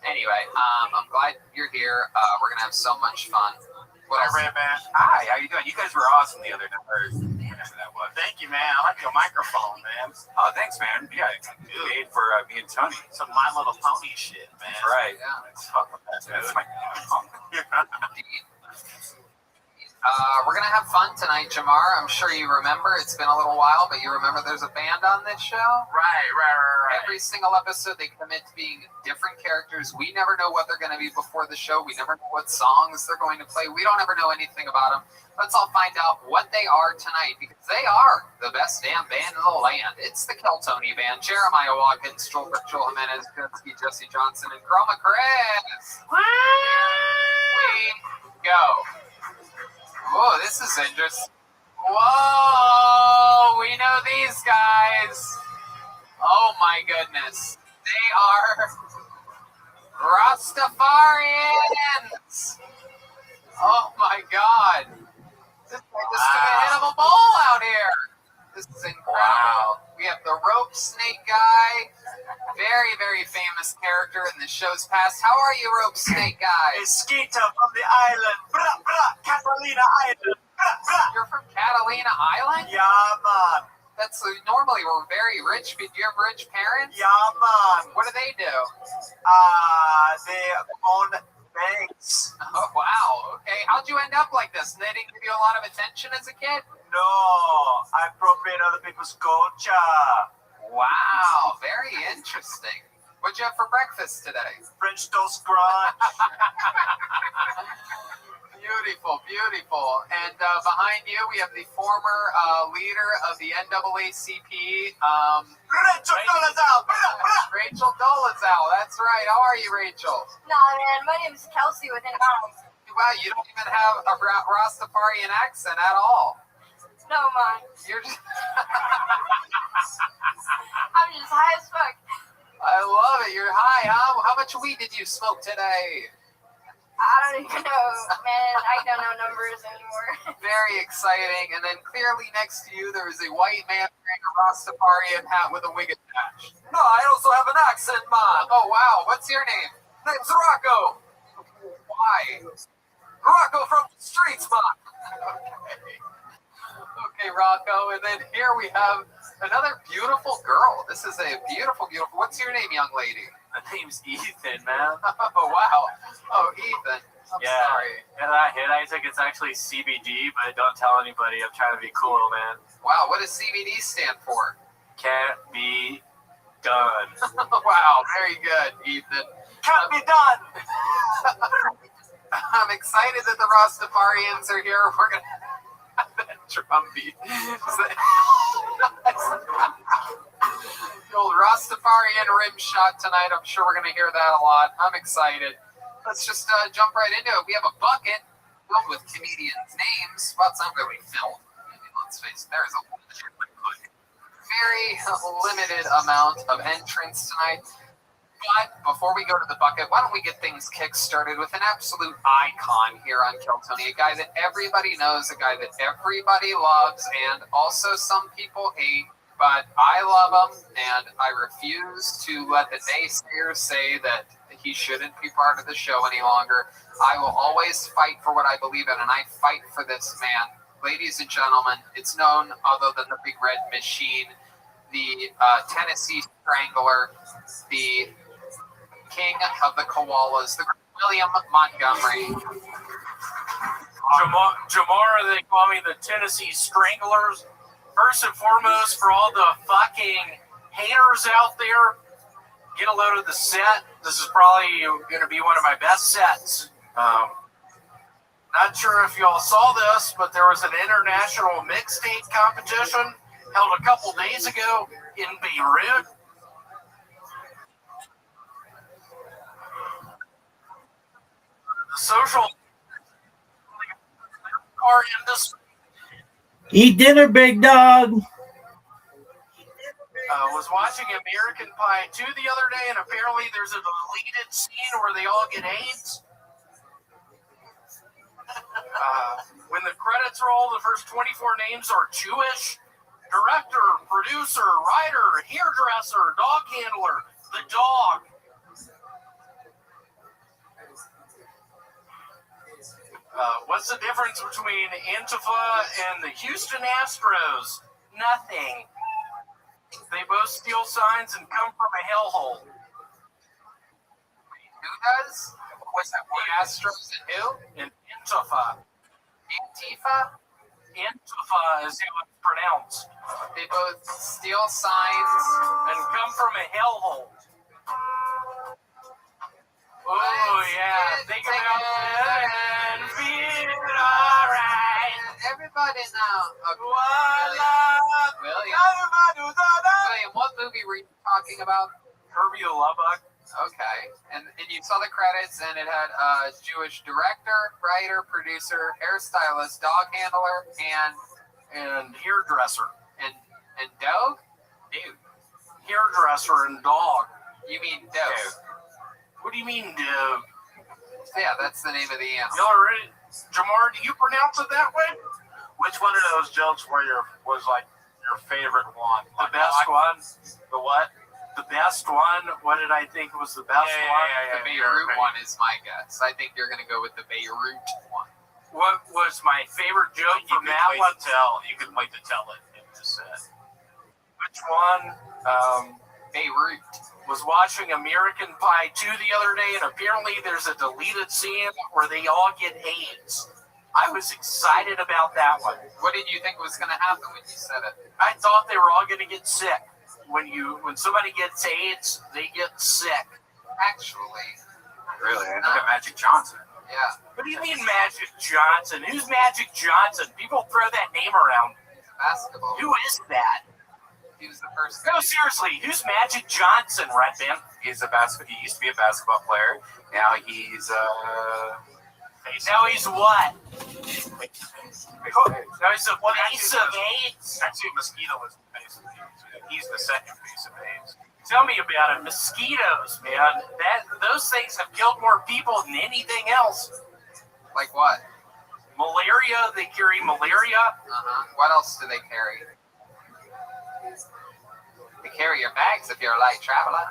Anyway, I'm glad you're here. We're going to have so much fun.
What else? Red Man.
Hi, how you doing? You guys were awesome the other night. Whatever that was.
Thank you, man. I like your microphone, man.
Oh, thanks, man. Yeah, made for me and Tony.
Some My Little Pony shit, man.
That's right.
Yeah.
That's my
we're going to have fun tonight, Jamar. I'm sure you remember. It's been a little while, but you remember there's a band on this show?
Right.
Every single episode, they commit to being different characters. We never know what they're going to be before the show. We never know what songs they're going to play. We don't ever know anything about them. Let's all find out what they are tonight, because they are the best damn band in the land. It's the Kill Tony Band. Jeremiah Watkins, Joel Jimenez, Jesse Johnson, and Chroma Chris. We go. Whoa, this is interesting. Whoa, we know these guys. Oh my goodness. They are Rastafarians. Oh my God. This guy just took a hit of a ball out here. This is incredible. Wow. We have the rope snake guy. Very, very famous character in the show's past. How are you, rope snake guy?
It's Skeeter from the island. Catalina Island.
You're from Catalina Island?
Yeah, man.
That's normally we're very rich. Do you have rich parents?
Yeah, man.
What do they do?
They own banks.
Oh, wow. Okay. How'd you end up like this? They didn't give you a lot of attention as a kid?
No, I appropriate other people's culture.
Wow. Very interesting. What'd you have for breakfast today?
French toast crunch.
Beautiful, beautiful. And behind you, we have the former leader of the NAACP,
Rachel Dolezal.
Rachel Dolezal. That's right. How are you, Rachel?
Nah, man, my name is Kelsey with an I.
Wow, you don't even have a Rastafarian accent at all.
No, man.
You're just...
I'm just high as fuck.
I love it. You're high, huh? How much weed did you smoke today?
I don't even know, man. I don't know numbers anymore.
Very exciting. And then clearly next to you, there is a white man wearing a Rastafarian hat with a wig attached.
No, I also have an accent, man.
Oh, wow. What's your name?
Name's Rocco.
Why?
Rocco from the streets, man.
Okay, Rocco. And then here we have another beautiful girl. This is a beautiful. What's your name, young lady?
My name's Ethan, man.
Oh, wow. Oh, Ethan. I'm sorry.
And I think it's actually CBD, but don't tell anybody. I'm trying to be cool, man.
Wow, what does CBD stand for?
Can't be done.
Wow, very good, Ethan.
Can't be done.
I'm excited that the Rastafarians are here. We're going to have that drum beat. The old Rastafarian rim shot tonight. I'm sure we're going to hear that a lot. I'm excited. Let's just jump right into it. We have a bucket filled with comedians' names. Well, it's not really filled. I mean, let's face it, there's a very limited amount of entrants tonight. But before we go to the bucket, why don't we get things kick-started with an absolute icon here on Kill Tony, a guy that everybody knows, a guy that everybody loves, and also some people hate. But I love him, and I refuse to let the naysayers say that he shouldn't be part of the show any longer. I will always fight for what I believe in, and I fight for this man. Ladies and gentlemen, it's known other than the Big Red Machine, the Tennessee Strangler, the King of the Koalas, the William Montgomery.
Jamara, they call me the Tennessee Stranglers. First and foremost, for all the fucking haters out there, get a load of the set. This is probably going to be one of my best sets. Not sure if y'all saw this, but there was an international mixtape competition held a couple days ago in Beirut. The social car industry
Eat dinner, big dog.
was watching American Pie 2 the other day, and apparently there's a deleted scene where they all get AIDS. When the credits roll, the first 24 names are Jewish. Director, producer, writer, hairdresser, dog handler, the dog. What's the difference between Antifa and the Houston Astros? Nothing. They both steal signs and come from a hellhole.
Who does? What's that? The Astros and who?
And Antifa.
Antifa?
Antifa is how it's pronounced.
They both steal signs
and come from a hellhole. Oh, yeah. Think about it and feel alright.
Everybody now. Okay. William, what movie were you talking about?
Herbie the Love Bug.
Okay. And you saw the credits, and it had Jewish director, writer, producer, hairstylist, dog handler,
and hairdresser.
And dog?
Dude. Hairdresser and dog.
You mean dog?
What do you mean, dog?
Yeah, that's the name of the animal.
Y'all ready? Jamar, do you pronounce it that way?
Which one of those jokes was like your favorite one?
The best one?
The what?
The best one? What did I think was the best one?
The Beirut one is my guess. I think you're going to go with the Beirut one.
What was my favorite joke from that one?
You can wait to tell it in the set.
Which one?
Beirut.
Was watching American Pie 2 the other day, and apparently there's a deleted scene where they all get AIDS. I was excited about that one.
What did you think was going to happen when you said it?
I thought they were all going to get sick. when somebody gets AIDS, they get sick.
Actually,
Really? I look at Magic Johnson.
yeah.
What do you mean Magic Johnson? Who's Magic Johnson? People throw that name around.
Basketball.
Who is that?
He was the first.
No, seriously, who's Magic Johnson, Red Ben?
He used to be a basketball player. Now he's
Now he's what? Now he's a face of AIDS?
Actually, mosquito was the face of AIDS. He's the second face of AIDS.
Tell me about it. Mosquitoes, man. Those things have killed more people than anything else.
Like what?
Malaria. They carry malaria.
What else do they carry? They carry your bags if you're a light traveler.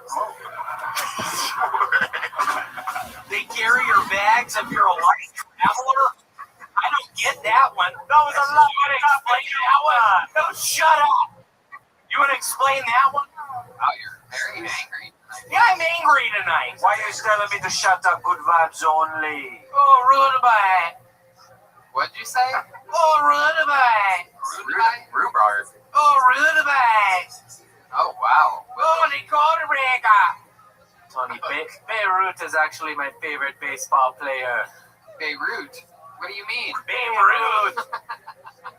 They carry your bags if you're a light traveler. I don't get that one. That was a lot. You want to explain that one? No, shut up. You want to explain that one?
Oh, you're very angry.
Yeah, I'm angry tonight.
Why are you telling me to shut up? Good vibes only.
Oh, Rabbi.
What'd you say?
Oh, Rabbi.
Rhubarb.
Oh, Rabbi.
Oh, wow.
Oh, they called it Rega.
Tony, Beirut is actually my favorite baseball player.
Beirut? What do you mean?
Babe Ruth.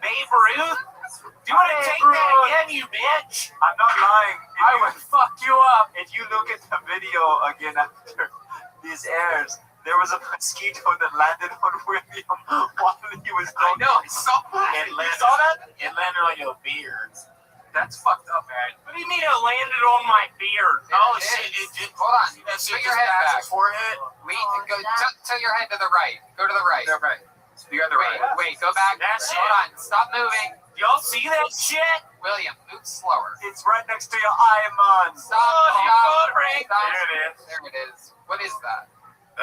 Babe Ruth? Do you want to take that again, you bitch?
I'm not lying.
I would fuck you up.
If you look at the video again after this airs, there was a mosquito that landed on William while he was talking.
I know, I saw that. You saw that?
It landed on your beard.
That's fucked up, man. What do you mean it landed on my beard?
Oh, shit. Hold on. Put your head back.
Forehead.
Go tilt your head to the right. Go to the right.
Right. You're on the right.
Wait, go back.
That's
Hold on. Stop moving.
Y'all see that shit?
William, move slower.
It's right next to your eye, man.
Stop. Stop.
There it is.
There it is. What is that?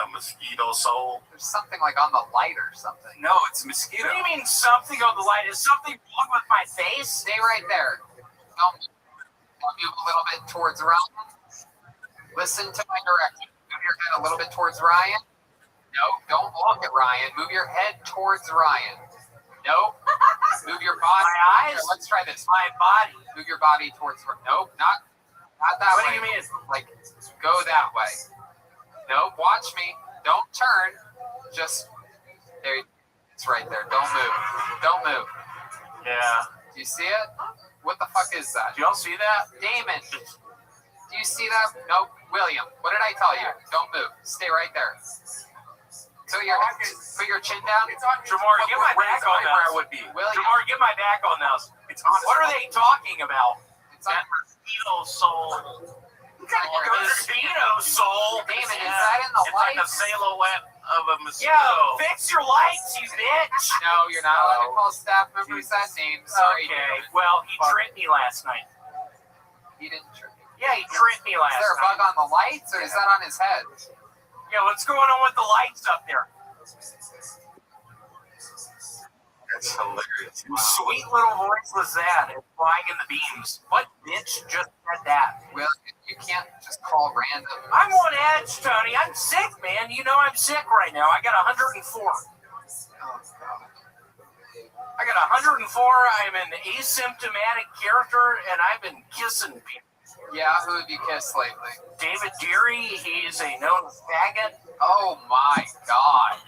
A mosquito soul.
There's something like on the light or something.
No, it's a mosquito.
What do you mean something on the light? Is something wrong with my face?
Stay right there. Don't move a little bit towards Ryan. Listen to my direction. Move your head a little bit towards Ryan. No, don't look at Ryan. Move your head towards Ryan. No. Move your body.
My eyes?
Here, let's try this.
My body.
Move your body towards. Nope, not that
What
way.
do you mean?
Like, go that way. Nope, watch me. Don't turn. Just there. It's right there. Don't move. Don't move.
Yeah.
Do you see it? What the fuck is that?
Do y'all see that?
Damon. Do you see that? Nope. William, what did I tell you? Don't move. Stay right there. Put your chin down.
Jamar, get my back on this.
Where I would be.
William,
Jamar, get my back on this. What are they talking about?
it's on.
That mosquito soul. Mosquito soul.
Damon, is that in the
It's like a
lights?
silhouette of a mosquito.
Yeah, fix your lights, you bitch.
No, you're not allowed to call staff members that name. Sorry.
Okay, well, he tripped me last night.
He didn't trip you.
Yeah, he tripped me last
Is there a bug
night.
on the lights, or is that on his head?
Yeah, what's going on with the lights up there?
That's hilarious.
Whose sweet little voice was that? It's flying in the beams. What bitch just said that?
Well, you can't just call random.
I'm on edge, Tony. I'm sick, man. You know I'm sick right now. I got 104. I got 104. I'm an asymptomatic character, and I've been kissing people.
Yeah, who have you kissed lately?
David Deary, he's a known faggot.
Oh my God,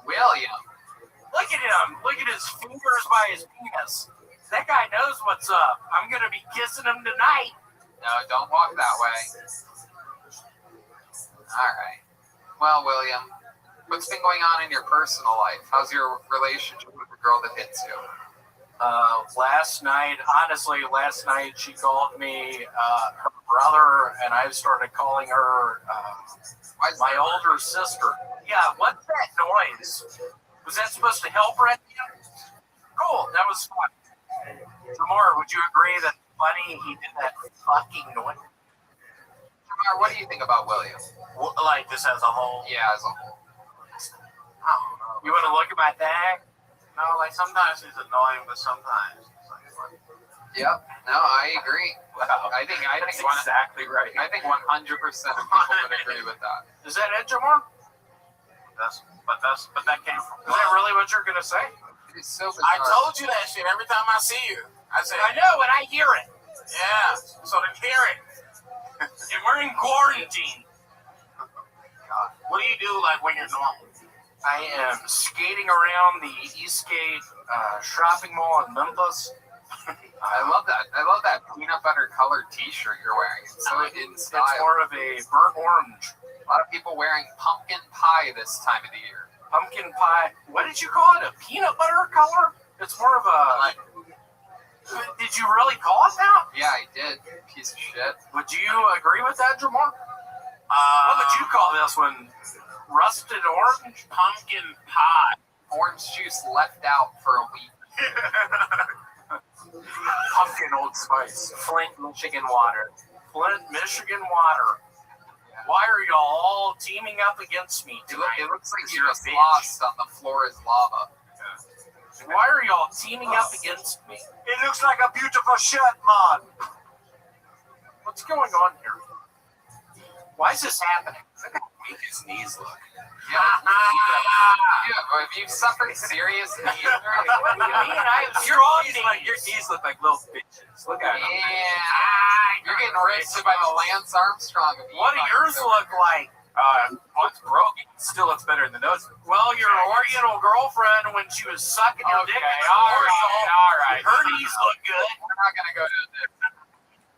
William!
Look at him. Look at his fingers by his penis. That guy knows what's up. I'm gonna be kissing him tonight.
No, don't walk that way. All right. Well, William, what's been going on in your personal life? How's your relationship with the girl that hits you?
Last night she called me her brother, and I started calling her my older sister. Yeah, what's that noise? Was that supposed to help right there? Cool, that was fun. Tamar, would you agree that funny he did that fucking noise?
Tamar, what do you think about William?
Like this as a whole?
Yeah, as a whole.
I don't know.
You want to look at my thing?
No, like sometimes he's annoying, but sometimes it's like funny.
Yep. No, I agree.
Wow.
I think
exactly right.
I think 100% of people would agree with that.
Is that it, Jamar?
But that came from.
Is that really what you're gonna say?
It is so
I
bizarre.
told you that shit every time I see you. I say,
I know, and I hear it. Yeah, so the carrot. And we're in quarantine. What do you do like when you're normal? I am skating around the Eastgate shopping mall in Memphis.
I love that. I love that peanut butter colored T-shirt you're wearing. It's so in style.
It's more of a burnt orange.
A lot of people wearing pumpkin pie this time of the year.
Pumpkin pie. What did you call it? A peanut butter color? It's more of a. Did you really call it that?
Yeah, I did. Piece of shit.
Would you agree with that, Jamar? What would you call this one? Rusted orange? Pumpkin pie.
Orange juice left out for a week.
Pumpkin Old Spice. Flint, Michigan water. Flint, Michigan water. Why are y'all all teaming up against me tonight?
It looks like you just lost on the floor is lava.
Why are y'all teaming up against me? It looks like a beautiful shirt, man. What's going on here? Why is this happening?
Look how weak his knees look. Have you suffered serious knee injury?
What do you mean? I have strong knees. Your knees look like little bitches. Look at them.
Yeah. You're getting roasted by the Lance Armstrong.
What do yours look like?
One's broken. Still looks better than those.
Well, your Oriental girlfriend, when she was sucking your dick,
all right.
Her knees look good.
We're not going to go to the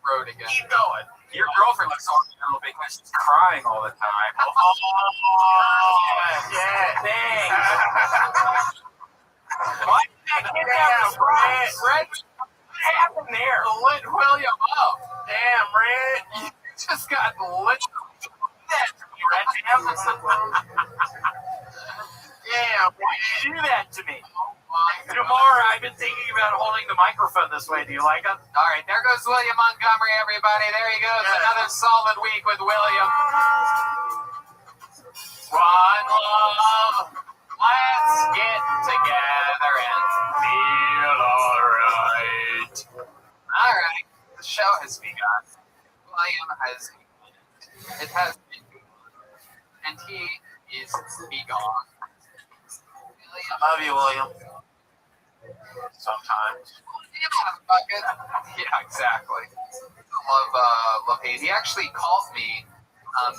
road again.
Keep going.
Your girlfriend looks Oriental because she's crying all the time.
Yeah, thanks. Why did that kid have a Red? What happened there?
Lit William up.
Damn, Red.
You just got lit.
Damn, why did you do that to me? Tomorrow, I've been thinking about holding the microphone this way. Do you like it?
All right, there goes William Montgomery, everybody. There he goes. Yeah. Another solid week with William. One love. Let's get together and feel alright. All right, the show has begun. William has. It has been. And he is begone. William.
Love you, William. Sometimes.
Yeah, exactly. Love Hayes. He actually called me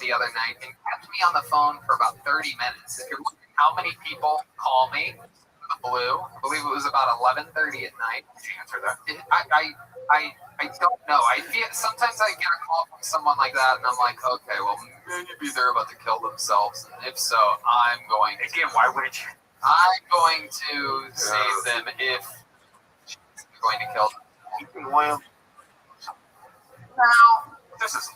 the other night and kept me on the phone for about 30 minutes. If you're wondering how many people call me the blue, I believe it was about 11:30 at night.
Did you answer that?
I don't know. I feel sometimes I get a call from someone like that, and I'm like, okay, well, maybe they're about to kill themselves, and if so, I'm going to.
Again, why wouldn't you?
I'm going to save them if she's going to kill them.
William.
No, this is.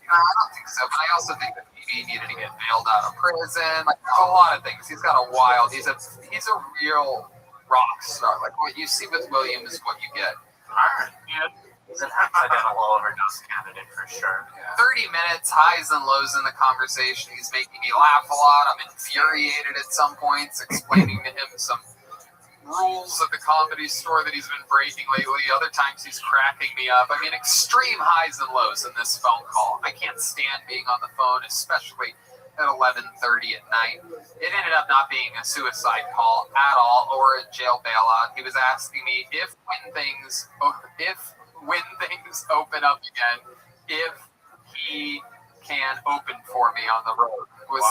I don't think so, but I also think that maybe he needed to get bailed out of prison. Like, there's a lot of things. He's got a wild. He's a real rock star. Like what you see with William is what you get.
All right. Yeah. He's an accidental overdose candidate for sure.
Yeah. 30 minutes, highs and lows in the conversation. He's making me laugh a lot. I'm infuriated at some points, explaining to him some rules at the Comedy Store that he's been breaking lately. Other times he's cracking me up. I mean, extreme highs and lows in this phone call. I can't stand being on the phone, especially at 11:30 at night. It ended up not being a suicide call at all or a jail bailout. He was asking me when things open up again, if he can open for me on the road was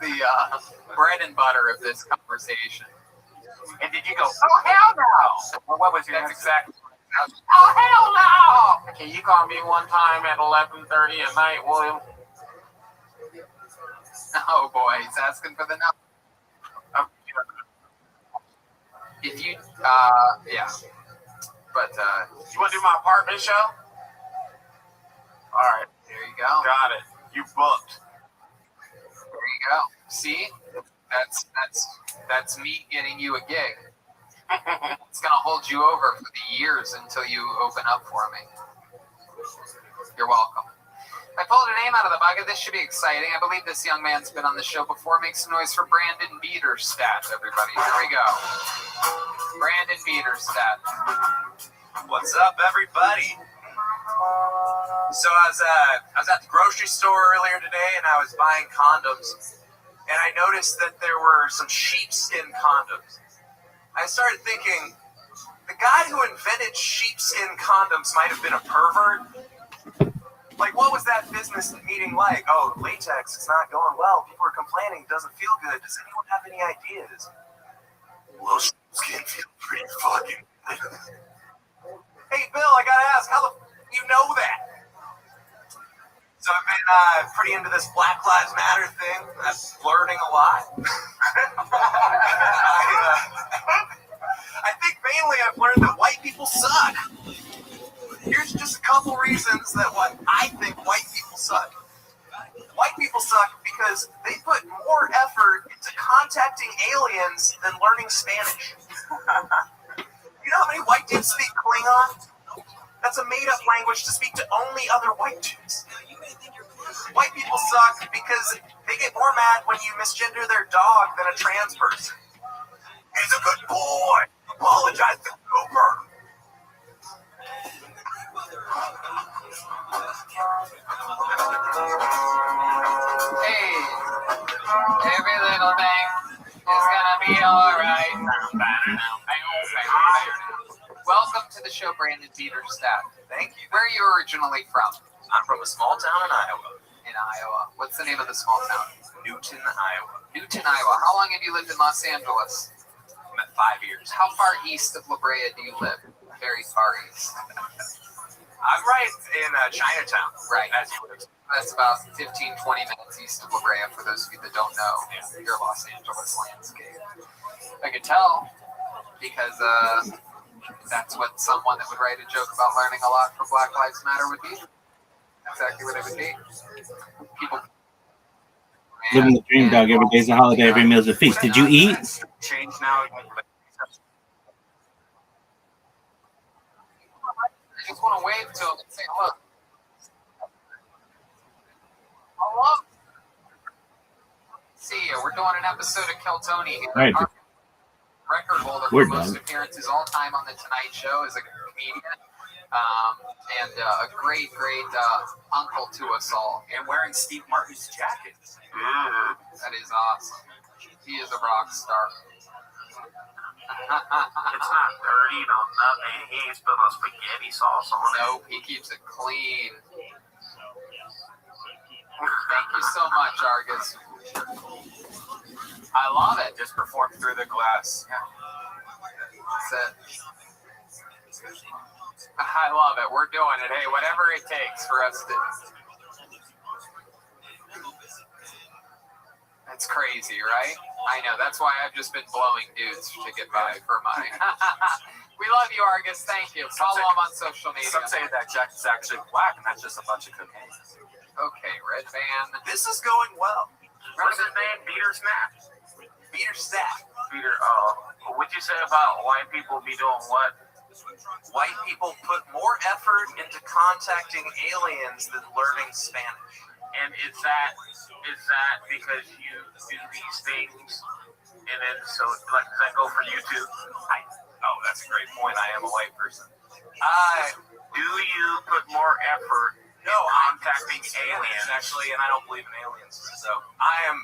the bread and butter of this conversation.
And did you go, oh, hell no? Well, what was your
That's exactly what I was.
Oh, hell no! Can you call me one time at 11:30 at night, William?
Oh, boy, he's asking for the number. If you, yeah. But,
you want to do my apartment show? All right.
There you go.
Got it. You booked.
There you go. See? That's me getting you a gig. It's going to hold you over for the years until you open up for me. You're welcome. I pulled a name out of the bucket. This should be exciting. I believe this young man's been on the show before. Make some noise for Brandon Biederstadt, everybody. Here we go. Brandon Biederstadt.
What's up, everybody? So I was at the grocery store earlier today, and I was buying condoms, and I noticed that there were some sheepskin condoms. I started thinking, The guy who invented sheepskin condoms might have been a pervert. Like, what was that business meeting like? Oh, latex is not going well. People are complaining. It doesn't feel good. Does anyone have any ideas? Well, sheepskin feels pretty fucking good. Hey, Bill, I gotta ask, how the you know that? So I've been pretty into this Black Lives Matter thing. I'm learning a lot. I think mainly I've learned that white people suck. Here's just a couple reasons that what I think white people suck. White people suck because they put more effort into contacting aliens than learning Spanish. You know how many white dudes speak Klingon? That's a made-up language to speak to only other white dudes. White people suck because they get more mad when you misgender their dog than a trans person. He's a good boy. Apologize to Cooper.
Hey, every little thing is gonna be alright. Welcome to the show, Brandon Peterstadt.
Thank you.
Where are you originally from?
I'm from a small town in Iowa.
In Iowa. What's the name of the small town?
Newton, Iowa.
Newton, Iowa. How long have you lived in Los Angeles?
I'm at 5 years.
How far east of La Brea do you live? Very far east.
I'm right in Chinatown.
Right.
As you would expect.
That's about 15, 20 minutes east of La Brea, for those of you that don't know your Los Angeles landscape. I could tell because that's what someone that would write a joke about learning a lot from Black Lives Matter would be. Exactly what it would be. People
living the dream, dog. Every day's a holiday, every meal's a feast. Did you eat?
Change now.
I just want to wave to him and say hello. Hello. See you. We're doing an episode of Keltoni here.
All right.
Record holder
We're
for most
done.
appearances all time on the Tonight Show as a comedian. And a great uncle to us all.
And wearing Steve Martin's jacket.
That is awesome. He is a rock star.
It's not dirty, no nothing. He ain't spilled no spaghetti sauce on it.
Nope, he keeps it clean. Thank you so much, Argus. I love it.
Just performed through the glass.
That's it. I love it. We're doing it. Hey, whatever it takes for us to. That's crazy, right? I know. That's why I've just been blowing dudes to get by for money. We love you, Argus. Thank you. Follow him on social media.
Some say that jacket's actually black, and that's just a bunch of cocaine.
Okay, Red Van.
This is going well.
What's his name? Peter Snap?
Peter Stack.
Peter, what'd you say about white people be doing what?
White people put more effort into contacting aliens than learning Spanish.
And is that because you do these things, and then so like does that go for you too?
Oh, that's a great point. I am a white person.
Do you put more effort
in contacting aliens, actually, and I don't believe in aliens. So I am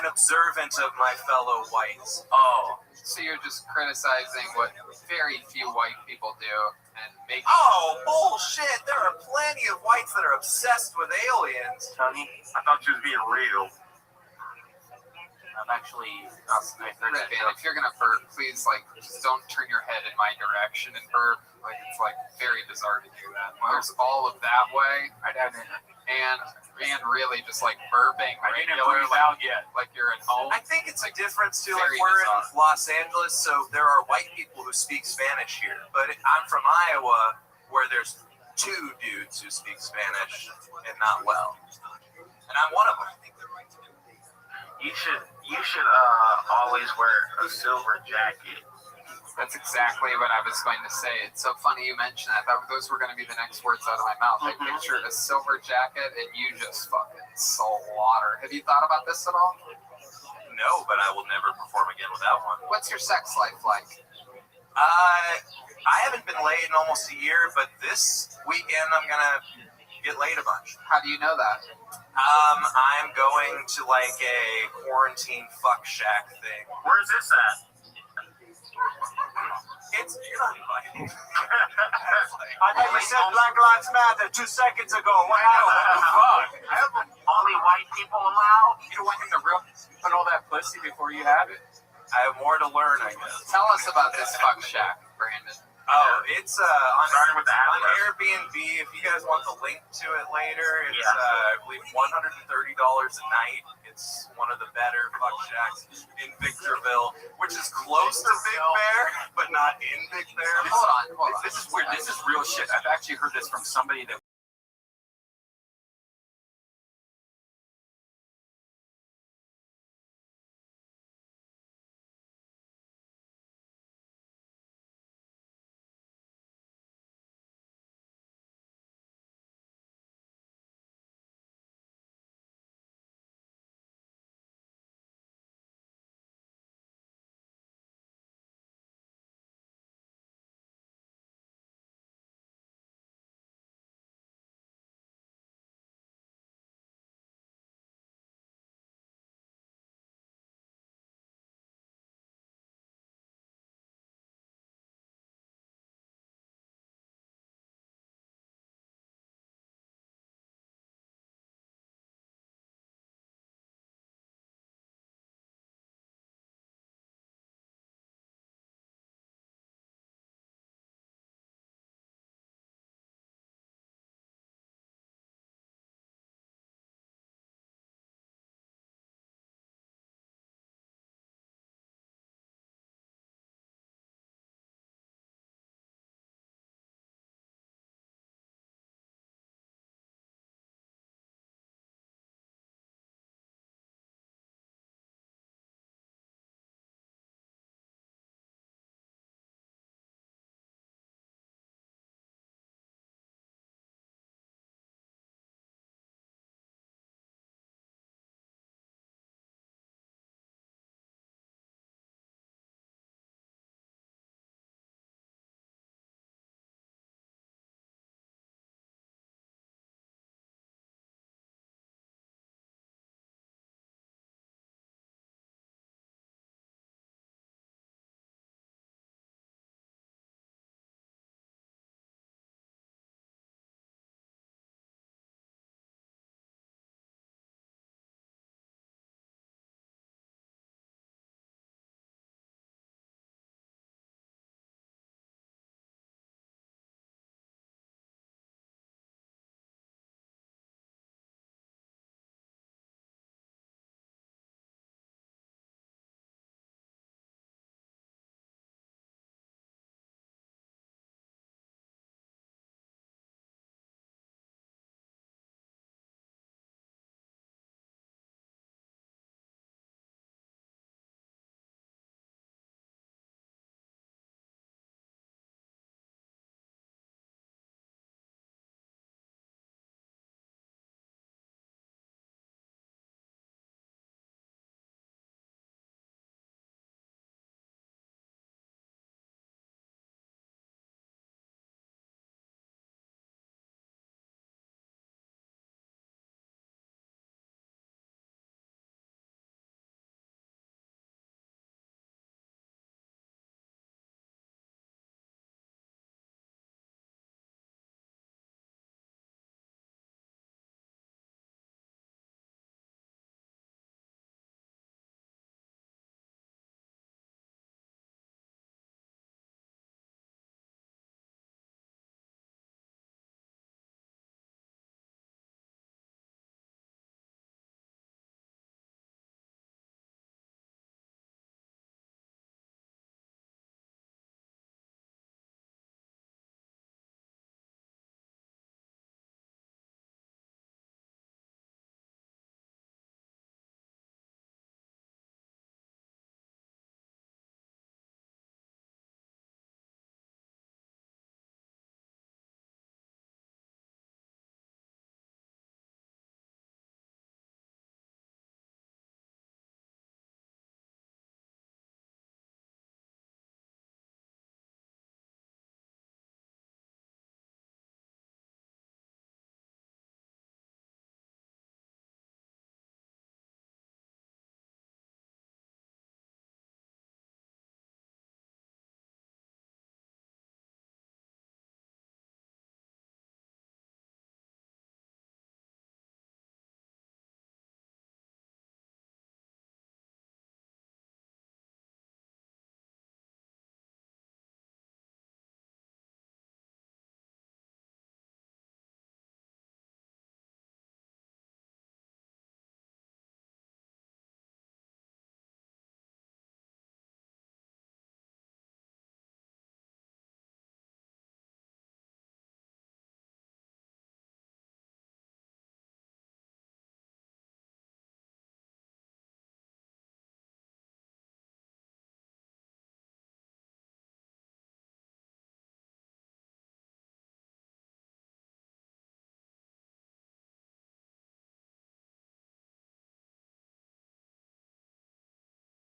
an observant of my fellow whites.
Oh, so you're just criticizing what very few white people do and making.
Oh, bullshit! There are plenty of whites that are obsessed with aliens.
Honey, I thought you was being real.
I'm actually
Red Van, if you're gonna burp, please just don't turn your head in my direction and burp. It's very bizarre to do that. There's all of that way, and really just burping regular,
out yet.
Like you're at home.
I think it's a difference too.
Very
We're
bizarre.
in Los Angeles, so there are white people who speak Spanish here. But I'm from Iowa, where there's 2 dudes who speak Spanish and not well, and I'm one of them.
You should always wear a silver jacket.
That's exactly what I was going to say. It's so funny you mentioned that. Those were going to be the next words out of my mouth. I pictured a silver jacket and you just fucking slaughter. Have you thought about this at all?
No, but I will never perform again without one.
What's your sex life like?
I haven't been laid in almost a year, but this weekend I'm gonna get laid a bunch.
How do you know that?
I'm going to a quarantine fuck shack thing.
Where's this at?
It's
I thought you said Black Lives Matter 2 seconds ago. What happened?
Only white people allowed? You don't want him to put all that pussy before you have it?
I have more to learn, I guess.
Tell us about this fuck shack, Brandon.
Oh, it's
Starting with the
on
address.
Airbnb. If you guys want the link to it later, it's I believe $130 a night. It's one of the better fuck shacks in Victorville, which is close to Big Bear, but not in Big Bear.
Hold on.
This is weird. This is real shit. I've actually heard this from somebody that